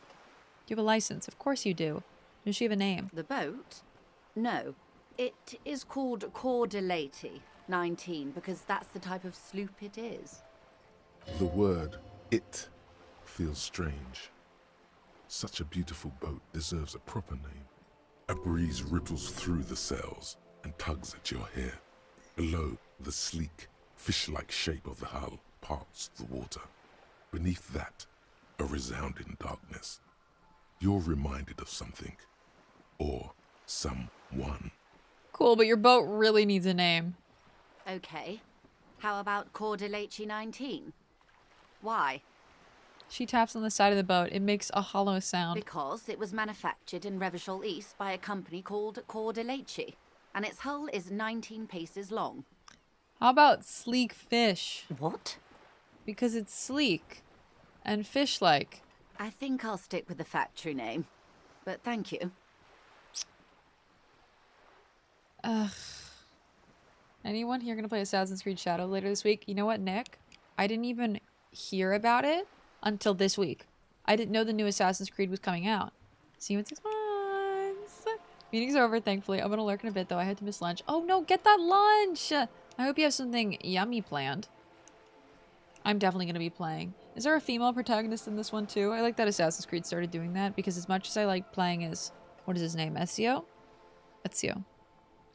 have a license? Of course you do. Does she have a name? The boat? No. It is called Cordelati 19 because that's the type of sloop it is. The word "it" feels strange. Such a beautiful boat deserves a proper name. A breeze ripples through the sails and tugs at your hair. Below, the sleek, fish-like shape of the hull parts the water. Beneath that, a resounding darkness. You're reminded of something. Or someone. Cool, but your boat really needs a name. Okay. How about Cordelati 19? Why? She taps on the side of the boat. It makes a hollow sound. Because it was manufactured in Revachol East by a company called Cordelati, and its hull is 19 paces long. How about sleek fish? What? Because it's sleek and fish-like. I think I'll stick with the factory name, but thank you. Ugh. Anyone here gonna play Assassin's Creed Shadow later this week? You know what, Nick? I didn't even hear about it until this week. I didn't know the new Assassin's Creed was coming out. See you in 6 months. Meeting's over, thankfully. I'm gonna lurk in a bit, though. I had to miss lunch. Oh, no, get that lunch! I hope you have something yummy planned. I'm definitely gonna be playing. Is there a female protagonist in this one, too? I like that Assassin's Creed started doing that, because as much as I like playing as... What is his name? Ezio? Ezio.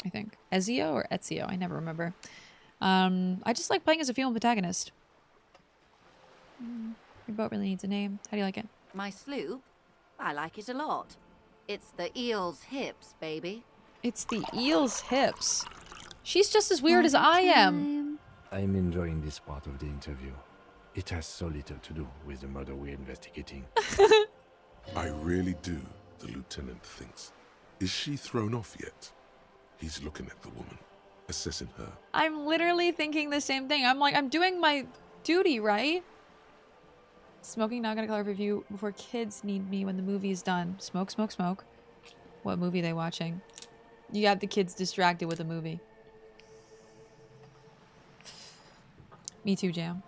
I think. Ezio or Ezio? I never remember. I just like playing as a female protagonist. Your boat really needs a name. How do you like it? My sloop? I like it a lot. It's the eel's hips, baby. It's the eel's hips. She's just as weird as I am. I'm enjoying this part of the interview. It has so little to do with the murder we're investigating. I really do, the lieutenant thinks. Is she thrown off yet? He's looking at the woman, assessing her. I'm literally thinking the same thing. I'm like, I'm doing my duty, right? Smoking, not gonna color review before kids need me when the movie is done. Smoke, smoke, smoke. What movie are they watching? You got the kids distracted with the movie. Me too, Jam.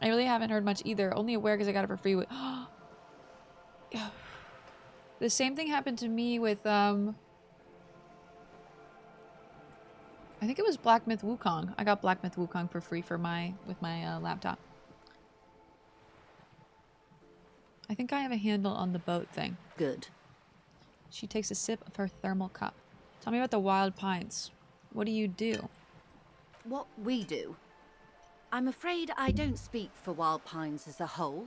I really haven't heard much either. Only aware because I got it for free with... The same thing happened to me with, I think it was Black Myth Wukong. I got Black Myth Wukong for free for with my laptop. I think I have a handle on the boat thing. Good. She takes a sip of her thermal cup. Tell me about the Wild Pines. What do you do? What we do? I'm afraid I don't speak for Wild Pines as a whole.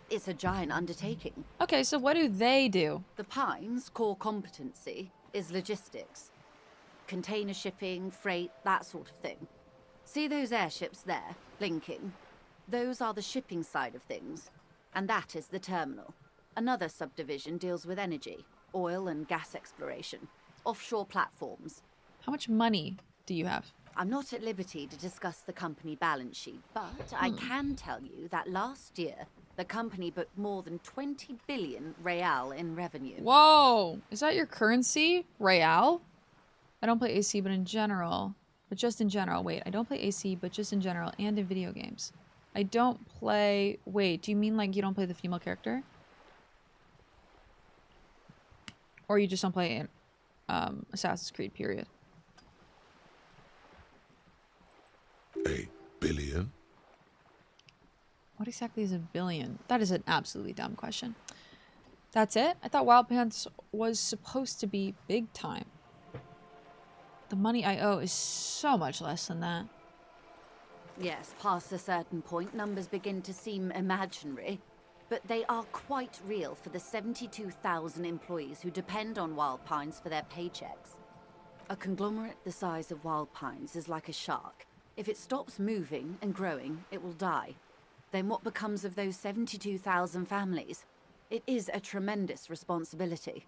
It's a giant undertaking. Okay, so what do they do? The Pines' core competency is logistics. Container shipping, freight, that sort of thing. See those airships there, blinking? Those are the shipping side of things. And that is the terminal. Another subdivision deals with energy, oil and gas exploration, offshore platforms. How much money do you have? I'm not at liberty to discuss the company balance sheet, but I can tell you that last year, the company booked more than 20 billion real in revenue. Whoa! Is that your currency? Real? I don't play AC, but in general. But just in general. Wait, I don't play AC, but just in general, and in video games. I don't play... Wait, do you mean like you don't play the female character? Or you just don't play Assassin's Creed, period? A billion? What exactly is a billion? That is an absolutely dumb question. That's it? I thought Wild Pants was supposed to be big time. The money I owe is so much less than that. Yes, past a certain point, numbers begin to seem imaginary, but they are quite real for the 72,000 employees who depend on Wild Pines for their paychecks. A conglomerate the size of Wild Pines is like a shark. If it stops moving and growing, it will die. Then what becomes of those 72,000 families? It is a tremendous responsibility.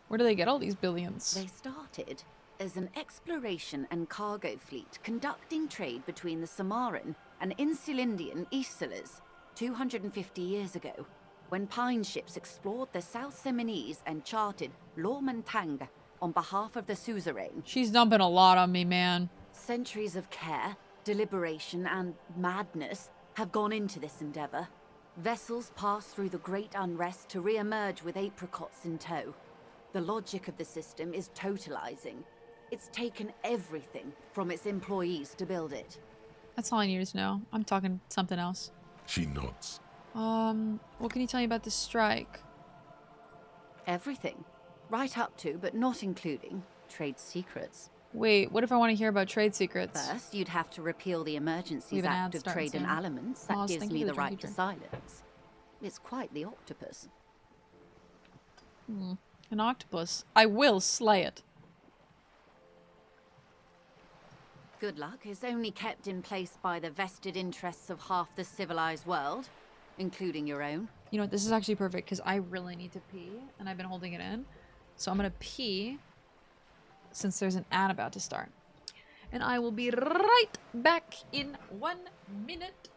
Where do they get all these billions? They started as an exploration and cargo fleet conducting trade between the Samaran and Insulindian Isolas 250 years ago, when Pine ships explored the South Seminese and charted Lormantang on behalf of the suzerain. She's dumping a lot on me, man. Centuries of care, deliberation, and madness have gone into this endeavor. Vessels pass through the great unrest to re-emerge with apricots in tow. The logic of the system is totalizing. It's taken everything from its employees to build it. That's all I needed to know. I'm talking something else. She nods. What can you tell me about the strike? Everything. Right up to, but not including, trade secrets. Wait, what if I want to hear about trade secrets? First, you'd have to repeal the Emergencies Act of Trade and Aliments. That gives me the right to silence. It's quite the octopus. An octopus. I will slay it. Good luck is only kept in place by the vested interests of half the civilized world, including your own. You know what, this is actually perfect because I really need to pee and I've been holding it in. So I'm gonna pee since there's an ad about to start. And I will be right back in 1 minute.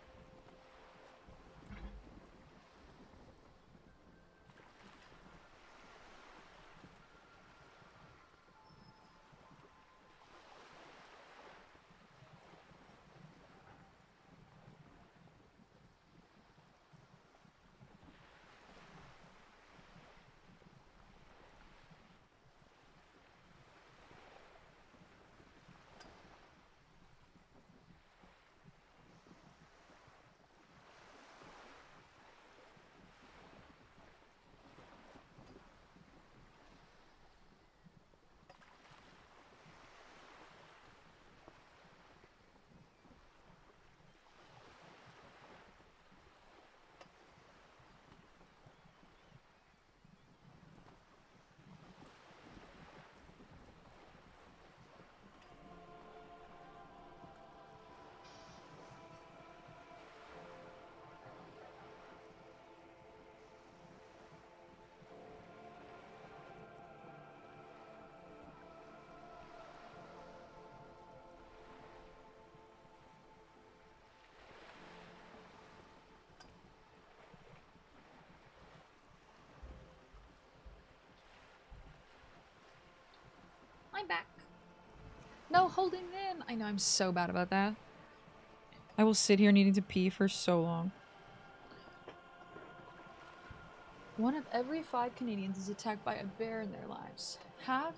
I'm back. No holding in. I know I'm so bad about that. I will sit here needing to pee for so long. 1 of every 5 Canadians is attacked by a bear in their lives. Half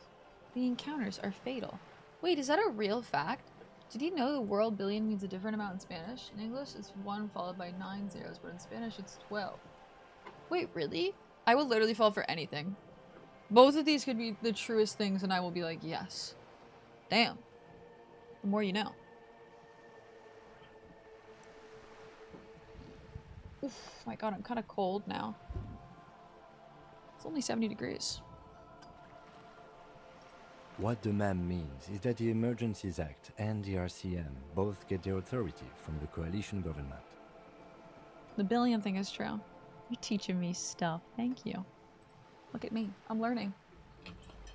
the encounters are fatal. Wait, is that a real fact? Did you know the word billion means a different amount in Spanish? In English, it's 1 followed by 9 zeros, but in Spanish, it's 12. Wait, really? I will literally fall for anything. Both of these could be the truest things, and I will be like, yes. Damn. The more you know. Oof, my god, I'm kind of cold now. It's only 70 degrees. What the ma'am means is that the Emergencies Act and the RCM both get their authority from the coalition government. The billion thing is true. You're teaching me stuff. Thank you. Look at me. I'm learning.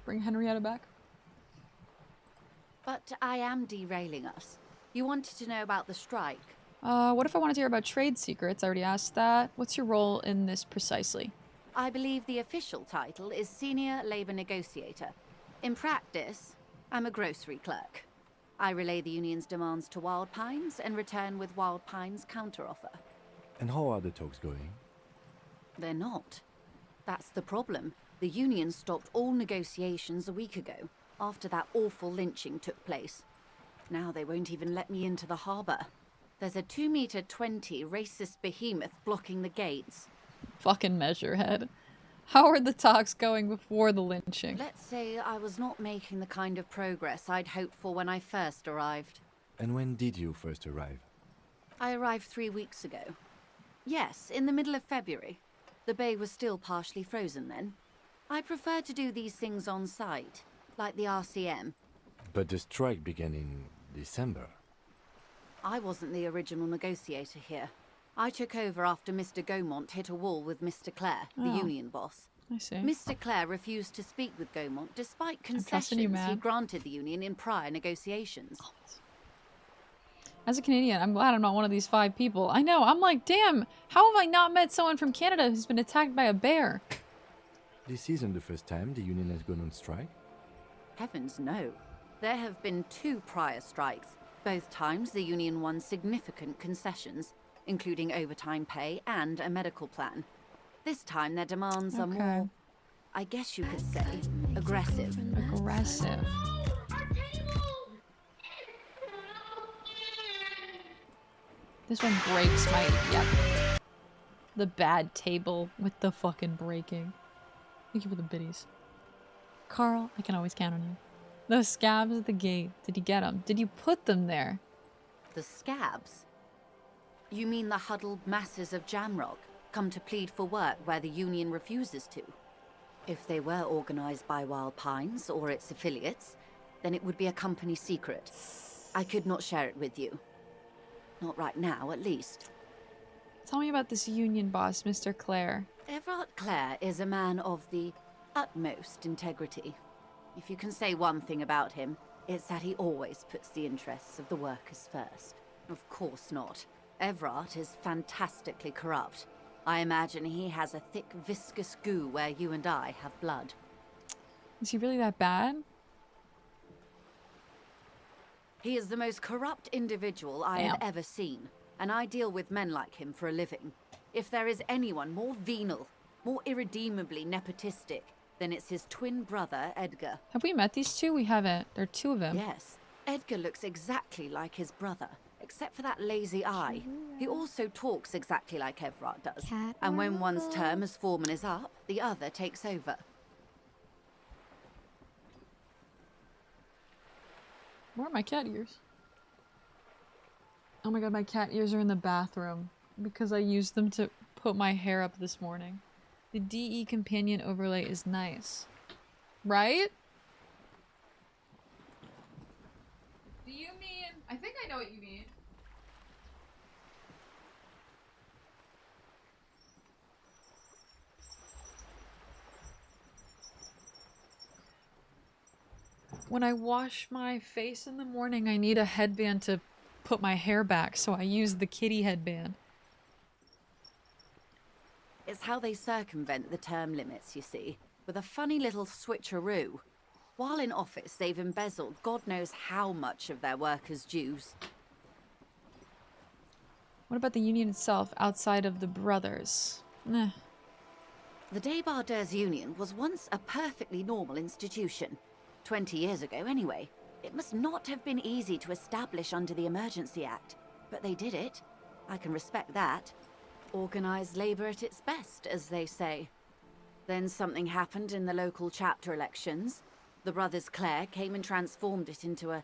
Bring Henrietta back. But I am derailing us. You wanted to know about the strike. What if I wanted to hear about trade secrets? I already asked that. What's your role in this precisely? I believe the official title is Senior Labor Negotiator. In practice, I'm a grocery clerk. I relay the union's demands to Wild Pines and return with Wild Pines' counteroffer. And how are the talks going? They're not. That's the problem. The union stopped all negotiations a week ago, after that awful lynching took place. Now they won't even let me into the harbour. There's a 2-meter-20 racist behemoth blocking the gates. Fucking Measurehead. How are the talks going before the lynching? Let's say I was not making the kind of progress I'd hoped for when I first arrived. And when did you first arrive? I arrived 3 weeks ago. Yes, in the middle of February. The bay was still partially frozen then. I prefer to do these things on site, like the RCM. But the strike began in December. I wasn't the original negotiator here. I took over after Mr. Gaumont hit a wall with Mr. Clare, the union boss. I see. Mr. Clare refused to speak with Gaumont despite concessions he granted the union in prior negotiations. As a Canadian, I'm glad I'm not one of these 5 people. I know, I'm like, damn, how have I not met someone from Canada who's been attacked by a bear? This isn't the first time the union has gone on strike. Heavens no. There have been 2 prior strikes. Both times the union won significant concessions, including overtime pay and a medical plan. This time their demands are more, I guess you could say, aggressive. Aggressive. This one breaks my... Yep. The bad table with the fucking breaking. Thank you for the biddies. Carl, I can always count on you. Those scabs at the gate. Did you get them? Did you put them there? The scabs? You mean the huddled masses of Jamrock, come to plead for work where the union refuses to? If they were organized by Wild Pines or its affiliates, then it would be a company secret. I could not share it with you. Not right now, at least. Tell me about this union boss, Mr. Clare. Everard Clare is a man of the utmost integrity. If you can say one thing about him, it's that he always puts the interests of the workers first. Of course not. Everard is fantastically corrupt. I imagine he has a thick, viscous goo where you and I have blood. Is he really that bad? He is the most corrupt individual I have ever seen, and I deal with men like him for a living. If there is anyone more venal, more irredeemably nepotistic, then it's his twin brother, Edgar. Have we met these 2? We haven't. There are 2 of them. Yes. Edgar looks exactly like his brother, except for that lazy eye. He also talks exactly like Everard does. And when one's term as foreman is up, the other takes over. Where are my cat ears? Oh my god, my cat ears are in the bathroom because I used them to put my hair up this morning. The DE companion overlay is nice. Right? Do you mean... I think I know what you mean. When I wash my face in the morning, I need a headband to put my hair back, so I use the kitty headband. It's how they circumvent the term limits, you see, with a funny little switcheroo. While in office, they've embezzled God knows how much of their workers' dues. What about the union itself, outside of the brothers? Eh. The Débardeurs Union was once a perfectly normal institution. 20 years ago, anyway. It must not have been easy to establish under the Emergency Act. But they did it. I can respect that. Organized labor at its best, as they say. Then something happened in the local chapter elections. The brothers Clare came and transformed it into a...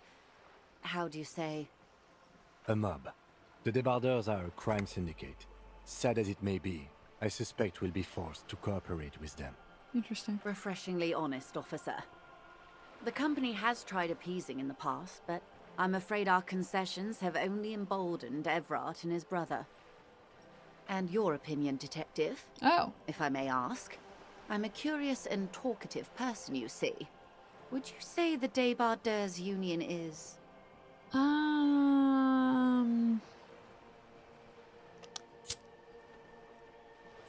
how do you say? A mob. The Débardeurs are a crime syndicate. Sad as it may be, I suspect we'll be forced to cooperate with them. Interesting. Refreshingly honest, officer. The company has tried appeasing in the past, but I'm afraid our concessions have only emboldened Everard and his brother. And your opinion, detective? Oh. If I may ask. I'm a curious and talkative person, you see. Would you say the Débardeurs Union is...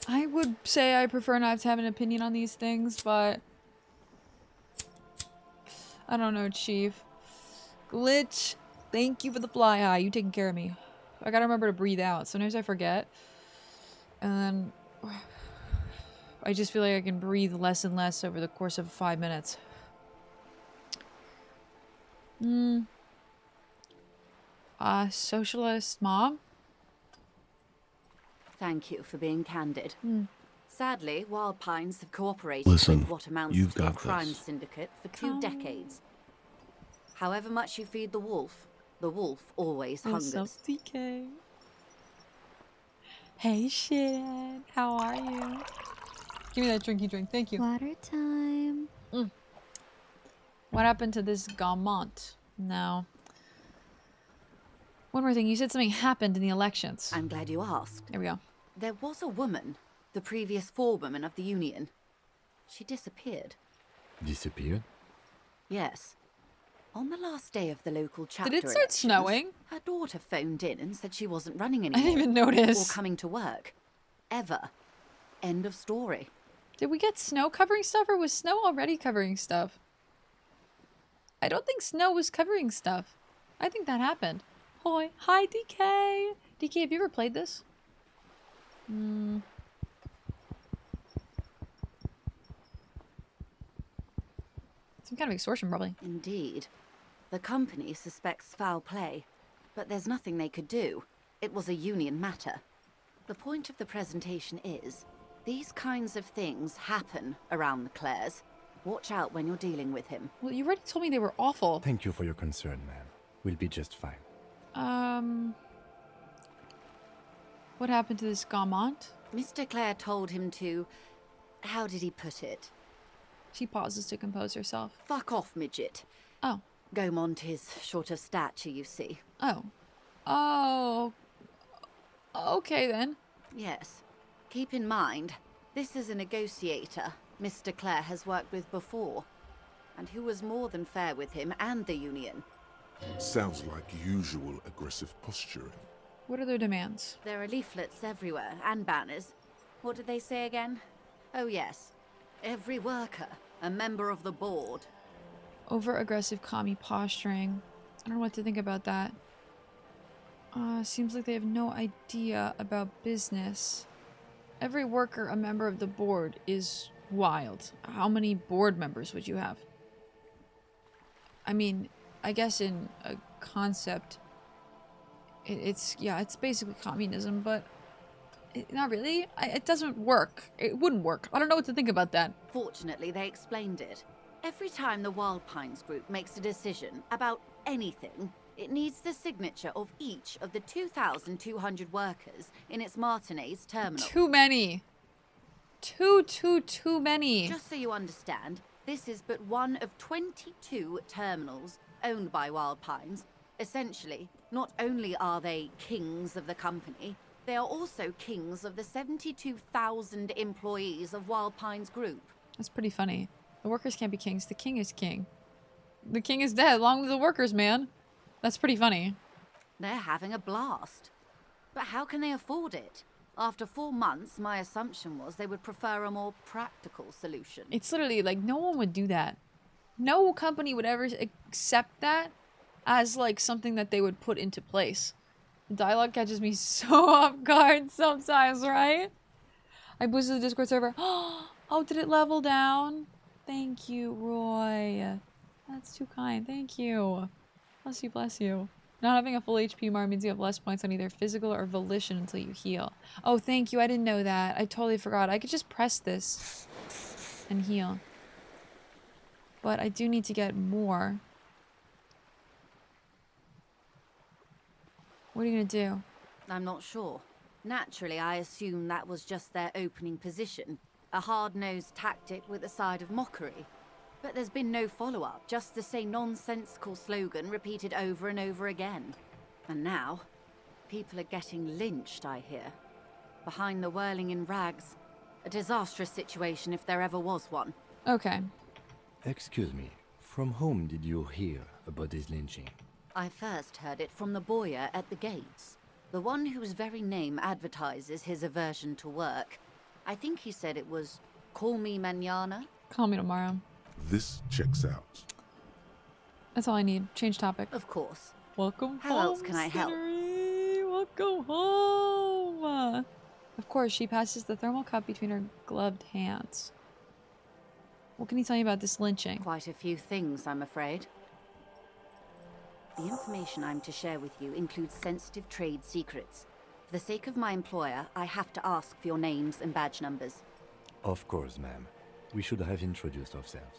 I would say I prefer not to have an opinion on these things, but... I don't know, Chief. Glitch, thank you for the fly high. You taking care of me. I gotta remember to breathe out. Sometimes I forget. And then... I just feel like I can breathe less and less over the course of 5 minutes. Socialist mom? Thank you for being candid. Sadly, Wild Pines have cooperated Listen, with what amounts you've to a got crime this. syndicate for 2 decades. However much you feed the wolf always hungers. What's up, DK? Hey, shit. How are you? Give me that drinky drink. Thank you. Water time. What happened to this Gaumont? No. One more thing. You said something happened in the elections. I'm glad you asked. There we go. There was a woman, the previous forewoman of the union. She disappeared. Disappeared? Yes. On the last day of the local chapter Did it start elections, snowing? Her daughter phoned in and said she wasn't running anymore. I didn't even notice. Or coming to work. Ever. End of story. Did we get snow covering stuff, or was snow already covering stuff? I don't think snow was covering stuff. I think that happened. Hoi. Hi, DK. DK, have you ever played this? Some kind of extortion, probably. Indeed. The company suspects foul play, but there's nothing they could do. It was a union matter. The point of the presentation is, these kinds of things happen around the Clares. Watch out when you're dealing with him. Well, you already told me they were awful. Thank you for your concern, ma'am. We'll be just fine. What happened to this Gaumont? Mr. Clare told him to... how did he put it? She pauses to compose herself. Fuck off, midget. Oh. Gaumont is short of stature, you see. Oh. Oh. Okay, then. Yes. Keep in mind, this is a negotiator Mr. Clare has worked with before, and who was more than fair with him and the union. Sounds like usual aggressive posturing. What are their demands? There are leaflets everywhere, and banners. What did they say again? Oh yes. Every worker, a member of the board. Over-aggressive commie posturing. I don't know what to think about that. Seems like they have no idea about business. Every worker a member of the board is wild. How many board members would you have? I mean, I guess in a concept, it's basically communism, but not really. It doesn't work. It wouldn't work. I don't know what to think about that. Fortunately, they explained it. Every time the Wild Pines group makes a decision about anything, it needs the signature of each of the 2,200 workers in its Martinez terminal. Too many. Too many. Just so you understand, this is but one of 22 terminals owned by Wild Pines. Essentially, not only are they kings of the company, they are also kings of the 72,000 employees of Wild Pines Group. That's pretty funny. The workers can't be kings. The king is king. The king is dead. Long live the workers, man. That's pretty funny. They're having a blast. But how can they afford it? After 4 months, my assumption was they would prefer a more practical solution. It's literally like no one would do that. No company would ever accept that as, like, something that they would put into place. The dialogue catches me so off guard sometimes, right? I boosted the Discord server. Oh, did it level down? Thank you, Roy. That's too kind. Thank you. Bless you, bless you. Not having a full HP mar means you have less points on either physical or volition until you heal. Oh, thank you. I didn't know that. I totally forgot. I could just press this and heal. But I do need to get more. What are you gonna do? I'm not sure. Naturally, I assume that was just their opening position. A hard-nosed tactic with a side of mockery. But there's been no follow-up, just the same nonsensical slogan repeated over and over again. And now, people are getting lynched, I hear. Behind the whirling in rags. A disastrous situation if there ever was one. Okay. Excuse me, from whom did you hear about this lynching? I first heard it from the boyer at the gates. The one whose very name advertises his aversion to work. I think he said it was, "Call me mañana." Call me tomorrow. This checks out. That's all I need. Change topic. Of course. Welcome How home, else can I help? Scenery. Welcome home. Of course, she passes the thermal cup between her gloved hands. What can you tell me about this lynching? Quite a few things, I'm afraid. The information I'm to share with you includes sensitive trade secrets. For the sake of my employer, I have to ask for your names and badge numbers. Of course, ma'am. We should have introduced ourselves.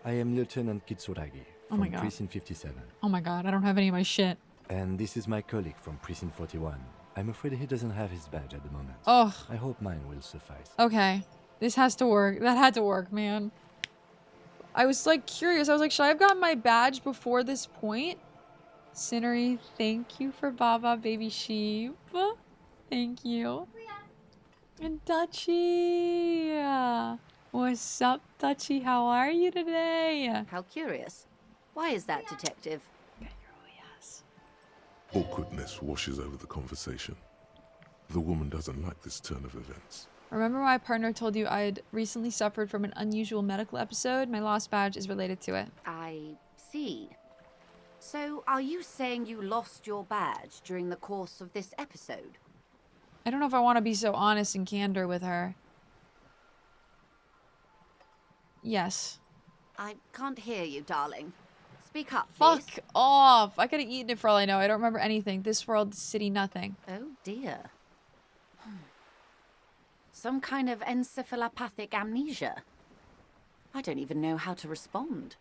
I am Lieutenant Kitsuragi Oh my from God. Precinct 57. Oh my god, I don't have any of my shit. And this is my colleague from Precinct 41. I'm afraid he doesn't have his badge at the moment. Ugh. I hope mine will suffice. Okay. This has to work. That had to work, man. I was like curious. I was like, should I have gotten my badge before this point? Scenery, thank you for Baba Baby Sheep. Thank you. And Dutchie. What's up, Dutchie? How are you today? How curious. Why is that, Detective? Awkwardness washes over the conversation. The woman doesn't like this turn of events. Remember my partner told you I had recently suffered from an unusual medical episode? My lost badge is related to it. I see. So, are you saying you lost your badge during the course of this episode? I don't know if I want to be so honest and candor with her. Yes. I can't hear you, darling. Speak up, please. Fuck off! I could have eaten it for all I know. I don't remember anything. This world, city, nothing. Oh dear. Some kind of encephalopathic amnesia. I don't even know how to respond.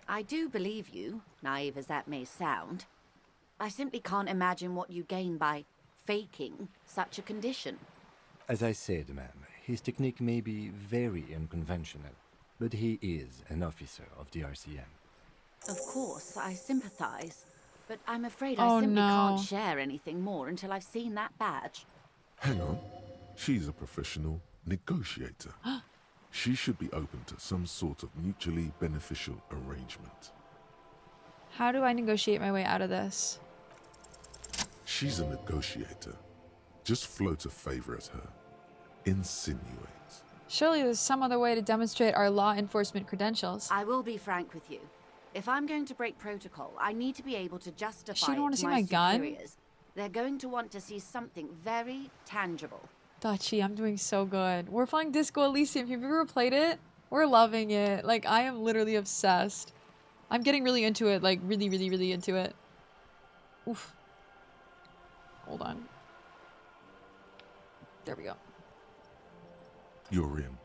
I do believe you, naive as that may sound. I simply can't imagine what you gain by faking such a condition. As I said, ma'am, his technique may be very unconventional, but he is an officer of the RCM. Of course, I sympathize, but I'm afraid Oh, I simply no. can't share anything more until I've seen that badge. Hang on. She's a professional negotiator. She should be open to some sort of mutually beneficial arrangement. How do I negotiate my way out of this? She's a negotiator. Just float a favor at her. Insinuate. Surely there's some other way to demonstrate our law enforcement credentials. I will be frank with you. If I'm going to break protocol, I need to be able to justify She don't want it to to see my my gun? superiors. They're going to want to see something very tangible. Dutchie, I'm doing so good. We're playing Disco Elysium. Have you ever played it? We're loving it. Like, I am literally obsessed. I'm getting really into it. Like, really, really, really into it. Oof. Hold on. There we go. You're in,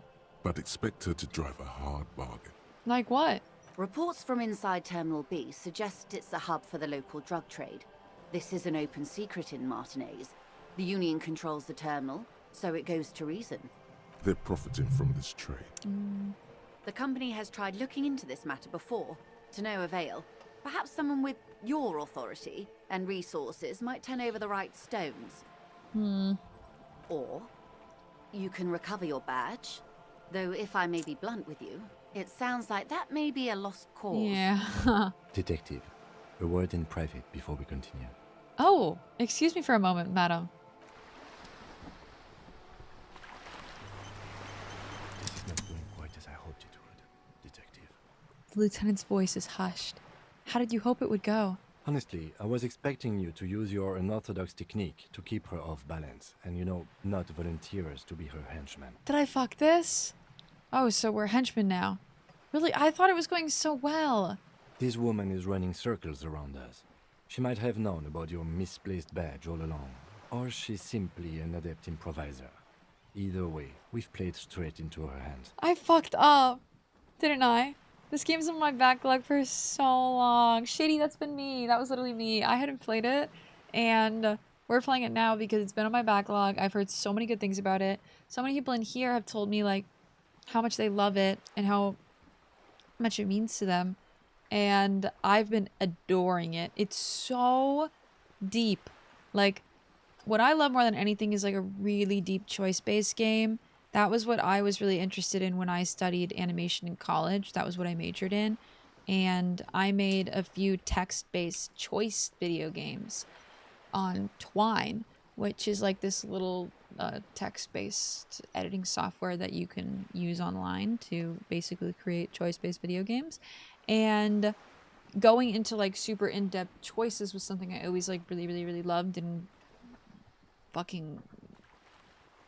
but expect her to drive a hard bargain. Like what? Reports from inside Terminal B suggest it's a hub for the local drug trade. This is an open secret in Martinez. The Union controls the terminal, so it goes to reason. They're profiting from this trade. The company has tried looking into this matter before, to no avail. Perhaps someone with your authority and resources might turn over the right stones. Or you can recover your badge, though if I may be blunt with you, it sounds like that may be a lost cause. Yeah. Detective, a word in private before we continue. Oh, excuse me for a moment, madam. This is not going quite as I hoped it would, Detective. The lieutenant's voice is hushed. How did you hope it would go? Honestly, I was expecting you to use your unorthodox technique to keep her off balance and, you know, not volunteer us to be her henchman. Did I fuck this? Oh, so we're henchmen now. Really? I thought it was going so well. This woman is running circles around us. She might have known about your misplaced badge all along, or she's simply an adept improviser. Either way, we've played straight into her hands. I fucked up, didn't I? This game's on my backlog for so long. Shady, that's been me. That was literally me. I hadn't played it, and we're playing it now because it's been on my backlog. I've heard so many good things about it. So many people in here have told me, like, how much they love it and how much it means to them. And I've been adoring it. It's so deep. Like, what I love more than anything is, like, a really deep choice-based game. That was what I was really interested in when I studied animation in college. That was what I majored in. And I made a few text-based choice video games on Twine, which is like this little text-based editing software that you can use online to basically create choice-based video games. And going into like super in-depth choices was something I always like really, really, really loved and fucking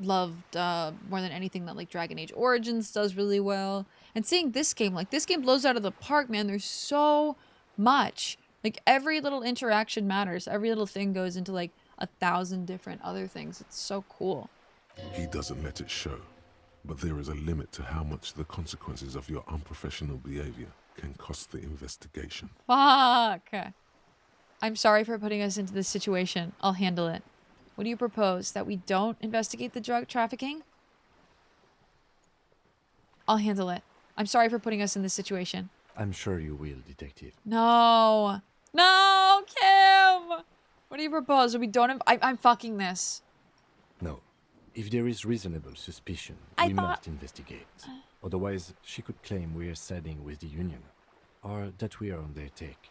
loved more than anything that like Dragon Age Origins does really well. And seeing this game, like this game blows out of the park, man. There's so much. Like every little interaction matters. Every little thing goes into like 1,000 different other things. It's so cool. He doesn't let it show, but there is a limit to how much the consequences of your unprofessional behavior can cost the investigation. Fuck. I'm sorry for putting us into this situation. I'll handle it. What do you propose? That we don't investigate the drug trafficking? I'll handle it. I'm sorry for putting us in this situation. I'm sure you will, Detective. No. No, Kim! What do you propose? We don't... I'm fucking this. No. If there is reasonable suspicion, we must investigate. Otherwise, she could claim we're siding with the Union, or that we are on their take.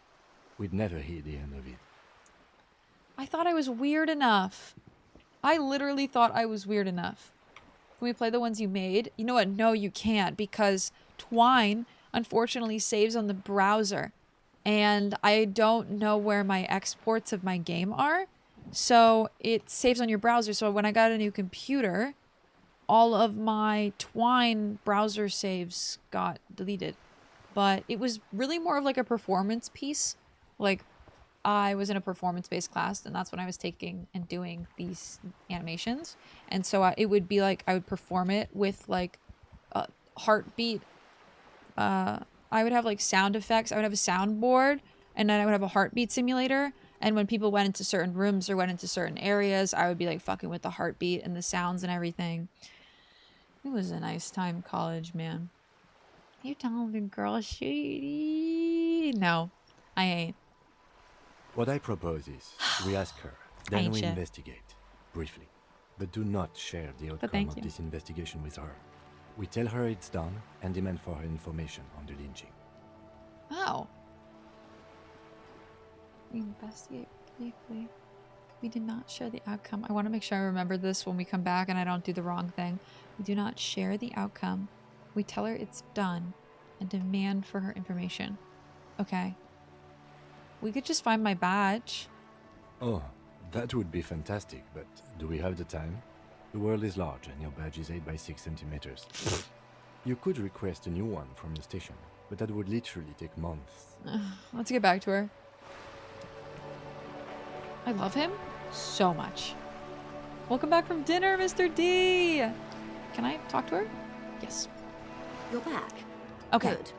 We'd never hear the end of it. I thought I was weird enough. I literally thought I was weird enough. Can we play the ones you made? You know what? No, you can't, because Twine, unfortunately, saves on the browser. And I don't know where my exports of my game are. So it saves on your browser. So when I got a new computer, all of my Twine browser saves got deleted. But it was really more of like a performance piece. Like, I was in a performance-based class, and that's when I was taking and doing these animations. And so it would be like, I would perform it with like a heartbeat. I would have like sound effects. I would have a soundboard, and then I would have a heartbeat simulator. And when people went into certain rooms or went into certain areas, I would be like fucking with the heartbeat and the sounds and everything. It was a nice time, college, man. You talented girl, shady. No, I ain't. What I propose is, we ask her, then we investigate, briefly. But do not share the outcome of this investigation with her. We tell her it's done, and demand for her information on the lynching. Oh. We investigate briefly. We did not share the outcome. I want to make sure I remember this when we come back and I don't do the wrong thing. We do not share the outcome. We tell her it's done and demand for her information. Okay. We could just find my badge. Oh, that would be fantastic, but do we have the time? The world is large and your badge is 8 by 6 centimeters. You could request a new one from the station, but that would literally take months. Let's get back to her. I love him so much. Welcome back from dinner, Mr. D. Can I talk to her? Yes. You're back. Okay. Good.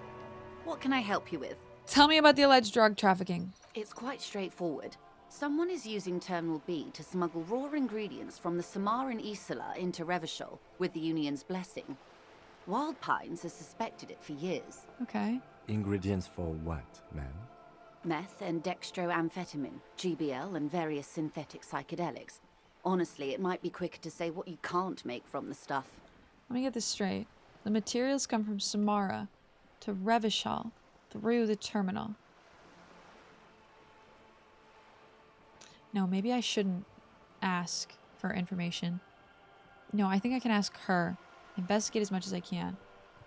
What can I help you with? Tell me about the alleged drug trafficking. It's quite straightforward. Someone is using Terminal B to smuggle raw ingredients from the Samaran Isola into Revachol with the Union's blessing. Wild Pines has suspected it for years. Okay. Ingredients for what, ma'am? Meth and dextroamphetamine, GBL, and various synthetic psychedelics. Honestly, it might be quicker to say what you can't make from the stuff. Let me get this straight. The materials come from Samara to Revachol through the terminal. No, maybe I shouldn't ask for information. No, I think I can ask her. Investigate as much as I can.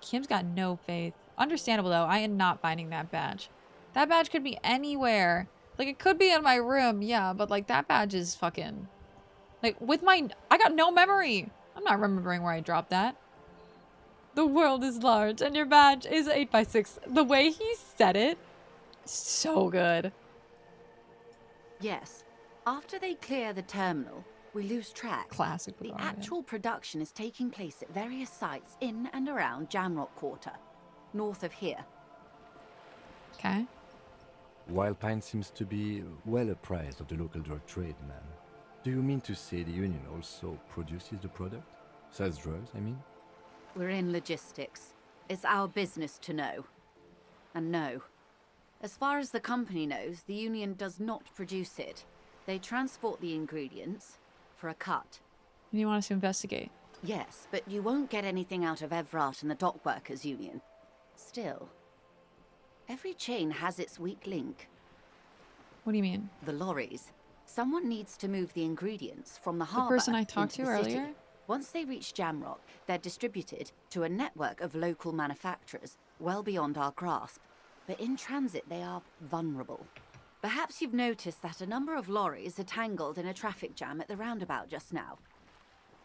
Kim's got no faith. Understandable, though. I am not finding that badge. That badge could be anywhere. Like, it could be in my room, yeah, but, like, that badge is fucking... Like, with my... I got no memory. I'm not remembering where I dropped that. The world is large, and your badge is 8x6. The way he said it, so good. Yes. After they clear the terminal, we lose track. Classic. The actual production is taking place at various sites in and around Jamrock Quarter, north of here. Okay. Wildpine seems to be well apprised of the local drug trade, man. Do you mean to say the union also produces the product? Sells drugs, I mean? We're in logistics. It's our business to know. And no. As far as the company knows, the union does not produce it. They transport the ingredients for a cut. And you want us to investigate? Yes, but you won't get anything out of Everart and the Dock Workers Union. Still, every chain has its weak link. What do you mean? The lorries. Someone needs to move the ingredients from the The harbour person I talked to into the city. earlier? Once they reach Jamrock, they're distributed to a network of local manufacturers well beyond our grasp. But in transit, they are vulnerable. Perhaps you've noticed that a number of lorries are tangled in a traffic jam at the roundabout just now.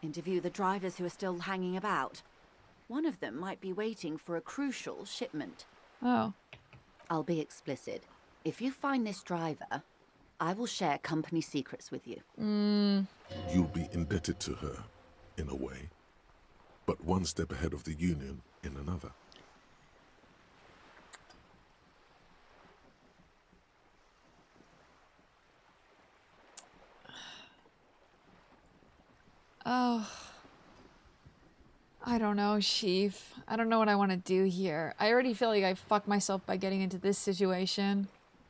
Interview the drivers who are still hanging about. One of them might be waiting for a crucial shipment. Oh. I'll be explicit. If you find this driver, I will share company secrets with you. You'll be indebted to her, in a way, but one step ahead of the union in another. Oh. I don't know, Sheaf. I don't know what I want to do here. I already feel like I fucked myself by getting into this situation.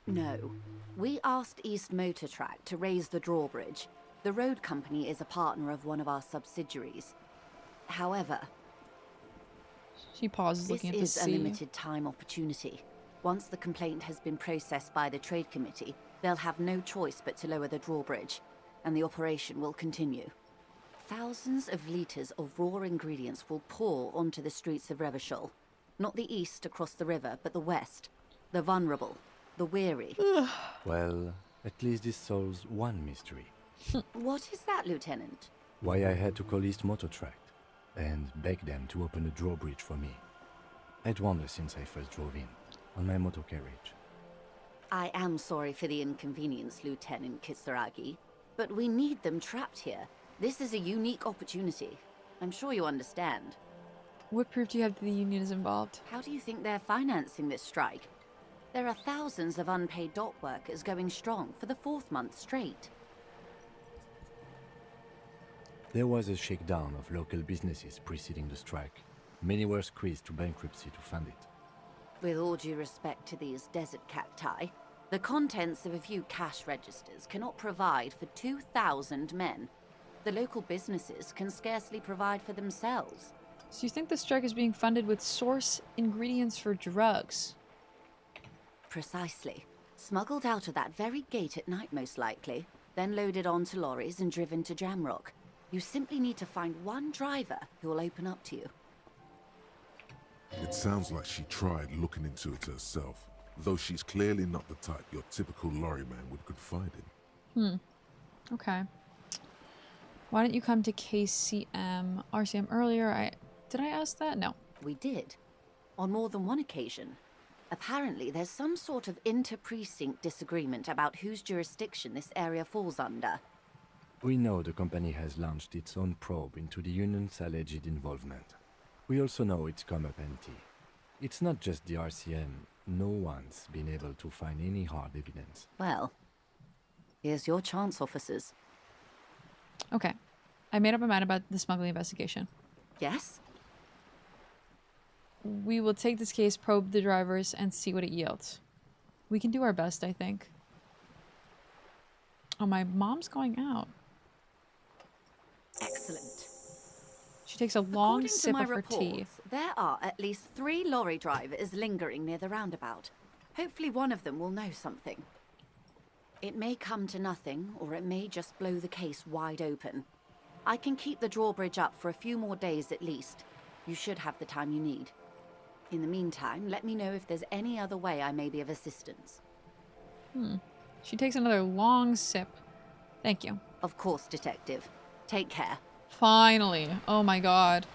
No. We asked East Motor Track to raise the drawbridge. The road company is a partner of one of our subsidiaries. However, she pauses, looking at the sea. This is a limited time opportunity. Once the complaint has been processed by the trade committee, they'll have no choice but to lower the drawbridge, and the operation will continue. Thousands of litres of raw ingredients will pour onto the streets of Revachol. Not the east across the river, but the west. The vulnerable, the weary. Well, at least this solves one mystery. What is that, Lieutenant? Why I had to call East Motor Track and beg them to open the drawbridge for me. I'd wondered since I first drove in, on my motor carriage. I am sorry for the inconvenience, Lieutenant Kisaragi, but we need them trapped here. This is a unique opportunity. I'm sure you understand. What proof do you have that the union is involved? How do you think they're financing this strike? There are thousands of unpaid dock workers going strong for the 4th month straight. There was a shakedown of local businesses preceding the strike. Many were squeezed to bankruptcy to fund it. With all due respect to these desert cacti, the contents of a few cash registers cannot provide for 2,000 men. The local businesses can scarcely provide for themselves. So you think the strike is being funded with source ingredients for drugs? Precisely. Smuggled out of that very gate at night, most likely, then loaded onto lorries and driven to Jamrock. You simply need to find one driver who will open up to you. It sounds like she tried looking into it herself, though she's clearly not the type your typical lorryman would confide in. Okay. Why didn't you come to KCM, RCM earlier? Did I ask that? No. We did. On more than one occasion. Apparently, there's some sort of inter-precinct disagreement about whose jurisdiction this area falls under. We know the company has launched its own probe into the union's alleged involvement. We also know it's come up empty. It's not just the RCM. No one's been able to find any hard evidence. Well, here's your chance, officers. Okay. I made up my mind about the smuggling investigation. Yes? We will take this case, probe the drivers, and see what it yields. We can do our best, I think. Oh, my mom's going out. Excellent. She takes a long sip of her tea. There are at least 3 lorry drivers lingering near the roundabout. Hopefully one of them will know something. It may come to nothing, or it may just blow the case wide open. I can keep the drawbridge up for a few more days at least. You should have the time you need. In the meantime, let me know if there's any other way I may be of assistance. She takes another long sip. Thank you. Of course, Detective. Take care. Finally. Oh my god.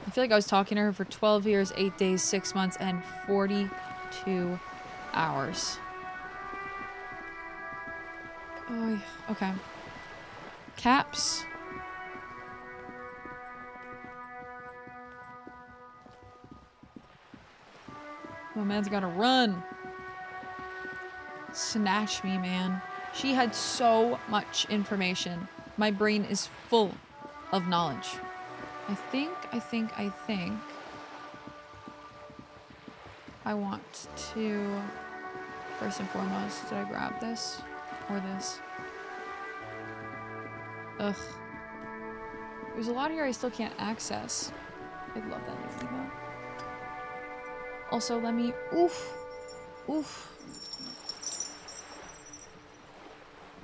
I feel like I was talking to her for 12 years, 8 days, 6 months, and 42 hours. Oh, okay. Caps. Oh, man's gotta run. Snatch me, man. She had so much information. My brain is full of knowledge. I think I want to, first and foremost, did I grab this or this? Ugh. There's a lot here I still can't access. I love that new email. Also, let me, oof.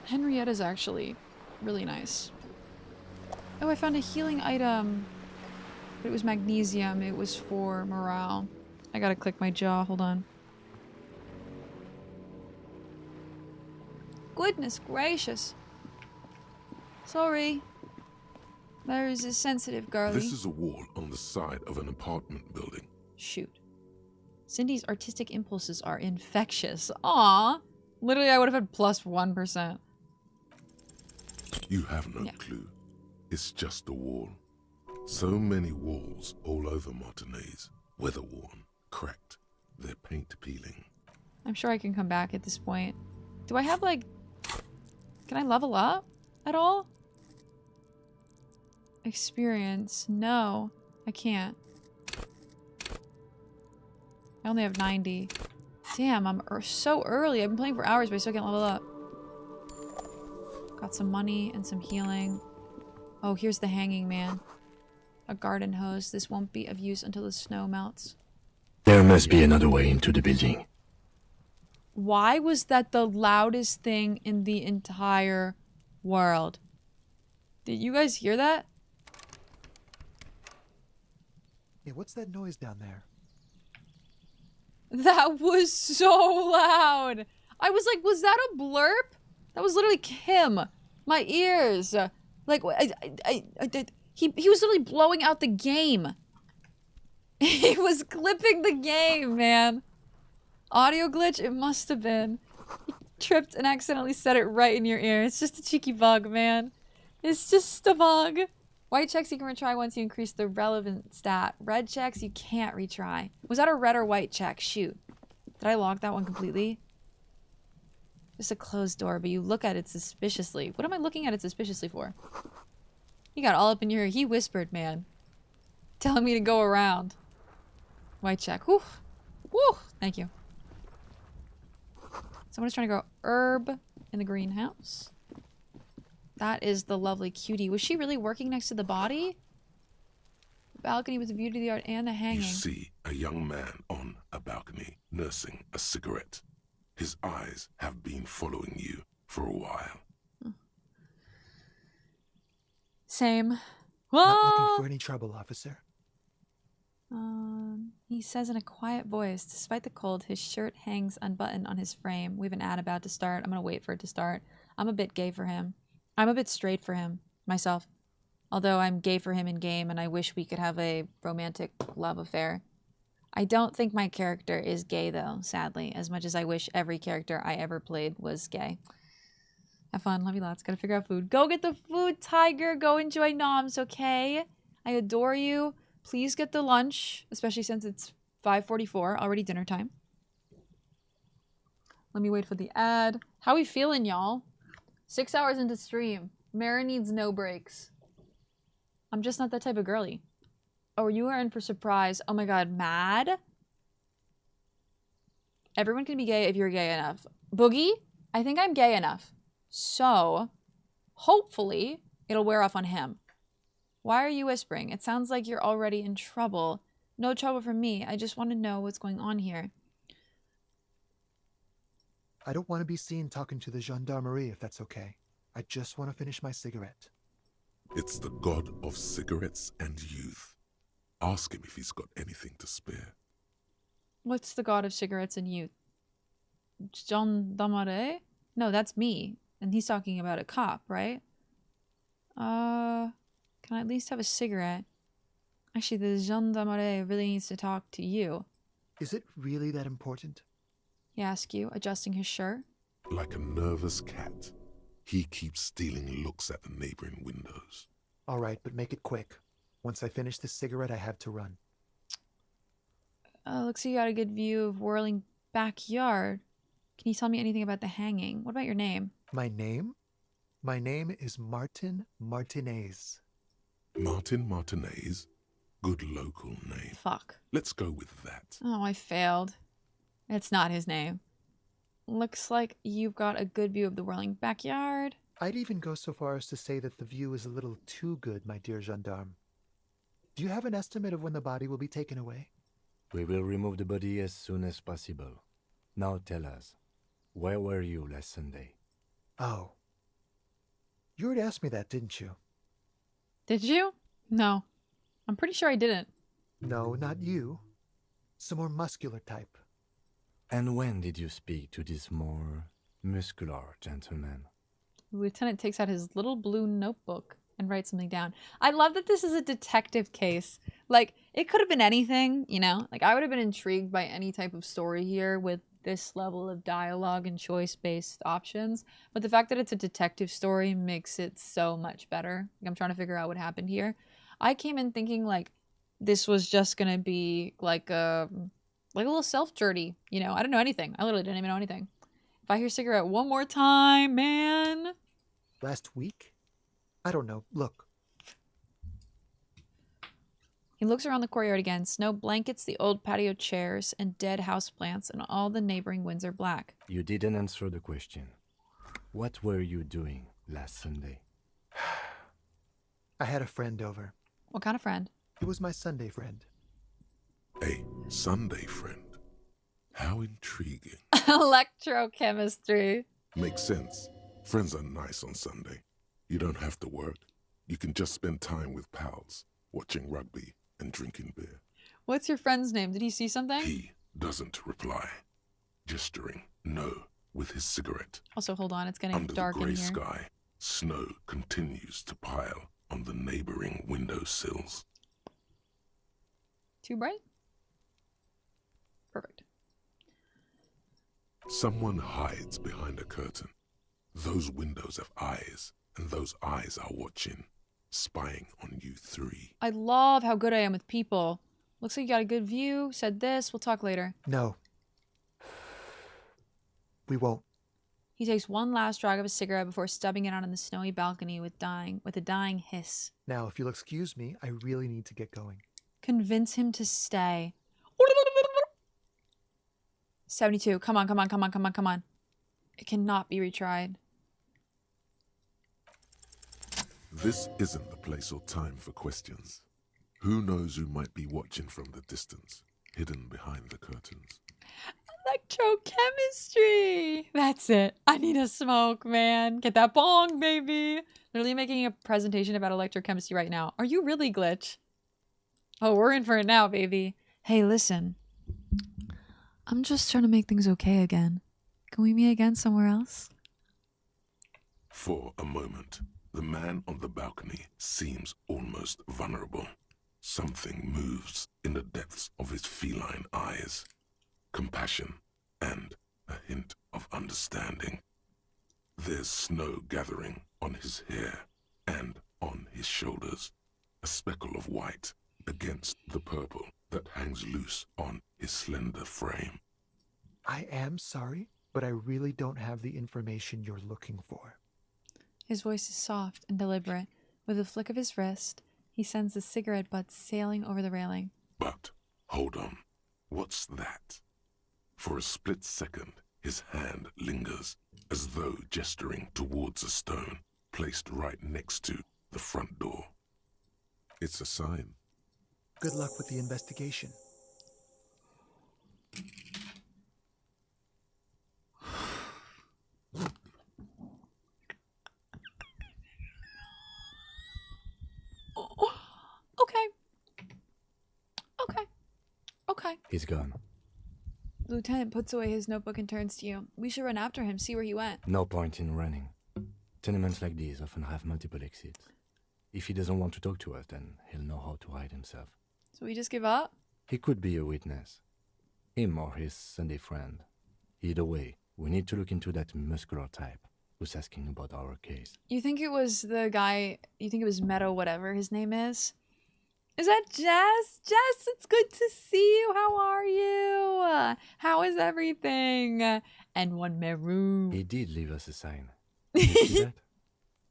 Henrietta's actually really nice. Oh, I found a healing item. But it was magnesium. It was for morale. I gotta click my jaw. Hold on. Goodness gracious. Sorry. There's a sensitive girlie. This is a wall on the side of an apartment building. Shoot. Cindy's artistic impulses are infectious. Aww. Literally, I would have had plus 1%. You have no clue. It's just a wall. So many walls all over Martinez. Weather-worn, cracked, their paint peeling. I'm sure I can come back at this point. Do I have, like... Can I level up at all? Experience. No, I can't. I only have 90. Damn, I'm so early. I've been playing for hours, but I still can't level up. Got some money and some healing. Oh, here's the hanging man. A garden hose. This won't be of use until the snow melts. There must be another way into the building. Why was that the loudest thing in the entire world? Did you guys hear that? Yeah, what's that noise down there? That was so loud. I was like, was that a blurb? That was literally Kim. My ears. Like, he was literally blowing out the game. He was clipping the game, man. Audio glitch? It must have been. He tripped and accidentally said it right in your ear. It's just a cheeky bug, man. It's just a bug. White checks you can retry once you increase the relevant stat. Red checks you can't retry. Was that a red or white check? Shoot. Did I log that one completely? Just a closed door, but you look at it suspiciously. What am I looking at it suspiciously for? He got all up in your ear. He whispered, man. Telling me to go around. White check. Whew. Whew. Thank you. Someone's trying to grow herb in the greenhouse. That is the lovely cutie. Was she really working next to the body? The balcony with the beauty of the art and the hanging. You see a young man on a balcony nursing a cigarette. His eyes have been following you for a while. Same. Not looking for any trouble, officer. He says in a quiet voice, despite the cold, his shirt hangs unbuttoned on his frame. We have an ad about to start. I'm gonna wait for it to start. I'm a bit gay for him. I'm a bit straight for him, myself. Although I'm gay for him in game, and I wish we could have a romantic love affair. I don't think my character is gay, though, sadly, as much as I wish every character I ever played was gay. Have fun. Love you lots. Gotta figure out food. Go get the food, Tiger. Go enjoy noms, okay? I adore you. Please get the lunch, especially since it's 5:44, already dinner time. Let me wait for the ad. How we feeling, y'all? 6 hours into stream. Meru needs no breaks. I'm just not that type of girly. Oh, you are in for surprise. Oh my god, mad? Everyone can be gay if you're gay enough. Boogie, I think I'm gay enough. So, hopefully, it'll wear off on him. Why are you whispering? It sounds like you're already in trouble. No trouble for me. I just want to know what's going on here. I don't want to be seen talking to the gendarmerie, if that's okay. I just want to finish my cigarette. It's the god of cigarettes and youth. Ask him if he's got anything to spare. What's the god of cigarettes and youth? Gendarmerie? No, that's me. And he's talking about a cop, right? Can I at least have a cigarette? Actually, the gendarmerie really needs to talk to you. Is it really that important? He asks you, adjusting his shirt. Like a nervous cat, he keeps stealing looks at the neighboring windows. All right, but make it quick. Once I finish this cigarette, I have to run. Looks like you got a good view of whirling backyard. Can you tell me anything about the hanging? What about your name? My name? My name is Martin Martinez. Martin Martinez? Good local name. Fuck. Let's go with that. Oh, I failed. It's not his name. Looks like you've got a good view of the whirling backyard. I'd even go so far as to say that the view is a little too good, my dear gendarme. Do you have an estimate of when the body will be taken away? We will remove the body as soon as possible. Now tell us, where were you last Sunday? Oh. You already asked me that, didn't you? Did you? No. I'm pretty sure I didn't. No, not you. Some more muscular type. And when did you speak to this more muscular gentleman? The lieutenant takes out his little blue notebook and writes something down. I love that this is a detective case. Like, it could have been anything, you know? Like, I would have been intrigued by any type of story here with this level of dialogue and choice-based options. But the fact that it's a detective story makes it so much better. Like, I'm trying to figure out what happened here. I came in thinking, like, this was just gonna be, like a little self-journey, you know? I didn't know anything. I literally didn't even know anything. If I hear cigarette one more time, man. Last week? I don't know. Look. He looks around the courtyard again. Snow blankets the old patio chairs and dead houseplants, and all the neighboring winds are black. You didn't answer the question. What were you doing last Sunday? I had a friend over. What kind of friend? It was my Sunday friend. A Sunday friend? How intriguing. Electrochemistry. Makes sense. Friends are nice on Sunday. You don't have to work. You can just spend time with pals, watching rugby and drinking beer. What's your friend's name? Did he see something? He doesn't reply. Gesturing no with his cigarette. Also, hold on. It's getting dark in here. Under the grey sky, snow continues to pile on the neighboring windowsills. Too bright? Perfect. Someone hides behind a curtain. Those windows have eyes, and those eyes are watching, spying on you three. I love how good I am with people. Looks like you got a good view. Said this. We'll talk later. No. We won't. He takes one last drag of a cigarette before stubbing it out on the snowy balcony with a dying hiss. Now, if you'll excuse me, I really need to get going. Convince him to stay. 72. Come on, come on, come on, come on, come on. It cannot be retried. This isn't the place or time for questions. Who knows who might be watching from the distance, hidden behind the curtains. Electrochemistry! That's it. I need a smoke, man. Get that bong, baby. Literally making a presentation about electrochemistry right now. Are you really, Glitch? Oh, we're in for it now, baby. Hey, listen. I'm just trying to make things okay again. Can we meet again somewhere else? For a moment, the man on the balcony seems almost vulnerable. Something moves in the depths of his feline eyes. Compassion and a hint of understanding. There's snow gathering on his hair and on his shoulders. A speckle of white against the purple that hangs loose on his slender frame. I am sorry, but I really don't have the information you're looking for. His voice is soft and deliberate. With a flick of his wrist, he sends the cigarette butt sailing over the railing. But, hold on. What's that? For a split second, his hand lingers, as though gesturing towards a stone placed right next to the front door. It's a sign. Good luck with the investigation. Okay. He's gone. The lieutenant puts away his notebook and turns to you. We should run after him, see where he went. No point in running. Tenements like these often have multiple exits. If he doesn't want to talk to us, then he'll know how to hide himself. So we just give up? He could be a witness. Him or his Sunday friend. Either way, we need to look into that muscular type who's asking about our case. You think it was the guy, you think it was Meru, whatever his name is? Is that Jess? Jess, it's good to see you. How are you? How is everything? And one Meru. He did leave us a sign. Did you see that?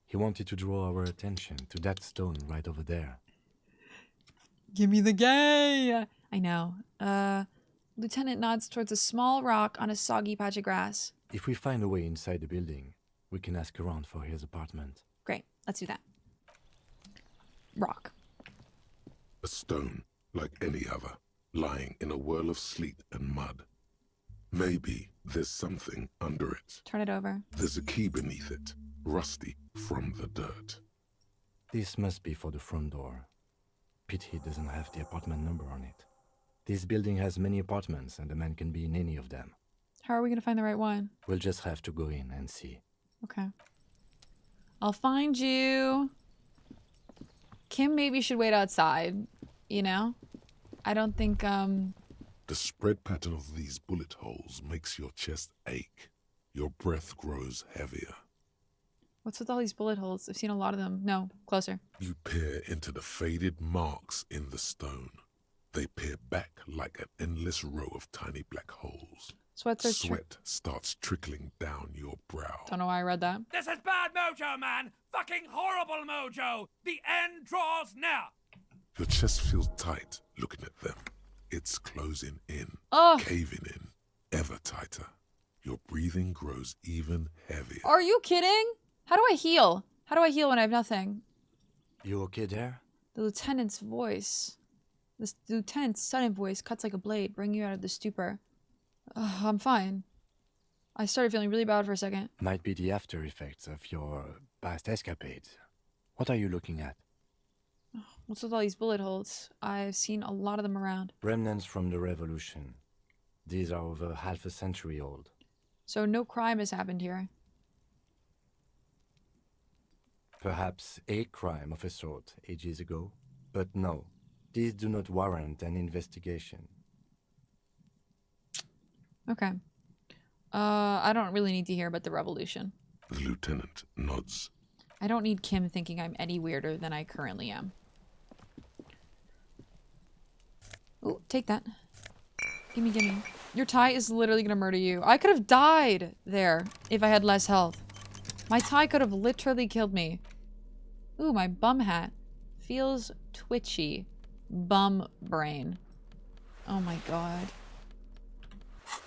He wanted to draw our attention to that stone right over there. Give me the gay. I know. Lieutenant nods towards a small rock on a soggy patch of grass. If we find a way inside the building, we can ask around for his apartment. Great. Let's do that. Rock. A stone, like any other, lying in a whirl of sleet and mud. Maybe there's something under it. Turn it over. There's a key beneath it, rusty from the dirt. This must be for the front door. Pity he doesn't have the apartment number on it. This building has many apartments, and the man can be in any of them. How are we going to find the right one? We'll just have to go in and see. Okay. I'll find you. Kim maybe should wait outside, you know? I don't think, The spread pattern of these bullet holes makes your chest ache. Your breath grows heavier. What's with all these bullet holes? I've seen a lot of them. No, closer. You peer into the faded marks in the stone. They peer back like an endless row of tiny black holes. Sweat starts trickling down your brow. Don't know why I read that. This is bad mojo, man! Fucking horrible mojo! The end draws near! Your chest feels tight looking at them. It's closing in, caving in, ever tighter. Your breathing grows even heavier. Are you kidding? How do I heal? How do I heal when I have nothing? You okay there? The lieutenant's voice. The lieutenant's sudden voice cuts like a blade, bringing you out of the stupor. I'm fine. I started feeling really bad for a second. Might be the after effects of your past escapades. What are you looking at? What's with all these bullet holes? I've seen a lot of them around. Remnants from the revolution. These are over half a century old. So no crime has happened here. Perhaps a crime of a sort ages ago, but no. These do not warrant an investigation. Okay. I don't really need to hear about the revolution. The lieutenant nods. I don't need Kim thinking I'm any weirder than I currently am. Oh, take that. Gimme, gimme. Your tie is literally gonna murder you. I could have died there if I had less health. My tie could have literally killed me. Ooh, my bum hat. Feels twitchy. Bum brain. Oh my god.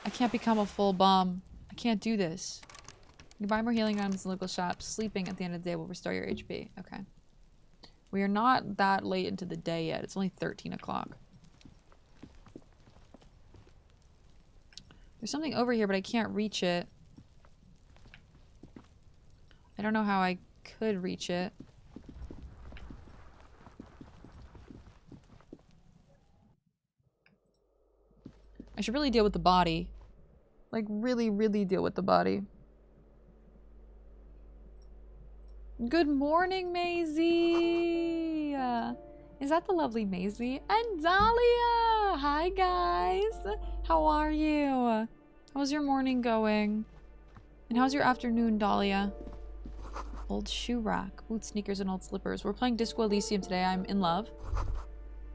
I can't become a full bum. I can't do this. You can buy more healing items in local shops. Sleeping at the end of the day will restore your HP. Okay. We are not that late into the day yet. It's only 13 o'clock. There's something over here, but I can't reach it. I don't know how I could reach it. I should really deal with the body. Like, really, really deal with the body. Good morning, Maisie! Is that the lovely Maisie? And Dahlia! Hi, guys! How are you? How's your morning going? And how's your afternoon, Dahlia? Old shoe rack, boot sneakers, and old slippers. We're playing Disco Elysium today. I'm in love.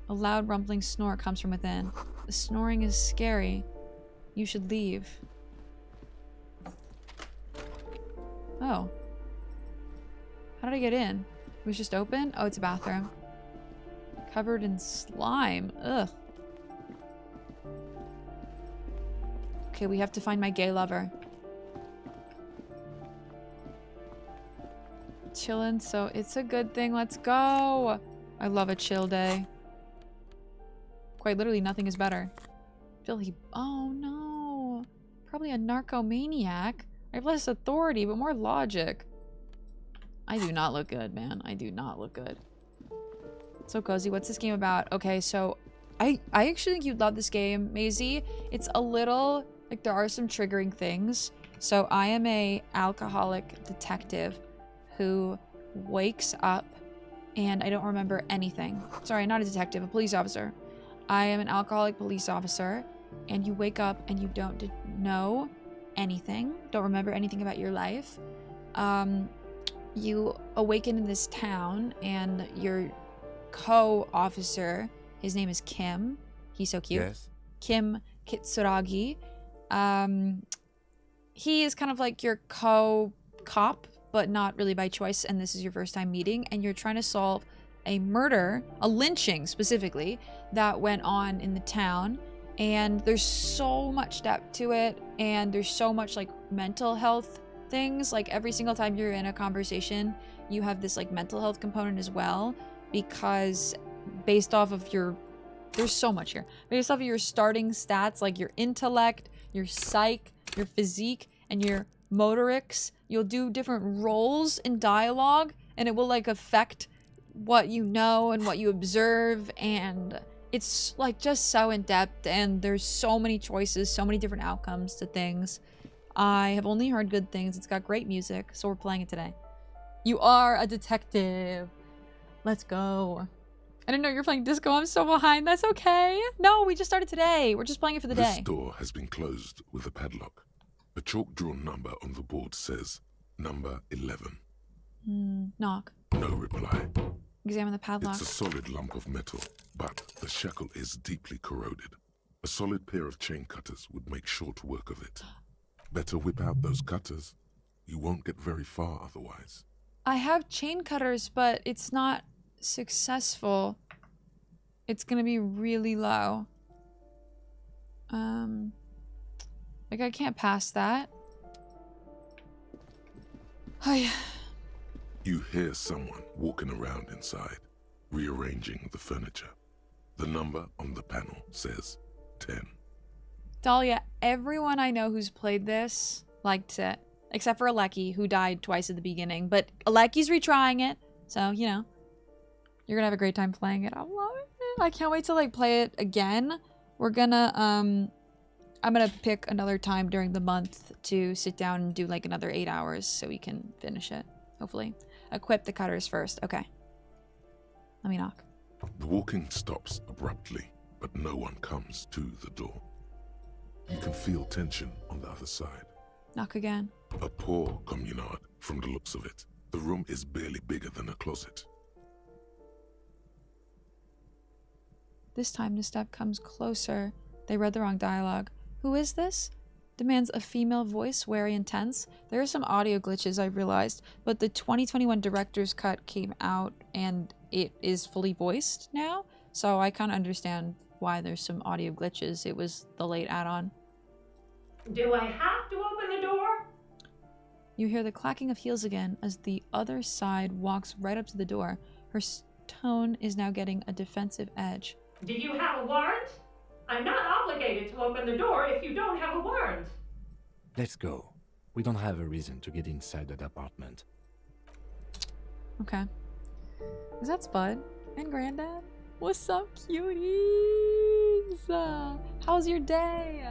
A loud rumbling snore comes from within. The snoring is scary. You should leave. Oh. How did I get in? It was just open? Oh, it's a bathroom. Covered in slime. Ugh. Okay, we have to find my gay lover. Chillin', so it's a good thing. Let's go. I love a chill day. Quite literally, nothing is better. Oh no. Probably a narcomaniac. I have less authority, but more logic. I do not look good, man. I do not look good. So cozy. What's this game about? Okay, so I actually think you'd love this game, Maisie. It's a little, like, there are some triggering things. So I am a alcoholic detective who wakes up and I don't remember anything. Sorry, not a detective, a police officer. I am an alcoholic police officer, and you wake up and you don't know anything, don't remember anything about your life. You awaken in this town, and your co-officer, his name is Kim. He's so cute. Yes. Kim Kitsuragi. He is kind of like your co-cop, but not really by choice, and this is your first time meeting, and you're trying to solve a murder, a lynching specifically, that went on in the town, and there's so much depth to it, and there's so much, like, mental health things. Like, every single time you're in a conversation, you have this, like, mental health component as well, because based off of your, there's so much here, based off of your starting stats, like your intellect, your psych, your physique, and your motorics, you'll do different roles in dialogue, and it will, like, affect what you know and what you observe, and it's, like, just so in-depth, and there's so many choices, so many different outcomes to things. I have only heard good things. It's got great music, so we're playing it today. You are a detective. Let's go. I didn't know you were playing disco. I'm so behind. That's okay. No, we just started today. We're just playing it for the day. This door has been closed with a padlock. A chalk-drawn number on the board says number 11. Knock. No reply. Examine the padlock. It's a solid lump of metal, but the shackle is deeply corroded. A solid pair of chain cutters would make short work of it. Better whip out those cutters. You won't get very far otherwise. I have chain cutters, but it's not successful. It's gonna be really low. Like, I can't pass that. Oh, yeah. You hear someone walking around inside, rearranging the furniture. The number on the panel says 10. Dahlia, everyone I know who's played this liked it. Except for Aleki, who died twice at the beginning. But Aleki's retrying it, so, you know. You're gonna have a great time playing it. I love it. I can't wait to, like, play it again. We're gonna, I'm gonna pick another time during the month to sit down and do, like, another 8 hours so we can finish it, hopefully. Equip the cutters first. Okay. Let me knock. The walking stops abruptly, but no one comes to the door. You can feel tension on the other side. Knock again. A poor communard, from the looks of it. The room is barely bigger than a closet. This time the step comes closer. They read the wrong dialogue. Who is this? Demands a female voice, wary and tense. There are some audio glitches, I realized, but the 2021 director's cut came out and it is fully voiced now, so I kind of understand why there's some audio glitches. It was the late add-on. Do I have to open the door? You hear the clacking of heels again as the other side walks right up to the door. Her tone is now getting a defensive edge. Do you have a warrant? I'm not obligated to open the door if you don't have a warrant. Let's go. We don't have a reason to get inside that apartment. Okay. Is that Spud and Granddad? What's up, cuties? How's your day?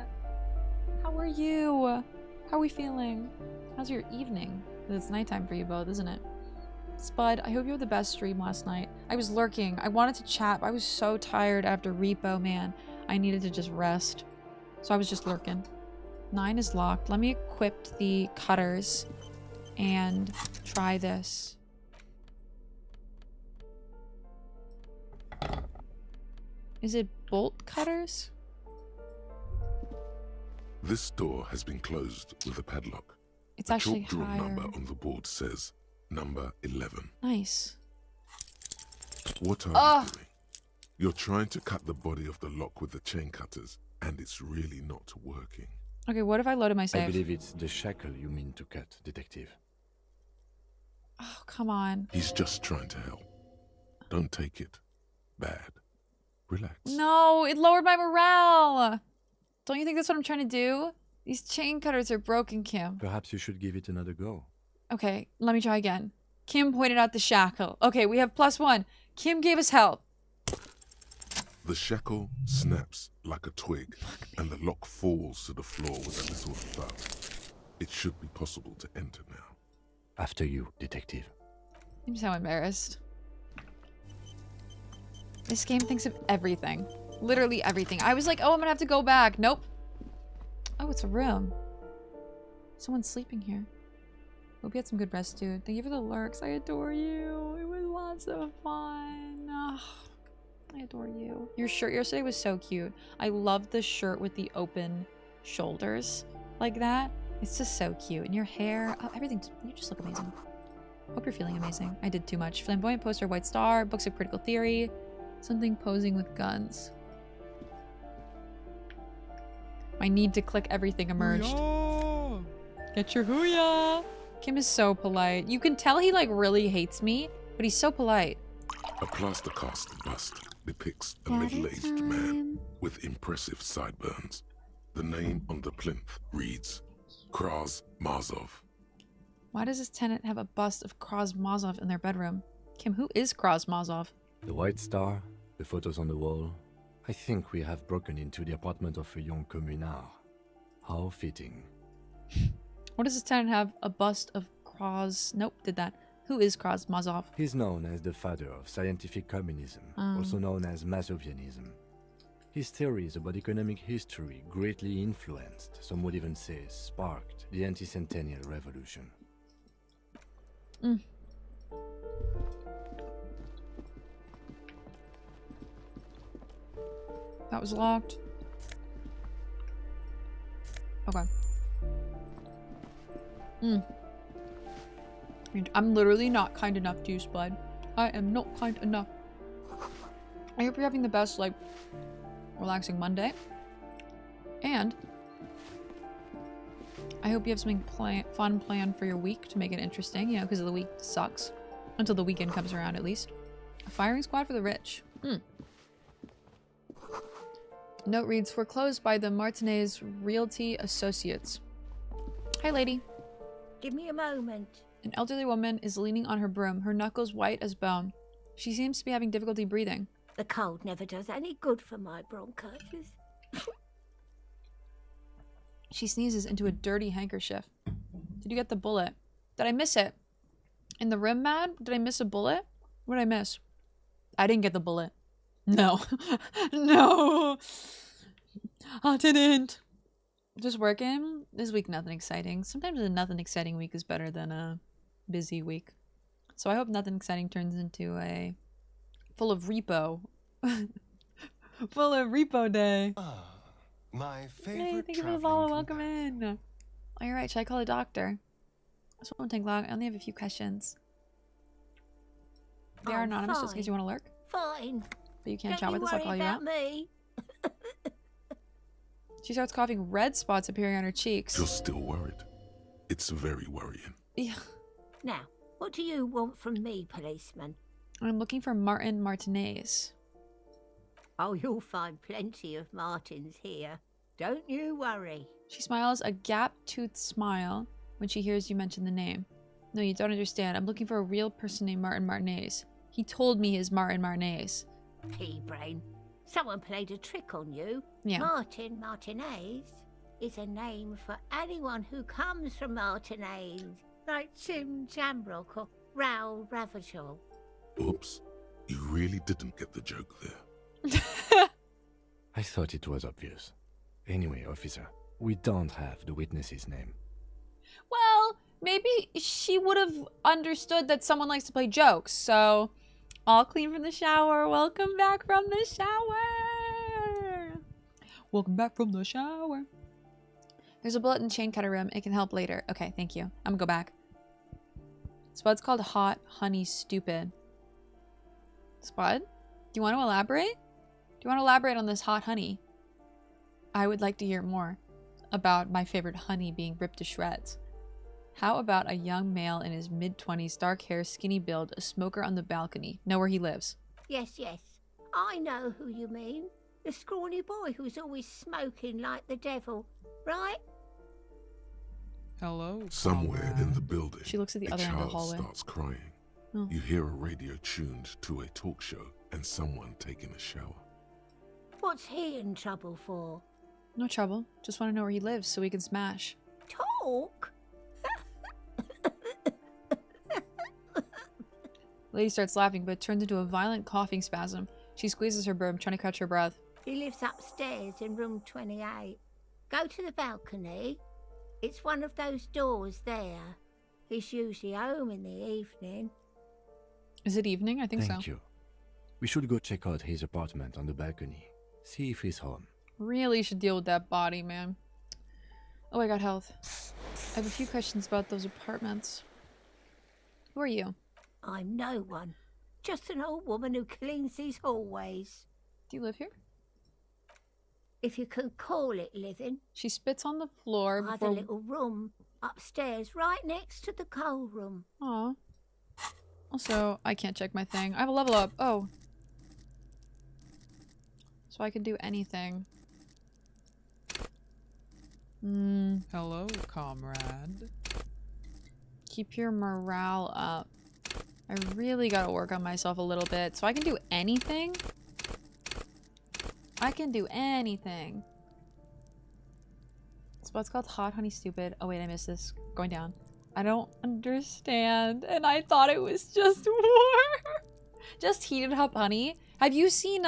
How are you? How are we feeling? How's your evening? It's nighttime for you both, isn't it? Spud, I hope you had the best stream last night. I was lurking. I wanted to chat, but I was so tired after Repo, man. I needed to just rest. So I was just lurking. 9 is locked. Let me equip the cutters and try this. Is it bolt cutters? This door has been closed with a padlock. It's actually a chalk-drawn higher. number on the board says number 11. Nice. What are you doing? You're trying to cut the body of the lock with the chain cutters, and it's really not working. Okay, what if I loaded my save? I believe it's the shackle you mean to cut, Detective. Oh, come on. He's just trying to help. Don't take it bad. Relax. No, it lowered my morale. Don't you think that's what I'm trying to do? These chain cutters are broken, Kim. Perhaps you should give it another go. Okay, let me try again. Kim pointed out the shackle. Okay, we have +1. Kim gave us help. The shackle snaps like a twig, and the lock falls to the floor with a little thud. It should be possible to enter now. After you, detective. I'm so embarrassed. This game thinks of everything. Literally everything. I was like, oh, I'm gonna have to go back. Nope. Oh, it's a room. Someone's sleeping here. Hope you had some good rest, dude. Thank you for the lurks. I adore you. It was lots of fun. Oh, I adore you. Your shirt yesterday was so cute. I love the shirt with the open shoulders like that. It's just so cute. And your hair, oh, everything. You just look amazing. Hope you're feeling amazing. I did too much. Flamboyant poster, White Star, books of critical theory, something posing with guns. My need to click everything emerged. Hoo-yah! Get your hoo-yah! Kim is so polite. You can tell he like really hates me, but he's so polite. A plaster cast bust depicts a middle-aged man with impressive sideburns. The name on the plinth reads Karamazov. Why does this tenant have a bust of Karamazov in their bedroom? Kim, who is Karamazov? The White Star, the photos on the wall. I think we have broken into the apartment of a young communard. How fitting. What does this tenant have a bust of Nope, did that. Who is Karamazov? He's known as the father of scientific communism, also known as Masovianism. His theories about economic history greatly influenced, some would even say sparked, the anti-centennial revolution. That was locked. Okay. I'm literally not kind enough to you, Spud. I am not kind enough. I hope you're having the best, like, relaxing Monday. And I hope you have something fun planned for your week to make it interesting, you know, because the week sucks. Until the weekend comes around, at least. A firing squad for the rich. Note reads, foreclosed by the Martinez Realty Associates. Hi, lady. Give me a moment. An elderly woman is leaning on her broom, her knuckles white as bone. She seems to be having difficulty breathing. The cold never does any good for my bronchitis. She sneezes into a dirty handkerchief. Did you get the bullet? Did I miss it? In the rim, Mad? Did I miss a bullet? What did I miss? I didn't get the bullet. No. No. I didn't. Just working. This week, nothing exciting. Sometimes a nothing exciting week is better than a busy week. So I hope nothing exciting turns into a full of repo. Full of repo day. My favorite. Hey, thank you for the follow. Welcome in. All right, should I call a doctor? This won't take long. I only have a few questions. They are anonymous, just in case you want to lurk. Fine. But you can't chat with us. I'll call you out. Me. She starts coughing. Red spots appearing on her cheeks. You're still worried. It's very worrying. Yeah. Now, what do you want from me, policeman? I'm looking for Martin Martinez. Oh, you'll find plenty of Martins here. Don't you worry. She smiles a gap-toothed smile when she hears you mention the name. No, you don't understand. I'm looking for a real person named Martin Martinez. He told me his Martin Martinez. Pea-brain. Someone played a trick on you. Yeah. Martin Martinez is a name for anyone who comes from Martinez, like Tim Jamrock or Raoul Ravachol. Oops. You really didn't get the joke there. I thought it was obvious. Anyway, officer, we don't have the witness's name. Well, maybe she would have understood that someone likes to play jokes, so... All clean from the shower. Welcome back from the shower. Welcome back from the shower. There's a bullet in the chain cutter room. It can help later. Okay, thank you. I'm gonna go back. Spud's called Hot Honey Stupid. Spud? Do you want to elaborate? Do you want to elaborate on this hot honey? I would like to hear more about my favorite honey being ripped to shreds. How about a young male in his mid-20s, dark hair, skinny build, a smoker on the balcony? Know where he lives. Yes, yes. I know who you mean. The scrawny boy who's always smoking like the devil, right? Hello. Somewhere in the building, She looks at the other end of the hallway. starts crying. Oh. You hear a radio tuned to a talk show and someone taking a shower. What's he in trouble for? No trouble. Just want to know where he lives so we can smash. Talk? Lady starts laughing, but it turns into a violent coughing spasm. She squeezes her boob, trying to catch her breath. He lives upstairs in room 28. Go to the balcony. It's one of those doors there. He's usually home in the evening. Is it evening? I think so. Thank you. We should go check out his apartment on the balcony. See if he's home. Really should deal with that body, man. Oh, I got health. I have a few questions about those apartments. Who are you? I'm no one. Just an old woman who cleans these hallways. Do you live here? If you can call it living. She spits on the floor I have a little room upstairs right next to the coal room. Aw. Also, I can't check my thing. I have a level up. Oh. So I can do anything. Hello, comrade. Keep your morale up. I really gotta work on myself a little bit. So I can do anything? I can do anything. Spot's called Hot Honey Stupid. Oh wait, I missed this. Going down. I don't understand. And I thought it was just war. Just heated up honey. Have you seen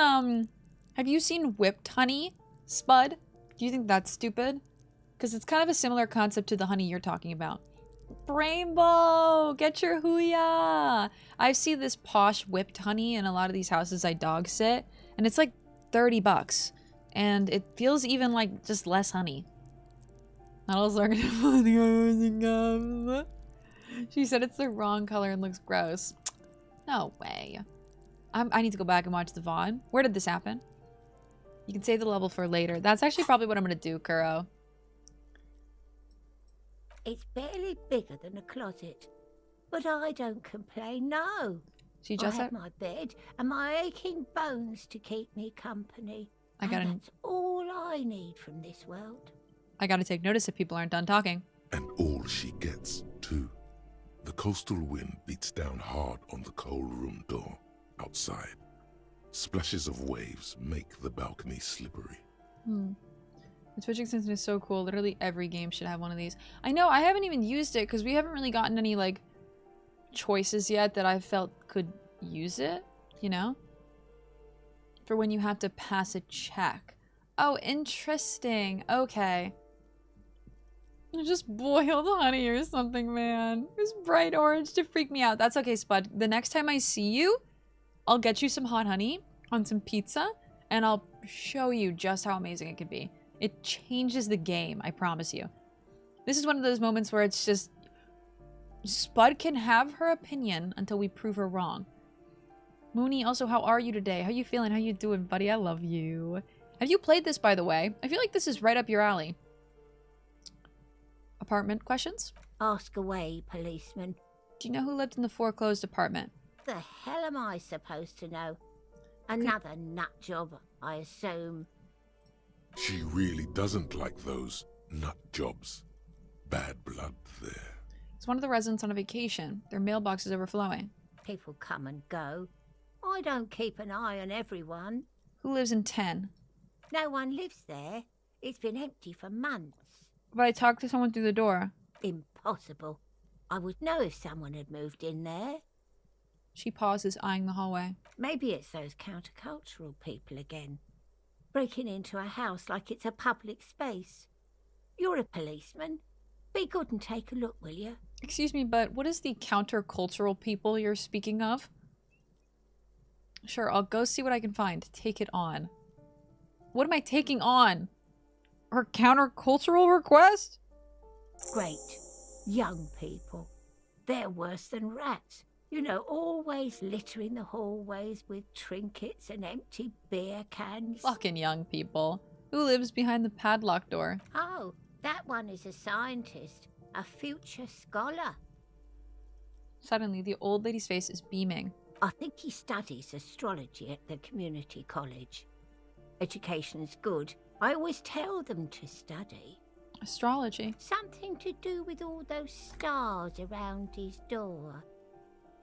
whipped honey, Spud? Do you think that's stupid? Because it's kind of a similar concept to the honey you're talking about. Rainbow! Get your hooyah! I see this posh whipped honey in a lot of these houses I dog sit, and it's like $30. And it feels even like just less honey. Not all are gonna find the She said it's the wrong color and looks gross. No way. I need to go back and watch the VOD. Where did this happen? You can save the level for later. That's actually probably what I'm gonna do, Kuro. It's barely bigger than a closet. But I don't complain, no. She just I have my bed and my aching bones to keep me company. That's all I need from this world. I gotta take notice if people aren't done talking. And all she gets, too. The coastal wind beats down hard on the coal room door outside. Splashes of waves make the balcony slippery. The Twitch extension is so cool. Literally every game should have one of these. I know, I haven't even used it because we haven't really gotten any, like, choices yet that I felt could use it, you know? For when you have to pass a check. Oh, interesting. Okay. Just boiled honey or something, man. It was bright orange to freak me out. That's okay, Spud. The next time I see you, I'll get you some hot honey on some pizza, and I'll show you just how amazing it can be. It changes the game, I promise you. This is one of those moments where it's just... Spud can have her opinion until we prove her wrong. Mooney, also, how are you today? How you feeling? How you doing, buddy? I love you. Have you played this, by the way? I feel like this is right up your alley. Apartment questions? Ask away, policeman. Do you know who lived in the foreclosed apartment? The hell am I supposed to know? Another nut job, I assume. She really doesn't like those nut jobs. Bad blood there. It's one of the residents on a vacation. Their mailbox is overflowing. People come and go. I don't keep an eye on everyone. Who lives in 10? No one lives there. It's been empty for months. But I talked to someone through the door. Impossible. I would know if someone had moved in there. She pauses, eyeing the hallway. Maybe it's those countercultural people again. Breaking into a house like it's a public space. You're a policeman. Be good and take a look, will you? Excuse me, but what is the countercultural people you're speaking of? Sure, I'll go see what I can find. Take it on. What am I taking on? Her countercultural request? Great. Young people. They're worse than rats. You know, always littering the hallways with trinkets and empty beer cans. Fucking young people. Who lives behind the padlock door? Oh, that one is a scientist. A future scholar. Suddenly, the old lady's face is beaming. I think he studies astrology at the community college. Education's good. I always tell them to study. Astrology? Something to do with all those stars around his door.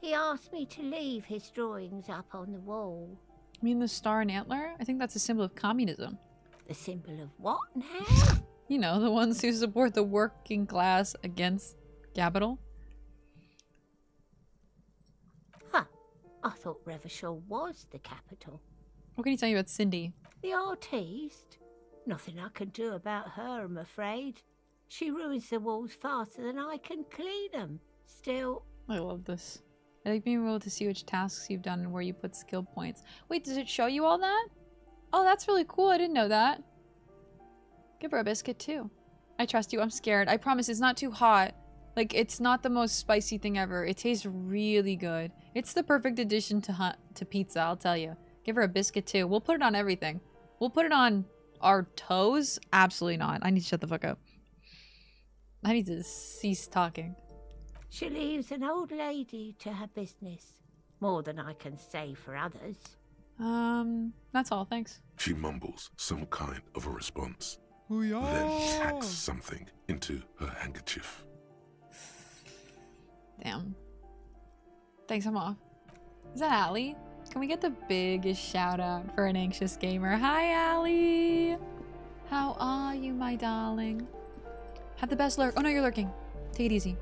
He asked me to leave his drawings up on the wall. You mean the star and antler? I think that's a symbol of communism. The symbol of what now? You know, the ones who support the working class against capital. Huh. I thought Revachol was the capital. What can you tell me about Cindy? The artiste? Nothing I can do about her, I'm afraid. She ruins the walls faster than I can clean them. Still... I love this. I like being able to see which tasks you've done and where you put skill points. Wait, does it show you all that? Oh, that's really cool. I didn't know that. Give her a biscuit, too. I trust you. I'm scared. I promise it's not too hot. Like, it's not the most spicy thing ever. It tastes really good. It's the perfect addition to pizza, I'll tell you. Give her a biscuit, too. We'll put it on everything. We'll put it on our toes? Absolutely not. I need to shut the fuck up. I need to cease talking. She leaves an old lady to her business. More than I can say for others. That's all, thanks. She mumbles some kind of a response. Hoo-yah! Then packs something into her handkerchief. Damn. Thanks, I'm off. Is that Allie? Can we get the biggest shout out for an anxious gamer? Hi, Allie! How are you, my darling? Have the best lurk. Oh no, you're lurking. Take it easy.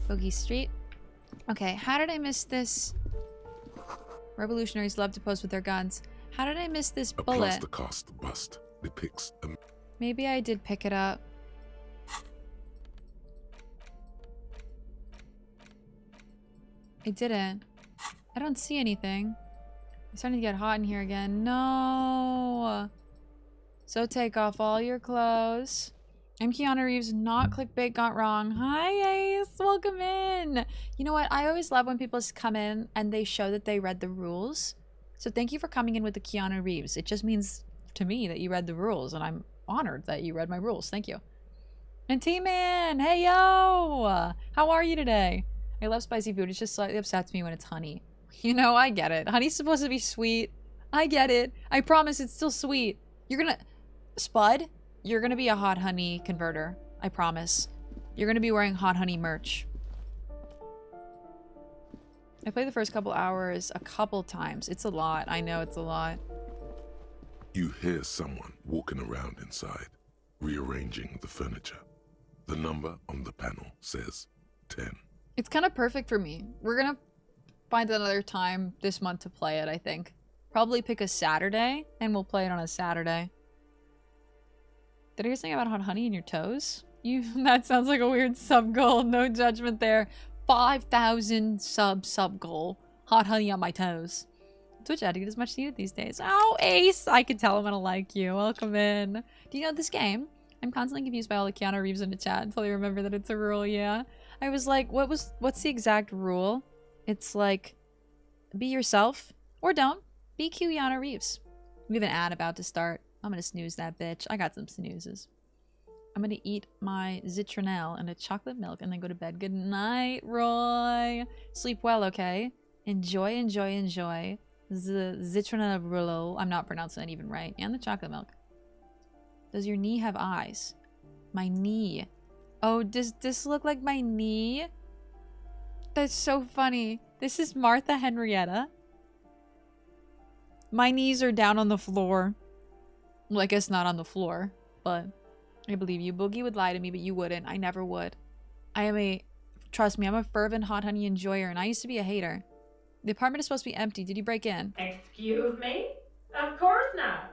Bogey Street. Okay, how did I miss this? Revolutionaries love to pose with their guns. How did I miss this bullet? A plaster cast bust depicts a... Maybe I did pick it up. I didn't. I don't see anything. It's starting to get hot in here again. No! So take off all your clothes. I'm Keanu Reeves, not clickbait got wrong. Hi, Ace. Welcome in. You know what? I always love when people come in and they show that they read the rules. So thank you for coming in with the Keanu Reeves. It just means to me that you read the rules, and I'm honored that you read my rules. Thank you. And T-Man, hey yo! How are you today? I love spicy food. It just slightly upsets me when it's honey. You know, I get it. Honey's supposed to be sweet. I get it. I promise it's still sweet. You're gonna... Spud? You're gonna be a hot honey converter. I promise. You're gonna be wearing hot honey merch. I played the first couple hours a couple times. It's a lot. I know it's a lot. You hear someone walking around inside, rearranging the furniture. The number on the panel says 10. It's kind of perfect for me. We're gonna find another time this month to play it, I think. Probably pick a Saturday, and we'll play it on a Saturday. Did I hear something about hot honey in your toes? That sounds like a weird sub goal. No judgment there. 5,000 sub goal. Hot honey on my toes. Twitch etiquette is much needed these days. Oh, Ace! I can tell I'm gonna like you. Welcome in. Do you know this game? I'm constantly confused by all the Keanu Reeves in the chat until I remember that it's a rule, yeah. I was like, what's the exact rule? It's like, be yourself, or don't. Be Keanu Reeves. We have an ad about to start. I'm gonna snooze that bitch. I got some snoozes. I'm gonna eat my Zitronelle and a chocolate milk and then go to bed. Good night, Roy. Sleep well, okay? Enjoy, enjoy, enjoy. The Zitronelle Rouleau. I'm not pronouncing that even right. And the chocolate milk. Does your knee have eyes? My knee. Oh, does this look like my knee? That's so funny. This is Martha Henrietta. My knees are down on the floor. Well, I guess not on the floor, but I believe you. Boogie would lie to me, but you wouldn't. I never would. Trust me, I'm a fervent hot honey enjoyer, and I used to be a hater. The apartment is supposed to be empty. Did you break in? Excuse me? Of course not.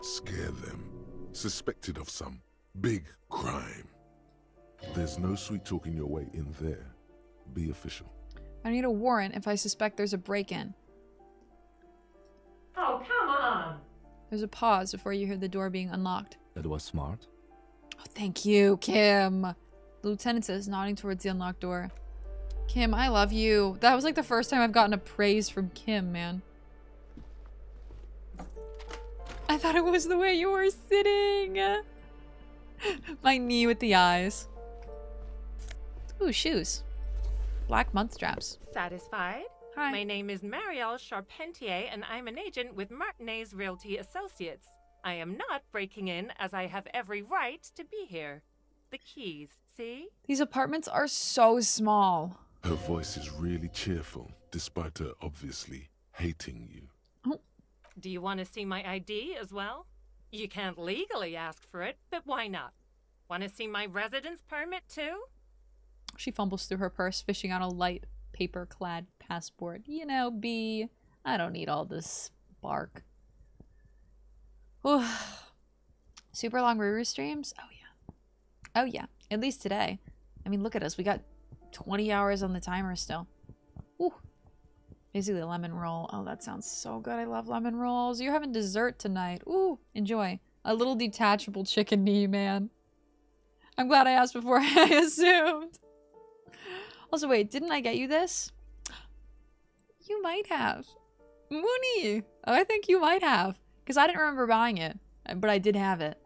Scare them. Suspected of some big crime. There's no sweet talking your way in there. Be official. I need a warrant if I suspect there's a break-in. Oh, come on. There's a pause before you hear the door being unlocked. That was smart. Oh, thank you, Kim. The lieutenant says, nodding towards the unlocked door. Kim, I love you. That was like the first time I've gotten a praise from Kim, man. I thought it was the way you were sitting. My knee with the eyes. Ooh, shoes. Black month straps. Satisfied? Hi. My name is Marielle Charpentier, and I'm an agent with Martinez Realty Associates. I am not breaking in, as I have every right to be here. The keys, see? These apartments are so small. Her voice is really cheerful, despite her obviously hating you. Do you want to see my ID as well? You can't legally ask for it, but why not? Want to see my residence permit too? She fumbles through her purse, fishing out a light paper-clad passport. You know, B, I don't need all this bark. Super long Meru streams? Oh yeah. Oh yeah. At least today. I mean, look at us. We got 20 hours on the timer still. Ooh. Basically a lemon roll. Oh, that sounds so good. I love lemon rolls. You're having dessert tonight. Ooh, enjoy. A little detachable chicken knee, man. I'm glad I asked before I assumed. Also, wait, didn't I get you this? You might have. Mooney! I think you might have. Because I didn't remember buying it. But I did have it.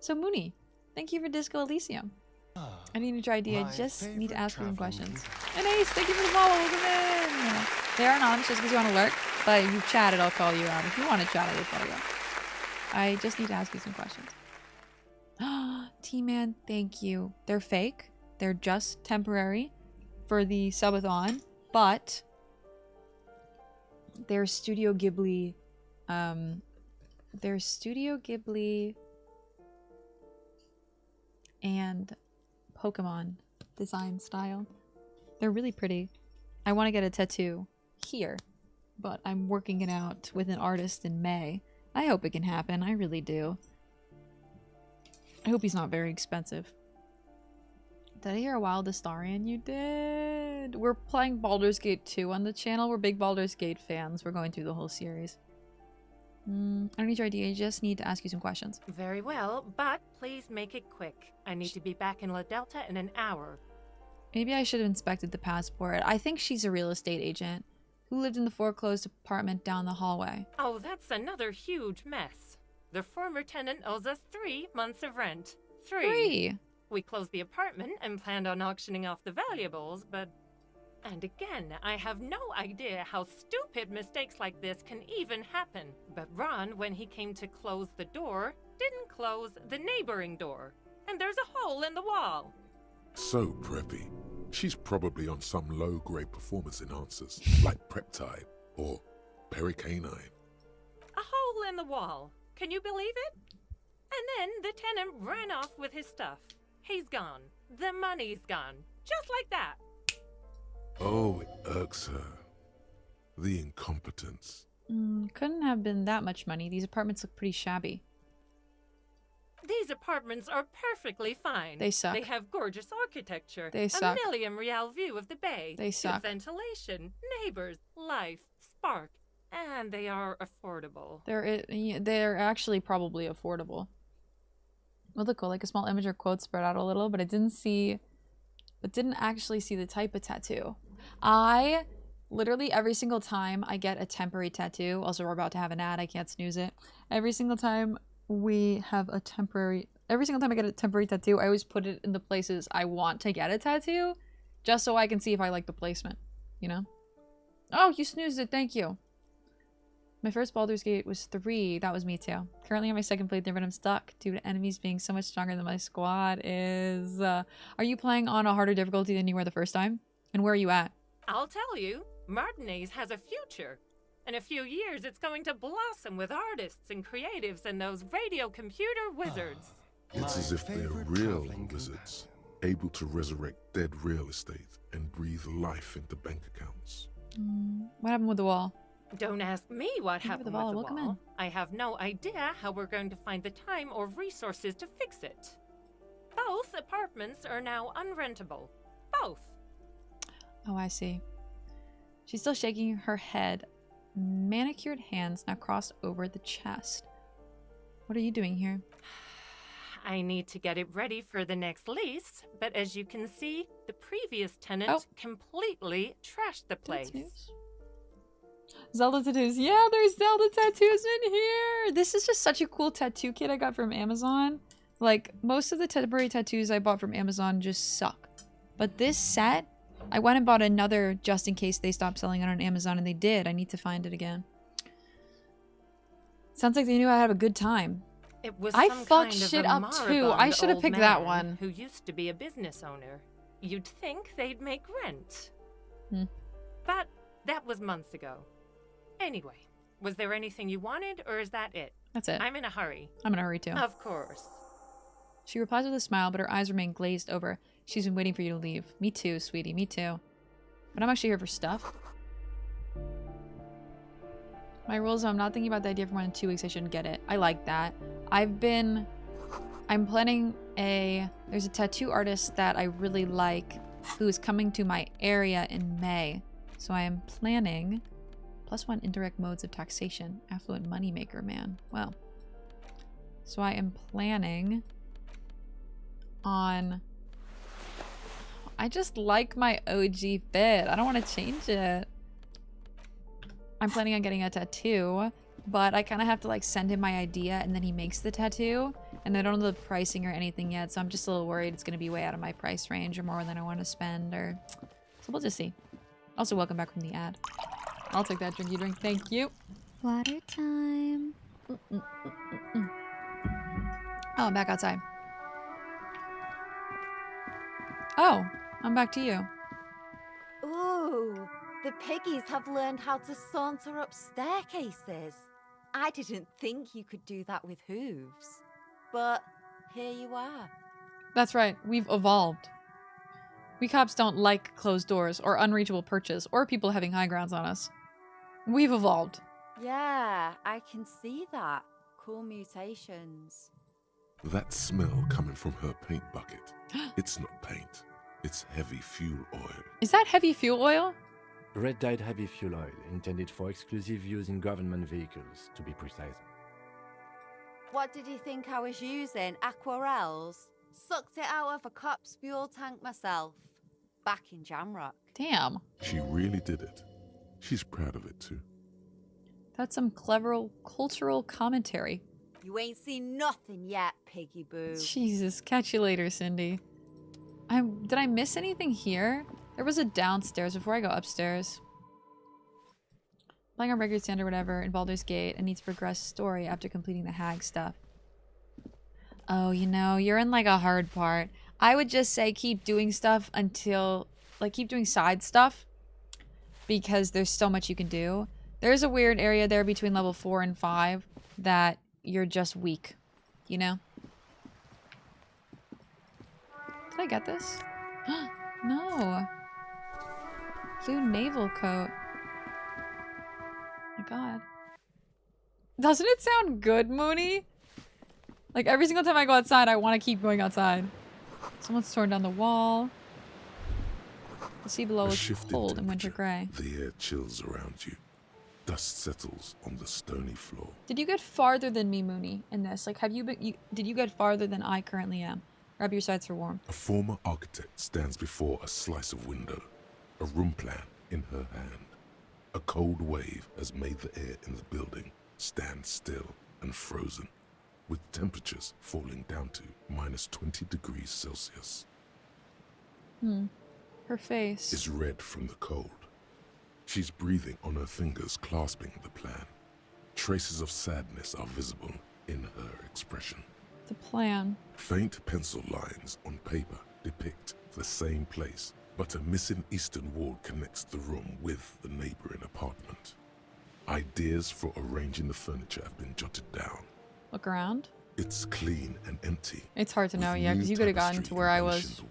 So, Mooney, thank you for Disco Elysium. I need to try ID. I just need to ask you some questions. And Ace, thank you for the follow. Welcome in. They are anonymous just because you want to lurk. But if you chatted, I'll call you out. If you want to chat, I will call you out. I just need to ask you some questions. T-Man, thank you. They're fake. They're just temporary for the subathon, but they're Studio Ghibli. They're Studio Ghibli and Pokemon design style. They're really pretty. I want to get a tattoo here, but I'm working it out with an artist in May. I hope it can happen. I really do. I hope he's not very expensive. Did I hear a Wild Astarian? You did! We're playing Baldur's Gate 2 on the channel. We're big Baldur's Gate fans. We're going through the whole series. I don't need your idea. I just need to ask you some questions. Very well, but please make it quick. I need to be back in La Delta in an hour. Maybe I should have inspected the passport. I think she's a real estate agent who lived in the foreclosed apartment down the hallway. Oh, that's another huge mess. The former tenant owes us 3 months of rent. 3. We closed the apartment and planned on auctioning off the valuables, but... And again, I have no idea how stupid mistakes like this can even happen. But Ron, when he came to close the door, didn't close the neighboring door. And there's a hole in the wall. So preppy. She's probably on some low-grade performance enhancers, like Preptide or Pericanine. A hole in the wall. Can you believe it? And then the tenant ran off with his stuff. He's gone. The money's gone. Just like that. Oh, it irks her. The incompetence. Couldn't have been that much money. These apartments look pretty shabby. These apartments are perfectly fine. They suck. They have gorgeous architecture. They suck. A million real view of the bay. They suck. Good ventilation, neighbors, life, spark, and they are affordable. They're actually probably affordable. Well, look cool. Like a small image or quote spread out a little, but I didn't actually see the type of tattoo. I literally every single time I get a temporary tattoo, also we're about to have an ad, I can't snooze it. Every single time I get a temporary tattoo, I always put it in the places I want to get a tattoo, just so I can see if I like the placement, you know? Oh, you snoozed it, thank you. My first Baldur's Gate was 3. That was me too. Currently on my second playthrough, but I'm stuck due to enemies being so much stronger than my squad is... Are you playing on a harder difficulty than you were the first time? And where are you at? I'll tell you, Martinez has a future. In a few years, it's going to blossom with artists and creatives and those radio computer wizards. It's as if they're real wizards, able to resurrect dead real estate and breathe life into bank accounts. What happened with the wall? Don't ask me what happened with the wall. Welcome in. I have no idea how we're going to find the time or resources to fix it. Both apartments are now unrentable. Both. Oh, I see. She's still shaking her head. Manicured hands now crossed over the chest. What are you doing here? I need to get it ready for the next lease, but as you can see, the previous tenant completely trashed the place. Zelda tattoos. Yeah, there's Zelda tattoos in here. This is just such a cool tattoo kit I got from Amazon. Like, most of the temporary tattoos I bought from Amazon just suck. But this set, I went and bought another just in case they stopped selling it on Amazon, and they did. I need to find it again. Sounds like they knew I'd have a good time. It was I some fucked kind of shit a up too. I should have old picked that man one. Who used to be a business owner. You'd think they'd make rent. But that was months ago. Anyway, Was there anything you wanted, or is that it? That's it. I'm in a hurry. I'm in a hurry too. Of course. She replies with a smile, but her eyes remain glazed over. She's been waiting for you to leave. Me too, sweetie. Me too. But I'm actually here for stuff. My rule is I'm not thinking about the idea for more than 2 weeks. I shouldn't get it. I like that. I'm planning there's a tattoo artist that I really like who is coming to my area in May. So I am planning +1 indirect modes of taxation. Affluent moneymaker, man. Well. So I am planning on... I just like my OG fit. I don't want to change it. I'm planning on getting a tattoo, but I kind of have to like send him my idea and then he makes the tattoo. And I don't know the pricing or anything yet, so I'm just a little worried it's going to be way out of my price range or more than I want to spend, or... So we'll just see. Also, welcome back from the ad. I'll take that drinky drink. Thank you. Water time. Oh, I'm back outside. Oh, I'm back to you. Ooh, the piggies have learned how to saunter up staircases. I didn't think you could do that with hooves. But here you are. That's right. We've evolved. We cops don't like closed doors or unreachable perches or people having high grounds on us. We've evolved. Yeah, I can see that. Cool mutations. That smell coming from her paint bucket. It's not paint. It's heavy fuel oil. Is that heavy fuel oil? Red dyed heavy fuel oil, intended for exclusive use in government vehicles, to be precise. What did you think I was using? Aquarels? Sucked it out of a cop's fuel tank myself. Back in Jamrock. Damn. She really did it. She's proud of it too. That's some clever cultural commentary. You ain't seen nothing yet, piggy boo. Jesus, catch you later, Cindy. Did I miss anything here? There was a downstairs before I go upstairs. Playing on record stand or whatever in Baldur's Gate and needs to progress story after completing the hag stuff. Oh, you know, you're in like a hard part. I would just say keep doing stuff until, like, keep doing side stuff because there's so much you can do. There's a weird area there between level 4 and 5 that you're just weak, you know? Did I get this? No. Blue naval coat. My god. Doesn't it sound good, Mooney? Like every single time I go outside, I want to keep going outside. Someone's torn down the wall. The sea below is cold and winter gray. The air chills around you. Dust settles on the stony floor. Did you get farther than me, Mooney, in this? Like, have you been? Did you get farther than I currently am? Grab your sides for warmth. A former architect stands before a slice of window, a room plan in her hand. A cold wave has made the air in the building stand still and frozen, with temperatures falling down to -20 degrees Celsius. Her face is red from the cold. She's breathing on her fingers, clasping the plan. Traces of sadness are visible in her expression. The plan. Faint pencil lines on paper depict the same place, but a missing eastern wall connects the room with the neighboring apartment. Ideas for arranging the furniture have been jotted down. Look around. It's clean and empty. It's hard to know, yeah, because you could have gotten to where I was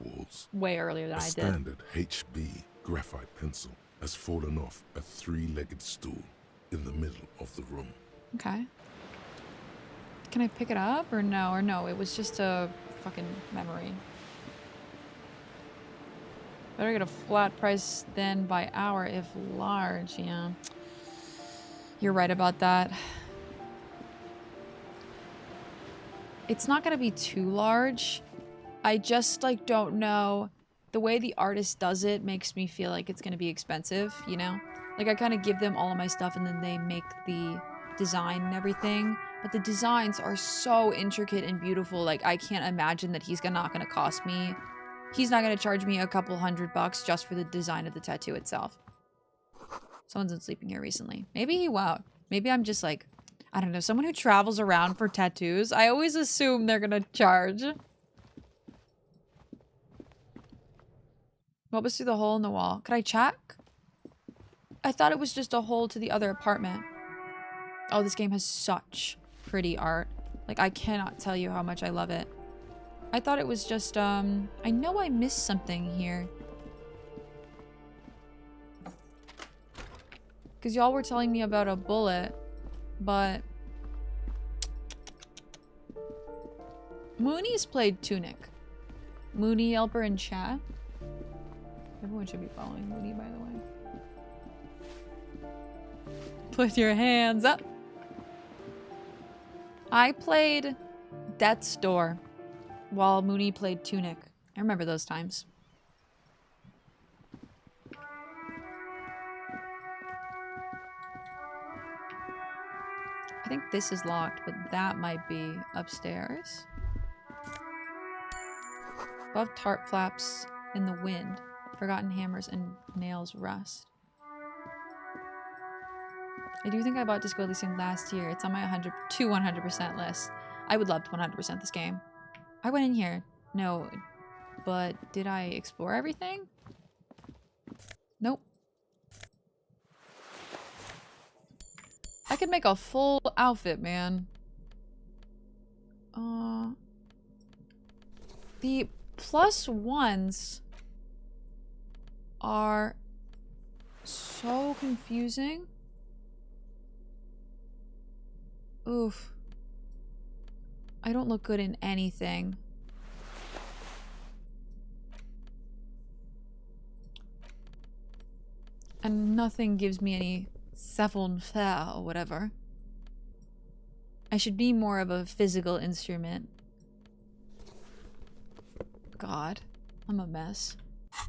way earlier than I did. A standard HB graphite pencil has fallen off a 3-legged stool in the middle of the room. Okay. Can I pick it up or no? Or no, it was just a fucking memory. Better get a flat price then by hour if large, yeah. You're right about that. It's not gonna be too large. I just like don't know. The way the artist does it makes me feel like it's gonna be expensive, you know? Like I kind of give them all of my stuff and then they make the design and everything. But the designs are so intricate and beautiful. Like I can't imagine that he's not gonna cost me. He's not gonna charge me a couple $100 just for the design of the tattoo itself. Someone's been sleeping here recently. Maybe he won't. Maybe I'm just like, I don't know, someone who travels around for tattoos. I always assume they're gonna charge. What was through the hole in the wall? Could I check? I thought it was just a hole to the other apartment. Oh, this game has such pretty art. Like, I cannot tell you how much I love it. I thought it was just, I know I missed something here. Because y'all were telling me about a bullet, but... Mooney's played Tunic. Mooney, Elper, and chat. Everyone should be following Mooney, by the way. Put your hands up. I played Death's Door while Mooney played Tunic. I remember those times. I think this is locked, but that might be upstairs. Above tarp flaps in the wind. Forgotten hammers and nails rust. I do think I bought Disco Elysium last year. It's on my 100% list. I would love to 100% this game. I went in here. No. But did I explore everything? Nope. I could make a full outfit, man. The +1s are so confusing. Oof. I don't look good in anything. And nothing gives me any savoir-faire or whatever. I should be more of a physical instrument. God, I'm a mess.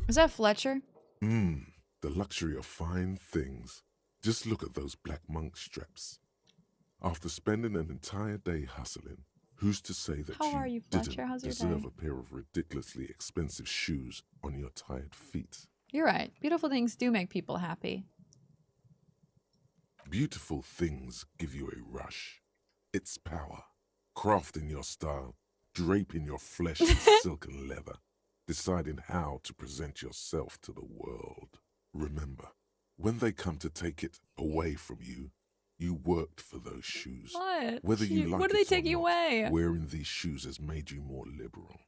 Is that Fletcher? The luxury of fine things. Just look at those black monk straps. After spending an entire day hustling, who's to say that you didn't deserve a pair of ridiculously expensive shoes on your tired feet? You're right. Beautiful things do make people happy. Beautiful things give you a rush. It's power. Crafting your style, draping your flesh in silk and leather, deciding how to present yourself to the world. Remember, when they come to take it away from you, you worked for those shoes. What? Whether you like what do they take you away? Wearing these shoes has made you more liberal.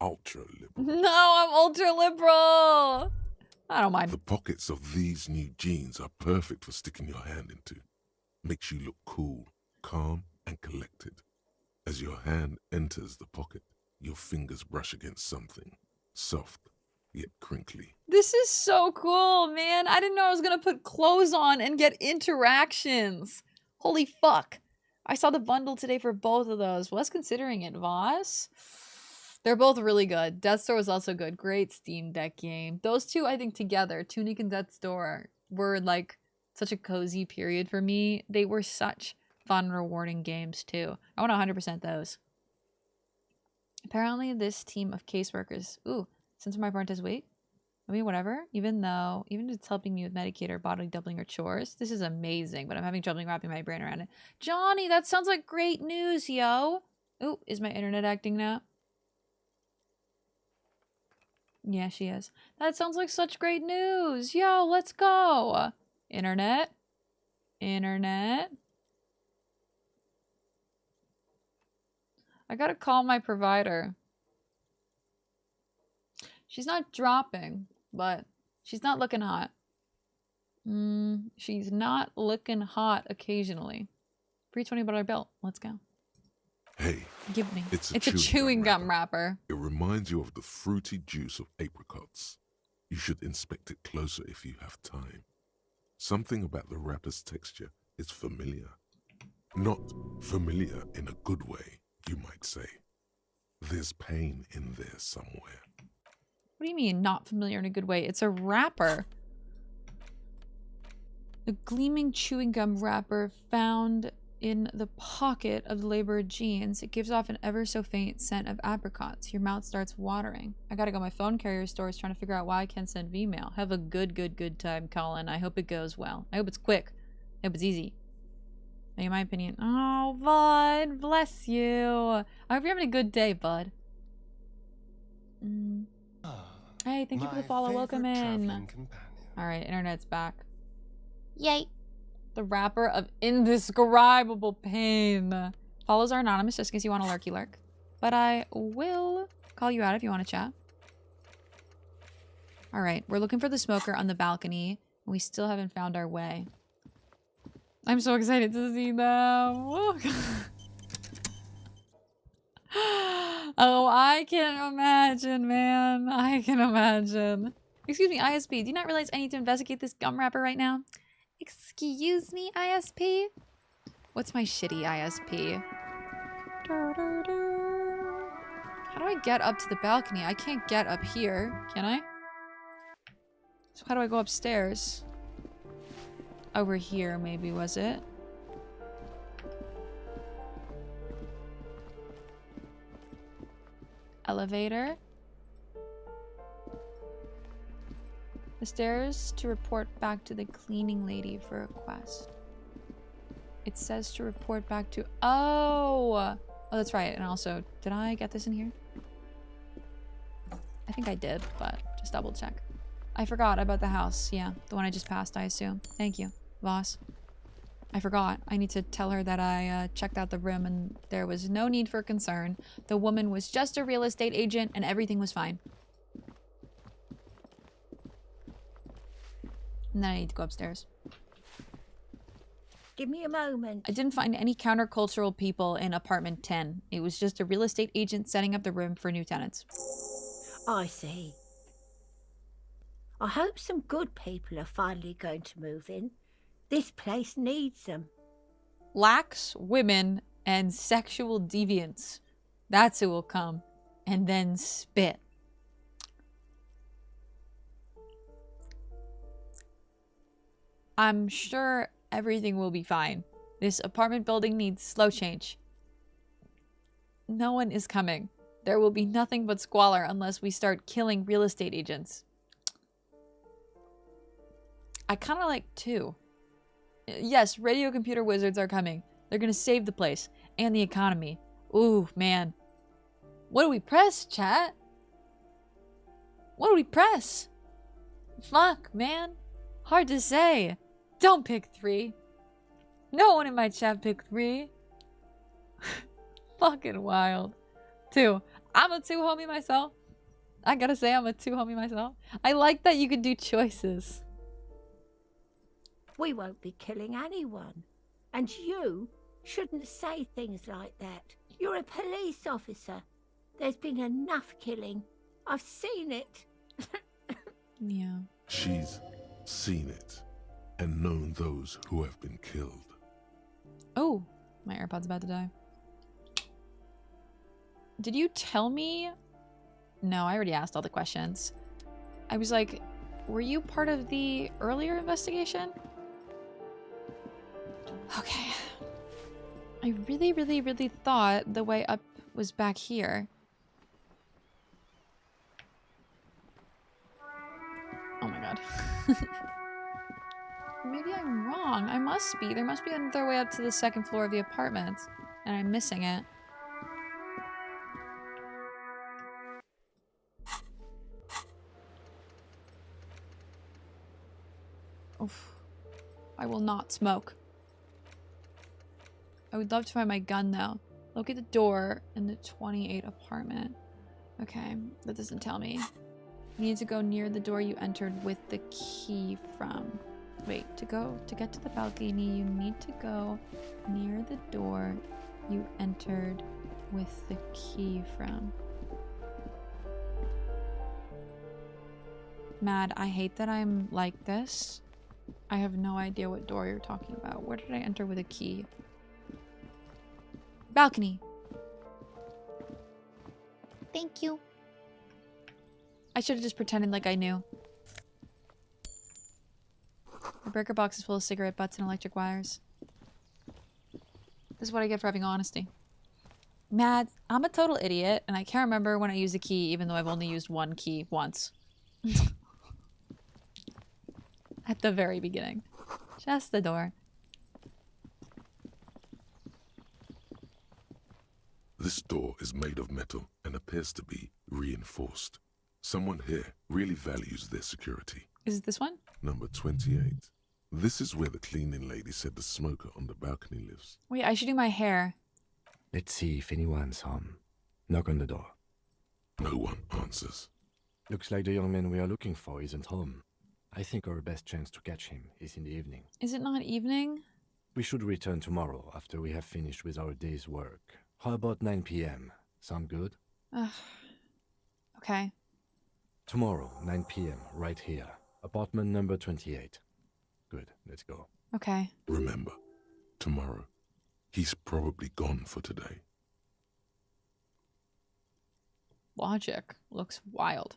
Ultra liberal. No, I'm ultra liberal. I don't mind. The pockets of these new jeans are perfect for sticking your hand into. Makes you look cool, calm, and collected. As your hand enters the pocket, your fingers brush against something soft, yet crinkly. This is so cool, man. I didn't know I was gonna put clothes on and get interactions. Holy fuck. I saw the bundle today for both of those. Was considering it, Voss. They're both really good. Death's Door was also good. Great Steam Deck game. Those two, I think, together, Tunic and Death's Door, were like such a cozy period for me. They were such fun, rewarding games, too. I want to 100% those. Apparently, this team of caseworkers... Ooh, since my parent has weight? I mean, whatever. Even if it's helping me with Medicaid or bodily doubling or chores. This is amazing, but I'm having trouble wrapping my brain around it. Johnny, that sounds like great news, yo! Ooh, is my internet acting now? Yeah, she is. That sounds like such great news. Yo, let's go. Internet. Internet. I gotta call my provider. She's not dropping, but she's not looking hot. She's not looking hot occasionally. Free $20 bill. Let's go. Hey, give me. It's a chewing gum wrapper. It reminds you of the fruity juice of apricots. You should inspect it closer if you have time. Something about the wrapper's texture is familiar. Not familiar in a good way, you might say. There's pain in there somewhere. What do you mean, not familiar in a good way? It's a wrapper. A gleaming chewing gum wrapper found in the pocket of the laborer jeans. It gives off an ever so faint scent of apricots. Your mouth starts watering. I gotta go. My phone carrier store is trying to figure out why I can't send Vmail. Have a good time, Colin. I hope it goes well. I hope it's quick. I hope it's easy. In my opinion. Oh, Bud. Bless you. I hope you're having a good day, Bud. Hey, thank you for the follow. Welcome in. Alright, internet's back. Yay. The wrapper of indescribable pain. Follows are anonymous just in case you want a lurky lurk. But I will call you out if you want to chat. Alright, we're looking for the smoker on the balcony. We still haven't found our way. I'm so excited to see them. Oh, I can imagine, man. I can imagine. Excuse me, ISP. Do you not realize I need to investigate this gum wrapper right now? Excuse me, ISP? What's my shitty ISP? How do I get up to the balcony? I can't get up here, can I? So how do I go upstairs? Over here, maybe, was it? Elevator. The stairs to report back to the cleaning lady for a quest. It says to report back to... Oh! Oh, that's right. And also, did I get this in here? I think I did, but just double check. I forgot about the house. Yeah, the one I just passed, I assume. Thank you, boss. I forgot. I need to tell her that I checked out the room and there was no need for concern. The woman was just a real estate agent and everything was fine. And then I need to go upstairs. Give me a moment. I didn't find any countercultural people in apartment 10. It was just a real estate agent setting up the room for new tenants. I see. I hope some good people are finally going to move in. This place needs them. Lax, women, and sexual deviants. That's who will come. And then spit. I'm sure everything will be fine. This apartment building needs slow change. No one is coming. There will be nothing but squalor unless we start killing real estate agents. I kind of like two. Yes, radio computer wizards are coming. They're gonna save the place. And the economy. Ooh, man. What do we press, chat? What do we press? Fuck, man. Hard to say. Don't pick 3. No one in my chat picked 3. Fucking wild. 2. I'm a 2 homie myself. I gotta say I'm a 2 homie myself. I like that you can do choices. We won't be killing anyone. And you shouldn't say things like that. You're a police officer. There's been enough killing. I've seen it. Yeah. She's seen it and known those who have been killed. Oh, my AirPod's about to die. Did you tell me? No, I already asked all the questions. I was like, were you part of the earlier investigation? Okay. I really thought the way up was back here. Oh my god. Maybe I'm wrong. I must be. There must be another way up to the second floor of the apartment. And I'm missing it. Oof. I will not smoke. I would love to find my gun though. Locate the door in the 28 apartment. Okay, that doesn't tell me. You need to go near the door you entered with the key from. Wait, to get to the balcony, you need to go near the door you entered with the key from. Mad, I hate that I'm like this. I have no idea what door you're talking about. Where did I enter with a key? Balcony. Thank you. I should have just pretended like I knew. The breaker box is full of cigarette butts and electric wires. This is what I get for having honesty. Mad, I'm a total idiot, and I can't remember when I used a key, even though I've only used one key once. At the very beginning. Just the door. This door is made of metal and appears to be reinforced. Someone here really values their security. Is it this one? Number 28. This is where the cleaning lady said the smoker on the balcony lives. Wait, I should do my hair. Let's see if anyone's home. Knock on the door. No one answers. Looks like the young man we are looking for isn't home. I think our best chance to catch him is in the evening. Is it not evening? We should return tomorrow after we have finished with our day's work. How about 9 p.m.? Sound good? Okay. Tomorrow, 9 p.m., right here. Apartment number 28. Good, let's go. Okay. Remember, tomorrow, he's probably gone for today. Logic looks wild.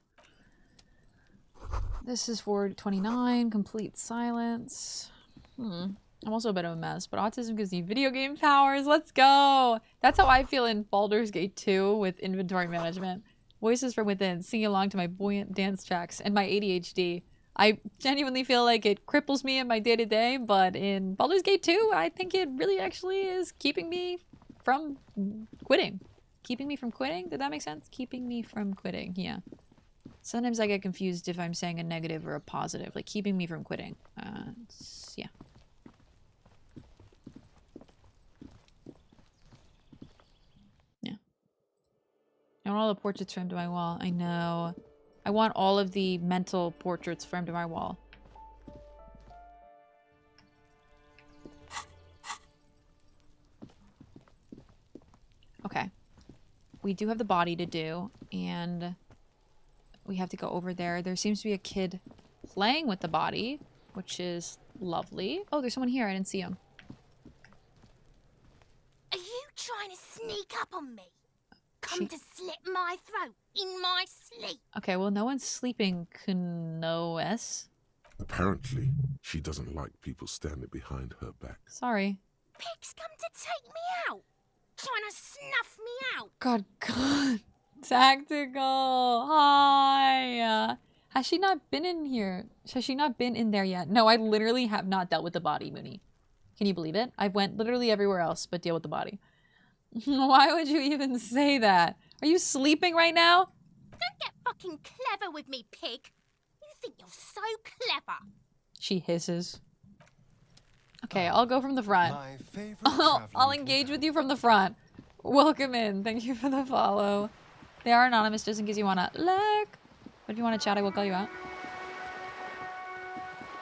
This is for 29, complete silence. I'm also a bit of a mess, but autism gives you video game powers. Let's go! That's how I feel in Baldur's Gate 2 with inventory management. Voices from within, singing along to my buoyant dance tracks, and my ADHD. I genuinely feel like it cripples me in my day-to-day, but in Baldur's Gate 2, I think it really actually is keeping me from quitting. Keeping me from quitting? Did that make sense? Keeping me from quitting, yeah. Sometimes I get confused if I'm saying a negative or a positive, like keeping me from quitting. Yeah. Yeah. I want all the portraits framed to my wall. I know. I want all of the mental portraits framed to my wall. Okay. We do have the body to do, and we have to go over there. There seems to be a kid playing with the body, which is lovely. Oh, there's someone here. I didn't see him. Are you trying to sneak up on me? Come to slit my throat in my sleep. Okay, well, no one's sleeping, Kuno S. Apparently, she doesn't like people standing behind her back. Sorry. Pigs come to take me out. Trying to snuff me out. God. Tactical. Hi. Has she not been in here? Has she not been in there yet? No, I literally have not dealt with the body, Mooney. Can you believe it? I went literally everywhere else but deal with the body. Why would you even say that? Are you sleeping right now? Don't get fucking clever with me, pig. You think you're so clever. She hisses. Okay, I'll go from the front. My favorite I'll engage with you from the front. Welcome in. Thank you for the follow. They are anonymous just in case you want to look. But if you want to chat, I will call you out.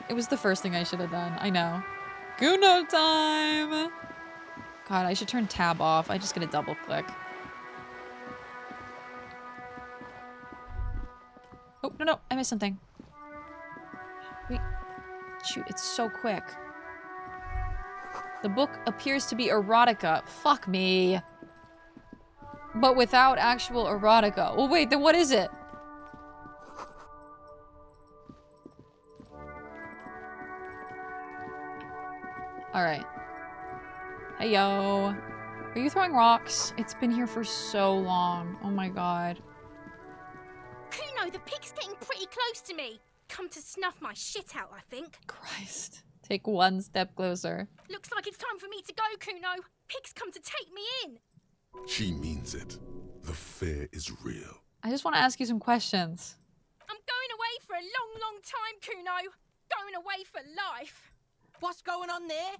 It was the first thing I should have done. I know. Kuno time! God, I should turn tab off. I just get a double click. Oh, no. I missed something. Wait. Shoot, it's so quick. The book appears to be erotica. Fuck me. But without actual erotica. Well, wait, then what is it? Alright. Hey, yo. Are you throwing rocks? It's been here for so long. Oh my god. Kuno, the pig's getting pretty close to me. Come to snuff my shit out, I think. Christ. Take one step closer. Looks like it's time for me to go, Kuno. Pig's come to take me in. She means it. The fear is real. I just want to ask you some questions. I'm going away for a long, long time, Kuno. Going away for life. What's going on there?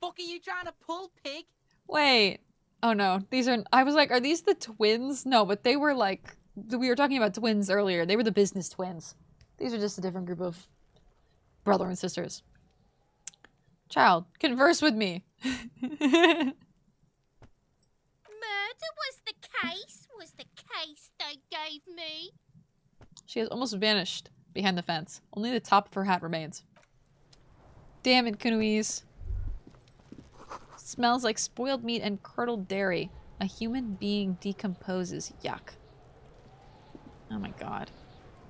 Fuck are you trying to pull, pig? Wait. Oh no, these are... I was like, are these the twins? No, but they were like... We were talking about twins earlier. They were the business twins. These are just a different group of brother and sisters. Child, converse with me. Murder was the case they gave me. She has almost vanished behind the fence. Only the top of her hat remains. Damn it, Kunoise. Smells like spoiled meat and curdled dairy. A human being decomposes. Yuck. Oh my god.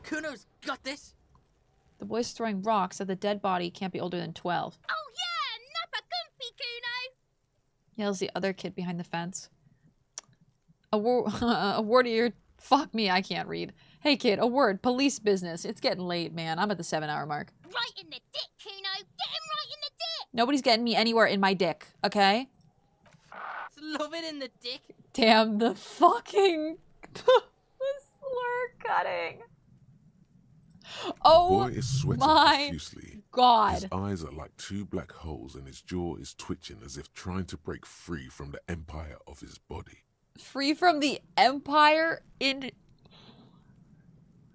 Kuno's got this. The boy's throwing rocks at the dead body can't be older than 12. Oh yeah, Nappa Gumpy, Kuno. Yells the other kid behind the fence. A word of your... Fuck me, I can't read. Hey kid, a word. Police business. It's getting late, man. I'm at the 7-hour mark. Right in the dick, Kuno. Get him right in the dick. Nobody's getting me anywhere in my dick, okay? Love it in the dick. Damn, the fucking... the slur cutting. Oh Boy is sweating my profusely. God. His eyes are like two black holes and his jaw is twitching as if trying to break free from the empire of his body. Free from the empire in...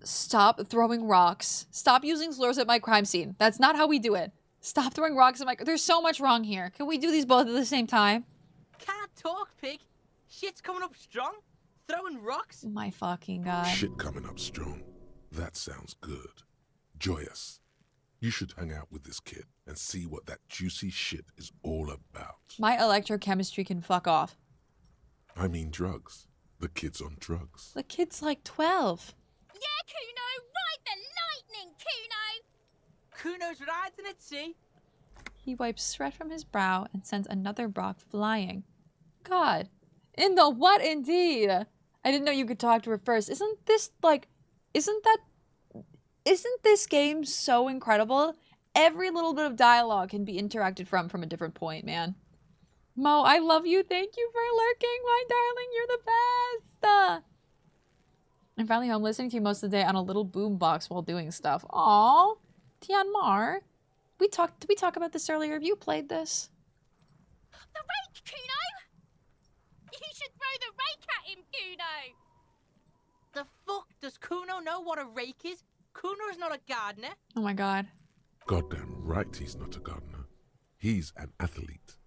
Stop throwing rocks. Stop using slurs at my crime scene. That's not how we do it. Stop throwing rocks at my... There's so much wrong here. Can we do these both at the same time? Can't talk, pig. Shit's coming up strong. Throwing rocks. My fucking God. Shit coming up strong. That sounds good. Joyous. You should hang out with this kid and see what that juicy shit is all about. My electrochemistry can fuck off. I mean drugs. The kid's on drugs. The kid's like 12. Yeah, Kuno, ride the lightning, Kuno! Kuno's riding it, see? He wipes sweat from his brow and sends another rock flying. God. In the what indeed? I didn't know you could talk to her first. Isn't this like... Isn't this game so incredible? Every little bit of dialogue can be interacted from a different point, man. Mo, I love you. Thank you for lurking, my darling. You're the best. I'm finally home listening to you most of the day on a little boom box while doing stuff. Aw, Tianmar. Did we talk about this earlier? Have you played this? The rake, Kuno! You should throw the rake at him, Kuno! The fuck? Does Kuno know what a rake is? Kuno's not a gardener. Oh my God. Goddamn right he's not a gardener. He's an athlete.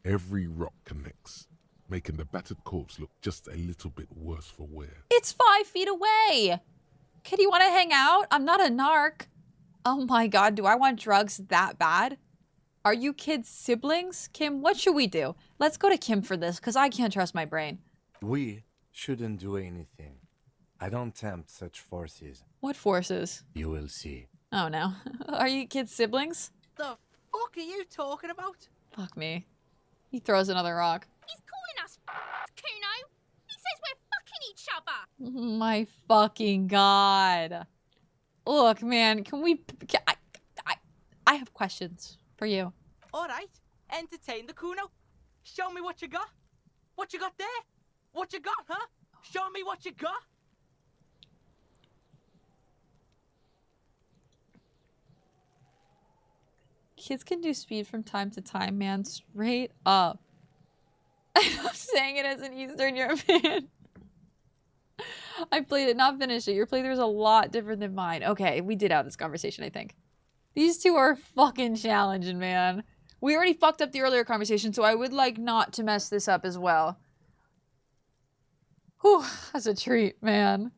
Every rock connects, making the battered corpse look just a little bit worse for wear. It's 5 feet away. Kid, you want to hang out? I'm not a narc. Oh my God, do I want drugs that bad? Are you kids siblings? Kim, what should we do? Let's go to Kim for this, because I can't trust my brain. We shouldn't do anything. I don't tempt such forces. What forces? You will see. Oh no. Are you kids siblings? The fuck are you talking about? Fuck me. He throws another rock. He's calling us Kuno. He says we're fucking each other. My fucking God. Look, man, can we... I have questions for you. All right. Entertain the Kuno. Show me what you got. What you got there? What you got, huh? Show me what you got. Kids can do speed from time to time, man. Straight up. I'm saying it as an Eastern European. I played it, not finished it. Your playthrough is a lot different than mine. Okay, we did have this conversation, I think. These two are fucking challenging, man. We already fucked up the earlier conversation, so I would like not to mess this up as well. Whew, that's a treat, man.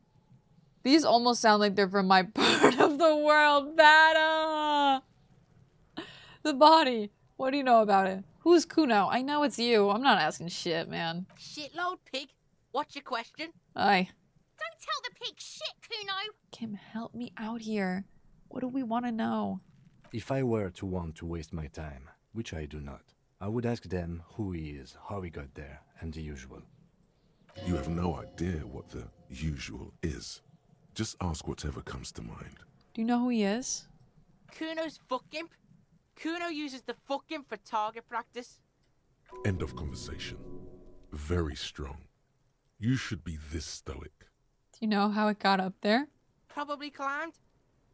These almost sound like they're from my part of the world. Bada! The body. What do you know about it? Who's Kuno? I know it's you. I'm not asking shit, man. Shitload pig. What's your question? Aye. Don't tell the pig shit, Kuno. Kim, help me out here. What do we want to know? If I were to want to waste my time, which I do not, I would ask them who he is, how he got there, and the usual. You have no idea what the usual is. Just ask whatever comes to mind. Do you know who he is? Kuno's fuck imp. Kuno uses the fuck imp for target practice. End of conversation. Very strong. You should be this stoic. Do you know how it got up there? Probably climbed.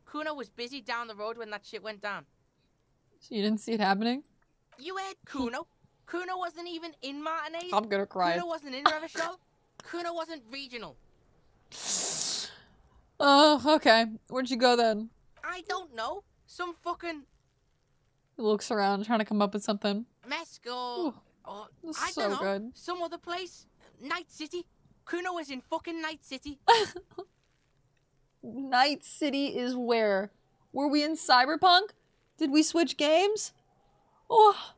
Kuno was busy down the road when that shit went down. So you didn't see it happening? You heard Kuno. Kuno wasn't even in Martinez. I'm gonna cry. Kuno wasn't in Revachol. Kuno wasn't regional. Oh, okay. Where'd you go then? I don't know. Some fucking... He looks around trying to come up with something. Mesco. Or, I so don't know. good. Some other place. Night City. Kuno was in fucking Night City. Night City is where? Were we in Cyberpunk? Did we switch games? Oh,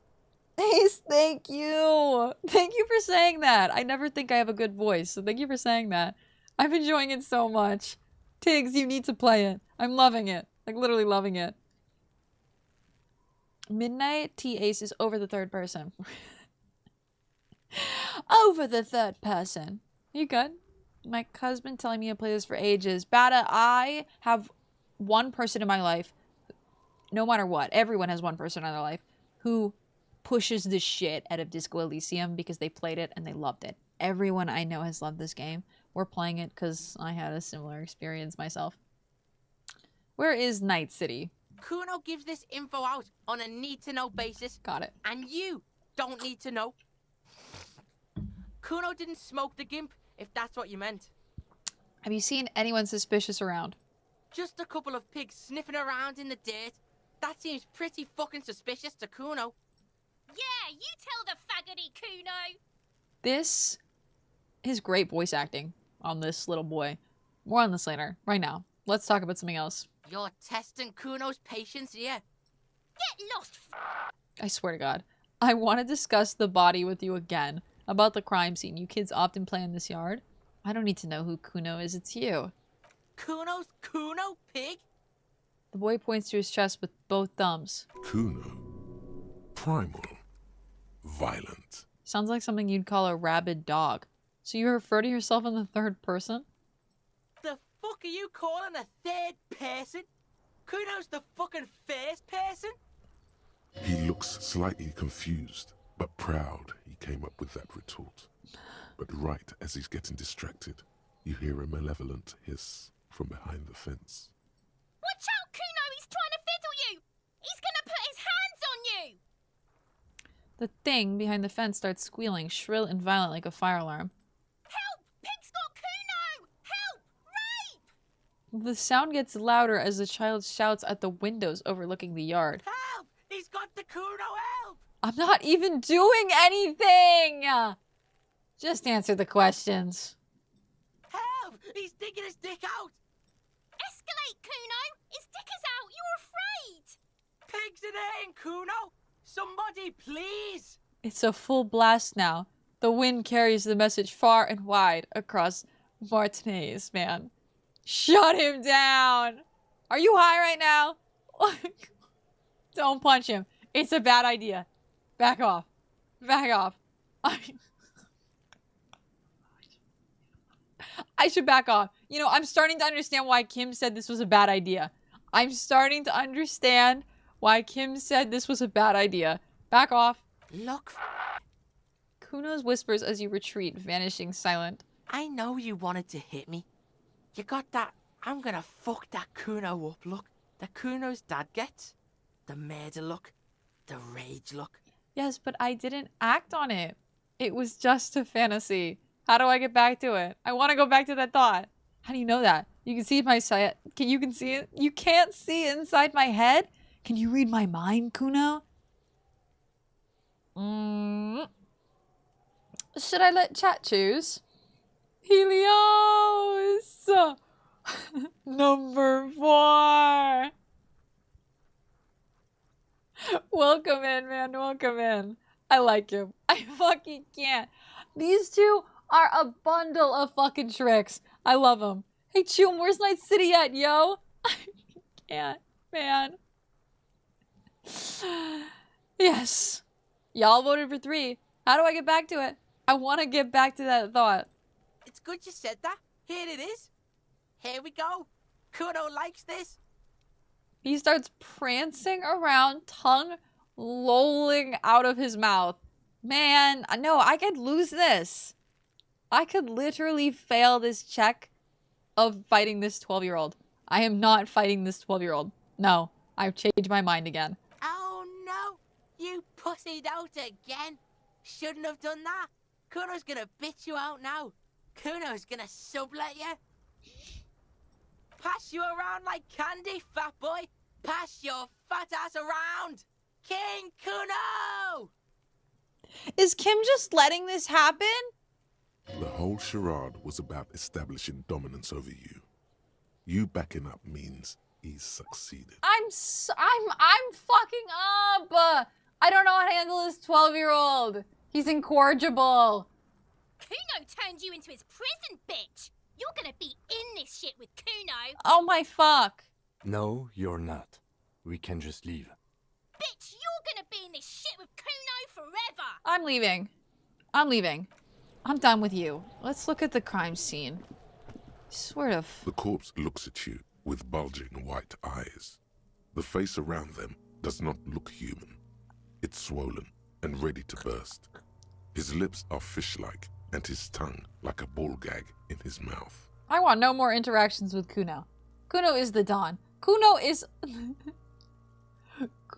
Ace, thank you. Thank you for saying that. I never think I have a good voice, so thank you for saying that. I'm enjoying it so much. Tiggs, you need to play it. I'm loving it. Like, literally loving it. Midnight T Ace is over the third person. Over the third person. You good? My cousin's been telling me to play this for ages. Bada, I have one person in my life, no matter what, everyone has one person in their life, who pushes the shit out of Disco Elysium because they played it and they loved it. Everyone I know has loved this game. We're playing it because I had a similar experience myself. Where is Night City? Kuno gives this info out on a need-to-know basis. Got it. And you don't need to know. Kuno didn't smoke the gimp, if that's what you meant. Have you seen anyone suspicious around? Just a couple of pigs sniffing around in the dirt. That seems pretty fucking suspicious to Kuno. Yeah, you tell the faggoty, Kuno. This is great voice acting on this little boy. More on this later. Right now, let's talk about something else. You're testing Kuno's patience here. Get lost. I swear to God. I want to discuss the body with you again. About the crime scene. You kids often play in this yard. I don't need to know who Kuno is. It's you. Kuno's Kuno, pig? The boy points to his chest with both thumbs. Kuno. Primal. Violent. Sounds like something you'd call a rabid dog. So you refer to yourself in the third person? The fuck are you calling a third person? Kuno's the fucking first person? He looks slightly confused, but proud he came up with that retort. But right as he's getting distracted, you hear a malevolent hiss from behind the fence. Watch out, Kuno! He's trying to fiddle you! He's gonna put his hands on you! The thing behind the fence starts squealing, shrill and violent like a fire alarm. Help! Pig's got Kuno! Help! Rape! The sound gets louder as the child shouts at the windows overlooking the yard. Help! He's got the Kuno, help! I'm not even doing anything! Just answer the questions. Help! He's digging his dick out! Escalate, Kuno! His dick is out! You're afraid! Pigs in here, Kuno! Somebody, please! It's a full blast now. The wind carries the message far and wide across Martinez, man. Shut him down! Are you high right now? Don't punch him. It's a bad idea. Back off. Back off. I should back off. You know, I'm starting to understand why Kim said this was a bad idea. I'm starting to understand why Kim said this was a bad idea. Back off. Look. Kuno's whispers as you retreat, vanishing silent. I know you wanted to hit me. You got that I'm gonna fuck that Kuno up look that Kuno's dad gets. The murder look. The rage look. Yes, but I didn't act on it. It was just a fantasy. How do I get back to it? I want to go back to that thought. How do you know that? You can see my sight. You can see it? You can't see inside my head? Can you read my mind, Kuno? Should I let chat choose? Helios! Number 4. Welcome in, man. Welcome in. I like him. I fucking can't. These two are a bundle of fucking tricks. I love them. Hey, Chum, where's Night City at, yo? I can't, man. Yes. Y'all voted for 3. How do I get back to it? I want to get back to that thought. It's good you said that. Here it is. Here we go. Kuno likes this. He starts prancing around, tongue lolling out of his mouth. Man, no, I could lose this. I could literally fail this check of fighting this 12-year-old. I am not fighting this 12-year-old. No, I've changed my mind again. Oh no, you pussied out again. Shouldn't have done that. Kuno's gonna bitch you out now. Kuno's gonna sublet you. Pass you around like candy, fat boy. Pass your fat ass around. King Kuno! Is Kim just letting this happen? The whole charade was about establishing dominance over you. You backing up means he's succeeded. I'm fucking up. I don't know how to handle this 12-year-old. He's incorrigible. Kuno turned you into his prison, bitch. You're gonna be in this shit with Kuno. Oh my fuck. No, you're not. We can just leave. Bitch, you're gonna be in this shit with Kuno forever. I'm leaving. I'm leaving. I'm done with you. Let's look at the crime scene. Sort of. The corpse looks at you with bulging white eyes. The face around them does not look human. It's swollen and ready to burst. His lips are fish-like and his tongue like a ball gag in his mouth. I want no more interactions with Kuno. Kuno is the Don. Kuno is...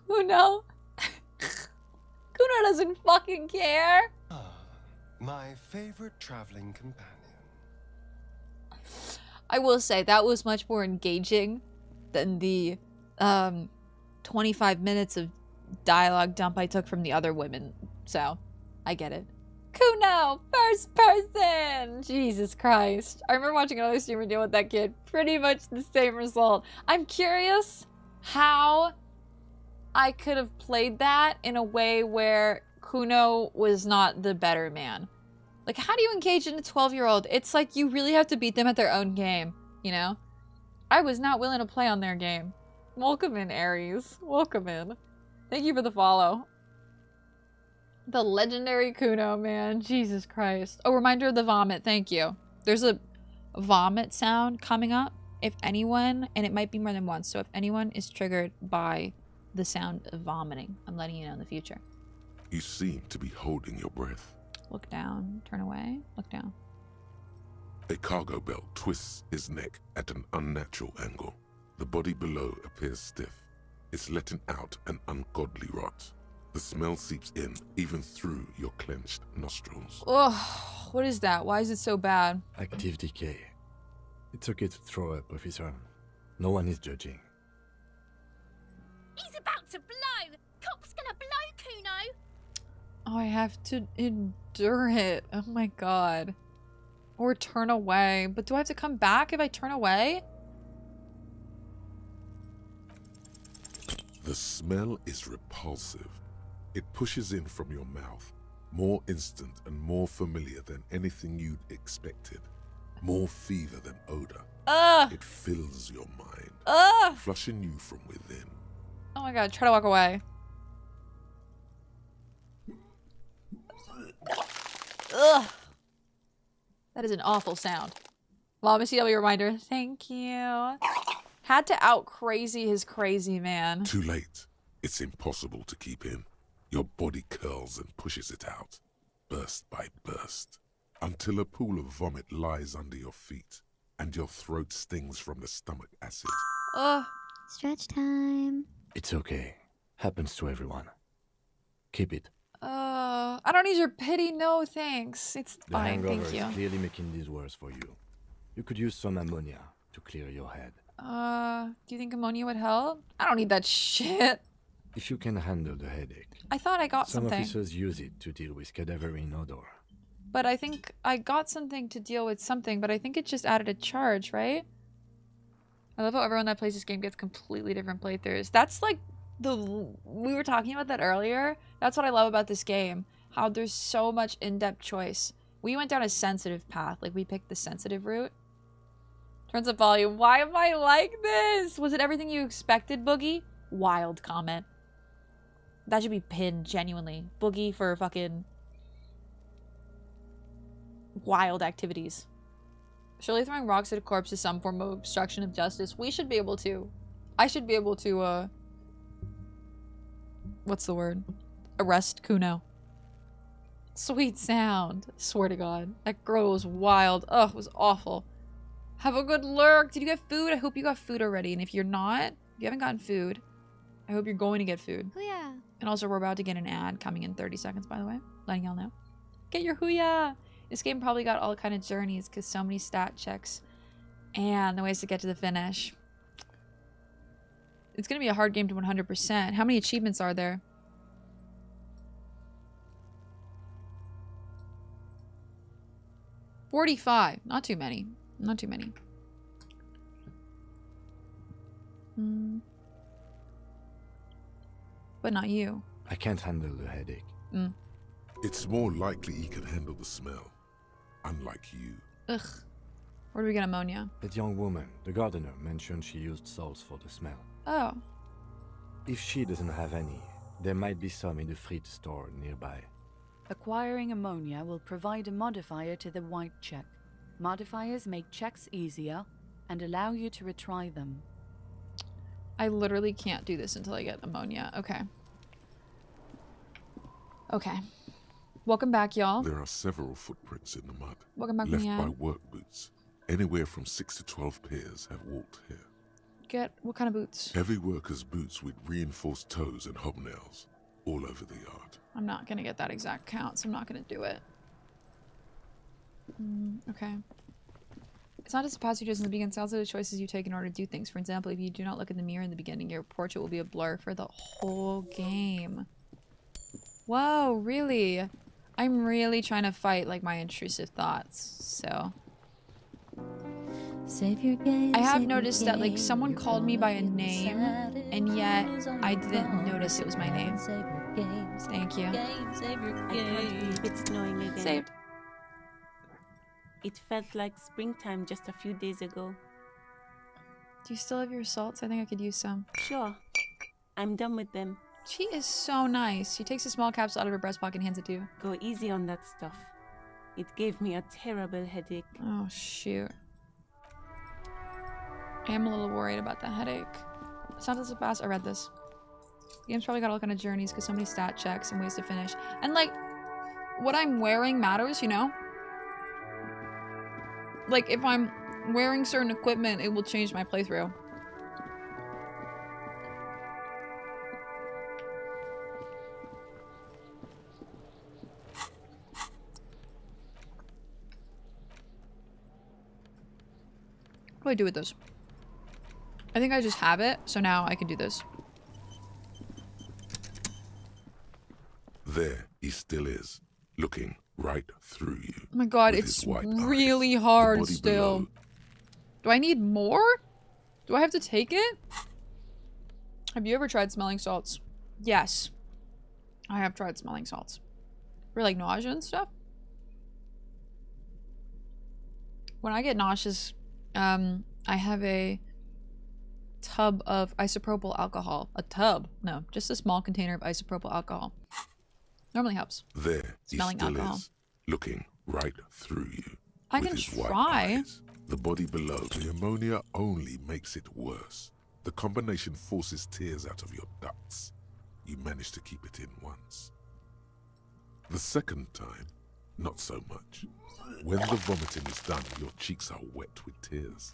Kuno. Kuno doesn't fucking care. My favorite traveling companion. I will say that was much more engaging than the 25 minutes of dialogue dump I took from the other women. So, I get it. Kuno, first person! Jesus Christ. I remember watching another streamer deal with that kid. Pretty much the same result. I'm curious how I could have played that in a way where Kuno was not the better man. Like, how do you engage in a 12-year-old? It's like you really have to beat them at their own game, you know? I was not willing to play on their game. Welcome in, Aries. Welcome in. Thank you for the follow. The legendary Kuno, man. Jesus Christ. Oh, reminder of the vomit. Thank you. There's a vomit sound coming up. If anyone, and it might be more than once, so if anyone is triggered by the sound of vomiting, I'm letting you know in the future. You seem to be holding your breath. Look down. Turn away. Look down. A cargo belt twists his neck at an unnatural angle. The body below appears stiff. It's letting out an ungodly rot. The smell seeps in, even through your clenched nostrils. Ugh, what is that? Why is it so bad? Active decay. It's okay to throw up, officer. No one is judging. He's about to blow! Cop's gonna blow, Kuno! Oh, I have to endure it. Oh my god. Or turn away. But do I have to come back if I turn away? The smell is repulsive. It pushes in from your mouth, more instant and more familiar than anything you'd expected. More fever than odor. It fills your mind, flushing you from within. Oh my god, try to walk away. Ugh. That is an awful sound. Mom, CW reminder. Thank you. Had to out crazy his crazy man. Too late. It's impossible to keep in. Your body curls and pushes it out, burst by burst, until a pool of vomit lies under your feet, and your throat stings from the stomach acid. Ugh. Stretch time. It's okay. Happens to everyone. Keep it. I don't need your pity. No, thanks. It's The fine, hangover thank you. is clearly making this worse for you. You could use some ammonia to clear your head. Do you think ammonia would help? I don't need that shit. If you can handle the headache. I thought I got Some something. officers use it to deal with cadaverine odor. But I think I got something to deal with something, but I think it just added a charge, right? I love how everyone that plays this game gets completely different playthroughs. That's like we were talking about that earlier. That's what I love about this game. How there's so much in-depth choice. We went down a sensitive path. Like, we picked the sensitive route. Turns up volume. Why am I like this? Was it everything you expected, Boogie? Wild comment. That should be pinned, genuinely. Boogie for fucking wild activities. Surely throwing rocks at a corpse is some form of obstruction of justice. We should be able to. I should be able to, what's the word? Arrest Kuno. Sweet sound. Swear to God. That girl was wild. Ugh, it was awful. Have a good lurk. Did you get food? I hope you got food already. And if you're not, if you haven't gotten food, I hope you're going to get food. Hooyah. And also, we're about to get an ad coming in 30 seconds, by the way. Letting y'all know. Get your hooyah! This game probably got all kind of journeys because so many stat checks and the ways to get to the finish. It's going to be a hard game to 100%. How many achievements are there? $45. Not too many. Not too many. But not you. I can't handle the headache. It's more likely he can handle the smell, unlike you. Ugh. Where do we get ammonia? That young woman, the gardener, mentioned she used salts for the smell. Oh. If she doesn't have any, there might be some in the fridge store nearby. Acquiring ammonia will provide a modifier to the white check. Modifiers make checks easier and allow you to retry them. I literally can't do this until I get ammonia. Okay. Okay. Welcome back, y'all. There are several footprints in the mud. Welcome back, left Mia. by work boots. Anywhere from 6 to 12 pairs have walked here. get? What kind of boots? Heavy workers' boots with reinforced toes and hobnails all over the yard. I'm not gonna get that exact count, so I'm not gonna do it. Okay. It's not just the paths you choose in the beginning, it's also the choices you take in order to do things. For example, if you do not look in the mirror in the beginning, your portrait will be a blur for the whole game. Whoa, really? I'm really trying to fight like my intrusive thoughts, so. Save your game, I have noticed that like someone called me by a name, and yet I didn't notice it was my name. Thank you. I can't believe it's snowing again. Saved. It felt like springtime just a few days ago. Do you still have your salts? I think I could use some. Sure. I'm done with them. She is so nice. She takes a small capsule out of her breast pocket and hands it to you. Go easy on that stuff. It gave me a terrible headache. Oh, shoot. I am a little worried about that headache. It's not so fast. I read this. The game's probably got all kind of journeys because so many stat checks and ways to finish. And like, what I'm wearing matters, you know? Like, if I'm wearing certain equipment, it will change my playthrough. What do I do with this? I think I just have it, so now I can do this. There he still is, looking right through you. Oh my god, it's really hard still. Below. Do I need more? Do I have to take it? Have you ever tried smelling salts? Yes. I have tried smelling salts. For like nausea and stuff. When I get nauseous, I have a tub of isopropyl alcohol. A tub? No, just a small container of isopropyl alcohol. Normally helps. There smelling he still alcohol. Is, looking right through you. I can try. The body below, the ammonia only makes it worse. The combination forces tears out of your ducts. You manage to keep it in once. The second time, not so much. When the vomiting is done, your cheeks are wet with tears.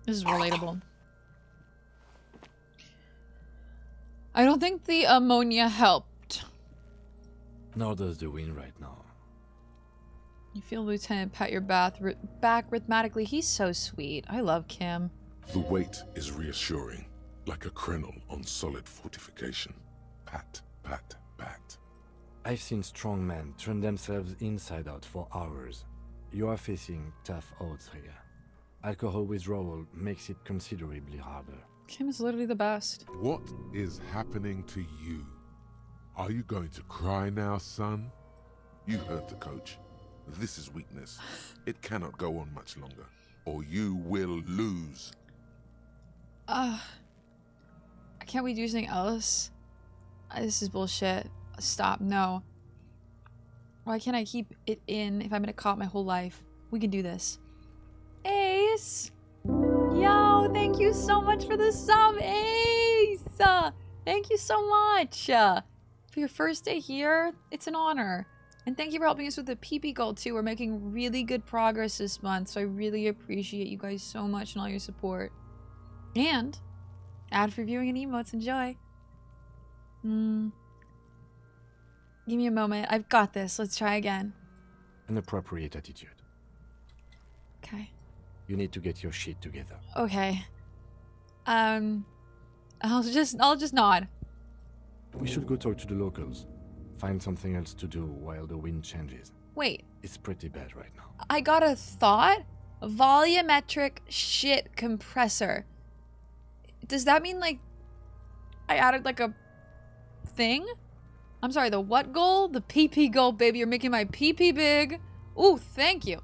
This is relatable. I don't think the ammonia helped. Nor does the wind right now. You feel Lieutenant pat your back rhythmically. He's so sweet. I love Kim. The weight is reassuring, like a crenel on solid fortification. Pat, pat, pat. I've seen strong men turn themselves inside out for hours. You are facing tough odds here. Alcohol withdrawal makes it considerably harder. Kim is literally the best. What is happening to you? Are you going to cry now, son? You heard the coach. This is weakness. It cannot go on much longer, or you will lose. Can't we do something else? This is bullshit. Stop, no. Why can't I keep it in if I've been a cop my whole life? We can do this. Ace! Yo, thank you so much for the sub, Ace! Thank you so much! For your first day here, it's an honor. And thank you for helping us with the PP goal too. We're making really good progress this month, so I really appreciate you guys so much and all your support. And ad for viewing and emotes. Enjoy. Give me a moment. I've got this. Let's try again. An appropriate attitude. Okay. You need to get your shit together. Okay. I'll just nod. We should go talk to the locals. Find something else to do while the wind changes. Wait. It's pretty bad right now. I got a thought. Volumetric shit compressor. Does that mean like I added like a thing? I'm sorry, the what goal? The PP goal, baby. You're making my PP big. Ooh, thank you.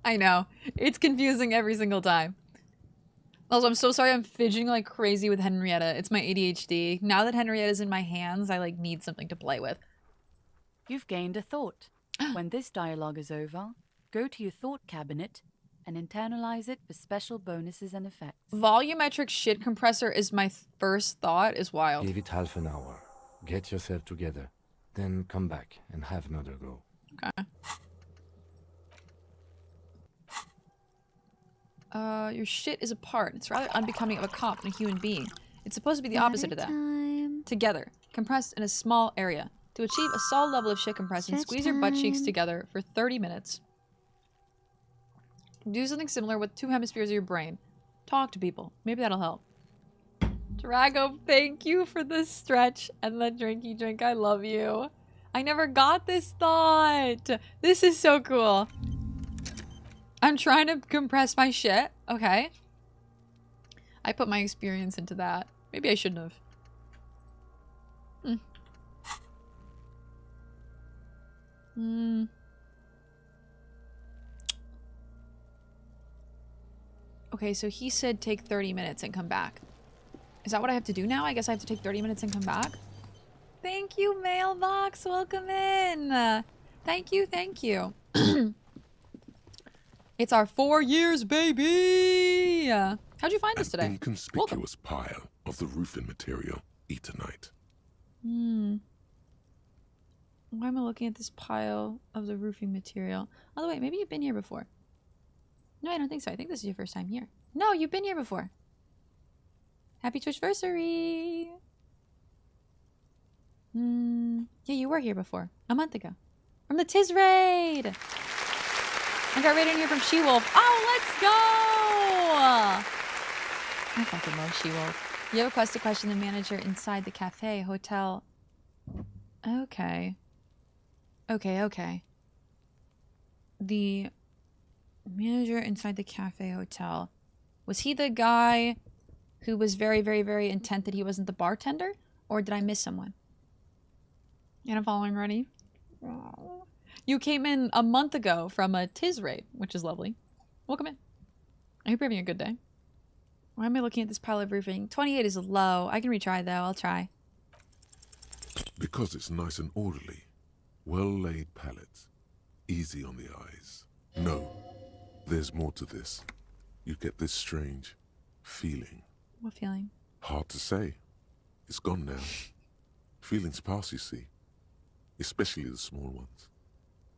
I know. It's confusing every single time. Also, I'm so sorry I'm fidgeting like crazy with Henrietta. It's my ADHD. Now that Henrietta's in my hands, I like need something to play with. You've gained a thought. When this dialogue is over, go to your thought cabinet and internalize it for special bonuses and effects. Volumetric shit compressor is my first thought. Is wild. Give it half an hour. Get yourself together. Then come back and have another go. Okay. Your shit is apart. It's rather unbecoming of a cop and a human being. It's supposed to be the opposite of that. Together, compressed in a small area. To achieve a solid level of shit compression, squeeze your butt cheeks together for 30 minutes. Do something similar with 2 hemispheres of your brain. Talk to people. Maybe that'll help. Drago, thank you for the stretch and the drinky drink. I love you. I never got this thought. This is so cool. I'm trying to compress my shit. Okay. I put my experience into that. Maybe I shouldn't have. Okay, so he said take 30 minutes and come back. Is that what I have to do now? I guess I have to take 30 minutes and come back? Thank you, Mailbox. Welcome in. Thank you, thank you. It's our 4 years, baby! How'd you find us today? An inconspicuous pile of the roofing material, Eternite. Why am I looking at this pile of the roofing material? Oh, the way, maybe you've been here before. No, I don't think so. I think this is your first time here. No, you've been here before. Happy Twitchversary! Yeah, you were here before. A month ago. From the Tiz Raid! I got raided in here from She-Wolf. Oh, let's go! I fucking love She-Wolf. You have a quest to question the manager inside the cafe, hotel. Okay. Okay. The manager inside the cafe, hotel. Was he the guy who was very, very, very intent that he wasn't the bartender? Or did I miss someone? And I'm following ready. You came in a month ago from a Tiz raid, which is lovely. Welcome in. I hope you're having a good day. Why am I looking at this pile of roofing? 28 is low. I can retry though. I'll try. Because it's nice and orderly. Well-laid pallets. Easy on the eyes. No, there's more to this. You get this strange feeling. What feeling? Hard to say. It's gone now. Feelings pass, you see. Especially the small ones.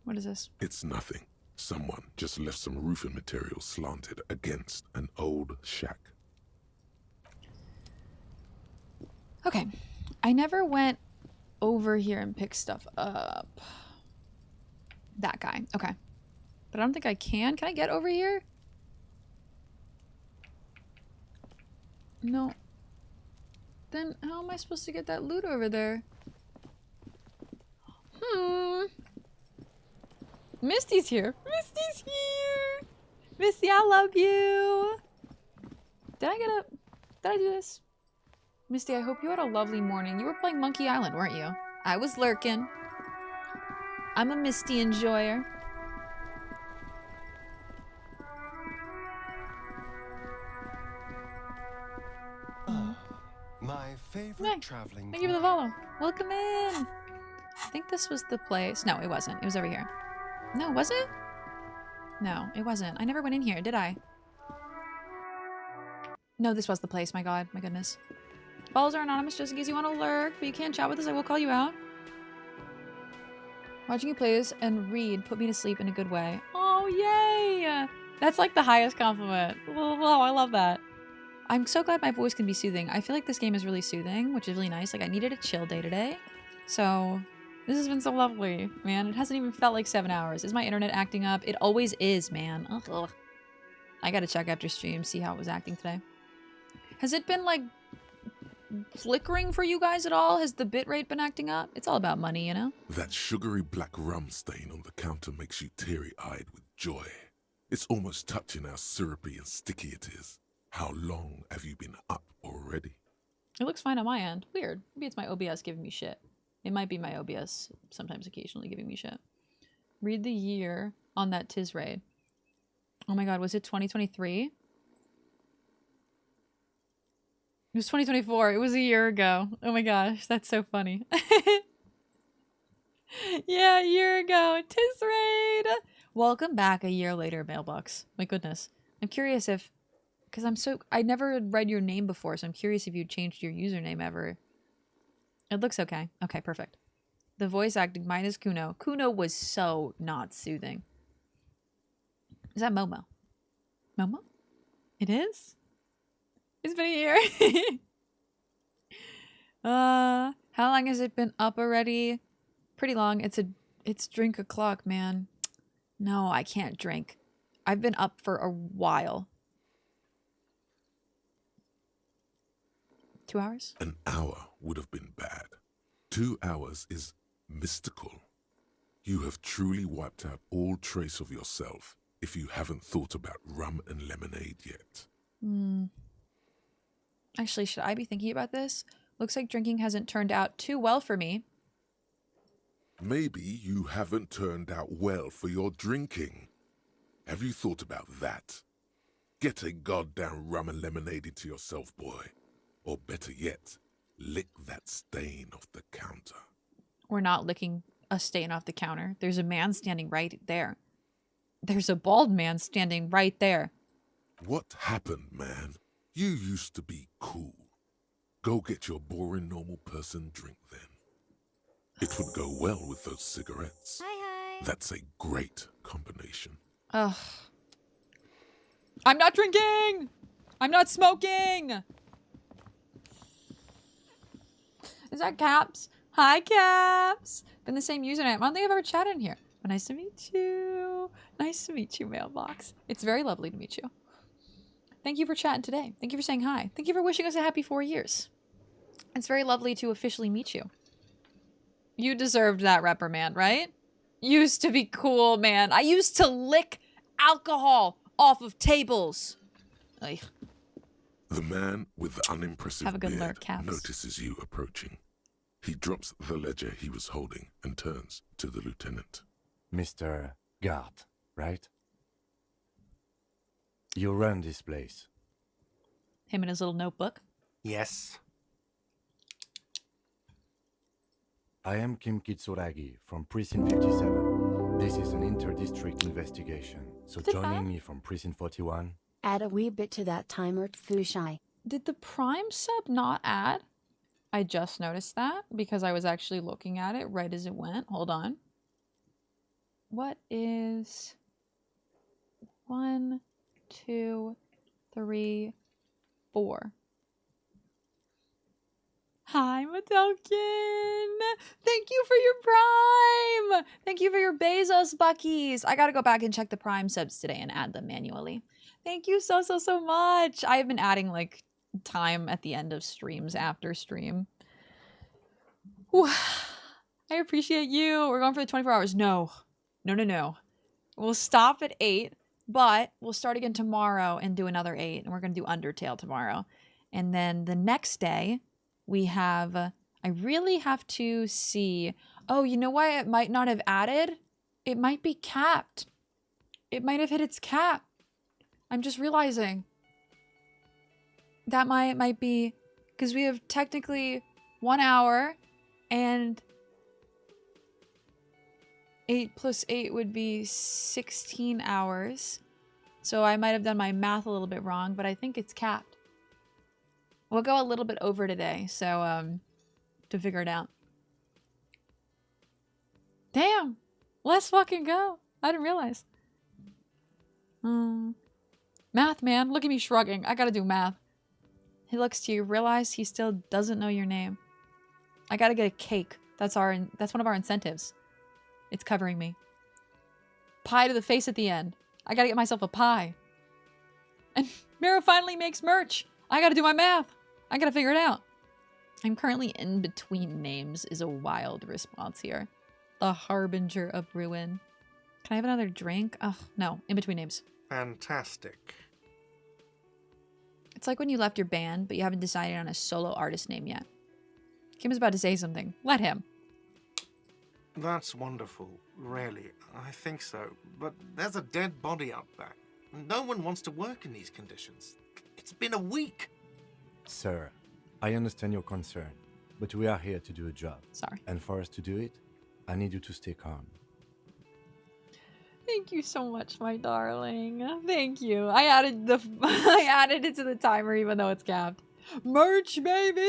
What is this? It's nothing. Someone just left some roofing material slanted against an old shack. Okay. I never went over here and picked stuff up. That guy. Okay. But I don't think I can. Can I get over here? No. Then how am I supposed to get that loot over there? Misty's here. Misty's here. Misty, I love you. Did I do this? Misty, I hope you had a lovely morning. You were playing Monkey Island, weren't you? I was lurking. I'm a Misty enjoyer. My favorite traveling. Thank you for the follow. Welcome in. I think this was the place. No, it wasn't. It was over here. No, was it? No, it wasn't. I never went in here, did I? No, this was the place. My god. My goodness. Follows are anonymous just in case you want to lurk, but you can't chat with us. I will call you out. Watching you play this and read put me to sleep in a good way. Oh, yay! That's like the highest compliment. Wow, I love that. I'm so glad my voice can be soothing. I feel like this game is really soothing, which is really nice. Like, I needed a chill day today. So, this has been so lovely, man. It hasn't even felt like 7 hours. Is my internet acting up? It always is, man. Ugh. I gotta check after stream, see how it was acting today. Has it been, like, flickering for you guys at all? Has the bitrate been acting up? It's all about money, you know? That sugary black rum stain on the counter makes you teary-eyed with joy. It's almost touching how syrupy and sticky it is. How long have you been up already? It looks fine on my end. Weird. Maybe it's my OBS giving me shit. It might be my OBS sometimes occasionally giving me shit. Read the year on that Tiz raid. Oh my god, was it 2023? It was 2024. It was a year ago. Oh my gosh, that's so funny. Yeah, a year ago. Tiz raid! Welcome back a year later, Mailbox. My goodness. I'm curious if... Because I never read your name before, so I'm curious if you changed your username ever. It looks okay. Okay, perfect. The voice acting minus Kuno. Kuno was so not soothing. Is that Momo? Momo? It is? It's been a year. How long has it been up already? Pretty long. It's drink o'clock, man. No, I can't drink. I've been up for a while. 2 hours? An hour would have been bad. 2 hours is mystical. You have truly wiped out all trace of yourself if you haven't thought about rum and lemonade yet. Actually, should I be thinking about this? Looks like drinking hasn't turned out too well for me. Maybe you haven't turned out well for your drinking. Have you thought about that? Get a goddamn rum and lemonade into yourself, boy. Or better yet, lick that stain off the counter. We're not licking a stain off the counter. There's a man standing right there. There's a bald man standing right there. What happened, man? You used to be cool. Go get your boring normal person drink then. It would go well with those cigarettes. Hi. That's a great combination. Ugh. I'm not drinking! I'm not smoking! Is that Caps? Hi, Caps! Been the same username. I don't think I've ever chatted in here. But nice to meet you. Nice to meet you, Mailbox. It's very lovely to meet you. Thank you for chatting today. Thank you for saying hi. Thank you for wishing us a happy 4 years. It's very lovely to officially meet you. You deserved that reprimand, right? Used to be cool, man. I used to lick alcohol off of tables. Ugh. The man with the unimpressive Have a good beard lurk, Caps. notices you approaching. He drops the ledger he was holding and turns to the lieutenant. Mr. Garte, right? You run this place. Him and his little notebook. Yes. I am Kim Kitsuragi from Precinct 57. This is an inter-district investigation, so joining me from Precinct 41... Add a wee bit to that timer, Fushai. Did the Prime sub not add? I just noticed that because I was actually looking at it right as it went. Hold on. What is 1, 2, 3, 4? Hi, Madelkin! Thank you for your Prime! Thank you for your Bezos Buckies! I gotta go back and check the Prime subs today and add them manually. Thank you so much! I have been adding, like, time at the end of streams after stream. Whew. I appreciate you! We're going for the 24 hours. No. No. We'll stop at 8, but we'll start again tomorrow and do another 8, and we're gonna do Undertale tomorrow. And then the next day... we have, I really have to see, oh, you know why it might not have added? It might be capped. It might have hit its cap. I'm just realizing. That might be, because we have technically 1 hour and 8 plus 8 would be 16 hours. So I might have done my math a little bit wrong, but I think it's capped. We'll go a little bit over today, so, to figure it out. Damn! Let's fucking go! I didn't realize. Math, man. Look at me shrugging. I gotta do math. He looks to you, realize he still doesn't know your name. I gotta get a cake. That's one of our incentives. It's covering me. Pie to the face at the end. I gotta get myself a pie. And Meru finally makes merch! I gotta do my math. I gotta figure it out. I'm currently in between names is a wild response here. The Harbinger of Ruin. Can I have another drink? Oh, no. In between names. Fantastic. It's like when you left your band, but you haven't decided on a solo artist name yet. Kim is about to say something. Let him. That's wonderful, really. I think so. But there's a dead body out back. No one wants to work in these conditions. It's been a week. Sir, I understand your concern, but we are here to do a job. Sorry. And for us to do it, I need you to stay calm. Thank you so much, my darling. Thank you. I added it to the timer even though it's capped. Merch, baby!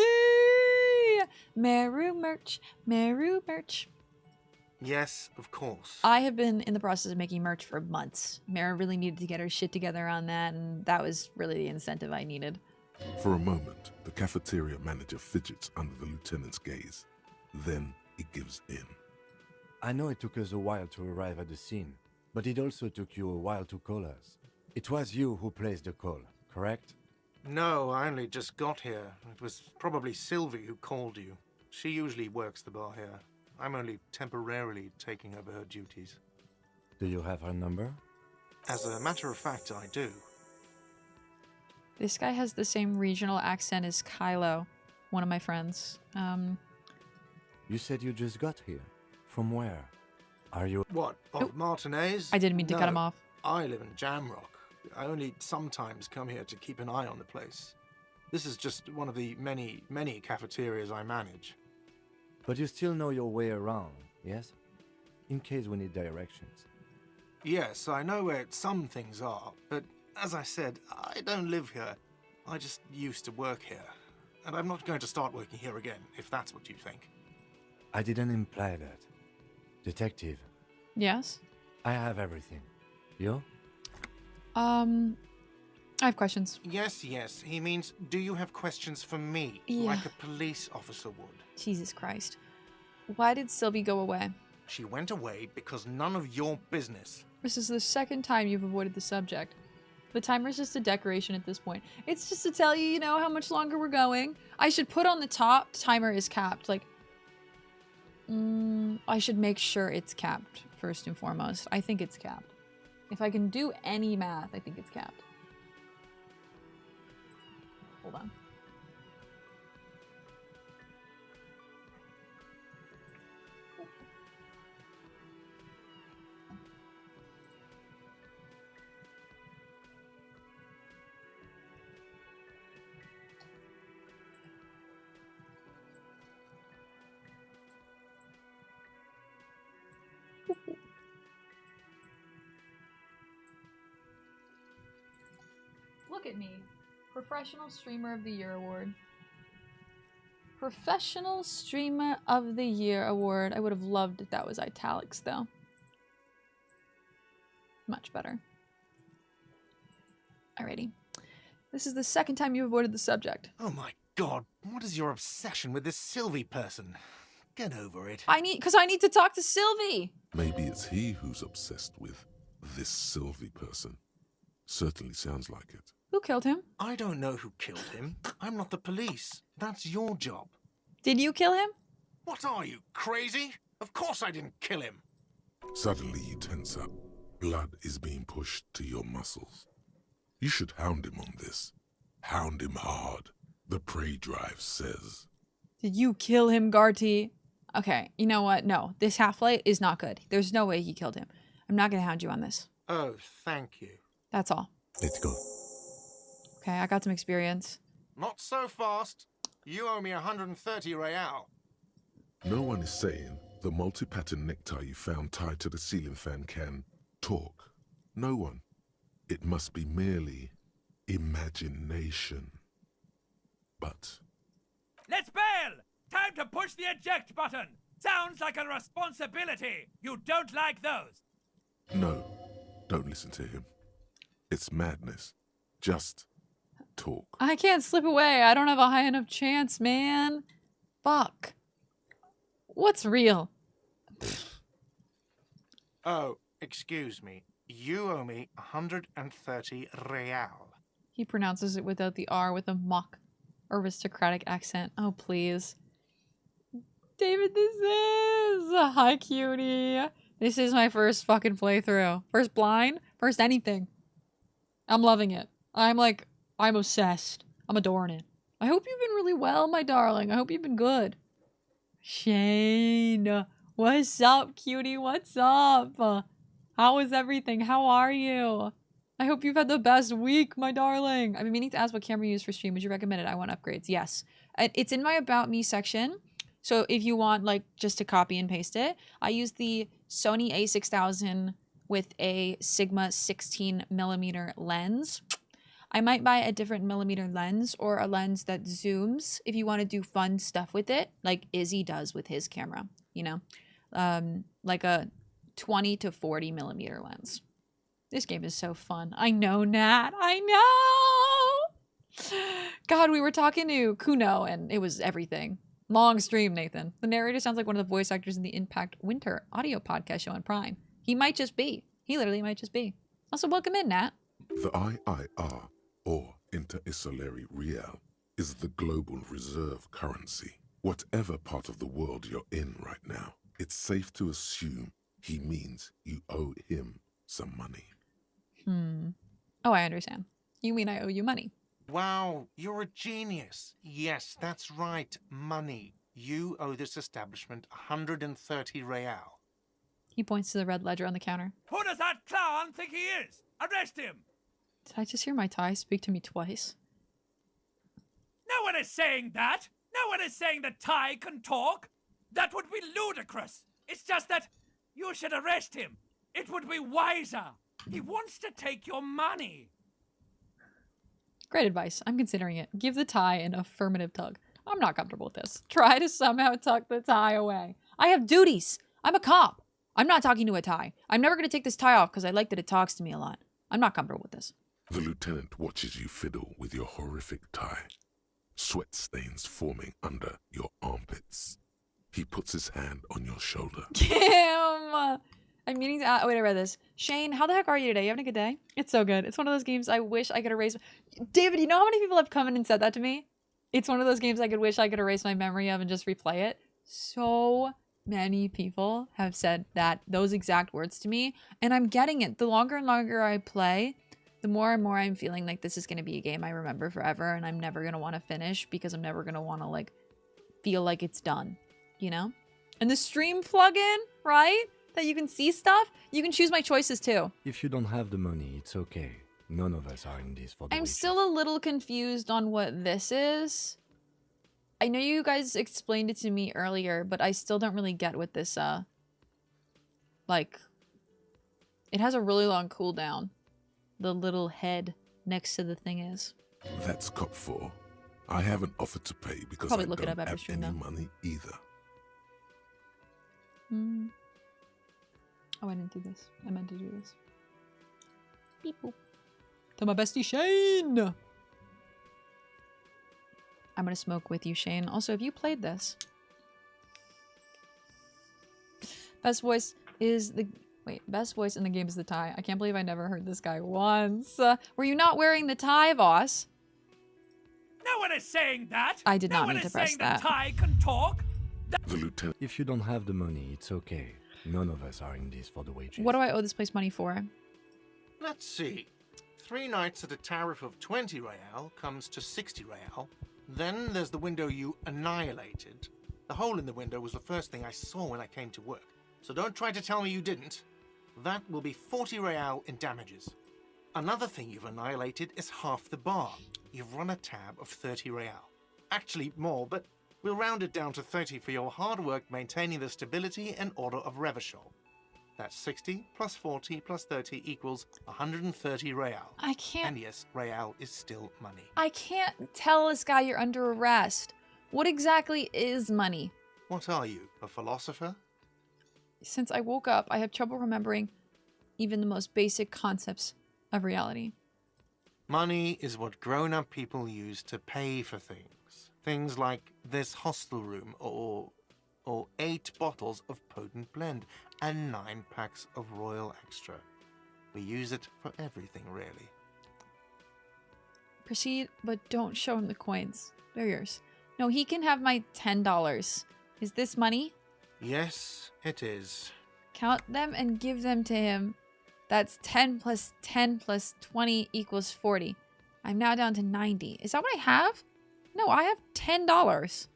Meru merch. Meru merch. Yes, of course. I have been in the process of making merch for months. Meru really needed to get her shit together on that, and that was really the incentive I needed. For a moment, the cafeteria manager fidgets under the lieutenant's gaze. Then he gives in. I know it took us a while to arrive at the scene, but it also took you a while to call us. It was you who placed the call, correct? No, I only just got here. It was probably Sylvie who called you. She usually works the bar here. I'm only temporarily taking over her duties. Do you have her number? As a matter of fact, I do. This guy has the same regional accent as Kylo, one of my friends. You said you just got here. From where? Are you... What, of Martinez? I didn't mean to cut him off. I live in Jamrock. I only sometimes come here to keep an eye on the place. This is just one of the many, many cafeterias I manage. But you still know your way around, yes? In case we need directions. Yes, I know where some things are, but as I said, I don't live here. I just used to work here. And I'm not going to start working here again, if that's what you think. I didn't imply that. Detective. Yes? I have everything. You? I have questions. Yes. He means, do you have questions for me? Yeah. Like a police officer would. Jesus Christ. Why did Sylvie go away? She went away because none of your business. This is the second time you've avoided the subject. The timer's just a decoration at this point. It's just to tell you, you know, how much longer we're going. I should put on the top, timer is capped. Like, I should make sure it's capped first and foremost. I think it's capped. If I can do any math, I think it's capped. Hold on. Look at me. Professional Streamer of the Year Award. Professional Streamer of the Year Award. I would have loved if that was italics, though. Much better. Alrighty. This is the second time you've avoided the subject. Oh my god, what is your obsession with this Sylvie person? Get over it. Because I need to talk to Sylvie! Maybe it's he who's obsessed with this Sylvie person. Certainly sounds like it. Who killed him? I don't know who killed him. I'm not the police. That's your job. Did you kill him? What are you, crazy? Of course I didn't kill him. Suddenly you tense up. Blood is being pushed to your muscles. You should hound him on this. Hound him hard. The prey drive says. Did you kill him, Garte? Okay, you know what? No, this half-light is not good. There's no way he killed him. I'm not going to hound you on this. Oh, thank you. That's all. Let's go. Okay, I got some experience. Not so fast. You owe me 130 real. No one is saying the multi-pattern necktie you found tied to the ceiling fan can talk. No one. It must be merely imagination. But... Let's bail! Time to push the eject button! Sounds like a responsibility! You don't like those! No, don't listen to him. It's madness. Just talk. I can't slip away. I don't have a high enough chance, man. Fuck. What's real? Oh, excuse me. You owe me 130 real. He pronounces it without the R with a mock aristocratic accent. Oh, please. David, this is... Hi, cutie. This is my first fucking playthrough. First blind, first anything. I'm loving it. I'm obsessed. I'm adoring it. I hope you've been really well, my darling. I hope you've been good. Shane. What's up, cutie? What's up? How is everything? How are you? I hope you've had the best week, my darling. I've been meaning to ask what camera you use for stream. Would you recommend it? I want upgrades. Yes. It's in my About Me section. So if you want, like, just to copy and paste it, I use the Sony a6000 with a Sigma 16mm lens. I might buy a different millimeter lens or a lens that zooms if you want to do fun stuff with it, like Izzy does with his camera, you know? like a 20 to 40 millimeter lens. This game is so fun. I know, Nat. I know! God, we were talking to Kuno and it was everything. Long stream, Nathan. The narrator sounds like one of the voice actors in the Impact Winter audio podcast show on Prime. He might just be. He literally might just be. Also, welcome in, Nat. The IIR, or Inter-Isolary Real, is the global reserve currency. Whatever part of the world you're in right now, it's safe to assume he means you owe him some money. Oh, I understand. You mean I owe you money? Wow, you're a genius. Yes, that's right, money. You owe this establishment 130 real. He points to the red ledger on the counter. Who does that clown think he is? Arrest him! Did I just hear my tie speak to me twice? No one is saying that! No one is saying that Ty can talk! That would be ludicrous! It's just that you should arrest him! It would be wiser! He wants to take your money! Great advice. I'm considering it. Give the tie an affirmative tug. I'm not comfortable with this. Try to somehow tuck the tie away. I have duties. I'm a cop. I'm not talking to a tie. I'm never going to take this tie off because I like that it talks to me a lot. I'm not comfortable with this. The lieutenant watches you fiddle with your horrific tie. Sweat stains forming under your armpits. He puts his hand on your shoulder. Kim! I'm meaning to... wait, I read this. Shane, how the heck are you today? You having a good day? It's so good. It's one of those games I wish I could erase... David, you know how many people have come in and said that to me? It's one of those games I could wish I could erase my memory of and just replay it. So many people have said those exact words to me, and I'm getting it. The longer and longer I play, the more and more I'm feeling like this is going to be a game I remember forever, and I'm never going to want to finish because I'm never going to want to, like, feel like it's done, you know? And the stream plugin, right? That you can see stuff, you can choose my choices too. If you don't have the money, it's okay. None of us are in this for the I'm wages. still a little confused on what this is. I know you guys explained it to me earlier, but I still don't really get what this, like, it has a really long cooldown. The little head next to the thing is. That's Cop 4. I haven't offered to pay because Probably I look it don't up after have stream, any though. money either. Oh, I didn't do this. I meant to do this. Beep boop. To my bestie Shane! I'm gonna smoke with you, Shane. Also, have you played this? Best voice is the... Wait, best voice in the game is the tie. I can't believe I never heard this guy once. Were you not wearing the tie, Voss? No one is saying that! I did not mean to press that. No one is saying that Ty can talk! The lieutenant... If you don't have the money, it's okay. None of us are in this for the wages. What do I owe this place money for? Let's see. 3 nights at a tariff of 20 real comes to 60 real. Then there's the window you annihilated. The hole in the window was the first thing I saw when I came to work. So don't try to tell me you didn't. That will be 40 real in damages. Another thing you've annihilated is half the bar. You've run a tab of 30 real. Actually more, but we'll round it down to 30 for your hard work maintaining the stability and order of Revachol. That's 60 plus 40 plus 30 equals 130 real. I can't... And yes, real is still money. I can't tell this guy you're under arrest. What exactly is money? What are you, a philosopher? Since I woke up, I have trouble remembering even the most basic concepts of reality. Money is what grown-up people use to pay for things. Things like this hostel room or 8 bottles of potent blend and 9 packs of Royal Extra. We use it for everything, really. Proceed, but don't show him the coins. They're yours. No, he can have my $10. Is this money? Yes, it is. Count them and give them to him. That's 10 plus 10 plus 20 equals 40. I'm now down to 90. Is that what I have? No, I have $10.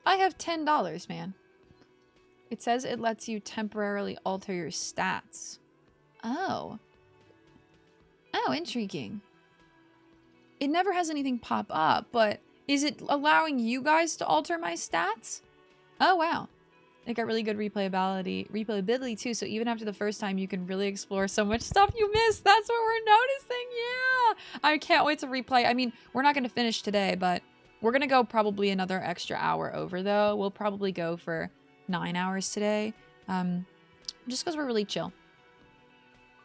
I have $10, man. It says it lets you temporarily alter your stats. Oh. Oh, intriguing. It never has anything pop up, but is it allowing you guys to alter my stats? Oh, wow. It got really good replayability too, so even after the first time, you can really explore so much stuff you missed. That's what we're noticing, yeah! I can't wait to replay. I mean, we're not going to finish today, but We're gonna go probably another extra hour over, though. We'll probably go for 9 hours today. Just because we're really chill.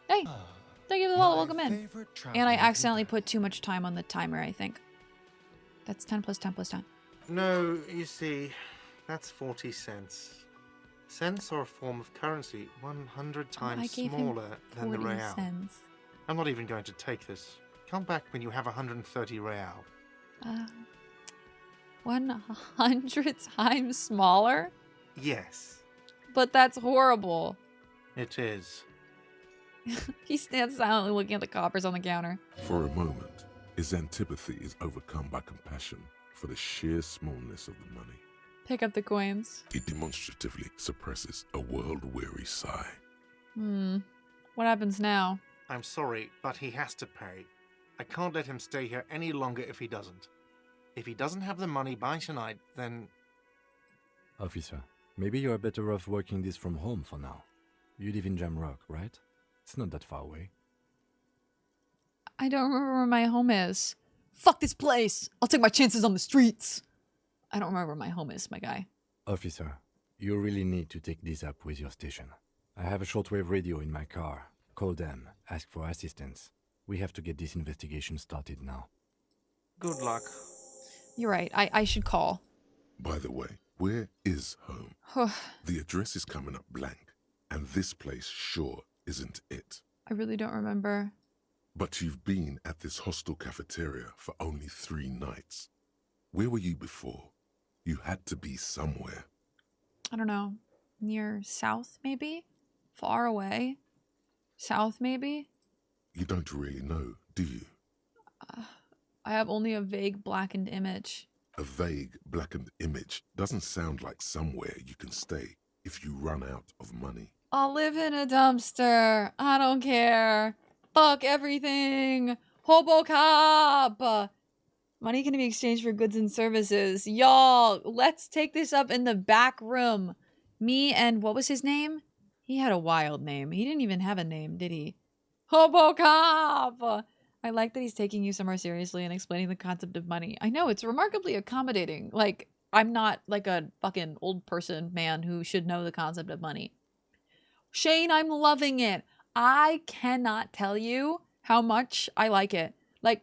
Hey, thank you for the follow. Welcome in. And I accidentally put too much time on the timer, I think. That's 10 plus 10 plus 10. No, you see, that's 40 cents. Cents are a form of currency 100 times smaller than the real. Cents. I'm not even going to take this. Come back when you have 130 real. 100 times smaller? Yes. But that's horrible. It is. He stands silently looking at the coppers on the counter. For a moment, his antipathy is overcome by compassion for the sheer smallness of the money. Pick up the coins. He demonstratively suppresses a world-weary sigh. What happens now? I'm sorry, but he has to pay. I can't let him stay here any longer if he doesn't. If he doesn't have the money by tonight, then... Officer, maybe you're better off working this from home for now. You live in Jamrock, right? It's not that far away. I don't remember where my home is. Fuck this place! I'll take my chances on the streets! I don't remember where my home is, my guy. Officer, you really need to take this up with your station. I have a shortwave radio in my car. Call them, ask for assistance. We have to get this investigation started now. Good luck. You're right, I should call. By the way, where is home? The address is coming up blank, and this place sure isn't it. I really don't remember. But you've been at this hostel cafeteria for only 3 nights. Where were you before? You had to be somewhere. I don't know. Near south, maybe? Far away? South, maybe? You don't really know, do you? I have only a vague blackened image. A vague blackened image doesn't sound like somewhere you can stay if you run out of money. I'll live in a dumpster. I don't care. Fuck everything. Hobo cop. Money can be exchanged for goods and services. Y'all, let's take this up in the back room. Me and what was his name? He had a wild name. He didn't even have a name, did he? Hobo cop. I like that he's taking you somewhere seriously and explaining the concept of money. I know, it's remarkably accommodating. Like, I'm not like a fucking old person man who should know the concept of money. Shane, I'm loving it. I cannot tell you how much I like it. Like,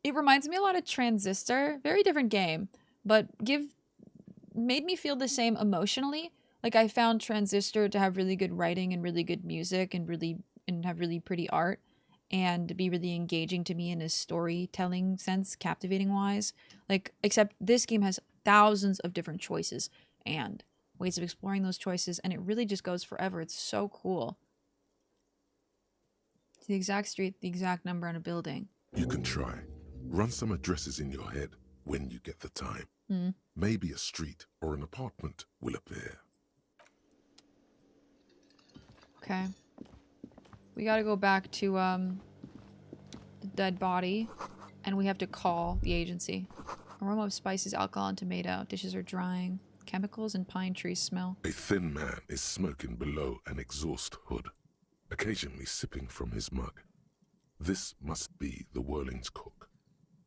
it reminds me a lot of Transistor. Very different game, but made me feel the same emotionally. Like, I found Transistor to have really good writing and really good music and have really pretty art and be really engaging to me in a storytelling sense, captivating wise. Like, except this game has thousands of different choices and ways of exploring those choices, and it really just goes forever. It's so cool. The exact street, the exact number on a building. You can try. Run some addresses in your head when you get the time. Maybe a street or an apartment will appear. Okay. We gotta go back to the dead body, and we have to call the agency. Aroma of spices, alcohol, and tomato. Dishes are drying. Chemicals and pine trees smell. A thin man is smoking below an exhaust hood, occasionally sipping from his mug. This must be the Whirling's cook.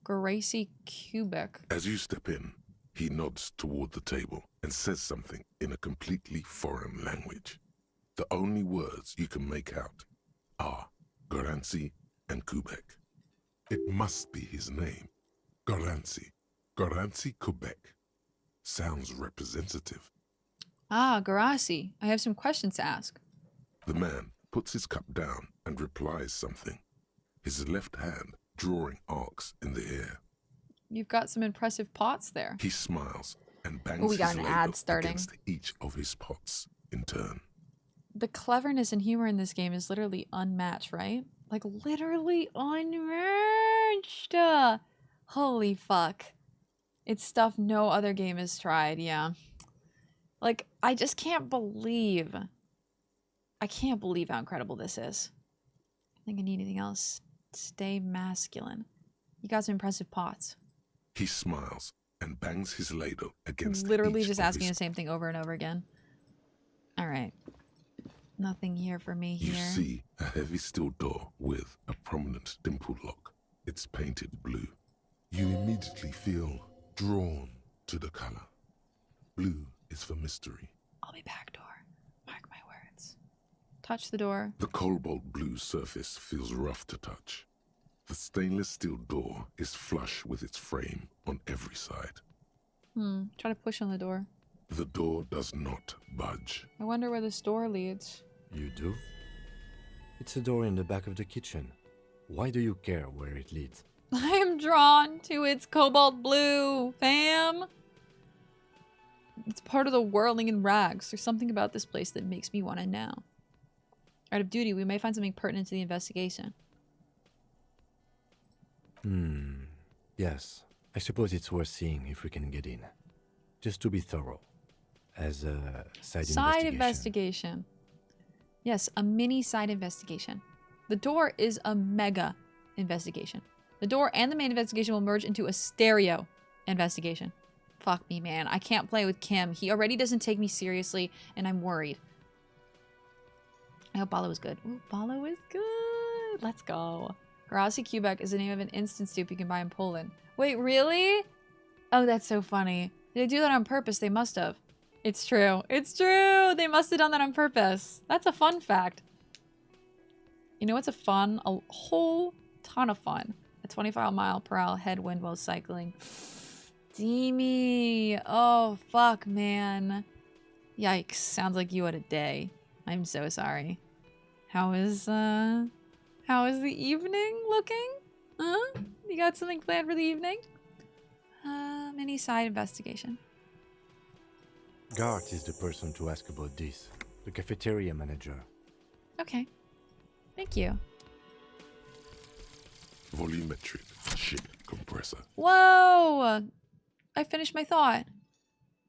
Gracie Kubek. As you step in, he nods toward the table and says something in a completely foreign language. The only words you can make out are Garanci and Kubek. It must be his name. Garanci. Garanci Kubek. Sounds representative. Ah, Garasi. I have some questions to ask. The man puts his cup down and replies something, his left hand drawing arcs in the air. You've got some impressive pots there. He smiles and bangs we got his an ladle ad starting. against each of his pots in turn. The cleverness and humor in this game is literally unmatched, right? Like, literally unmatched. Holy fuck. It's stuff no other game has tried, yeah. Like, I just can't believe... I can't believe how incredible this is. I think I need anything else. Stay masculine. You got some impressive pots. He smiles and bangs his ladle against Literally each just of asking his... the same thing over and over again. Alright. Nothing here for me here. You see a heavy steel door with a prominent dimple lock. It's painted blue. You immediately feel drawn to the color. Blue is for mystery. I'll be back door. Mark my words. Touch the door. The cobalt blue surface feels rough to touch. The stainless steel door is flush with its frame on every side. Try to push on the door. The door does not budge. I wonder where this door leads. You do? It's a door in the back of the kitchen. Why do you care where it leads? I am drawn to its cobalt blue, fam. It's part of the whirling in rags. There's something about this place that makes me want to know. Out of duty, we may find something pertinent to the investigation. Yes. I suppose it's worth seeing if we can get in. Just to be thorough. As a side investigation. Yes, a mini side investigation. The door is a mega investigation. The door and the main investigation will merge into a stereo investigation. Fuck me, man. I can't play with Kim. He already doesn't take me seriously, and I'm worried. I hope Balo is good. Ooh, Balo is good. Let's go. Garasi Quebec is the name of an instant soup you can buy in Poland. Wait, really? Oh, that's so funny. Did they do that on purpose? They must have. It's true. It's true. They must have done that on purpose. That's a fun fact. You know what's a whole ton of fun? A 25-mile-per-hour headwind while cycling. Deemy. Oh, fuck, man. Yikes. Sounds like you had a day. I'm so sorry. How is the evening looking? Huh? You got something planned for the evening? Mini side investigation. Garte is the person to ask about this. The cafeteria manager. Okay. Thank you. Volumetric shit compressor. Whoa! I finished my thought.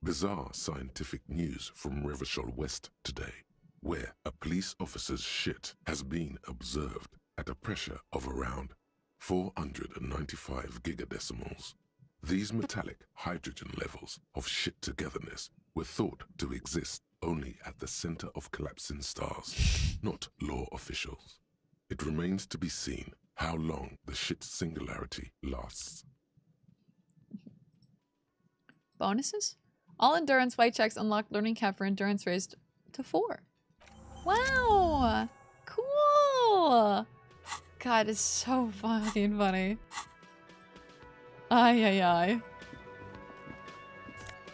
Bizarre scientific news from Revachol West today, where a police officer's shit has been observed at a pressure of around 495 gigadecimals. These metallic hydrogen levels of shit togetherness were thought to exist only at the center of collapsing stars, not law officials. It remains to be seen how long the shit singularity lasts. Bonuses? All endurance white checks unlock learning cap for endurance raised to 4. Wow! Cool! God, it's so fucking funny. Ay, ay, ay.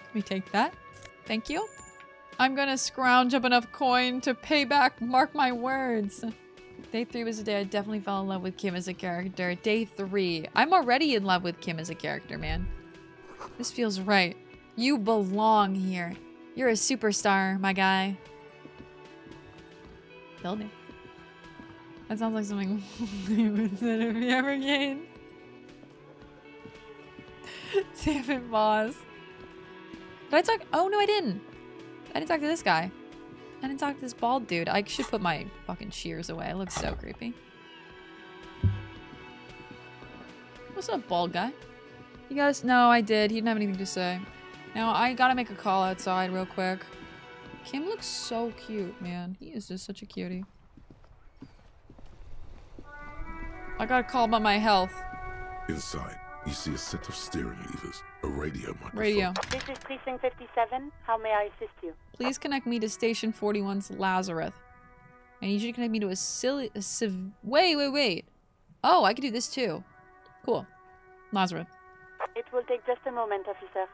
Let me take that. Thank you. I'm gonna scrounge up enough coin to pay back, mark my words. Day 3 was the day I definitely fell in love with Kim as a character. Day 3. I'm already in love with Kim as a character, man. This feels right. You belong here. You're a superstar, my guy. Building. That sounds like something we would said if we ever gained. Damn it, boss. Did I talk? Oh, no, I didn't. I didn't talk to this guy. I didn't talk to this bald dude. I should put my fucking shears away. It looks so creepy. What's up, bald guy? You guys? No, I did. He didn't have anything to say. Now, I gotta make a call outside real quick. Kim looks so cute, man. He is just such a cutie. I gotta call about my health. Inside, you see a set of steering levers, a radio microphone. Radio. This is Precinct 57. How may I assist you? Please connect me to Station 41's Lazarus. I need you to connect me to wait. Oh, I can do this too. Cool. Lazarus. It will take just a moment, officer.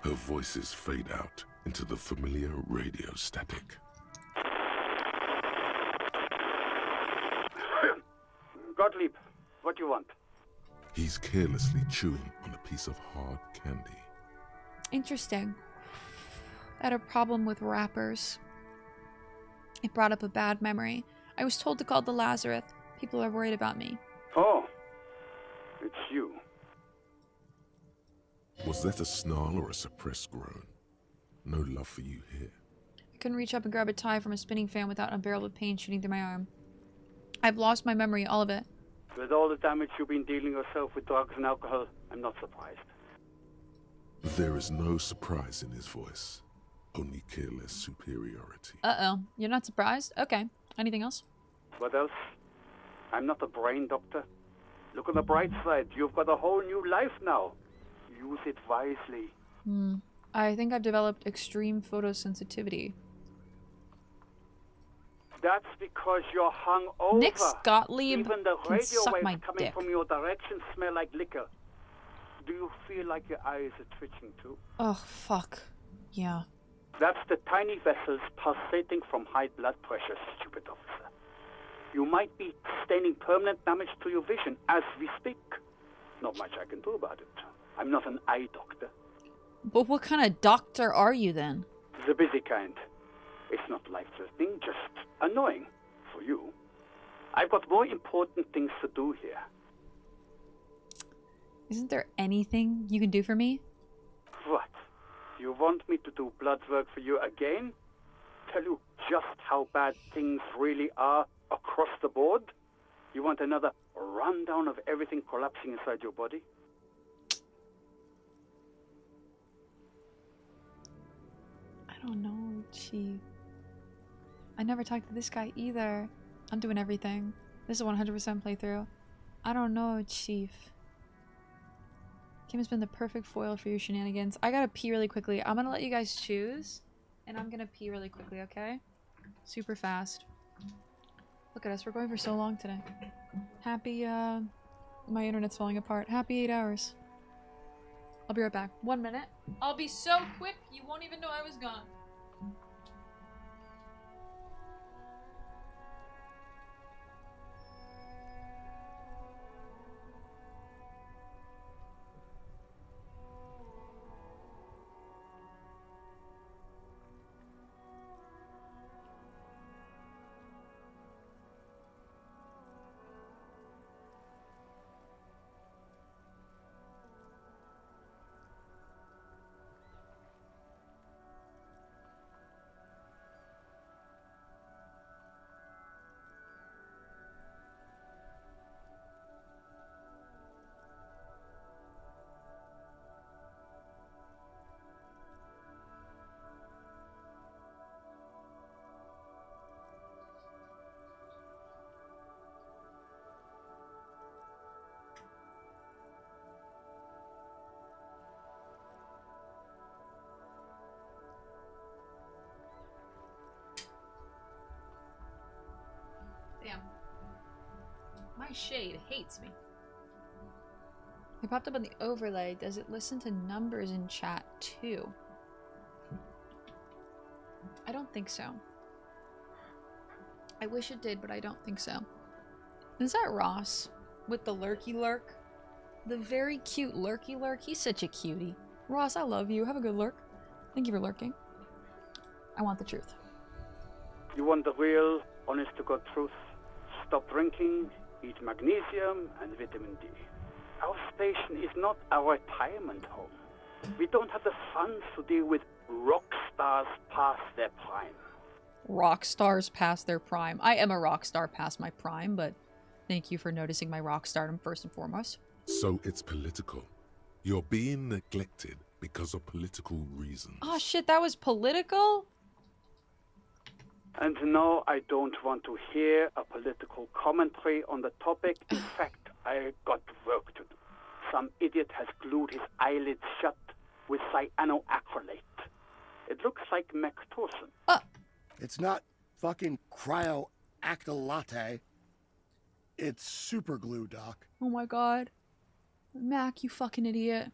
Her voices fade out into the familiar radio static. Gottlieb, what do you want? He's carelessly chewing on a piece of hard candy. Interesting. I had a problem with rappers. It brought up a bad memory. I was told to call the Lazarus. People are worried about me. Oh, it's you. Was that a snarl or a suppressed groan? No love for you here. I couldn't reach up and grab a tie from a spinning fan without unbearable pain shooting through my arm. I've lost my memory, all of it. With all the damage you've been dealing yourself with drugs and alcohol, I'm not surprised. There is no surprise in his voice. Only careless superiority. Uh-oh. You're not surprised? Okay. Anything else? What else? I'm not a brain doctor. Look on the bright side. You've got a whole new life now. Use it wisely. I think I've developed extreme photosensitivity. That's because you're hungover. Nick Gottlieb Even the can radio suck waves my coming dick. from your direction smell like liquor. Do you feel like your eyes are twitching too? Oh, fuck. Yeah. That's the tiny vessels pulsating from high blood pressure, stupid officer. You might be sustaining permanent damage to your vision as we speak. Not much I can do about it. I'm not an eye doctor. But what kind of doctor are you then? The busy kind. It's not life-threatening, just annoying for you. I've got more important things to do here. Isn't there anything you can do for me? What? You want me to do blood work for you again? Tell you just how bad things really are across the board? You want another rundown of everything collapsing inside your body? I don't know, Chief. I never talked to this guy either. I'm doing everything. This is a 100% playthrough. I don't know, Chief. Kim has been the perfect foil for your shenanigans. I gotta pee really quickly. I'm gonna let you guys choose. And I'm gonna pee really quickly, okay? Super fast. Look at us. We're going for so long today. Happy, my internet's falling apart. Happy 8 hours. I'll be right back. 1 minute. I'll be so quick, you won't even know I was gone. Damn. My shade hates me. It popped up on the overlay. Does it listen to numbers in chat too? I don't think so. I wish it did, but I don't think so. Is that Ross with the lurky lurk? The very cute lurky lurk? He's such a cutie. Ross, I love you. Have a good lurk. Thank you for lurking. I want the truth. You want the real, honest-to-God truth? Stop drinking, eat magnesium and vitamin D. Our station is not a retirement home. We don't have the funds to deal with rock stars past their prime. Rock stars past their prime. I am a rock star past my prime, but thank you for noticing my rock stardom first and foremost. So it's political. You're being neglected because of political reasons. Oh shit, that was political? And no, I don't want to hear a political commentary on the topic. In fact, I got work to do. Some idiot has glued his eyelids shut with cyanoacrylate. It looks like Mectorson. It's not fucking cryoactylate. It's super glue, Doc. Oh my god. Mac, you fucking idiot.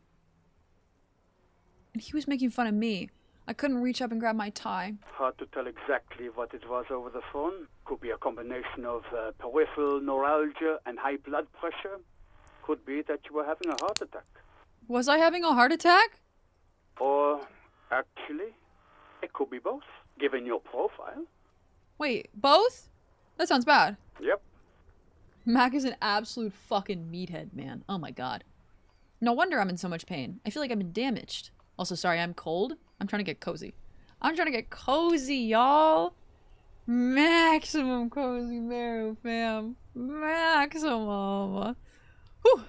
And he was making fun of me. I couldn't reach up and grab my tie. Hard to tell exactly what it was over the phone. Could be a combination of peripheral neuralgia and high blood pressure. Could be that you were having a heart attack. Was I having a heart attack? Or, actually, it could be both, given your profile. Wait, both? That sounds bad. Yep. Mac is an absolute fucking meathead, man. Oh my god. No wonder I'm in so much pain. I feel like I've been damaged. Also, sorry, I'm cold. I'm trying to get cozy. I'm trying to get cozy, y'all. Maximum cozy Meru, fam. Maximum. Whew.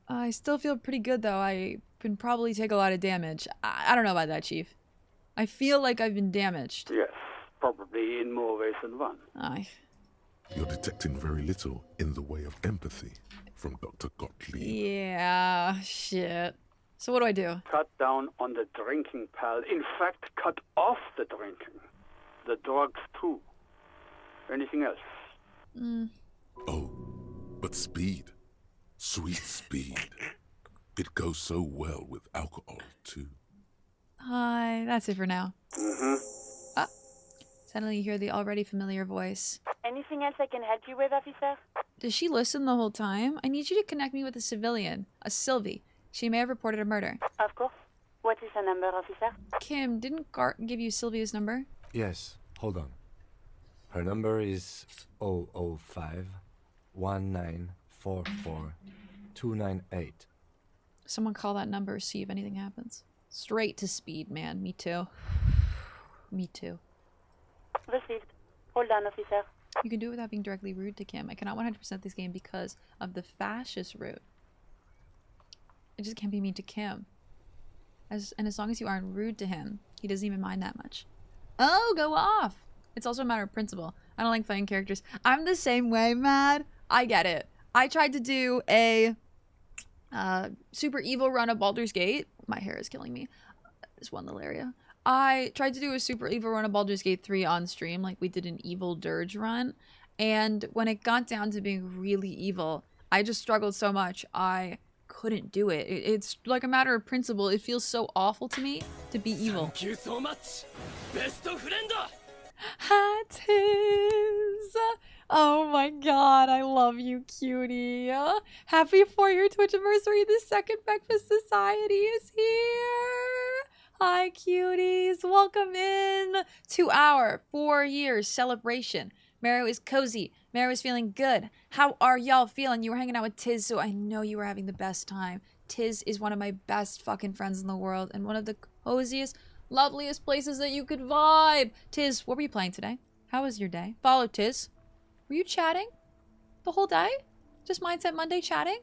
I still feel pretty good, though. I can probably take a lot of damage. I don't know about that, Chief. I feel like I've been damaged. Yes, probably in more ways than one. Aye. You're detecting very little in the way of empathy from Dr. Gottlieb. Yeah, shit. So what do I do? Cut down on the drinking, pal. In fact, cut off the drinking. The drugs, too. Anything else? Oh, but speed. Sweet speed. It goes so well with alcohol, too. Hi, that's it for now. Mm-hmm. Suddenly you hear the already familiar voice. Anything else I can help you with, officer? Does she listen the whole time? I need you to connect me with a civilian, a Sylvie. She may have reported a murder. Of course. What is the number, officer? Kim, didn't Garte give you Sylvia's number? Yes, hold on. Her number is 005 1944 298. Someone call that number, see if anything happens. Straight to speed, man. Me too. Me too. Received. Hold on, officer. You can do it without being directly rude to Kim. I cannot 100% this game because of the fascist route. I just can't be mean to Kim. And as long as you aren't rude to him, he doesn't even mind that much. Oh, go off! It's also a matter of principle. I don't like fighting characters. I'm the same way, Mad. I get it. I tried to do a super evil run of Baldur's Gate. My hair is killing me. This one little area. I tried to do a super evil run of Baldur's Gate 3 on stream, like we did an evil dirge run. And when it got down to being really evil, I just struggled so much, I couldn't do it. It's like a matter of principle. It feels so awful to me to be evil. Thank you so much. Best of friend. Hi, Tiz. Oh my god, I love you, cutie. Happy 4-year Twitch anniversary. The second Breakfast Society is here. Hi, cuties. Welcome in to our 4 years celebration. Meru is cozy. Meru is feeling good. How are y'all feeling? You were hanging out with Tiz, so I know you were having the best time. Tiz is one of my best fucking friends in the world and one of the coziest, loveliest places that you could vibe. Tiz, what were you playing today? How was your day? Follow Tiz. Were you chatting the whole day? Just Mindset Monday chatting?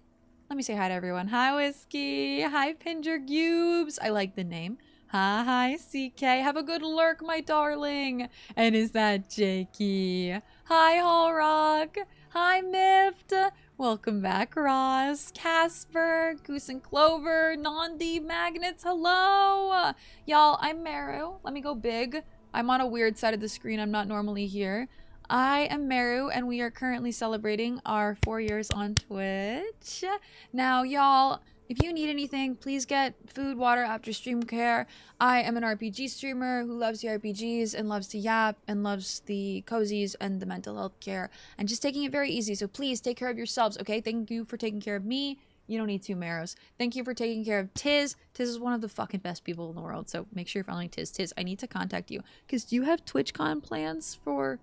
Let me say hi to everyone. Hi, Whiskey. Hi, Pinger Gubes. I like the name. Hi, CK. Have a good lurk, my darling. And is that Jakey? Hi, Hallrock. Hi, Mift. Welcome back, Ross. Casper, Goose and Clover, Nandi, Magnets, hello. Y'all, I'm Meru. Let me go big. I'm on a weird side of the screen. I'm not normally here. I am Meru, and we are currently celebrating our 4 years on Twitch. Now, y'all, if you need anything, please get food, water after stream care. I am an RPG streamer who loves the RPGs and loves to yap and loves the cozies and the mental health care and just taking it very easy. So please take care of yourselves, okay? Thank you for taking care of me. You don't need two Meros. Thank you for taking care of Tiz. Tiz is one of the fucking best people in the world, so make sure you're following Tiz. Tiz, I need to contact you. Because do you have TwitchCon plans for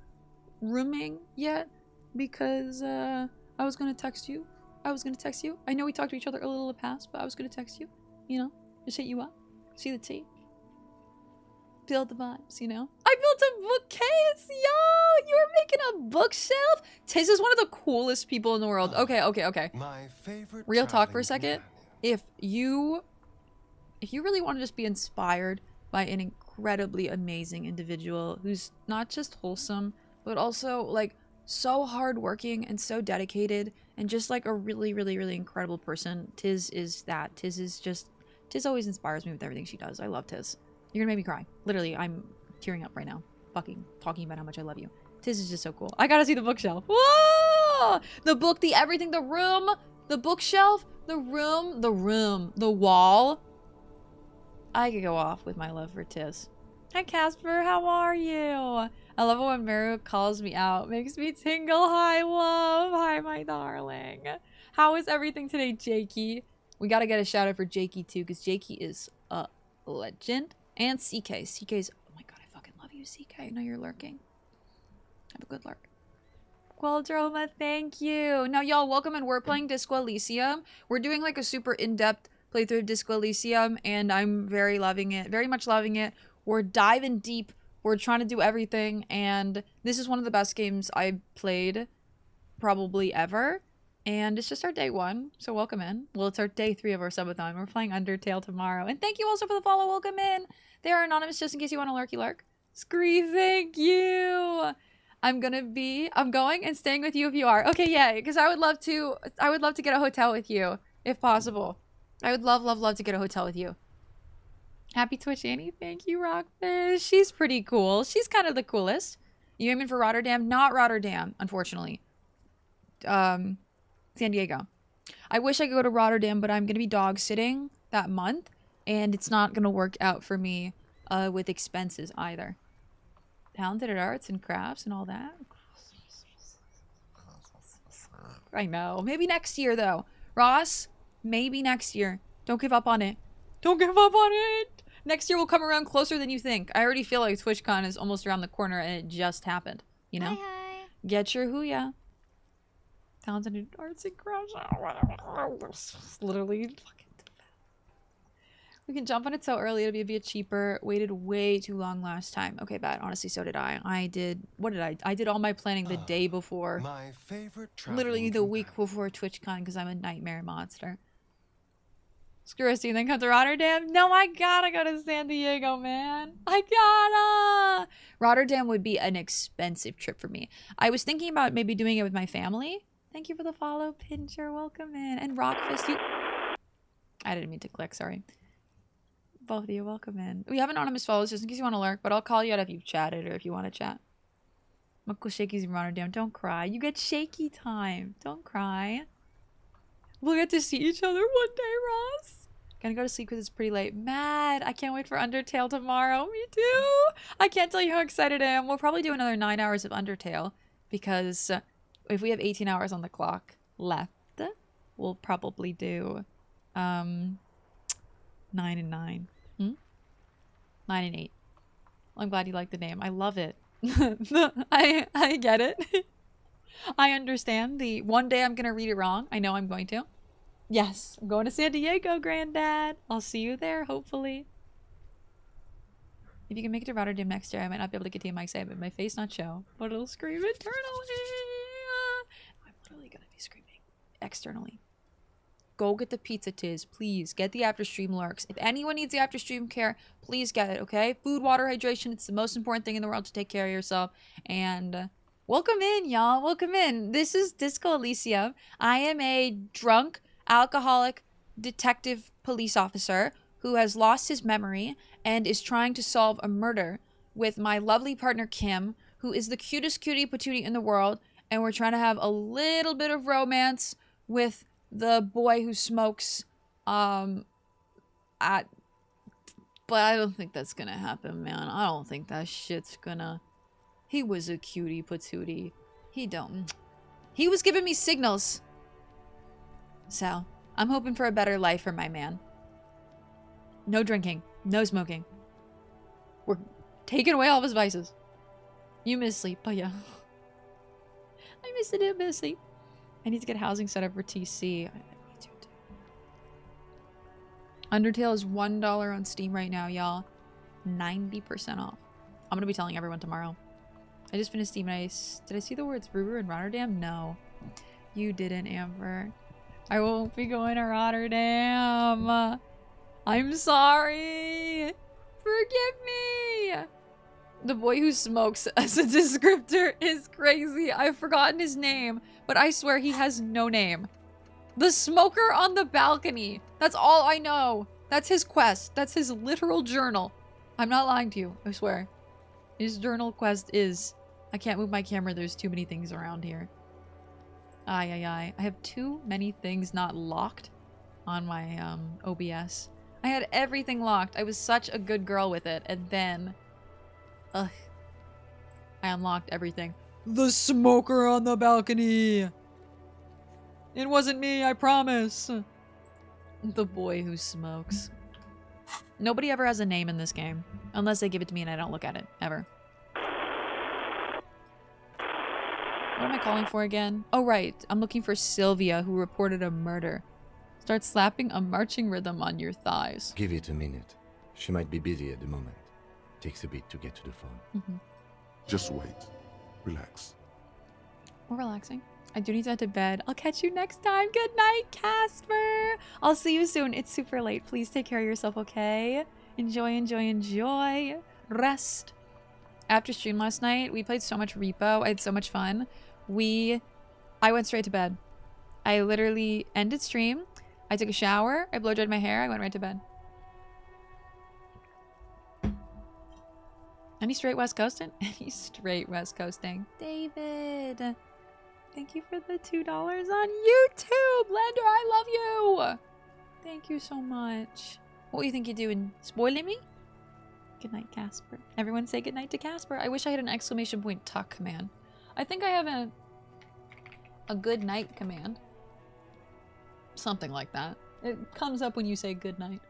rooming yet? Because I was going to text you. I know we talked to each other a little in the past, but I was going to text you. You know, just hit you up. See the tea. Build the vibes, you know? I built a bookcase! Yo! You're making a bookshelf? Tiz is one of the coolest people in the world. Okay. My favorite Real talk for a second. If you really want to just be inspired by an incredibly amazing individual who's not just wholesome, but also, like, so hardworking and so dedicated and just, like, a really, really, really incredible person, Tiz is that. Tiz always inspires me with everything she does. I love Tiz. You're gonna make me cry. Literally, I'm tearing up right now. Fucking talking about how much I love you. Tiz is just so cool. I gotta see the bookshelf. Whoa! The book, the everything, the room, the bookshelf, the room, the wall. I could go off with my love for Tiz. Hi, Casper. How are you? I love it when Meru calls me out. Makes me tingle. Hi, love. Hi, my darling. How is everything today, Jakey? We gotta get a shout out for Jakey, too, because Jakey is a legend. And CK. CK's... Oh my god, I fucking love you, CK. I know you're lurking. Have a good lurk. Qualdroma, thank you. Now, y'all, welcome, and we're playing Disco Elysium. We're doing, like, a super in-depth playthrough of Disco Elysium, and I'm very loving it. Very much loving it. We're diving deep. We're trying to do everything, and this is one of the best games I've played probably ever. And it's just our day 1, so welcome in. Well, it's our day 3 of our subathon. We're playing Undertale tomorrow. And thank you also for the follow. Welcome in. They are anonymous just in case you want a lurky lurk. Scree, thank you. I'm going and staying with you if you are. Okay, yeah, because I would love to get a hotel with you, if possible. I would love to get a hotel with you. Happy Twitch Annie, thank you, Rockfish. She's pretty cool. She's kind of the coolest. You aiming for Rotterdam? Not Rotterdam, unfortunately. San Diego. I wish I could go to Rotterdam, but I'm gonna be dog sitting that month, and it's not gonna work out for me with expenses either. Talented at arts and crafts and all that. I know. Maybe next year, though. Ross, maybe next year. Don't give up on it. Don't give up on it! Next year will come around closer than you think. I already feel like TwitchCon is almost around the corner and it just happened. You know? Hi. Get your hooyah. Talented at arts and crafts. Literally fucking... We can jump on it so early, it'll be a bit cheaper. Waited way too long last time. Okay, bad. Honestly, so did I. What did I? I did all my planning the day before. My favorite literally the week before TwitchCon because I'm a nightmare monster. Screw us, do you then come to Rotterdam? No, I gotta go to San Diego, man. I gotta! Rotterdam would be an expensive trip for me. I was thinking about maybe doing it with my family. Thank you for the follow, Pincher. Welcome in. And Rockfist, you... I didn't mean to click, sorry. Both of you, welcome in. We have anonymous follows just in case you want to lurk, but I'll call you out if you've chatted or if you want to chat. Uncle Shaky's in Rotterdam. Don't cry. You get shaky time. Don't cry. We'll get to see each other one day, Ross. Gonna go to sleep because it's pretty late. Mad. I can't wait for Undertale tomorrow. Me too. I can't tell you how excited I am. We'll probably do another 9 hours of Undertale because if we have 18 hours on the clock left, we'll probably do 9 and 9. 9 and 8. Well, I'm glad you like the name. I love it. I get it. I understand. The one day I'm gonna read it wrong. I know I'm going to. Yes, I'm going to San Diego, Granddad. I'll see you there, hopefully. If you can make it to Rotterdam next year, I might not be able to get to my say, but my face not show. But it'll scream internally. I'm literally gonna be screaming externally. Go get the pizza, Tiz. Please, get the after-stream lurks. If anyone needs the after-stream care, please get it, okay? Food, water, hydration. It's the most important thing in the world to take care of yourself. And welcome in, y'all. Welcome in. This is Disco Elysium. I am a drunk, alcoholic, detective police officer who has lost his memory and is trying to solve a murder with my lovely partner, Kim, who is the cutest cutie patootie in the world. And we're trying to have a little bit of romance with the boy who smokes, but I don't think that's gonna happen, man. I don't think that shit's gonna... He was a cutie patootie. He was giving me signals. So, I'm hoping for a better life for my man. No drinking. No smoking. We're taking away all of his vices. You miss sleep, but yeah. I miss a bit of sleep. I need to get housing set up for TC. I need to too. Undertale is $1 on Steam right now, y'all. 90% off. I'm gonna be telling everyone tomorrow. I just finished Steam and did I see the words Brewer in Rotterdam? No. You didn't, Amber. I won't be going to Rotterdam. I'm sorry. Forgive me. The boy who smokes as a descriptor is crazy. I've forgotten his name, but I swear he has no name. The smoker on the balcony. That's all I know. That's his quest. That's his literal journal. I'm not lying to you, I swear. His journal quest is... I can't move my camera. There's too many things around here. I have too many things not locked on my OBS. I had everything locked. I was such a good girl with it. And then... Ugh. I unlocked everything. The smoker on the balcony! It wasn't me, I promise. The boy who smokes. Nobody ever has a name in this game. Unless they give it to me and I don't look at it. Ever. What am I calling for again? Oh, right. I'm looking for Sylvia, who reported a murder. Start slapping a marching rhythm on your thighs. Give it a minute. She might be busy at the moment. Takes a bit to get to the phone. Just wait. Relax. We're relaxing. I do need to head to bed. I'll catch you next time. Good night, Casper. I'll see you soon. It's super late. Please take care of yourself, okay? Enjoy, enjoy, enjoy. Rest. After stream last night, we played so much Repo. I had so much fun. I went straight to bed. I literally ended stream. I took a shower. I blow dried my hair. I went right to bed. Any straight West Coasting? Any straight West Coasting. David. Thank you for the $2 on YouTube. Lander, I love you. Thank you so much. What do you think you're doing? Spoiling me? Good night, Casper. Everyone say good night to Casper. I wish I had an exclamation point tuck command. I think I have a good night command. Something like that. It comes up when you say good night.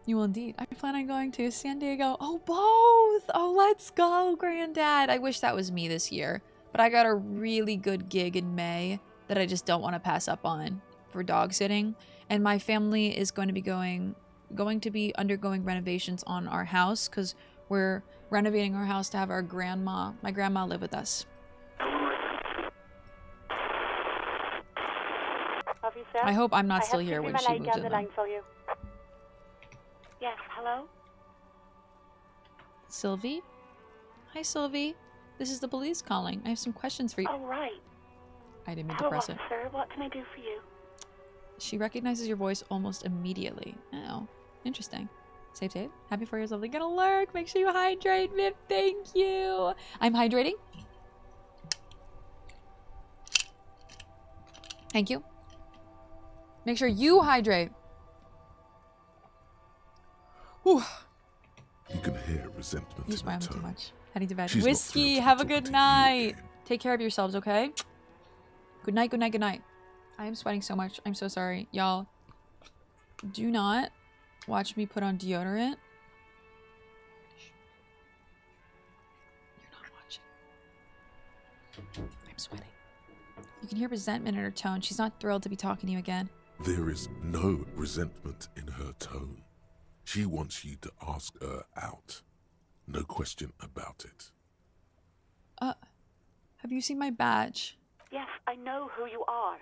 You will indeed. I plan on going to San Diego. Oh, both! Oh, let's go, Granddad. I wish that was me this year. But I got a really good gig in May that I just don't want to pass up on for dog sitting. And my family is going to be undergoing renovations on our house because we're renovating our house to have my grandma live with us. Officer, I hope I'm not still here when she moves in. Yes, hello? Sylvie? Hi, Sylvie. This is the police calling. I have some questions for you. Oh, right. I didn't mean to press it. Sir, what can I do for you? She recognizes your voice almost immediately. Oh, interesting. Save, save. Happy 4 years, lovely. Gonna lurk. Make sure you hydrate, Viv. Thank you. I'm hydrating. Thank you. Make sure you hydrate. Whew. You can hear resentment You're in smiling her too tone. much. Heading to bed. She's not Whiskey, thrilled to be have a talking good to you night. again. Take care of yourselves, okay? Good night, good night, good night. I am sweating so much. I'm so sorry. Y'all, do not watch me put on deodorant. You're not watching. I'm sweating. You can hear resentment in her tone. She's not thrilled to be talking to you again. There is no resentment in her tone. She wants you to ask her out. No question about it. Have you seen my badge? Yes, I know who you are.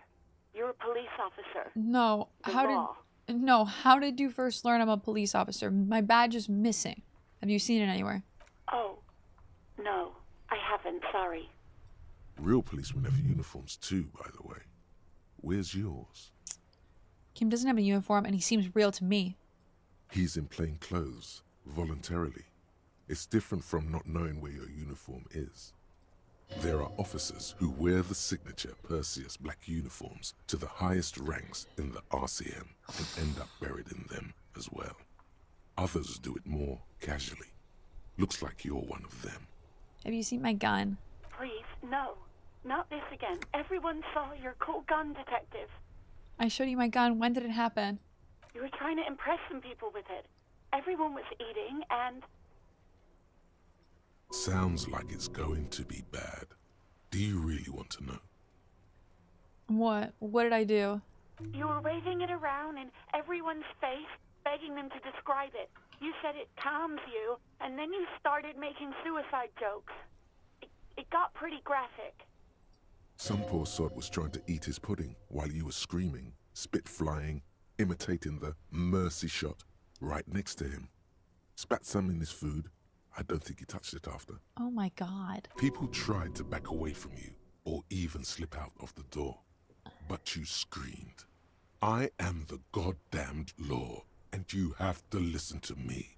You're a police officer. No. How did you first learn I'm a police officer? My badge is missing. Have you seen it anywhere? Oh, no, I haven't, sorry. Real policemen have uniforms too, by the way. Where's yours? Kim doesn't have a uniform and he seems real to me. He's in plain clothes, voluntarily. It's different from not knowing where your uniform is. There are officers who wear the signature Perseus black uniforms to the highest ranks in the RCM and end up buried in them as well. Others do it more casually. Looks like you're one of them. Have you seen my gun? Please, no. Not this again. Everyone saw your cool gun, detective. I showed you my gun. When did it happen? You were trying to impress some people with it. Everyone was eating and... Sounds like it's going to be bad. Do you really want to know? What? What did I do? You were waving it around in everyone's face, begging them to describe it. You said it calms you, and then you started making suicide jokes. It got pretty graphic. Some poor sod was trying to eat his pudding while you were screaming, spit flying, imitating the mercy shot right next to him. Spat some in his food. I don't think he touched it after. Oh my god. People tried to back away from you or even slip out of the door. But you screamed. I am the goddamned law, and you have to listen to me.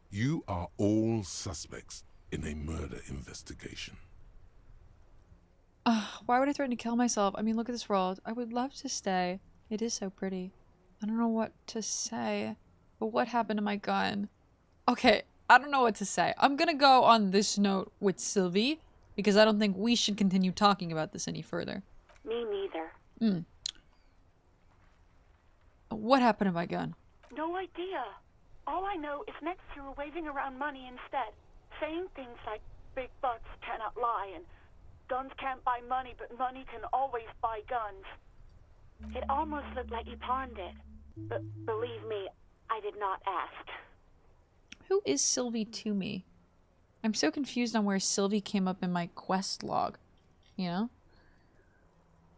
You are all suspects in a murder investigation. Why would I threaten to kill myself? I mean, look at this world. I would love to stay. It is so pretty. I don't know what to say. But what happened to my gun? Okay, I don't know what to say. I'm gonna go on this note with Sylvie, because I don't think we should continue talking about this any further. Me neither. What happened to my gun? No idea. All I know is next you were waving around money instead, saying things like big butts cannot lie and guns can't buy money, but money can always buy guns. It almost looked like you pawned it, but believe me, I did not ask. Who is Sylvie to me? I'm so confused on where Sylvie came up in my quest log. You know?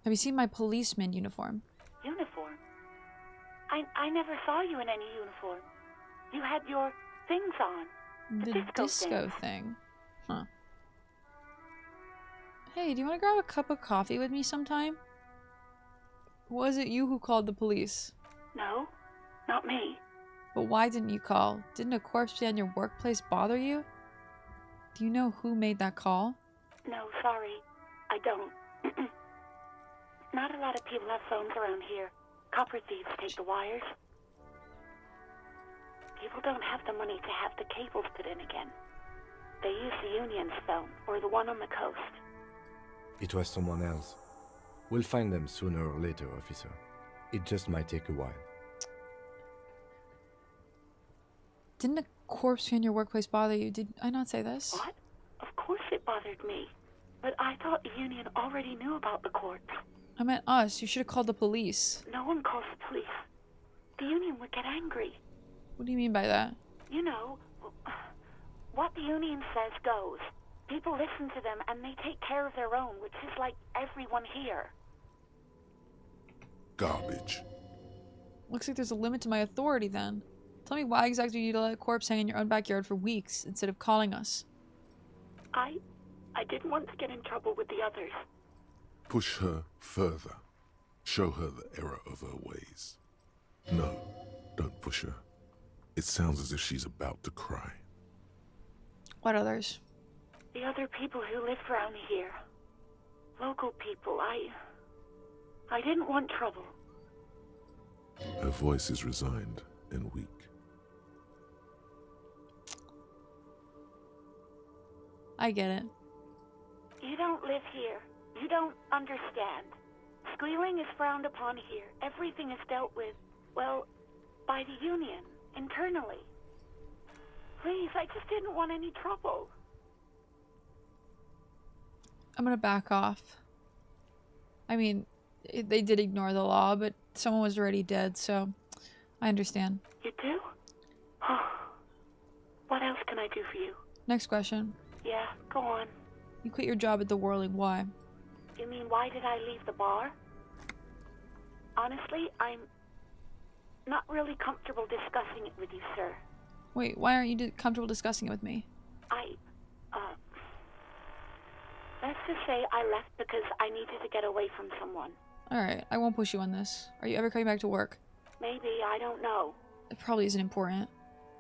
Have you seen my policeman uniform? Uniform? I never saw you in any uniform. You had your things on. The disco thing. Huh. Hey, do you want to grab a cup of coffee with me sometime? Was it you who called the police? No, not me. But why didn't you call? Didn't a corpse be on your workplace bother you? Do you know who made that call? No, sorry. I don't. Not a lot of people have phones around here. Copper thieves take the wires. People don't have the money to have the cables put in again. They use the Union's phone, or the one on the coast. It was someone else. We'll find them sooner or later, officer. It just might take a while. Didn't a corpse be on your workplace bother you? Did I not say this? What? Of course it bothered me. But I thought the Union already knew about the corpse. I meant us. You should have called the police. No one calls the police. The Union would get angry. What do you mean by that? You know, what the Union says goes. People listen to them and they take care of their own, which is like everyone here. Garbage. Looks like there's a limit to my authority then. Tell me why exactly you need to let a corpse hang in your own backyard for weeks instead of calling us. I didn't want to get in trouble with the others. Push her further. Show her the error of her ways. No, don't push her. It sounds as if she's about to cry. What others? The other people who live around here. Local people. I didn't want trouble. Her voice is resigned and weak. I get it. You don't live here. You don't understand. Squealing is frowned upon here. Everything is dealt with, well, by the Union, internally. Please, I just didn't want any trouble. I'm gonna back off. I mean, they did ignore the law, but someone was already dead, so I understand. You do? What else can I do for you? Next question. Yeah, go on. You quit your job at the Whirling. Why? You mean, why did I leave the bar? Honestly, I'm not really comfortable discussing it with you, sir. Wait, why aren't you comfortable discussing it with me? Let's just say I left because I needed to get away from someone. Alright, I won't push you on this. Are you ever coming back to work? Maybe, I don't know. It probably isn't important.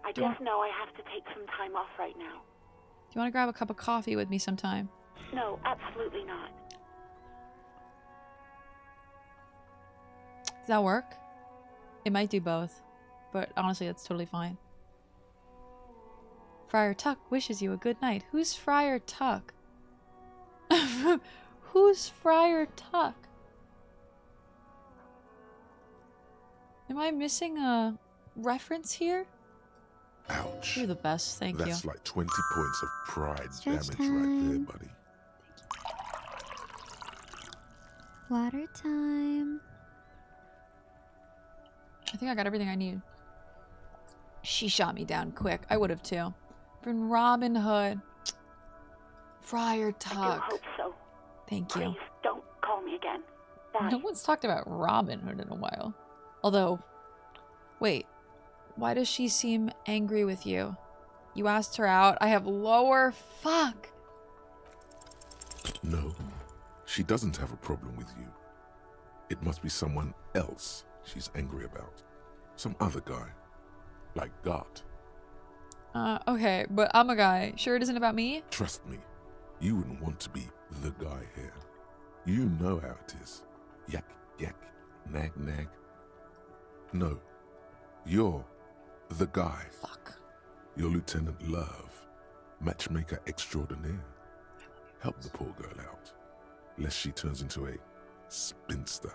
I just know I have to take some time off right now. Do you want to grab a cup of coffee with me sometime? No, absolutely not. Does that work? It might do both, but honestly, that's totally fine. Friar Tuck wishes you a good night. Who's Friar Tuck? Who's Friar Tuck? Am I missing a reference here? Ouch. You're the best, thank you. That's like 20 points of pride Stretch damage right there, time. buddy. Water time. I think I got everything I need. She shot me down quick. I would have too. From Robin Hood. Friar Tuck. I do hope so. Thank you. Please don't call me again. Bye. No one's talked about Robin Hood in a while. Although, wait. Why does she seem angry with you? You asked her out. I have lower. Fuck. No, she doesn't have a problem with you. It must be someone else she's angry about. Some other guy. Like Garte. Okay, but I'm a guy. Sure it isn't about me? Trust me, you wouldn't want to be the guy here. You know how it is. Yak, yak, nag, nag. No, you're the guy. Fuck. You're Lieutenant Love, matchmaker extraordinaire. Help the poor girl out, lest she turns into a spinster.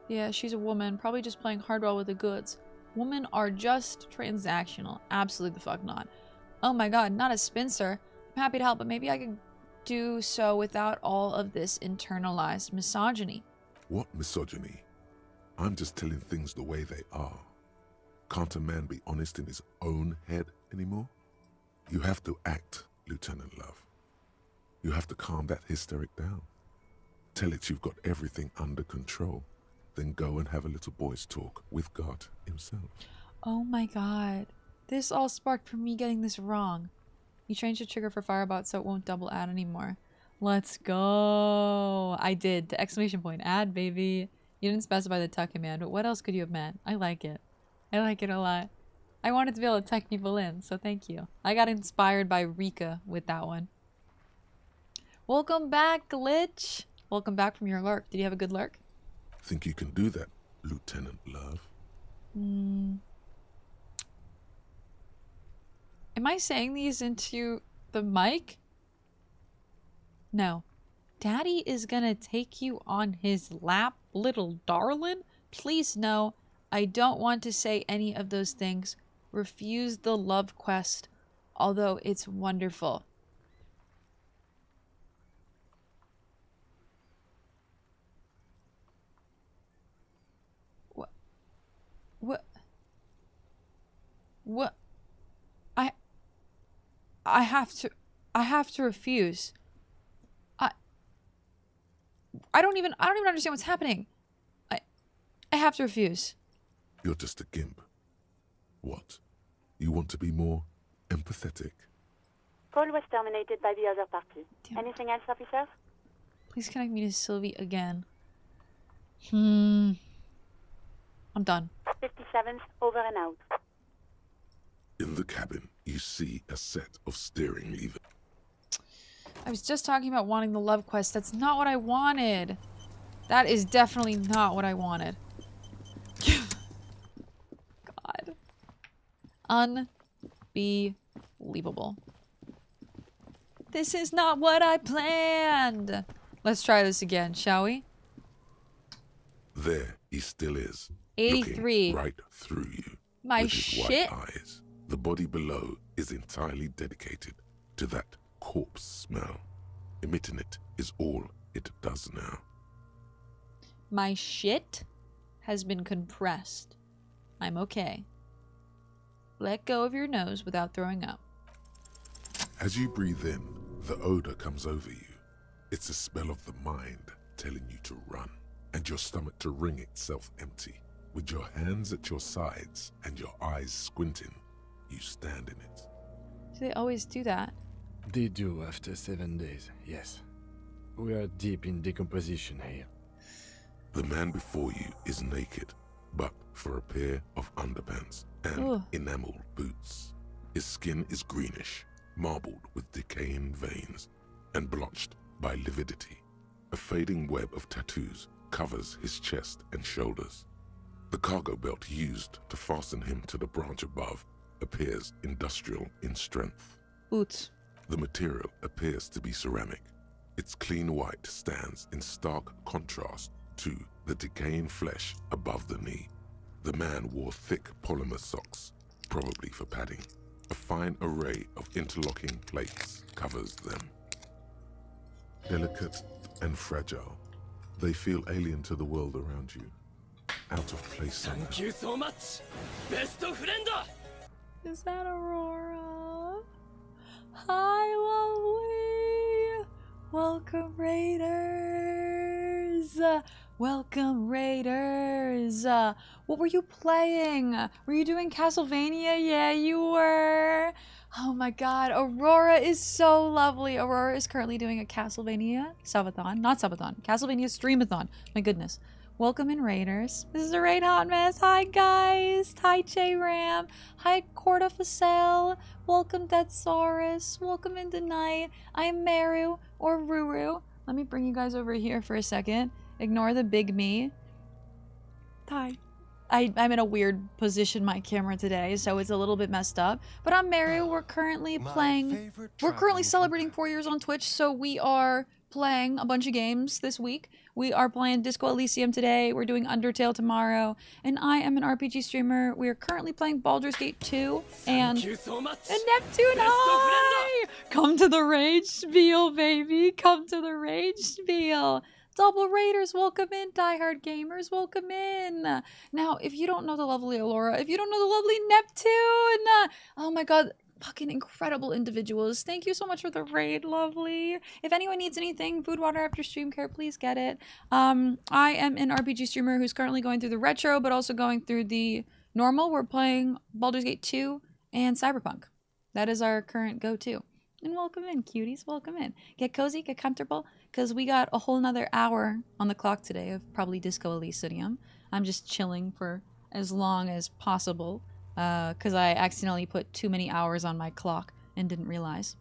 Yeah, she's a woman. Probably just playing hardball with the goods. Women are just transactional. Absolutely the fuck not. Oh my god, not a spinster. I'm happy to help, but maybe I could do so without all of this internalized misogyny. What misogyny? I'm just telling things the way they are. Can't a man be honest in his own head anymore? You have to act, Lieutenant Love. You have to calm that hysteric down. Tell it you've got everything under control. Then go and have a little boys' talk with God himself. Oh my god. This all sparked from me getting this wrong. You changed the trigger for Firebot so it won't double add anymore. Let's go. I did. The exclamation point. Add, baby. You didn't specify the tuck command, but what else could you have meant? I like it. I like it a lot. I wanted to be able to tuck people in, so thank you. I got inspired by Rika with that one. Welcome back, Glitch. Welcome back from your lurk. Did you have a good lurk? Think you can do that, Lieutenant Love? Am I saying these into the mic? No. Daddy is gonna take you on his lap, little darling. Please no, I don't want to say any of those things. Refuse the love quest, although it's wonderful. What? I have to refuse. I don't even understand what's happening. I have to refuse. You're just a gimp. What? You want to be more empathetic? Call was terminated by the other party. Anything else, officer? Please connect me to Sylvie again. I'm done. 57th, over and out. In the cabin, you see a set of steering levers. I was just talking about wanting the love quest. That's not what I wanted. That is definitely not what I wanted. God. Unbelievable. This is not what I planned. Let's try this again, shall we? There he still is. 83. Looking right through you. My with his shit. white eyes. The body below is entirely dedicated to that corpse smell. Emitting it is all it does now. My shit has been compressed. I'm okay. Let go of your nose without throwing up. As you breathe in, the odor comes over you. It's a smell of the mind telling you to run, and your stomach to wring itself empty. With your hands at your sides and your eyes squinting, you stand in it. Do they always do that? They do after 7 days, yes. We are deep in decomposition here. The man before you is naked, but for a pair of underpants and enameled boots. His skin is greenish, marbled with decaying veins, and blotched by lividity. A fading web of tattoos covers his chest and shoulders. The cargo belt used to fasten him to the branch above appears industrial in strength. Boots. The material appears to be ceramic. Its clean white stands in stark contrast to the decaying flesh above the knee. The man wore thick polymer socks, probably for padding. A fine array of interlocking plates covers them. Delicate and fragile, they feel alien to the world around you. Out of place somehow. Thank you so much, best friend. Is that Aurora? Hi, lovely. Welcome, Raiders. Welcome, Raiders. What were you playing? Were you doing Castlevania? Yeah, you were. Oh my god, Aurora is so lovely. Aurora is currently doing a Castlevania subathon. Not subathon. Castlevania streamathon. My goodness. Welcome in, Raiders. This is a Raid Hot Mess. Hi, guys. Hi, J-Ram. Hi, Corda Facel. Welcome, Deadsaurus. Welcome in tonight. I am Meru, or Ruru. Let me bring you guys over here for a second. Ignore the big me. Hi. I'm in a weird position, my camera today, so it's a little bit messed up. But I'm Meru. We're currently playing... We're currently celebrating 4 years on Twitch, so we are playing a bunch of games this week. We are playing Disco Elysium today. We're doing Undertale tomorrow. And I am an RPG streamer. We are currently playing Baldur's Gate 2 and Neptune High! Come to the Rage Spiel, baby. Come to the Rage Spiel. Double Raiders, welcome in. Diehard Gamers, welcome in. Now, if you don't know the lovely Allura, if you don't know the lovely Neptune, oh my god, fucking incredible individuals. Thank you so much for the raid, lovely. If anyone needs anything, food, water after stream care, please get it. I am an RPG streamer who's currently going through the retro, but also going through the normal. We're playing Baldur's Gate 2 and Cyberpunk. That is our current go-to. And welcome in, cuties. Welcome in. Get cozy, get comfortable, because we got a whole nother hour on the clock today of probably Disco Elysium. I'm just chilling for as long as possible, because I accidentally put too many hours on my clock and didn't realize.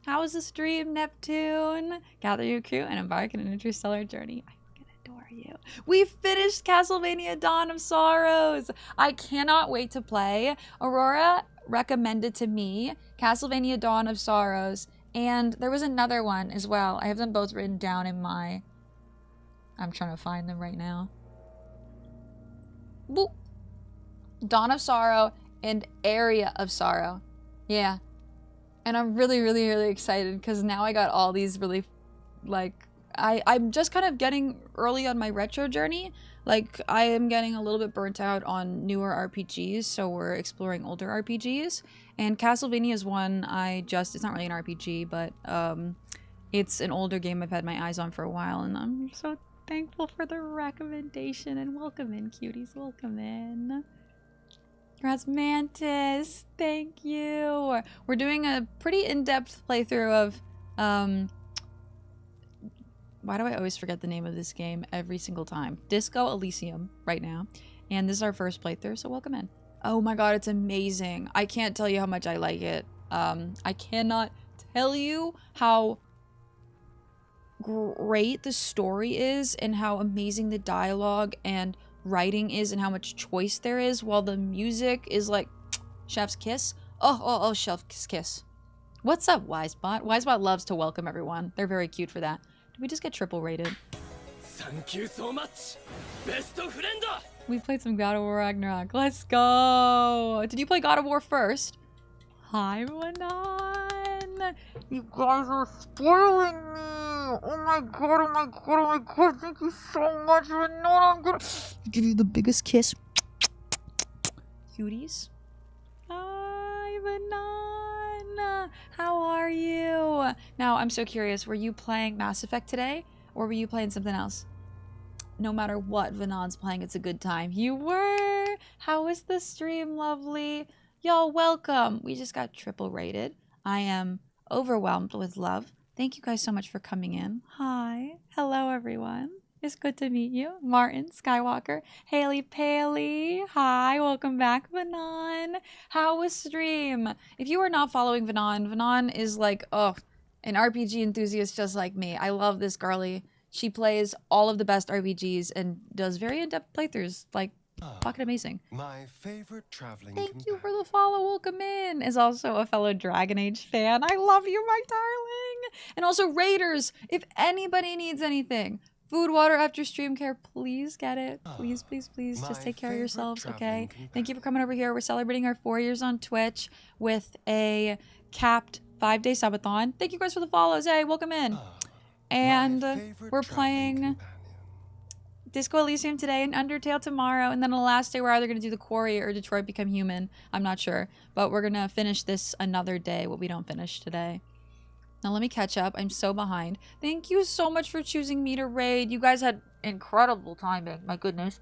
How was the stream, Neptune? Gather your crew and embark on an interstellar journey. I fucking adore you. We finished Castlevania Dawn of Sorrows. I cannot wait to play. Aurora recommended to me Castlevania Dawn of Sorrows, and there was another one as well. I have them both written down in my... I'm trying to find them right now. Boop. Dawn of Sorrow and Area of Sorrow. Yeah. And I'm really, really, really excited because now I got all these really, like, I'm just kind of getting early on my retro journey. Like, I am getting a little bit burnt out on newer RPGs, so we're exploring older RPGs. And Castlevania is one it's not really an RPG, but it's an older game I've had my eyes on for a while, and I'm so thankful for the recommendation. And welcome in, cuties, welcome in. Congrats, Mantis. Thank you. We're doing a pretty in-depth playthrough of, why do I always forget the name of this game every single time? Disco Elysium right now. And this is our first playthrough, so welcome in. Oh my god, it's amazing. I can't tell you how much I like it. I cannot tell you how great the story is and how amazing the dialogue and writing is and how much choice there is, while the music is like chef's kiss. Oh, chef's kiss. What's up, Wisebot? Wisebot loves to welcome everyone. They're very cute for that. Did we just get triple rated? Thank you so much. Best of friend. We played some God of War Ragnarok. Let's go. Did you play God of War first? Hi, Manon. You guys are spoiling me. Oh my god, oh my god, oh my god. Thank you so much, Manon. I'm gonna give you the biggest kiss. Cuties. Hi, Manon. How are you? Now, I'm so curious. Were you playing Mass Effect today? Or were you playing something else? No matter what Vanon's playing, it's a good time. You were! How was the stream, lovely? Y'all, welcome! We just got triple rated. I am overwhelmed with love. Thank you guys so much for coming in. Hi. Hello, everyone. It's good to meet you. Martin, Skywalker, Haley Paley. Hi, welcome back, Vanon. How was stream? If you are not following Vanon, Vanon is like, an RPG enthusiast just like me. I love this girly. She plays all of the best RPGs and does very in-depth playthroughs. Like, fucking amazing. My favorite traveling Thank you for the follow. Welcome in. Is also a fellow Dragon Age fan. I love you, my darling. And also Raiders. If anybody needs anything, food, water after stream care, please get it. Please, please, please. Just take care of yourselves, okay? Thank you for coming over here. We're celebrating our 4 years on Twitch with a capped 5-day subathon. Thank you guys for the follows. Hey, welcome in. And we're playing Disco Elysium today and Undertale tomorrow. And then the last day we're either going to do The Quarry or Detroit Become Human. I'm not sure. But we're going to finish this another day, what we don't finish today. Now let me catch up. I'm so behind. Thank you so much for choosing me to raid. You guys had incredible timing. My goodness.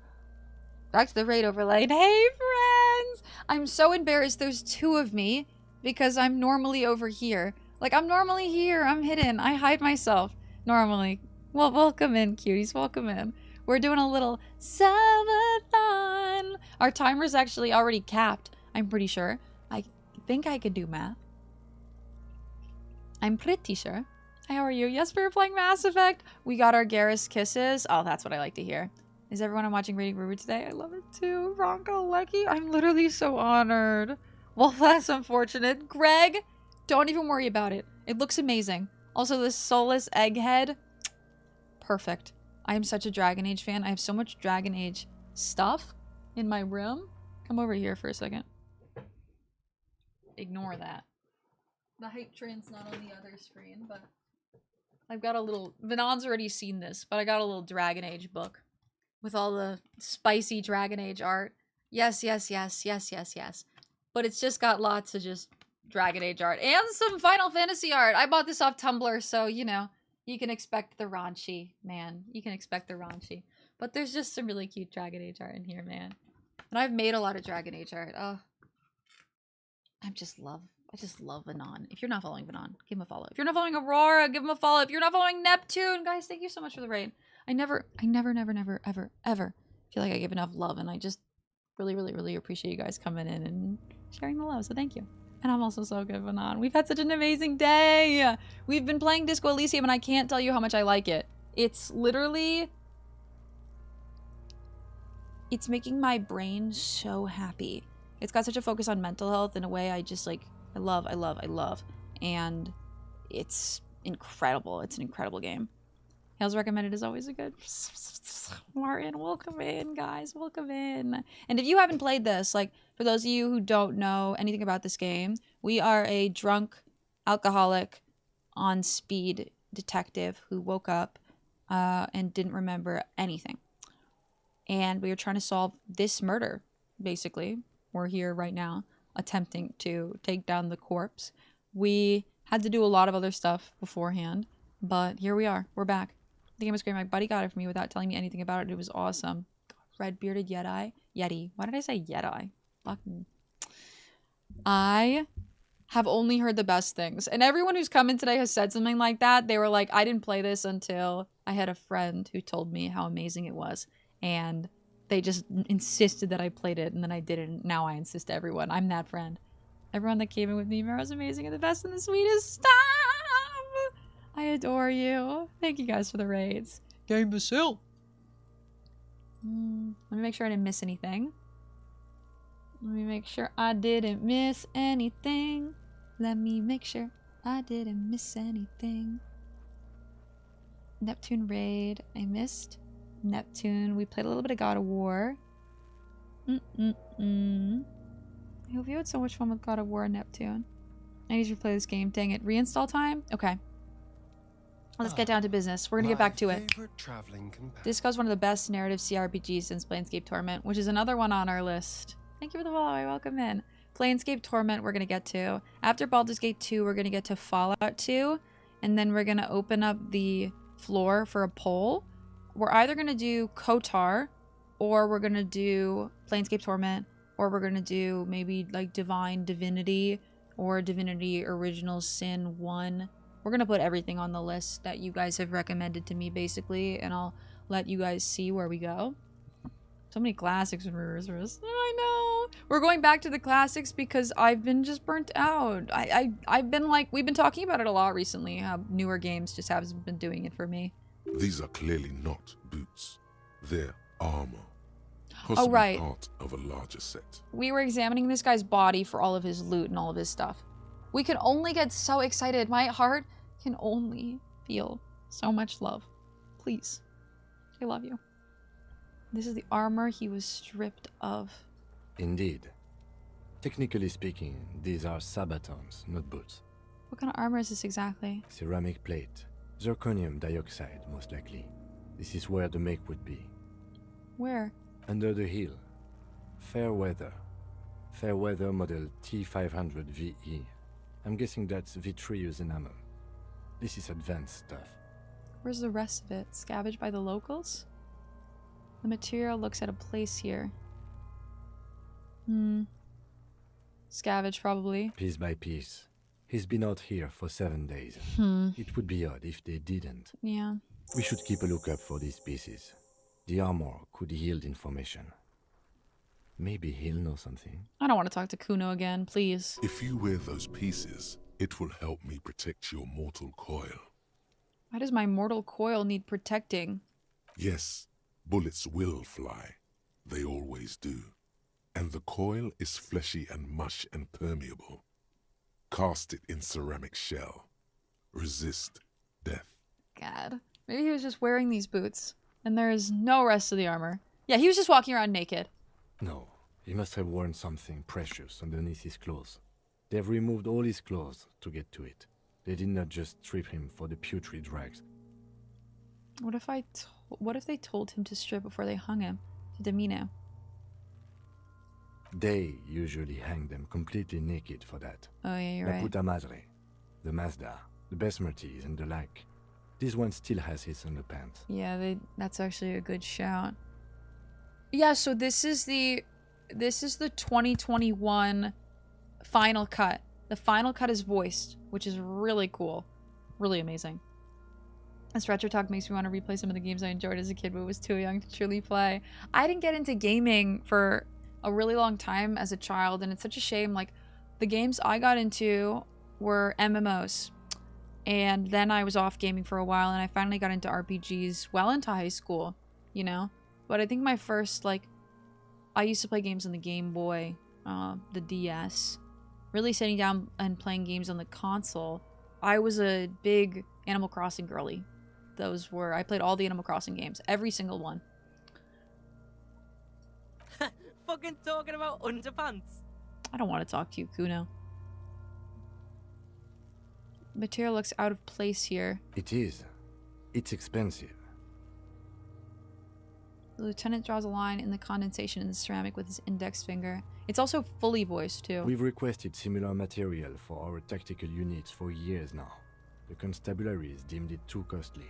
Back to the raid overlay. Hey, friends! I'm so embarrassed there's 2 of me because I'm normally over here. Like, I'm normally here. I'm hidden. I hide myself normally. Well, welcome in, cuties. Welcome in. We're doing a little subathon. Our timer's actually already capped, I'm pretty sure. I think I could do math. I'm pretty sure. Hi, how are you? Yes, we're playing Mass Effect. We got our Garrus kisses. Oh, that's what I like to hear. Is everyone watching Rating Ruby today? I love it too. Ronco, Lecky, I'm literally so honored. Well, that's unfortunate. Greg, don't even worry about it. It looks amazing. Also, this soulless egghead. Perfect. I am such a Dragon Age fan. I have so much Dragon Age stuff in my room. Come over here for a second. Ignore that. The hype train's not on the other screen, but I've got a little... Vanon's already seen this, but I got a little Dragon Age book with all the spicy Dragon Age art. Yes, yes, yes, yes, yes, yes. But it's just got lots of just Dragon Age art and some Final Fantasy art. I bought this off Tumblr, so, you know, you can expect the raunchy, man. You can expect the raunchy. But there's just some really cute Dragon Age art in here, man. And I've made a lot of Dragon Age art. Oh. I just love Vanon. If you're not following Vanon, give him a follow. If you're not following Aurora, give him a follow. If you're not following Neptune, guys, thank you so much for the raid. I never, ever feel like I give enough love, and I just really appreciate you guys coming in and sharing the love, so thank you. And I'm also so good, Vanon. We've had such an amazing day. We've been playing Disco Elysium, and I can't tell you how much I like it. It's literally... It's making my brain so happy. It's got such a focus on mental health in a way I just, like, I love. And it's incredible. It's an incredible game. Hails Recommended is always a good... Martin, welcome in, guys. Welcome in. And if you haven't played this, like, for those of you who don't know anything about this game, we are a drunk, alcoholic, on-speed detective who woke up and didn't remember anything. And we were trying to solve this murder, basically. We're here right now attempting to take down the corpse. We had to do a lot of other stuff beforehand, but here we are. We're back. The game was great. My buddy got it for me without telling me anything about it. It was awesome. Red bearded Yeti. Why did I say Yeti? Fucking. I have only heard the best things. And everyone who's come in today has said something like that. They were like, I didn't play this until I had a friend who told me how amazing it was. And they just insisted that I played it, and then I didn't. Now I insist to everyone. I'm that friend. Everyone that came in with me, Meru's amazing and the best and the sweetest. Stop! I adore you. Thank you guys for the raids. Game Basil. Let me make sure I didn't miss anything. Let me make sure I didn't miss anything. Let me make sure I didn't miss anything. Neptune raid. I missed Neptune. We played a little bit of God of War. I hope you had so much fun with God of War and Neptune. I need to play this game. Dang it. Reinstall time? Okay. Let's get down to business. We're gonna get back to it. Disco is one of the best narrative CRPGs since Planescape Torment, which is another one on our list. Thank you for the follow. Welcome in. Planescape Torment we're gonna get to. After Baldur's Gate 2, we're gonna get to Fallout 2, and then we're gonna open up the floor for a poll. We're either gonna do KOTOR, or we're gonna do Planescape Torment, or we're gonna do maybe like Divine Divinity, or Divinity Original Sin 1. We're going to put everything on the list that you guys have recommended to me, basically, and I'll let you guys see where we go. So many classics in reverse. I know! We're going back to the classics because I've been just burnt out. I've been like, we've been talking about it a lot recently, how newer games just haven't been doing it for me. These are clearly not boots. They're armor. Possibly part of a larger set. We were examining this guy's body for all of his loot and all of his stuff. We can only get so excited. My heart can only feel so much love. Please. I love you. This is the armor he was stripped of. Indeed. Technically speaking, these are sabatons, not boots. What kind of armor is this exactly? Ceramic plate. Zirconium dioxide, most likely. This is where the make would be. Where? Under the heel. Fairweather. Fairweather model T500 VE. I'm guessing that's vitreous enamel. This is advanced stuff. Where's the rest of it? Scavenged by the locals? The material looks at a place here. Scavenged, probably. Piece by piece. He's been out here for 7 days. It would be odd if they didn't. Yeah. We should keep a lookout for these pieces. The armor could yield information. Maybe he'll know something. I don't want to talk to Kuno again, please. If you wear those pieces, it will help me protect your mortal coil. Why does my mortal coil need protecting? Yes, bullets will fly. They always do. And the coil is fleshy and mush and permeable. Cast it in ceramic shell. Resist death. God. Maybe he was just wearing these boots, and there is no rest of the armor. Yeah, he was just walking around naked. No, he must have worn something precious underneath his clothes. They've removed all his clothes to get to it. They did not just strip him for the putrid rags. What if they told him to strip before they hung him to demean him? They usually hang them completely naked for that. Oh yeah, you're La right. Puta Madre, the Mazda, the Besmertes, and the like. This one still has his underpants. Yeah, that's actually a good shout. Yeah, so this is the 2021 final cut. The final cut is voiced, which is really cool. Really amazing. This retro talk makes me want to replay some of the games I enjoyed as a kid but was too young to truly play. I didn't get into gaming for a really long time as a child, and it's such a shame. Like, the games I got into were MMOs. And then I was off gaming for a while, and I finally got into RPGs well into high school, you know? But I think my first, like, I used to play games on the Game Boy, the DS. Really sitting down and playing games on the console. I was a big Animal Crossing girly. I played all the Animal Crossing games. Every single one. Fucking talking about underpants. I don't want to talk to you, Kuno. Material looks out of place here. It is. It's expensive. The lieutenant draws a line in the condensation in the ceramic with his index finger. It's also fully voiced, too. We've requested similar material for our tactical units for years now. The constabularies deemed it too costly.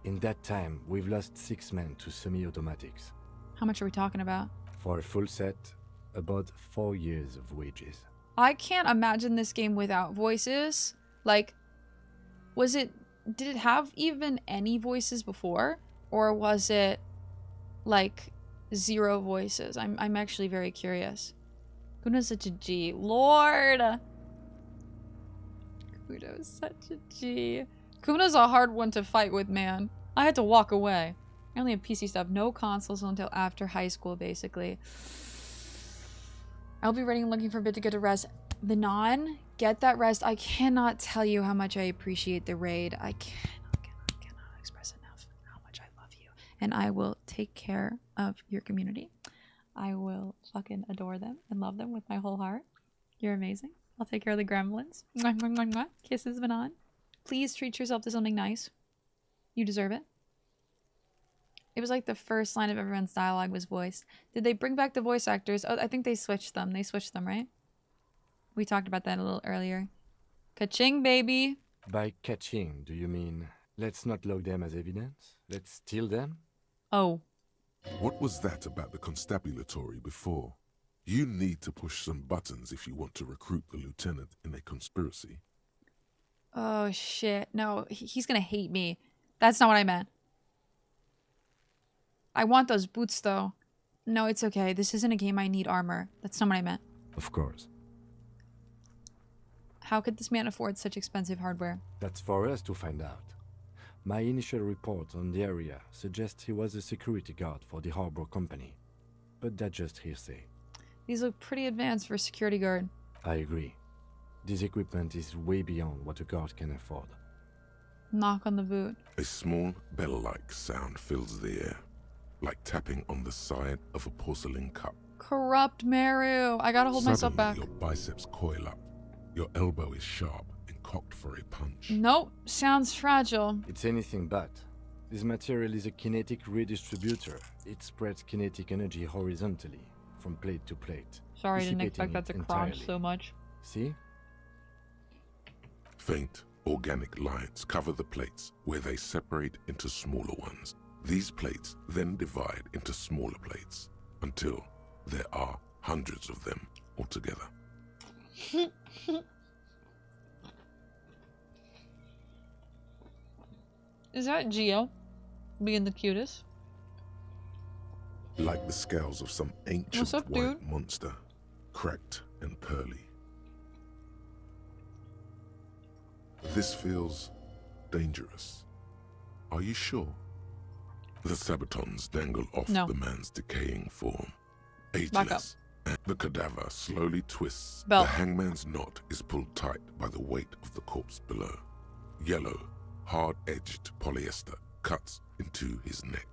In that time, we've lost 6 men to semi-automatics. How much are we talking about? For a full set, about 4 years of wages. I can't imagine this game without voices. Like, did it have even any voices before? Or was it, like, 0 voices? I'm actually very curious. Kuno's such a G. Lord! Kuno's such a G. Kuno's a hard one to fight with, man. I had to walk away. I only have PC stuff. No consoles until after high school, basically. I'll be ready and looking for a bit to get to rest. Vinon, get that rest. I cannot tell you how much I appreciate the raid. I cannot express enough how much I love you. And I will take care of your community. I will fucking adore them and love them with my whole heart. You're amazing. I'll take care of the gremlins. Mwah, mwah, mwah, mwah. Kisses, Vinon. Please treat yourself to something nice. You deserve it. It was like the first line of everyone's dialogue was voiced. Did they bring back the voice actors? Oh, I think they switched them. They switched them, right? We talked about that a little earlier. Ka-ching, baby! By catching, do you mean let's not log them as evidence? Let's steal them? Oh. What was that about the constabulatory before? You need to push some buttons if you want to recruit the lieutenant in a conspiracy. Oh, shit. No, he's gonna hate me. That's not what I meant. I want those boots, though. No, it's okay. This isn't a game I need armor. That's not what I meant. Of course. How could this man afford such expensive hardware? That's for us to find out. My initial report on the area suggests he was a security guard for the harbor company. But that's just hearsay. These look pretty advanced for a security guard. I agree. This equipment is way beyond what a guard can afford. Knock on the boot. A small bell-like sound fills the air, like tapping on the side of a porcelain cup. Corrupt Meru. I gotta hold myself back. Your biceps coil up. Your elbow is sharp and cocked for a punch. Nope. Sounds fragile. It's anything but. This material is a kinetic redistributor. It spreads kinetic energy horizontally, from plate to plate. Sorry, I didn't expect that to crunch so much. See? Faint, organic lines cover the plates where they separate into smaller ones. These plates then divide into smaller plates until there are hundreds of them altogether. Is that Geo being the cutest? Like the scales of some ancient What's up, white dude? monster, cracked and pearly. This feels dangerous. Are you sure? The sabatons dangle off No. the man's decaying form. Back up. Ageless. And the cadaver slowly twists. Belt. The hangman's knot is pulled tight by the weight of the corpse below. Yellow, hard-edged polyester cuts into his neck.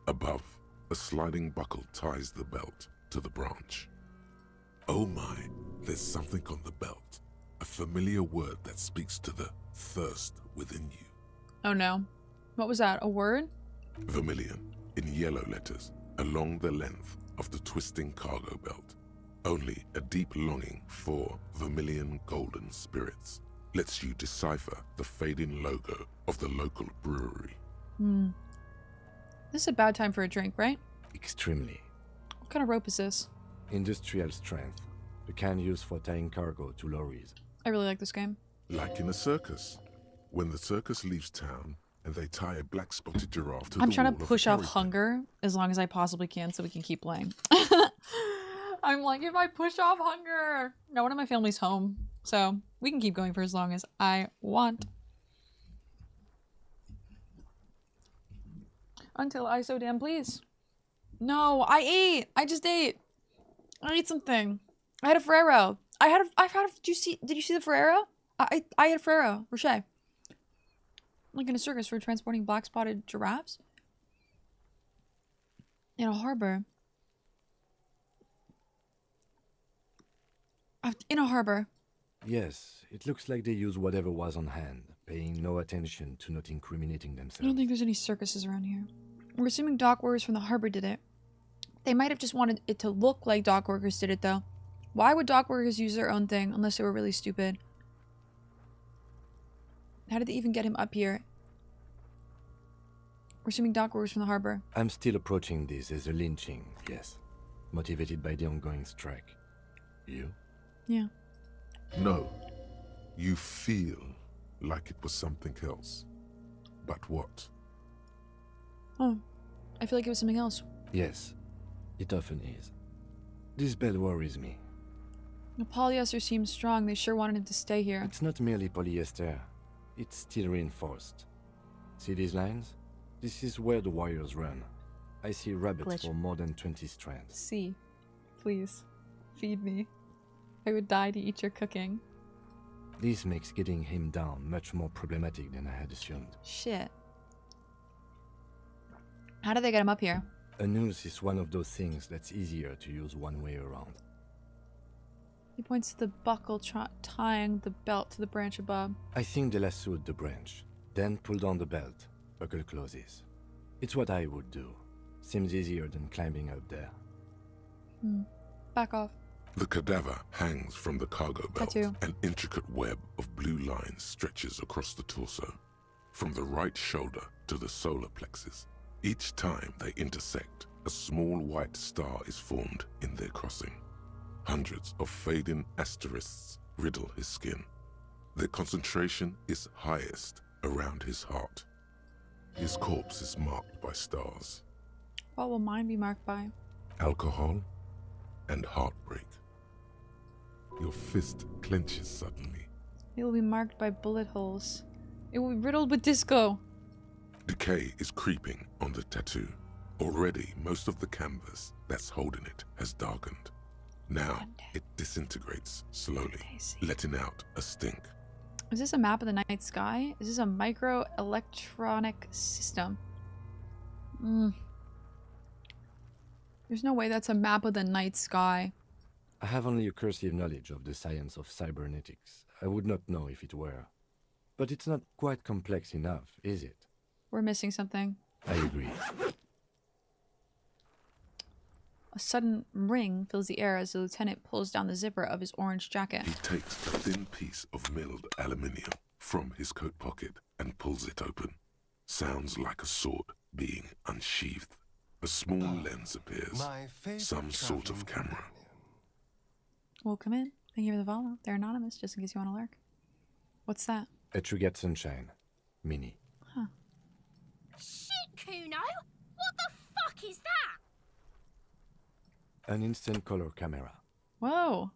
Above, a sliding buckle ties the belt to the branch. Oh my, there's something on the belt. A familiar word that speaks to the thirst within you. Oh no. What was that? A word? Vermilion, in yellow letters, along the length of the twisting cargo belt. Only a deep longing for vermilion golden spirits lets you decipher the fading logo of the local brewery. This is a bad time for a drink, right? Extremely. What kind of rope is this? Industrial strength. The kind used for tying cargo to lorries. I really like this game. Like in a circus. When the circus leaves town and they tie a black-spotted giraffe to I'm the trying wall to of push a off carriage. hunger as long as I possibly can so we can keep playing. I'm like, if I push off hunger, no one in my family's home, so we can keep going for as long as I want. Until I so damn please. No, I ate. I just ate. I ate something. I had a Ferrero. Did you see the Ferrero? I had a Ferrero Rocher. Like in a circus for transporting black-spotted giraffes. In a harbor. In a harbor. Yes, it looks like they use whatever was on hand, paying no attention to not incriminating I don't themselves. think there's any circuses around here. We're assuming dock workers from the harbor did it. They might have just wanted it to look like dock workers did it, though. Why would dock workers use their own thing unless they were really stupid? How did they even get him up here? We're assuming dock workers from the harbor. I'm still approaching this as a lynching, yes. Motivated by the ongoing strike. You? Yeah. No. You feel like it was something else. But what? Oh. I feel like it was something else. Yes. It often is. This bell worries me. The polyester seems strong. They sure wanted him to stay here. It's not merely polyester. It's steel reinforced. See these lines? This is where the wires run. I see rabbits for more than 20 strands. See. Please. Feed me. I would die to eat your cooking. This makes getting him down much more problematic than I had assumed. Shit. How did they get him up here? A noose is one of those things that's easier to use one way around. He points to the buckle tying the belt to the branch above. I think they lassoed the branch, then pulled on the belt. Buckle closes. It's what I would do. Seems easier than climbing up there. Back off. The cadaver hangs from the cargo belt. Tattoo. An intricate web of blue lines stretches across the torso, from the right shoulder to the solar plexus. Each time they intersect, a small white star is formed in their crossing. Hundreds of fading asterisks riddle his skin. Their concentration is highest around his heart. His corpse is marked by stars. What will mine be marked by? Alcohol and heartbreak. Your fist clenches suddenly. It will be marked by bullet holes. It will be riddled with disco. Decay is creeping on the tattoo. Already, most of the canvas that's holding it has darkened. Now, it disintegrates slowly, letting out a stink. Is this a map of the night sky? Is this a microelectronic system? There's no way that's a map of the night sky. I have only a cursive knowledge of the science of cybernetics. I would not know if it were. But it's not quite complex enough, is it? We're missing something. I agree. A sudden ring fills the air as the lieutenant pulls down the zipper of his orange jacket. He takes a thin piece of milled aluminium from his coat pocket and pulls it open. Sounds like a sword being unsheathed. A small lens appears. Some sort of camera. Well, come in. Thank you for the follow. They're anonymous, just in case you want to lurk. What's that? A Trigger Sunshine. Mini. Huh. Shit, Kuno! What the fuck is that? An instant color camera. Whoa!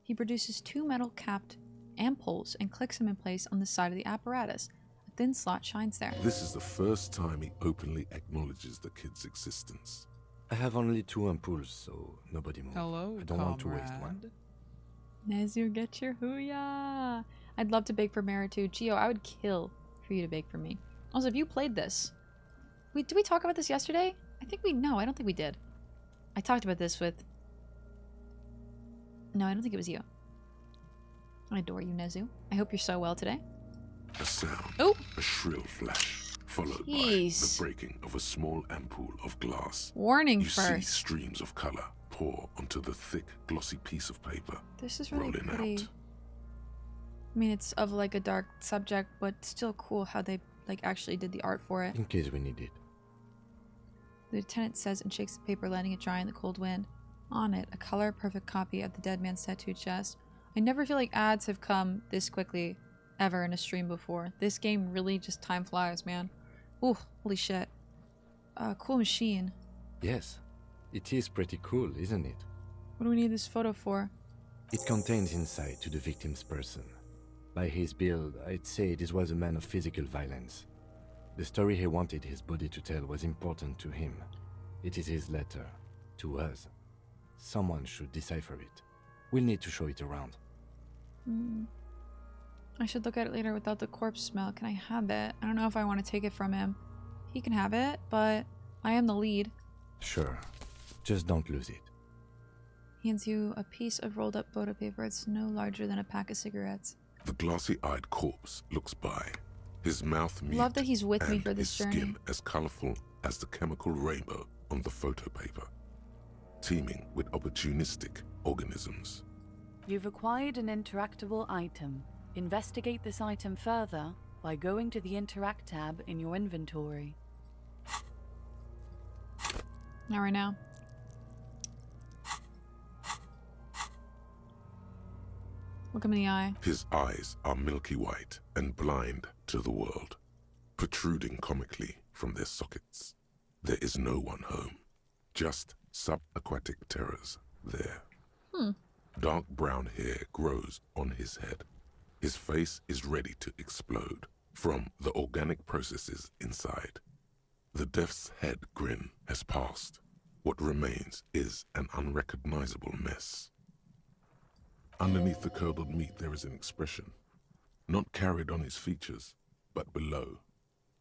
He produces two metal-capped ampoules and clicks them in place on the side of the apparatus. A thin slot shines there. This is the first time he openly acknowledges the kid's existence. I have only 2 ampoules, so nobody move. Hello, I don't want to waste one. As you get your hooyah! I'd love to bake for Meru too. Gio, I would kill for you to bake for me. Also, have you played this? Did we talk about this yesterday? I don't think we did. I talked about this with... No, I don't think it was you. I adore you, Nezu. I hope you're so well today. A sound. Oh! A shrill flash, followed by the breaking of a small ampoule of glass. Warning you first. You see streams of color pour onto the thick, glossy piece of paper. This is really rolling pretty. out. I mean, it's of like a dark subject, but still cool how they like actually did the art for it. In case we need it. The lieutenant says and shakes the paper, letting it dry in the cold wind. On it, a color-perfect copy of the dead man's tattoo chest. I never feel like ads have come this quickly ever in a stream before. This game really just time flies, man. Ooh, holy shit. Cool machine. Yes, it is pretty cool, isn't it? What do we need this photo for? It contains insight to the victim's person. By his build, I'd say this was a man of physical violence. The story he wanted his body to tell was important to him. It is his letter. To us. Someone should decipher it. We'll need to show it around. I should look at it later without the corpse smell. Can I have it? I don't know if I want to take it from him. He can have it, but I am the lead. Sure. Just don't lose it. He hands you a piece of rolled up photo paper. It's no larger than a pack of cigarettes. The glossy-eyed corpse looks by, his mouth mute, Love that he's with me for this his journey. skin as colorful as the chemical rainbow on the photo paper, teeming with opportunistic organisms. You've acquired an interactable item. Investigate this item further by going to the Interact tab in your inventory. Not right now. Look him in the eye. His eyes are milky white and blind to the world, protruding comically from their sockets. There is no one home, just subaquatic terrors there. Dark brown hair grows on his head. His face is ready to explode from the organic processes inside. The death's head grin has passed. What remains is an unrecognizable mess. Underneath the curdled meat there is an expression, not carried on his features, but below,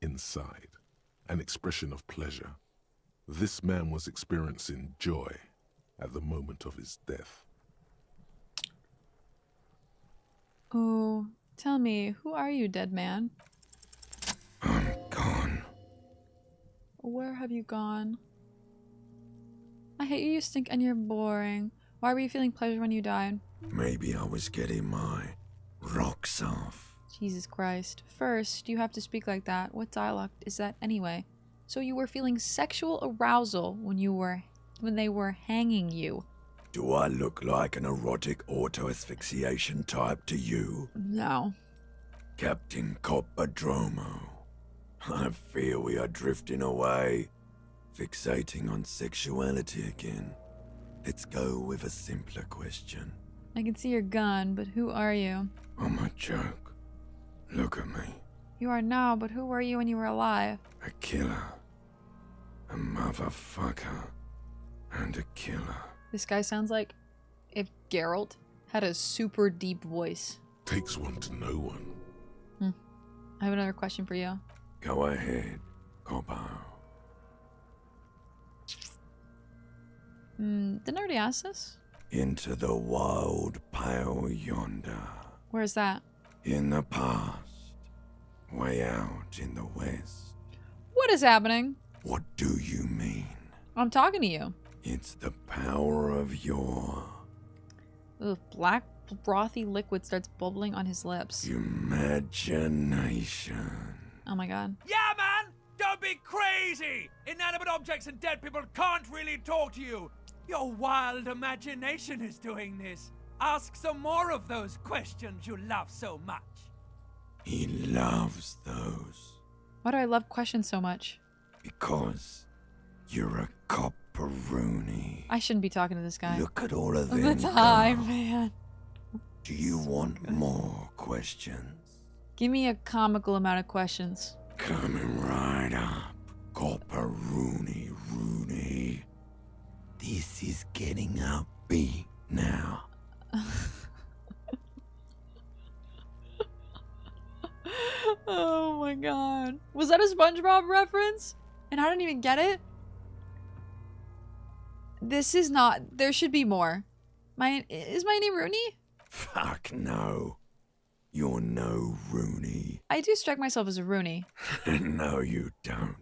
inside, an expression of pleasure. This man was experiencing joy at the moment of his death. Oh, tell me, who are you, dead man? I'm gone. Where have you gone? I hate you, you stink, and you're boring. Why were you feeling pleasure when you died? Maybe I was getting my rocks off. Jesus Christ. First, you have to speak like that. What dialect is that anyway? So you were feeling sexual arousal when they were hanging you. Do I look like an erotic auto-asphyxiation type to you? No. Captain Coppadromo, I fear we are drifting away, fixating on sexuality again. Let's go with a simpler question. I can see your gun, but who are you? I'm a joke. Look at me. You are now, but who were you when you were alive? A killer. A motherfucker. And a killer. This guy sounds like if Geralt had a super deep voice. Takes one to know one. I have another question for you. Go ahead, Coppo. Didn't I already ask this? Into the wild pale yonder. Where's that? In the past. Way out in the west. What is happening? What do you mean? I'm talking to you. It's the power of your... Ugh, black frothy liquid starts bubbling on his lips. Imagination. Oh my god. Yeah, man! Don't be crazy! Inanimate objects and dead people can't really talk to you. Your wild imagination is doing this. Ask some more of those questions you love so much. He loves those. Why do I love questions so much? Because you're a copperoonie. I shouldn't be talking to this guy. Look at all of them. The time, man. Do you want more questions? Give me a comical amount of questions. Coming right up, copperoonie Rooney. This is getting upbeat now. Oh my god. Was that a SpongeBob reference? And I didn't even get it? This is not... There should be more. Is my name Rooney? Fuck no. You're no Rooney. I do strike myself as a Rooney. No, you don't.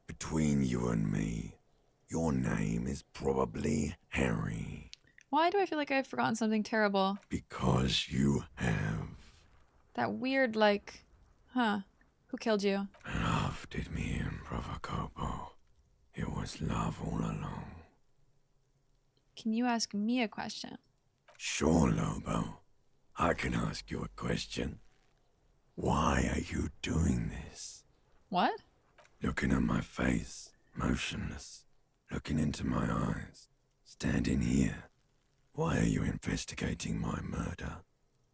Between you and me, your name is probably Harry. Why do I feel like I've forgotten something terrible? Because you have. That weird, like... Huh. Who killed you? Love did me in, Brother Copo. It was love all along. can you ask me a question? Sure, Lobo. I can ask you a question. Why are you doing this? What? Looking at my face, motionless. Looking into my eyes. Standing here. Why are you investigating my murder?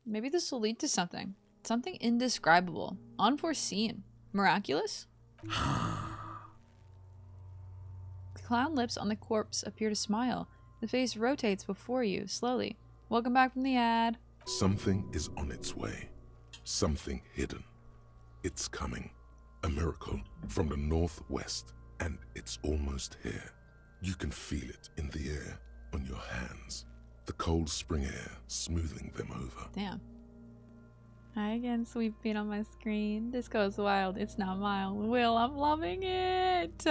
Maybe this will lead to something. Something indescribable. Unforeseen. Miraculous? The clown lips on the corpse appear to smile. The face rotates before you, slowly. Welcome back from the ad. Something is on its way. Something hidden. It's coming. A miracle from the northwest, and it's almost here. You can feel it in the air, on your hands. The cold spring air smoothing them over. Damn. Hi again, sweet bean on my screen. This goes wild. It's not mild. Will, I'm loving it.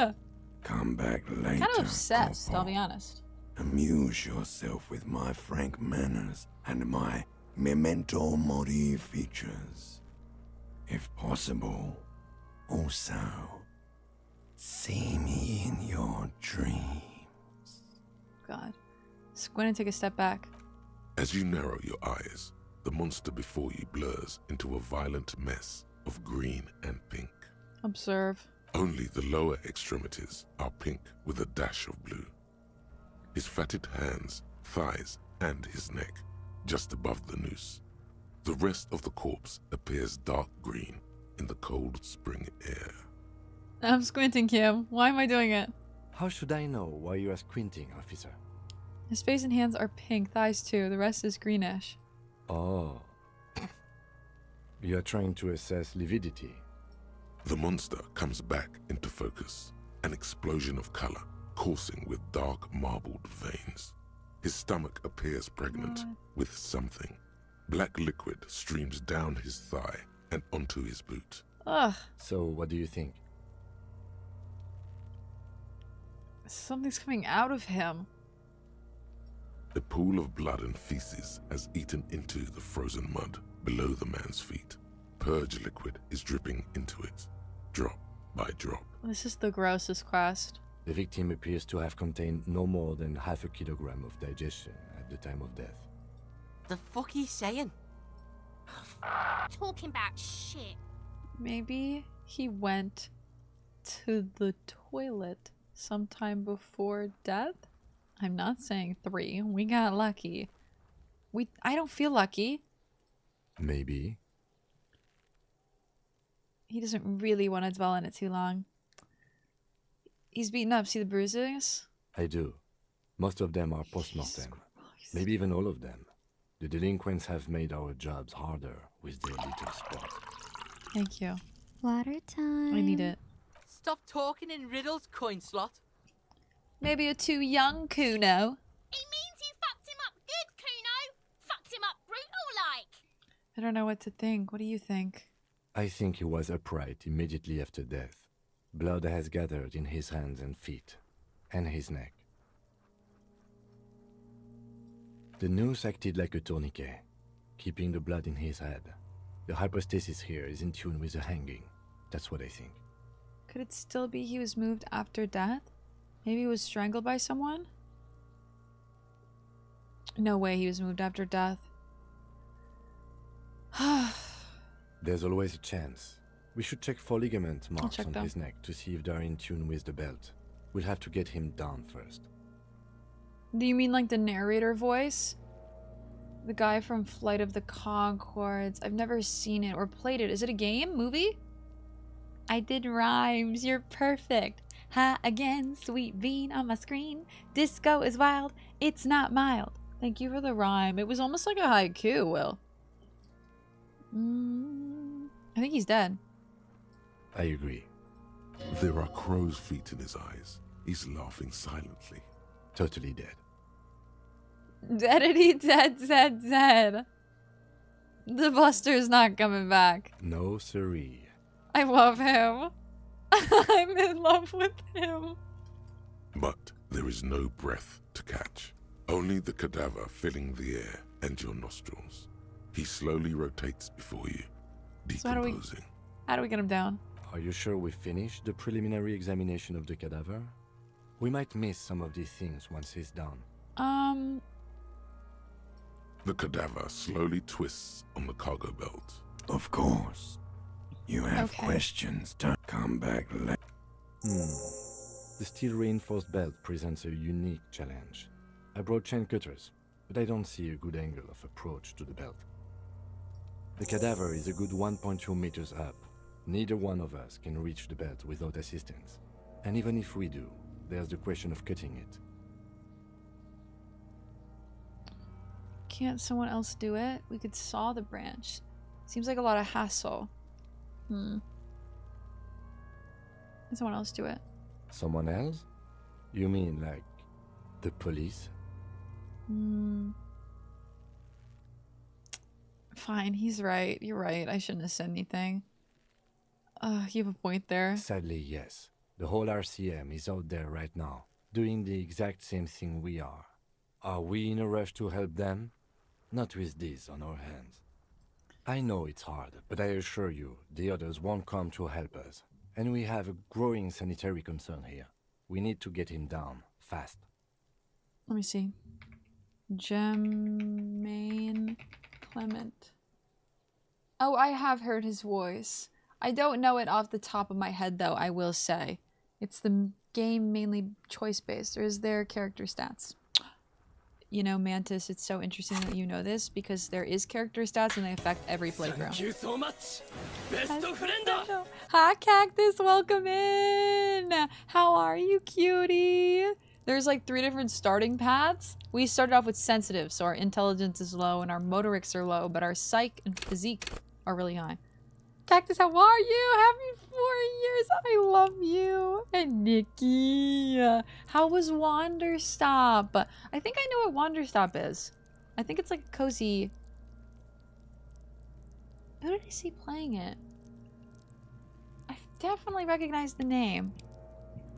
Come back later. Kind of obsessed, I'll be honest. Amuse yourself with my frank manners and my memento mori features. If possible, also, see me in your dreams. God. Squint and take a step back. As you narrow your eyes, the monster before you blurs into a violent mess of green and pink. Observe. Only the lower extremities are pink with a dash of blue. His fatted hands, thighs, and his neck, just above the noose. The rest of the corpse appears dark green in the cold spring air. I'm squinting, Kim. Why am I doing it? How should I know why you are squinting, officer? His face and hands are pink, thighs too. The rest is greenish. Oh. You are trying to assess lividity. The monster comes back into focus, an explosion of color, coursing with dark marbled veins. His stomach appears pregnant with something. Black liquid streams down his thigh and onto his boot. Ugh. So, what do you think? Something's coming out of him. A pool of blood and feces has eaten into the frozen mud below the man's feet. Purge liquid is dripping into it, drop by drop. This is the grossest quest. The victim appears to have contained no more than half a kilogram of digestion at the time of death. The fuck he's saying? Talking about shit. Maybe he went to the toilet sometime before death? I'm not saying 3. We got lucky. I don't feel lucky. Maybe. He doesn't really want to dwell on it too long. He's beaten up. See the bruises? I do. Most of them are post-mortem. Maybe even all of them. The delinquents have made our jobs harder with their little spot. Thank you. Water time. I need it. Stop talking in riddles, coin slot. Maybe you're too young, Kuno. It means you fucked him up good, Kuno. Fucked him up brutal-like. I don't know what to think. What do you think? I think he was upright immediately after death. Blood has gathered in his hands and feet, and his neck. The noose acted like a tourniquet, keeping the blood in his head. The hypostasis here is in tune with the hanging. That's what I think. Could it still be he was moved after death? Maybe he was strangled by someone? No way he was moved after death. There's always a chance. We should check for ligament marks on them. his neck to see if they're in tune with the belt. We'll have to get him down first. Do you mean like the narrator voice? The guy from Flight of the Conchords. I've never seen it or played it. Is it a game? Movie? I did rhymes. You're perfect. Ha again, sweet bean on my screen. Disco is wild. It's not mild. Thank you for the rhyme. It was almost like a haiku, Will. I think he's dead. I agree. There are crow's feet in his eyes. He's laughing silently. Totally dead. Deadity dead. The Buster's not coming back. No siree. I love him. I'm in love with him. But there is no breath to catch. Only the cadaver filling the air and your nostrils. He slowly rotates before you, decomposing. How do we get him down? Are you sure we finished the preliminary examination of the cadaver? We might miss some of these things once he's done. The cadaver slowly twists on the cargo belt. Of course. You have questions, don't come back late. The steel reinforced belt presents a unique challenge. I brought chain cutters, but I don't see a good angle of approach to the belt. The cadaver is a good 1.2 meters up. Neither one of us can reach the belt without assistance. And even if we do, there's the question of cutting it. Can't someone else do it? We could saw the branch. Seems like a lot of hassle. Can someone else do it? Someone else? You mean like the police? Fine, he's right. You're right. I shouldn't have said anything. You have a point there. Sadly, yes. The whole RCM is out there right now, doing the exact same thing we are. Are we in a rush to help them? Not with this on our hands. I know it's hard, but I assure you, the others won't come to help us. And we have a growing sanitary concern here. We need to get him down, fast. Let me see. Jermaine Clement. Oh, I have heard his voice. I don't know it off the top of my head, though, I will say. It's the game mainly choice-based, or is there character stats? You know, Mantis, it's so interesting that you know this, because there is character stats and they affect every playthrough. Thank you so much. Best friend. Hi, Cactus, welcome in! How are you, cutie? There's like 3 different starting paths. We started off with sensitive, so our intelligence is low and our motorics are low, but our psych and physique are really high. Cactus, how are you? Happy 4 years. I love you. And Nikki. How was Wanderstop? I think I know what Wanderstop is. I think it's like a cozy... Who did I see playing it? I definitely recognize the name.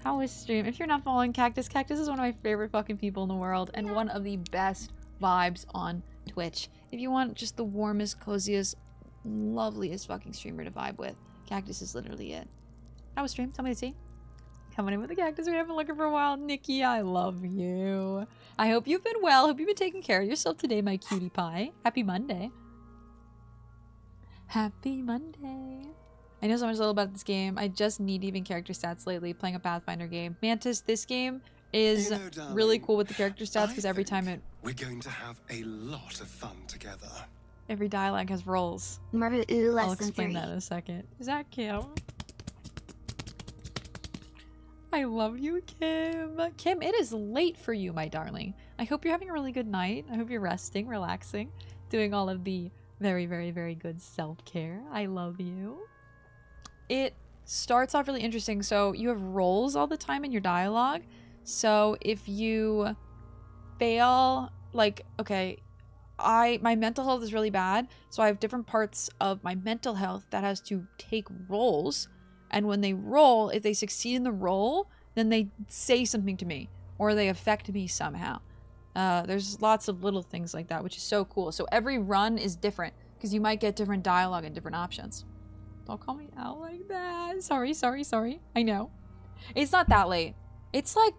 How was stream? If you're not following Cactus, Cactus is one of my favorite fucking people in the world and one of the best vibes on Twitch. If you want just the warmest, coziest, loveliest fucking streamer to vibe with, Cactus is literally it. How was stream? Tell me to see. Coming in with the Cactus. We haven't been looking for a while. Nikki, I love you. I hope you've been well. Hope you've been taking care of yourself today, my cutie pie. Happy Monday. Happy Monday. I know so much little about this game. I just need even character stats lately, playing a Pathfinder game. Mantis, this game is really cool with the character stats because every time we're going to have a lot of fun together. Every dialogue has roles. Meru, I'll explain that in a second. Is that Kim? I love you, Kim. Kim, it is late for you, my darling. I hope you're having a really good night. I hope you're resting, relaxing, doing all of the very, very, very good self-care. I love you. It starts off really interesting. So you have roles all the time in your dialogue. So if you fail, like, okay, my mental health is really bad, so I have different parts of my mental health that has to take roles, and when they roll, if they succeed in the roll, then they say something to me, or they affect me somehow. There's lots of little things like that, which is so cool. So every run is different, because you might get different dialogue and different options. Don't call me out like that. Sorry, sorry, sorry. I know. It's not that late. It's like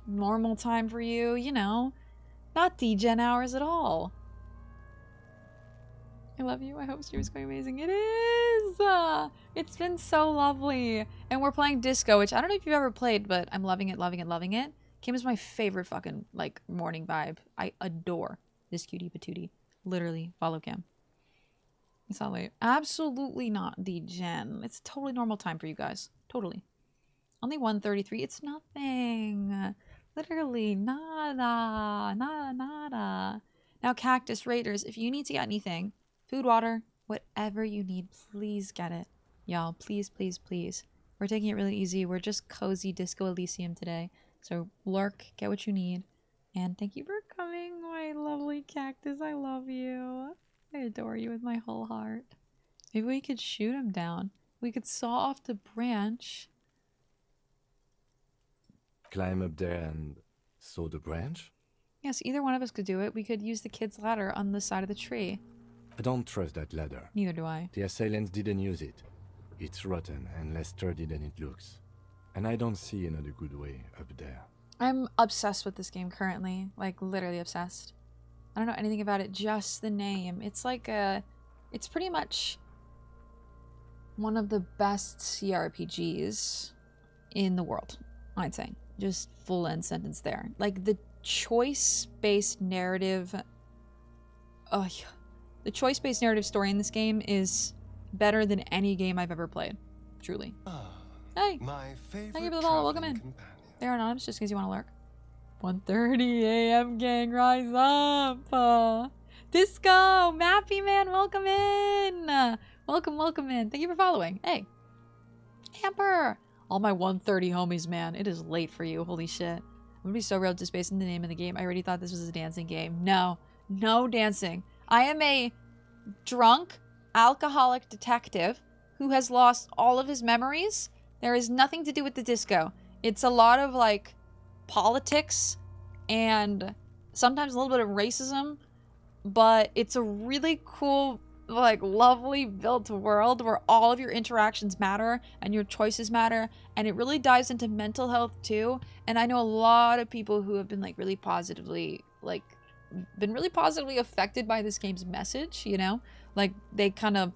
normal time for you, you know. Not D-Gen hours at all. I love you. I hope stream's going amazing. It is! It's been so lovely. And we're playing Disco, which I don't know if you've ever played, but I'm loving it, loving it, loving it. Kim is my favorite fucking, like, morning vibe. I adore this cutie patootie. Literally, follow Kim. It's not late. Absolutely not D-Gen. It's totally normal time for you guys. Totally. Only 1:33. It's nothing. Literally, nada. Nada, nada. Now, Cactus Raiders, if you need to get anything, food, water, whatever you need, please get it. Y'all, please, please, please. We're taking it really easy. We're just cozy Disco Elysium today. So lurk, get what you need. And thank you for coming, my lovely Cactus. I love you. I adore you with my whole heart. Maybe we could shoot him down. We could saw off the branch. Climb up there and saw the branch? Yes, either one of us could do it. We could use the kid's ladder on the side of the tree. I don't trust that ladder. Neither do I. The assailants didn't use it. It's rotten and less sturdy than it looks. And I don't see another good way up there. I'm obsessed with this game currently. Like, literally obsessed. I don't know anything about it, just the name. It's like it's pretty much one of the best CRPGs in the world, I'd say. Just full end sentence there. Like, the choice-based narrative... Oh, yeah. The choice-based narrative story in this game is better than any game I've ever played. Truly. Hey! Thank you for the follow. Welcome in. They're anonymous just because you want to lurk. 1:30 a.m. gang, rise up! Disco! Mappy Man, welcome in! Welcome in. Thank you for following. Hey! Amber! All my 1:30 homies, man. It is late for you. Holy shit. I'm gonna be so real just based on the name of the game. I already thought this was a dancing game. No. No dancing. I am a drunk, alcoholic detective who has lost all of his memories. There is nothing to do with the disco. It's a lot of, like, politics and sometimes a little bit of racism, but it's a really cool, like, lovely built world where all of your interactions matter and your choices matter, and it really dives into mental health too. And I know a lot of people who have been, like, really positively affected by this game's message, you know? Like, they kind of,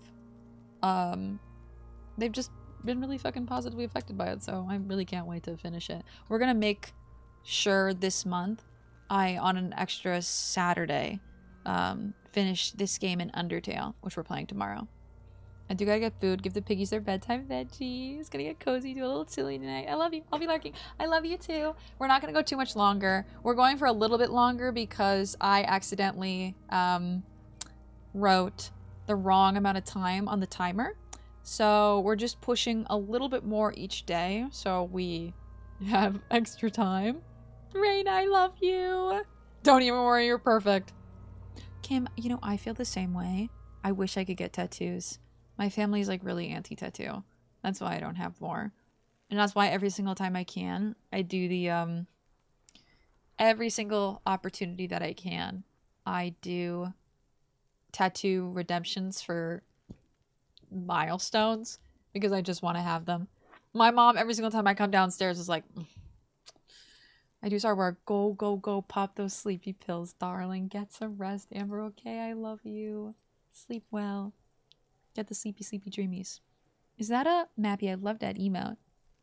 they've just been really fucking positively affected by it, so I really can't wait to finish it. We're gonna make sure this month, on an extra Saturday, finish this game in Undertale, which we're playing tomorrow. I do gotta get food, give the piggies their bedtime veggies, gonna get cozy, do a little chilly tonight. I love you, I'll be lurking. I love you too. We're not gonna go too much longer. We're going for a little bit longer because I accidentally wrote the wrong amount of time on the timer. So we're just pushing a little bit more each day so we have extra time. Rain, I love you. Don't even worry, you're perfect. Kim, you know, I feel the same way. I wish I could get tattoos. My family's like really anti-tattoo. That's why I don't have more. And that's why every single time I can, I do the, every single opportunity that I can, I do tattoo redemptions for milestones because I just want to have them. My mom, every single time I come downstairs, is like, I do start work. Go, pop those sleepy pills, darling. Get some rest, Amber, okay? I love you. Sleep well. Get the sleepy dreamies. Is that a Mappy? I love that emote.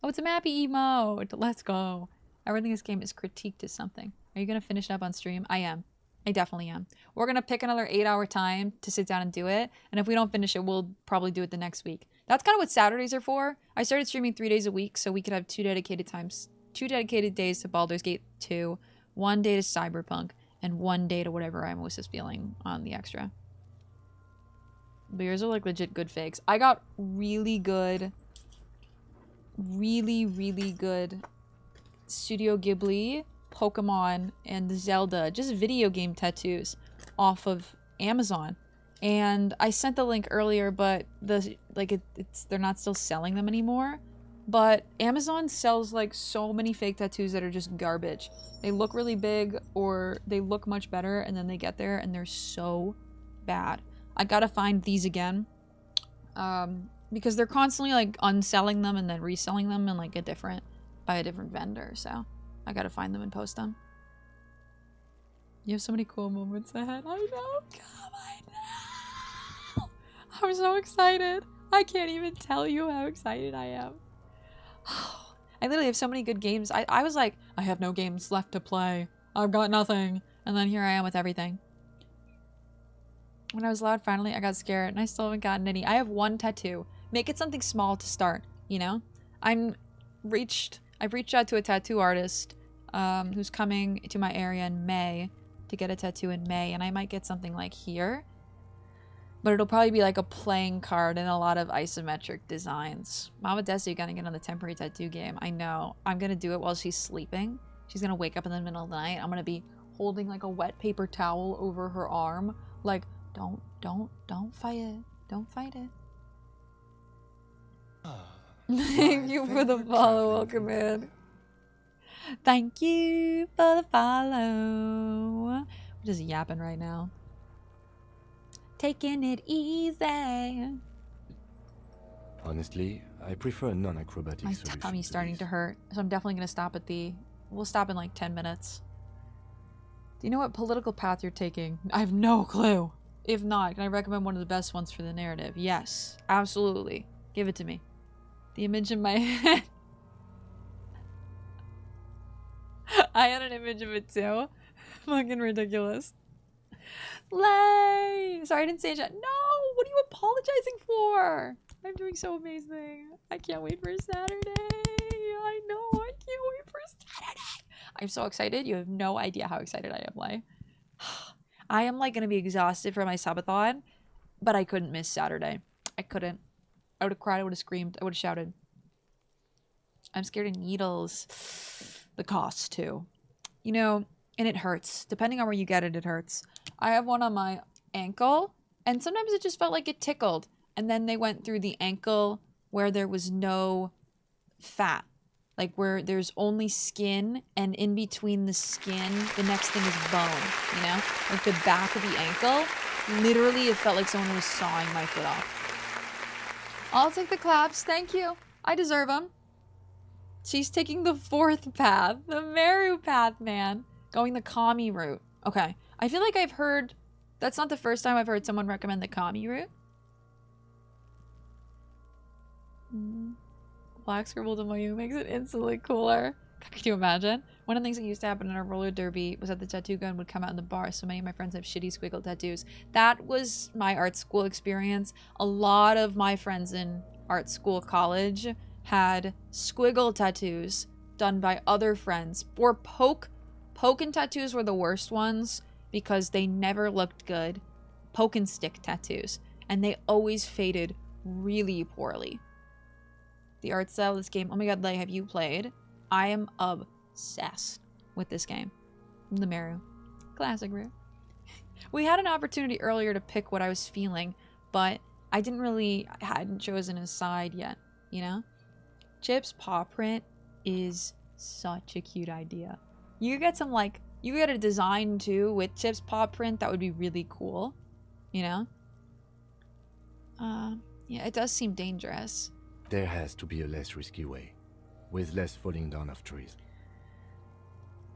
Oh, it's a Mappy emote. Let's go. Everything in this game is critiqued to something. Are you going to finish it up on stream? I am. I definitely am. We're going to pick another 8-hour time to sit down and do it. And if we don't finish it, we'll probably do it the next week. That's kind of what Saturdays are for. I started streaming 3 days a week so we could have 2 dedicated days to Baldur's Gate 2, 1 day to Cyberpunk, and 1 day to whatever I was just feeling on the extra. But yours are like legit good fakes. I got really good Studio Ghibli, Pokemon, and Zelda, just video game tattoos off of Amazon. And I sent the link earlier, but they're not still selling them anymore. But Amazon sells like so many fake tattoos that are just garbage. They look really big or they look much better and then they get there and they're so bad. I gotta find these again. Because they're constantly like unselling them and then reselling them and like by a different vendor. So I gotta find them and post them. You have so many cool moments ahead. I know. Come on now. I'm so excited. I can't even tell you how excited I am. I literally have so many good games. I was like, I have no games left to play. I've got nothing. And then here I am with everything. When I was loud, finally, I got scared, and I still haven't gotten any. I have 1 tattoo. Make it something small to start, you know? I've reached out to a tattoo artist who's coming to my area in May to get a tattoo in May, and I might get something like here. But it'll probably be like a playing card and a lot of isometric designs. Mama Desi gonna get on the temporary tattoo game. I know. I'm gonna do it while she's sleeping. She's gonna wake up in the middle of the night. I'm gonna be holding like a wet paper towel over her arm. Like, don't fight it. Don't fight it. Thank you for the follow. Welcome in. Thank you for the follow. We're just yapping right now. Taking it easy. Honestly, I prefer non-acrobatic My solutions. tummy's starting to hurt, so I'm definitely going to stop at the We'll stop in like 10 minutes. Do you know what political path you're taking? I have no clue. If not, can I recommend one of the best ones for the narrative? Yes, absolutely. Give it to me. The image in my head. I had an image of it too. Fucking ridiculous. Lay! Sorry I didn't say it yet. No! What are you apologizing for? I'm doing so amazing. I can't wait for Saturday. I know. I can't wait for Saturday. I'm so excited. You have no idea how excited I am, Lay. I am like going to be exhausted for my subathon, but I couldn't miss Saturday. I couldn't. I would have cried. I would have screamed. I would have shouted. I'm scared of needles. The cost, too. You know, and it hurts. Depending on where you get it, it hurts. I have one on my ankle, and sometimes it just felt like it tickled. And then they went through the ankle where there was no fat. Like where there's only skin, and in between the skin, the next thing is bone, you know? Like the back of the ankle, literally it felt like someone was sawing my foot off. I'll take the claps, thank you. I deserve them. She's taking the 4th path, the Meru path, man. Going the Kami route. Okay, I feel like I've heard, that's not the first time I've heard someone recommend the Kami route. Black scribbled MOU makes it instantly cooler. Can you imagine? One of the things that used to happen in a roller derby was that the tattoo gun would come out in the bar. So many of my friends have shitty squiggle tattoos. That was my art school experience. A lot of my friends in art school college had squiggle tattoos done by other friends. Or poke and tattoos were the worst ones because they never looked good. Poke and stick tattoos. And they always faded really poorly. The art style of this game. Oh my god, Lay, have you played? I am obsessed with this game. The Meru. Classic route. We had an opportunity earlier to pick what I was feeling, but I hadn't chosen a side yet, you know? Chip's paw print is such a cute idea. You get some, like, you get a design too with Chip's paw print that would be really cool, you know? Yeah, it does seem dangerous. There has to be a less risky way, with less falling down of trees.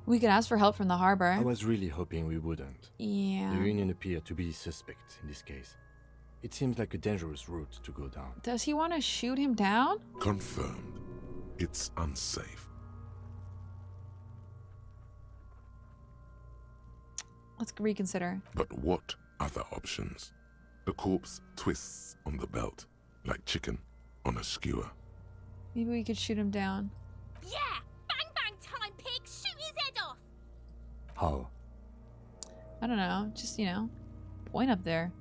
We could ask for help from the harbor. I was really hoping we wouldn't. Yeah. The Union appeared to be suspect in this case. It seems like a dangerous route to go down. Does he want to shoot him down? Confirmed. It's unsafe. Let's reconsider. But what other options? The corpse twists on the belt, like chicken on a skewer. Maybe we could shoot him down. Yeah! Bang bang time, pig! Shoot his head off! How? I don't know. Just, you know, point up there.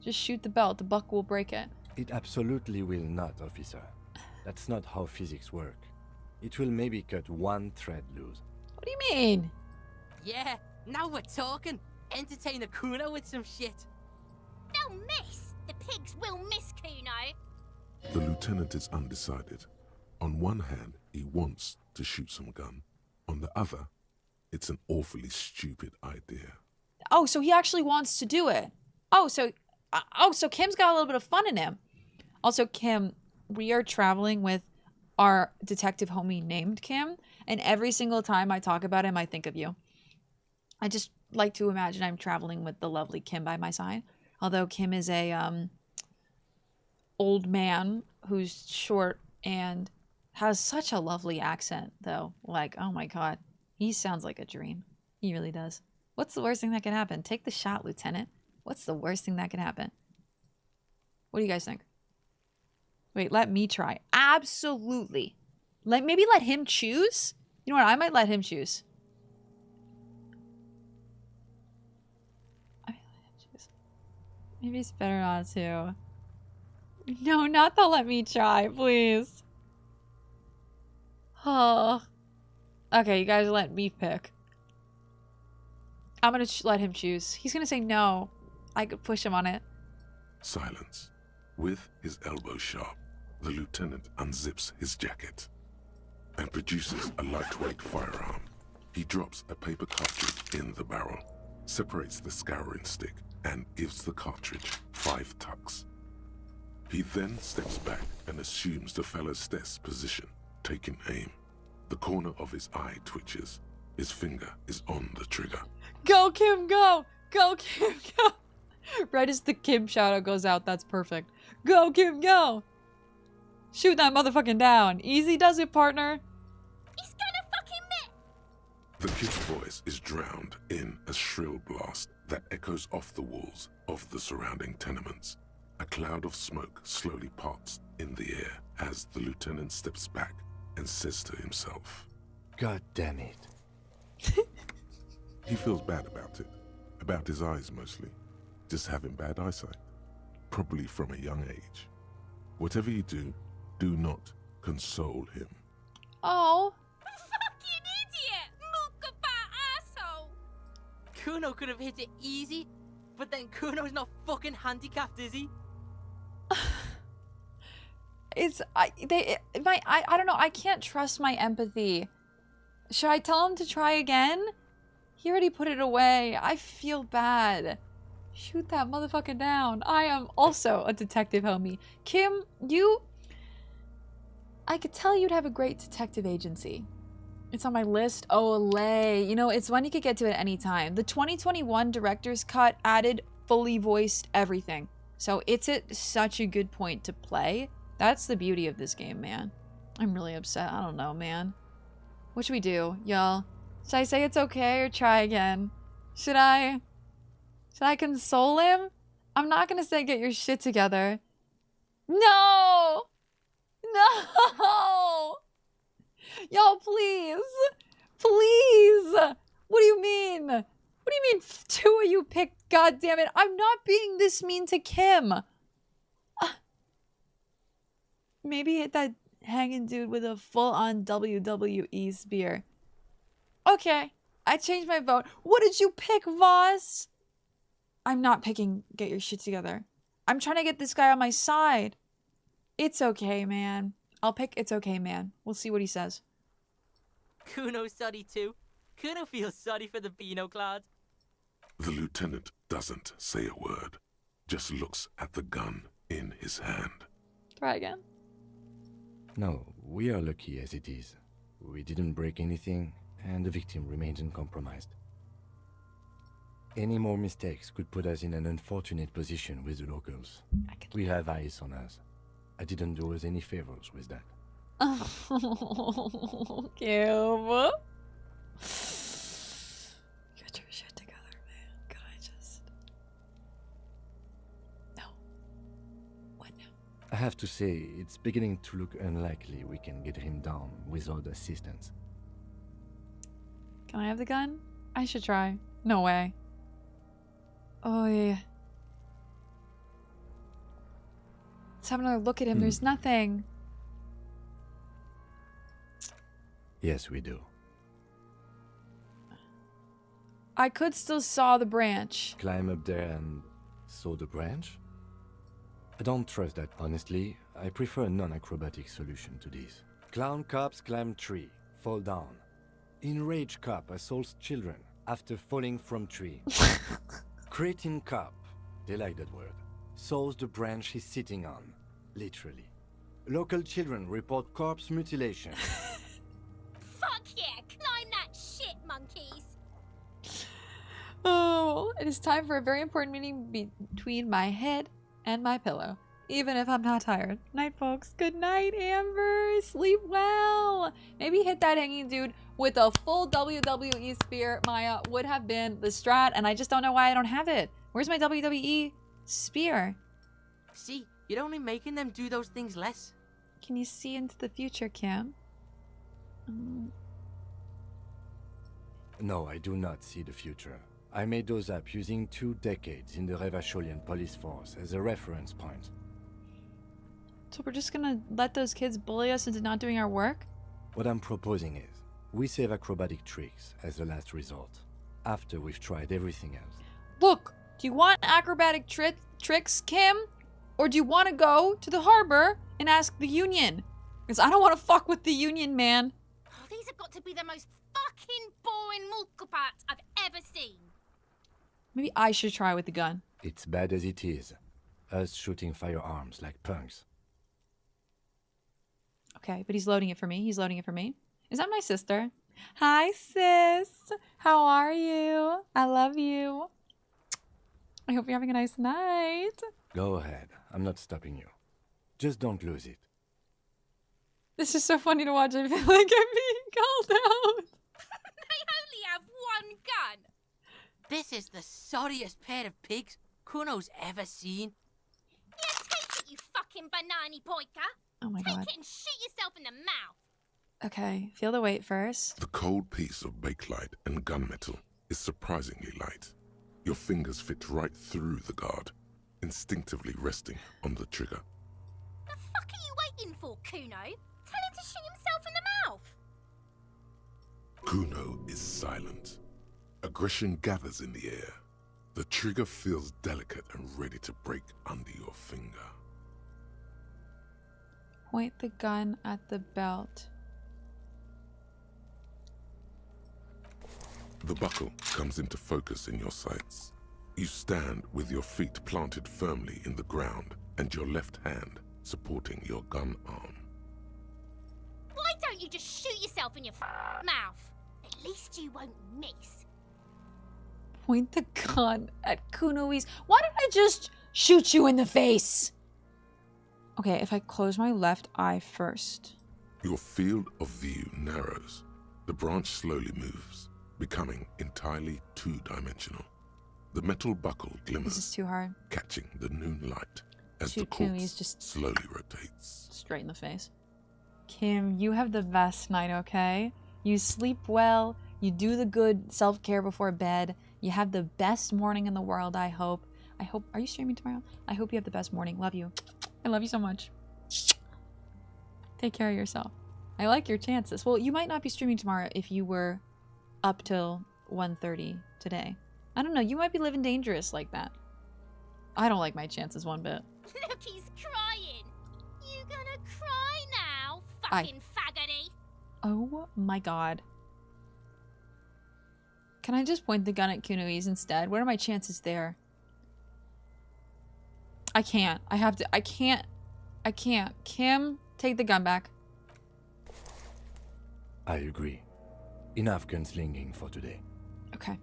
Just shoot the belt. The buck will break it. It absolutely will not, officer. That's not how physics work. It will maybe cut one thread loose. What do you mean? Yeah, now we're talking. Entertain a Kuno with some shit. They'll miss! The pigs will miss Kuno! The lieutenant is undecided. On one hand, he wants to shoot some gun. On the other, it's an awfully stupid idea. Oh, so he actually wants to do it. So Kim's got a little bit of fun in him. Also, Kim, we are traveling with our detective homie named Kim, and every single time I talk about him, I think of you. I just like to imagine I'm traveling with the lovely Kim by my side. Although Kim is a old man who's short and has such a lovely accent, though. Like, oh my god, he sounds like a dream. He really does. What's the worst thing that could happen? Take the shot, Lieutenant. What's the worst thing that could happen? What do you guys think? Wait, let me try. Absolutely. Maybe let him choose? You know what? I might let him choose. Maybe it's better not to. No, not the let me try, please. Oh. Okay, you guys let me pick. I'm gonna let him choose. He's gonna say no. I could push him on it. Silence. With his elbow sharp, the lieutenant unzips his jacket and produces a lightweight firearm. He drops a paper cartridge in the barrel, separates the scouring stick, and gives the cartridge 5 tucks. He then steps back and assumes the fellow's desk position, taking aim. The corner of his eye twitches. His finger is on the trigger. Go, Kim, go! Go, Kim, go! Right as the Kim shout-out goes out, that's perfect. Go, Kim, go! Shoot that motherfucking down. Easy does it, partner. He's gonna fucking miss. The kid's voice is drowned in a shrill blast that echoes off the walls of the surrounding tenements. A cloud of smoke slowly parts in the air as the lieutenant steps back and says to himself, God damn it. He feels bad about it. About his eyes mostly. Just having bad eyesight. Probably from a young age. Whatever you do, do not console him. Oh. Fucking idiot! Mookabat asshole! Kuno could have hit it easy, but then Kuno's not fucking handicapped, is he? I don't know, I can't trust my empathy. Should I tell him to try again? He already put it away. I feel bad. Shoot that motherfucker down. I am also a detective, homie. Kim, I could tell you'd have a great detective agency. It's on my list. Oh, Olay. You know, it's one you could get to at any time. The 2021 director's cut added fully voiced everything. So it's at such a good point to play. That's the beauty of this game, man. I'm really upset. I don't know, man. What should we do, y'all? Should I say it's okay or try again? Should I console him? I'm not gonna say get your shit together. No! No! Y'all, please! Please! What do you mean? What do you mean 2 of you picked? God damn it. I'm not being this mean to Kim. Maybe hit that hanging dude with a full-on WWE spear. Okay, I changed my vote. What did you pick, Voss? I'm not picking get your shit together. I'm trying to get this guy on my side. It's okay, man. I'll pick it's okay, man. We'll see what he says. Kuno's sorry too. Kuno feels sorry for the Beano Cloud. The lieutenant doesn't say a word, just looks at the gun in his hand. Try again. No, we are lucky as it is. We didn't break anything, and the victim remains uncompromised. Any more mistakes could put us in an unfortunate position with the locals. We have eyes on us. I didn't do us any favors with that. Oh, Kim. Get your shit together, man. Could I just... No. What now? I have to say, it's beginning to look unlikely we can get him down without assistance. Can I have the gun? I should try. No way. Oh, yeah. Let's have another look at him. There's nothing. Yes, we do. I could still saw the branch. Climb up there and saw the branch? I don't trust that, honestly. I prefer a non-acrobatic solution to this. Clown cops climb tree, fall down. Enraged cop assaults children after falling from tree. Cretin cop, they like that word, saws the branch he's sitting on, literally. Local children report corpse mutilation. Fuck yeah, climb that shit, monkeys. Oh, it is time for a very important meeting between my head and my pillow. Even if I'm not tired. Night, folks. Good night, Amber. Sleep well. Maybe hit that hanging dude with a full WWE spear. Maya would have been the strat, and I just don't know why I don't have it. Where's my WWE spear? See, you're only making them do those things less. Can you see into the future, Kim? No, I do not see the future. I made those up using 2 decades in the Revacholian police force as a reference point. So we're just gonna let those kids bully us into not doing our work? What I'm proposing is, we save acrobatic tricks as a last resort, after we've tried everything else. Look, do you want acrobatic tricks, Kim? Or do you want to go to the harbor and ask the Union? Because I don't want to fuck with the Union, man. Oh, these have got to be the most fucking boring mulkapats I've ever seen. Maybe I should try with the gun. It's bad as it is. Us shooting firearms like punks. Okay, but he's loading it for me. He's loading it for me. Is that my sister? Hi, sis. How are you? I love you. I hope you're having a nice night. Go ahead. I'm not stopping you. Just don't lose it. This is so funny to watch. I feel like I'm being called out. They only have one gun. This is the sorriest pair of pigs Kuno's ever seen. Yeah, take it, you fucking banana poika. Oh my God. Take it and shoot yourself in the mouth. Okay, feel the weight first. The cold piece of bakelite and gunmetal is surprisingly light. Your fingers fit right through the guard, instinctively resting on the trigger. The fuck are you waiting for, Kuno? Tell him to shoot himself in the mouth. Kuno is silent. Aggression gathers in the air. The trigger feels delicate and ready to break under your finger. Point the gun at the belt. The buckle comes into focus in your sights. You stand with your feet planted firmly in the ground and your left hand supporting your gun arm. Why don't you just shoot yourself in your mouth? At least you won't miss. Point the gun at Kuno's. Why don't I just shoot you in the face? Okay, if I close my left eye first. Your field of view narrows. The branch slowly moves, becoming entirely two-dimensional. The metal buckle glimmers. This is too hard. Catching the noon light as Shoot the Kim, corpse he's just slowly rotates. straight in the face. Kim, you have the best night, okay? You sleep well. You do the good self-care before bed. You have the best morning in the world, I hope. Are you streaming tomorrow? I hope you have the best morning. Love you. I love you so much. Take care of yourself. I like your chances. Well, you might not be streaming tomorrow if you were up till 1:30 today. I don't know. You might be living dangerous like that. I don't like my chances one bit. Look, he's crying. You gonna cry now, fucking faggoty? Oh my God. Can I just point the gun at Kuno's instead? What are my chances there? I can't. I have to. I can't. Kim, take the gun back. I agree. Enough gunslinging for today. Okay.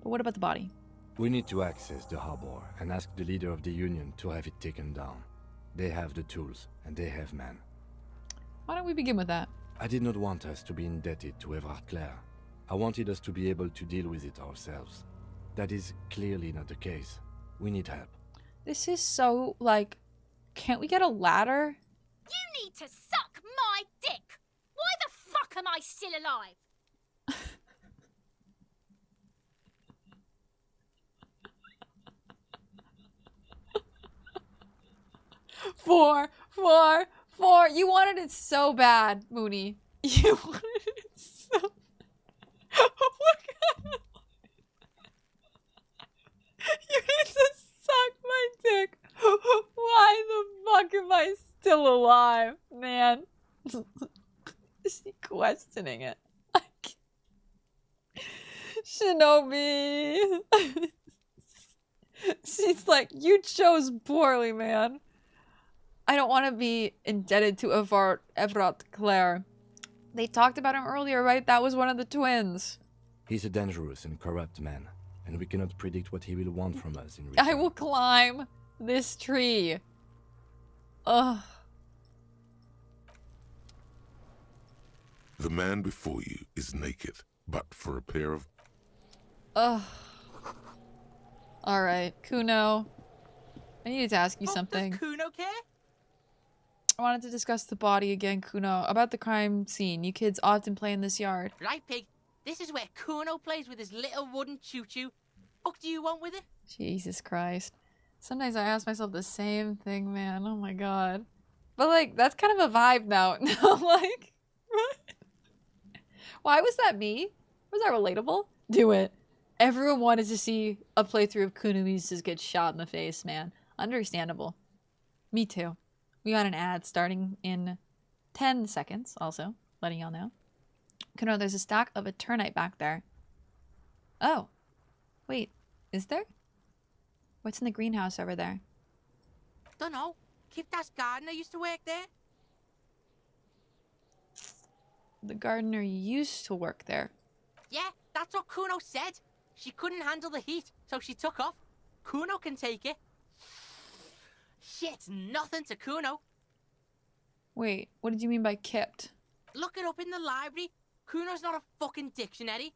But what about the body? We need to access the harbor and ask the leader of the Union to have it taken down. They have the tools, and they have men. Why don't we begin with that? I did not want us to be indebted to Everard Clare. I wanted us to be able to deal with it ourselves. That is clearly not the case. We need help. This is so, like, can't we get a ladder? You need to suck my dick. Why the fuck am I still alive? Four. You wanted it so bad, Mooney. You wanted it so... What kind of... You need to suck my dick. Why the fuck am I still alive, man? Is he questioning it? Shinobi. She's like, you chose poorly, man. I don't want to be indebted to Everard Clare. They talked about him earlier, right? That was one of the twins. He's a dangerous and corrupt man, and we cannot predict what he will want from us in return. I will climb this tree. Ugh. The man before you is naked, but for a pair of... Ugh. Alright, Kuno. I needed to ask you something. Does Kuno care? I wanted to discuss the body again, Kuno. About the crime scene. You kids often play in this yard. Right, pig. This is where Kuno plays with his little wooden choo-choo. What do you want with it? Jesus Christ. Sometimes I ask myself the same thing, man. Oh my god. But like, that's kind of a vibe now. No, like, what? Why was that me? Was that relatable? Do it. Everyone wanted to see a playthrough of Kuno just get shot in the face, man. Understandable. Me too. We got an ad starting in 10 seconds, also. Letting y'all know. Kuno, there's a stack of Eternite back there. Oh. Wait. Is there? What's in the greenhouse over there? Dunno. Kiptas gardener used to work there. The gardener used to work there. Yeah, that's what Kuno said. She couldn't handle the heat, so she took off. Kuno can take it. Shit's nothing to Kuno. Wait, what did you mean by kept? Look it up in the library. Kuno's not a fucking dictionary.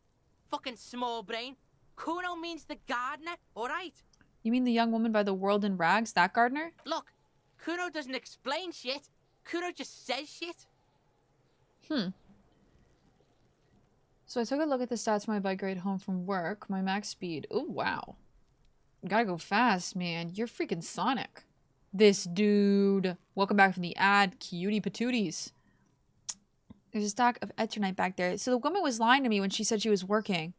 Fucking small brain. Kuno means the gardener, alright? You mean the young woman by the world in rags, that gardener? Look, Kuno doesn't explain shit. Kuno just says shit. So I took a look at the stats for my bike ride home from work. My max speed. Oh, wow. Gotta go fast, man. You're freaking Sonic. This dude. Welcome back from the ad. Cutie patooties. There's a stack of Eternite back there. So the woman was lying to me when she said she was working.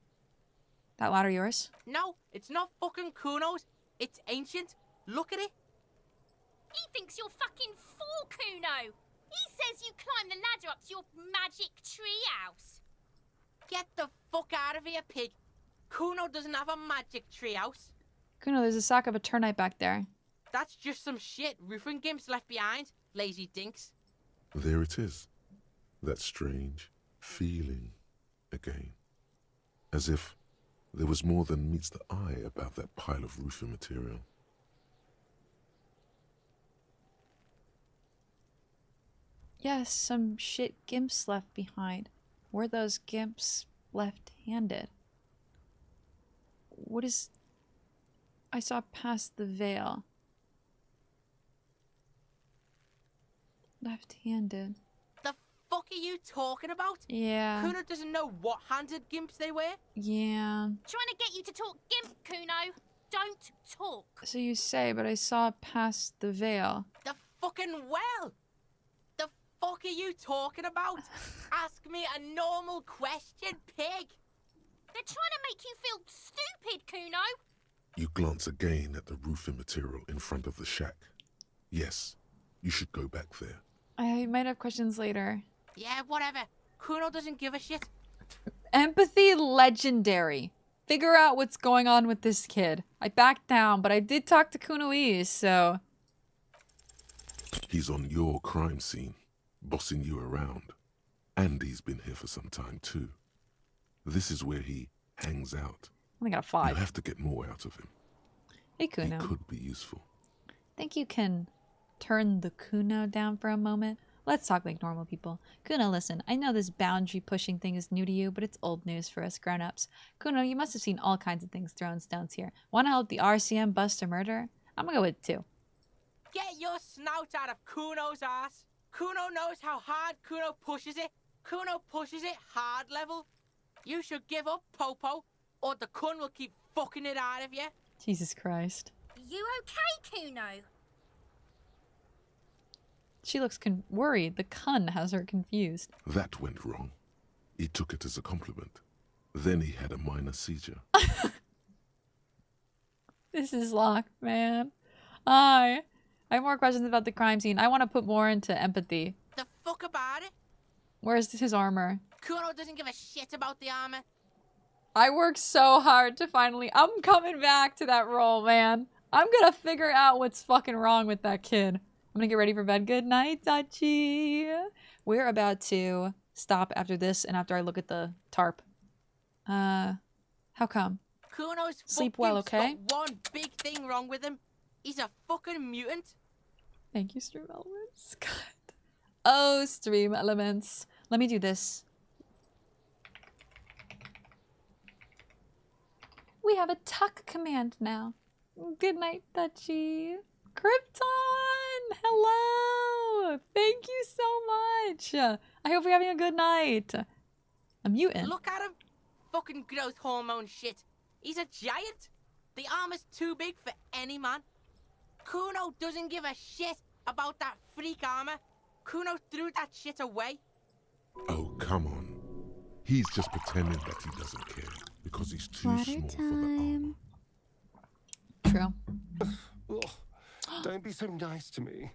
That ladder yours? No, it's not fucking Kuno's. It's ancient. Look at it. He thinks you're fucking fool, Kuno. He says you climb the ladder up to your magic treehouse. Get the fuck out of here, pig. Kuno doesn't have a magic treehouse. Kuno, there's a sack of Eternite back there. That's just some shit roofing gimps left behind. Lazy dinks. There it is. That strange feeling again. As if there was more than meets the eye about that pile of roofing material. Yes, some shit gimps left behind. Were those gimps left-handed? What is... I saw past the veil. Left-handed. The fuck are you talking about? Yeah. Kuno doesn't know what handed gimps they wear. Yeah. Trying to get you to talk gimp, Kuno. Don't talk. So you say, but I saw past the veil. The fucking well. The fuck are you talking about? Ask me a normal question, pig. They're trying to make you feel stupid, Kuno. You glance again at the roofing material in front of the shack. Yes, you should go back there. I might have questions later. Yeah, whatever. Kuno doesn't give a shit. Empathy legendary. Figure out what's going on with this kid. I backed down, but I did talk to Kunoese, so... He's on your crime scene, bossing you around. And he's been here for some time too. This is where he hangs out. I got a 5. You have to get more out of him. Hey, Kuno. He could be useful. Think you can turn the Kuno down for a moment? Let's talk like normal people. Kuno, listen, I know this boundary pushing thing is new to you, but it's old news for us grown-ups. Kuno, you must have seen all kinds of things throwing stones here. Want to help the RCM bust a murder? I'm gonna go with 2. Get your snout out of Kuno's ass. Kuno knows how hard Kuno pushes it. Kuno pushes it hard level. You should give up, Popo, or the Kun will keep fucking it out of you. Jesus Christ. You okay, Kuno? She looks worried. The Kun has her confused. That went wrong. He took it as a compliment. Then he had a minor seizure. This is locked, man. I have more questions about the crime scene. I want to put more into empathy. The fuck about it? Where's his armor? Kuno doesn't give a shit about the armor. I worked so hard to finally... I'm coming back to that role, man. I'm gonna figure out what's fucking wrong with that kid. I'm gonna get ready for bed. Good night, Dachi. We're about to stop after this and after I look at the tarp. How come? Kuno's Sleep well, okay? got one big thing wrong with him. He's a fucking mutant. Thank you, Stream Elements. God. Oh, Stream Elements. Let me do this. We have a tuck command now. Good night, Dachi. Krypton! Hello! Thank you so much. I hope you're having a good night. A mutant. Look at him. Fucking growth hormone shit. He's a giant. The armor's too big for any man. Kuno doesn't give a shit about that freak armor. Kuno threw that shit away. Oh, come on. He's just pretending that he doesn't care because he's too small for the armor. True. Don't be so nice to me.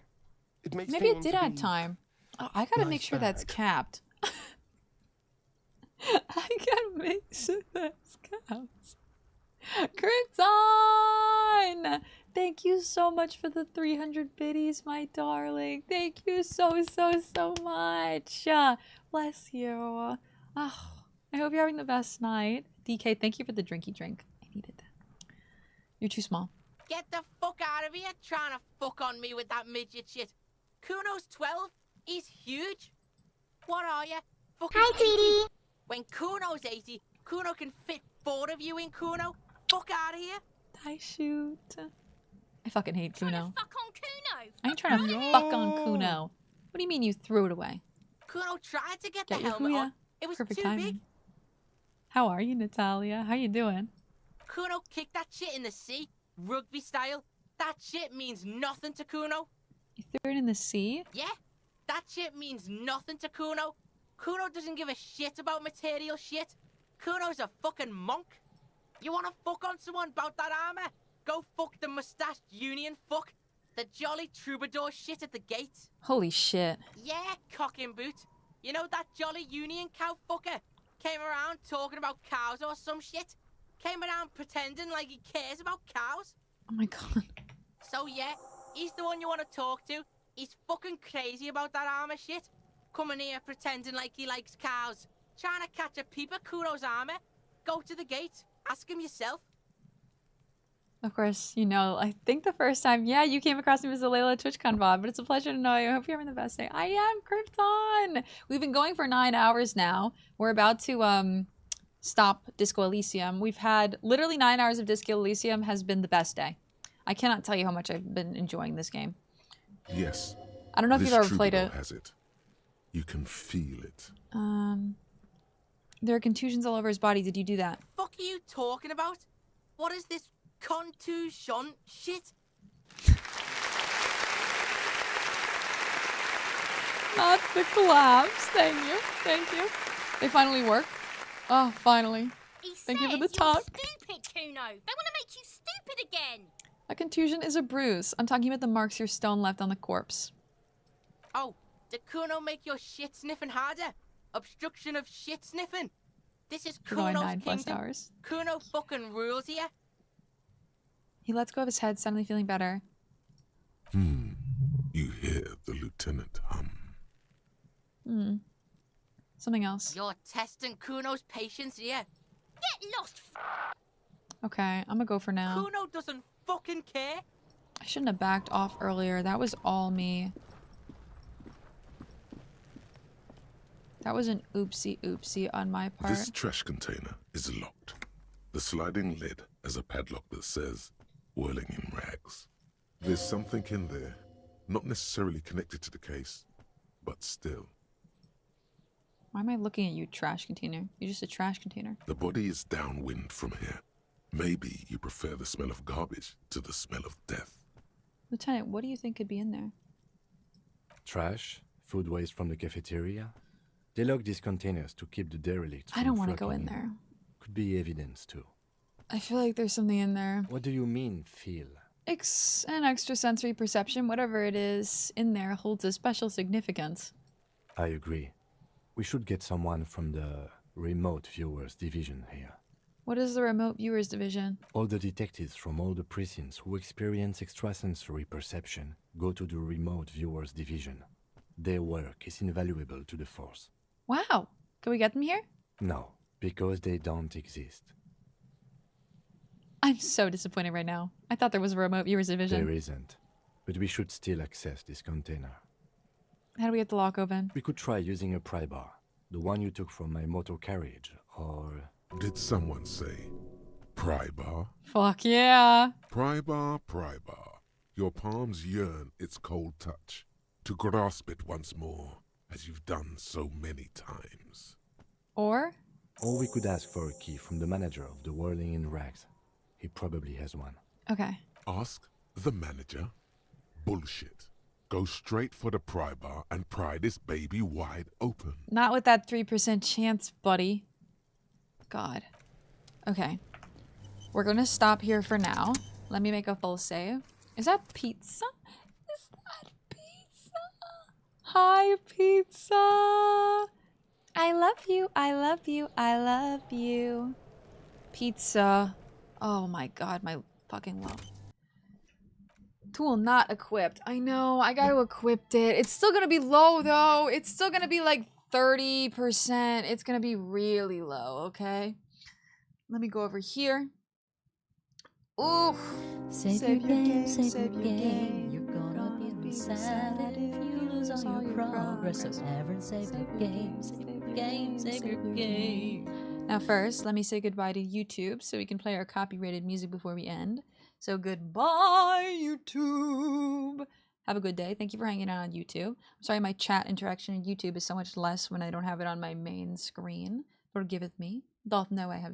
It makes Maybe it did add time. Oh, I gotta make sure that's capped. I gotta make sure that's capped. Krypton! Thank you so much for the 300 biddies, my darling. Thank you so much. Bless you. Oh, I hope you're having the best night. DK, thank you for the drinky drink. I needed that. You're too small. Get the fuck out of here trying to fuck on me with that midget shit. Kuno's 12. He's huge. What are you? Fucking Hi, 80? sweetie. When Kuno's 80, Kuno can fit 4 of you in Kuno. Fuck out of here. I shoot. I fucking hate Kuno. Fuck on Kuno. I ain't trying to fuck on Kuno. What do you mean you threw it away? Kuno tried to get Get the your helmet hooyah. on. It was Perfect too timing. big. How are you, Natalia? How you doing? Kuno kicked that shit in the sea, rugby style. That shit means nothing to Kuno. You threw it in the sea? Yeah, that shit means nothing to Kuno. Kuno doesn't give a shit about material shit. Kuno's a fucking monk. You wanna fuck on someone about that armor? Go fuck the mustached union fuck. The jolly troubadour shit at the gate. Holy shit. Yeah, cock and boot. You know that jolly union cow fucker? Came around talking about cows or some shit. Came around pretending like he cares about cows. Oh my god. So yeah, he's the one you want to talk to. He's fucking crazy about that armor shit. Coming here pretending like he likes cows. Trying to catch a peep at Kuno's armor. Go to the gate. Ask him yourself. Of course, you know, I think the first time, yeah, you came across me as a Layla TwitchCon VOD, but it's a pleasure to know you. I hope you're having the best day. I am Krypton! We've been going for 9 hours now. We're about to stop Disco Elysium. We've had literally 9 hours of Disco Elysium has been the best day. I cannot tell you how much I've been enjoying this game. Yes. I don't know if you've ever played it. Has it. You can feel it. There are contusions all over his body. Did you do that? Fuck are you talking about? What is this contusion shit? Not the collapse. Thank you. Thank you. They finally work. Oh, finally. Thank you for the talk. Stupid, Kuno. They want to make you stupid again. A contusion is a bruise. I'm talking about the marks your stone left on the corpse. Oh, did Kuno make your shit sniffing harder? Obstruction of shit sniffing. This is For going Kuno's 9+ kingdom. hours. Kuno fucking rules here. He lets go of his head, suddenly feeling better. You hear the lieutenant hum. Something else. You're testing Kuno's patience here. Get lost. Okay, I'm gonna go for now. Kuno doesn't fucking care. I shouldn't have backed off earlier. That was all me. That was an oopsie on my part. This trash container is locked. The sliding lid has a padlock that says, whirling in rags. There's something in there, not necessarily connected to the case, but still. Why am I looking at you, trash container? You're just a trash container. The body is downwind from here. Maybe you prefer the smell of garbage to the smell of death. Lieutenant, what do you think could be in there? Trash, food waste from the cafeteria. They lock these containers to keep the derelicts I don't want to go in there. Could be evidence too. I feel like there's something in there. What do you mean, feel? An extrasensory perception, whatever it is in there, holds a special significance. I agree. We should get someone from the remote viewers division here. What is the remote viewers division? All the detectives from all the precincts who experience extrasensory perception go to the remote viewers division. Their work is invaluable to the force. Wow. Can we get them here? No, because they don't exist. I'm so disappointed right now. I thought there was a remote viewers division. There isn't. But we should still access this container. How do we get the lock open? We could try using a pry bar. The one you took from my motor carriage, or... Did someone say pry bar? Fuck yeah. Pry bar, pry bar. Your palms yearn its cold touch, to grasp it once more, as you've done so many times. Or we could ask for a key from the manager of the Whirling in Rags. He probably has one. Okay. Ask the manager? Bullshit. Go straight for the pry bar and pry this baby wide open. Not with that 3% chance, buddy. God. Okay. We're gonna stop here for now. Let me make a full save. Is that pizza? Is that pizza? Hi, pizza. I love you. I love you. I love you. Pizza. Oh my god, my fucking love. Tool not equipped. I know, I gotta equip it. It's still gonna be low though. It's still gonna be like 30%. It's gonna be really low, okay? Let me go over here. Ooh. Save your game, save your game. You're gonna be sad if you lose all your progress. So never save your game, save your game, save your game. Now first, let me say goodbye to YouTube so we can play our copyrighted music before we end. So goodbye, YouTube. Have a good day. Thank you for hanging out on YouTube. I'm sorry my chat interaction in YouTube is so much less when I don't have it on my main screen. Forgiveth me. Doth know I have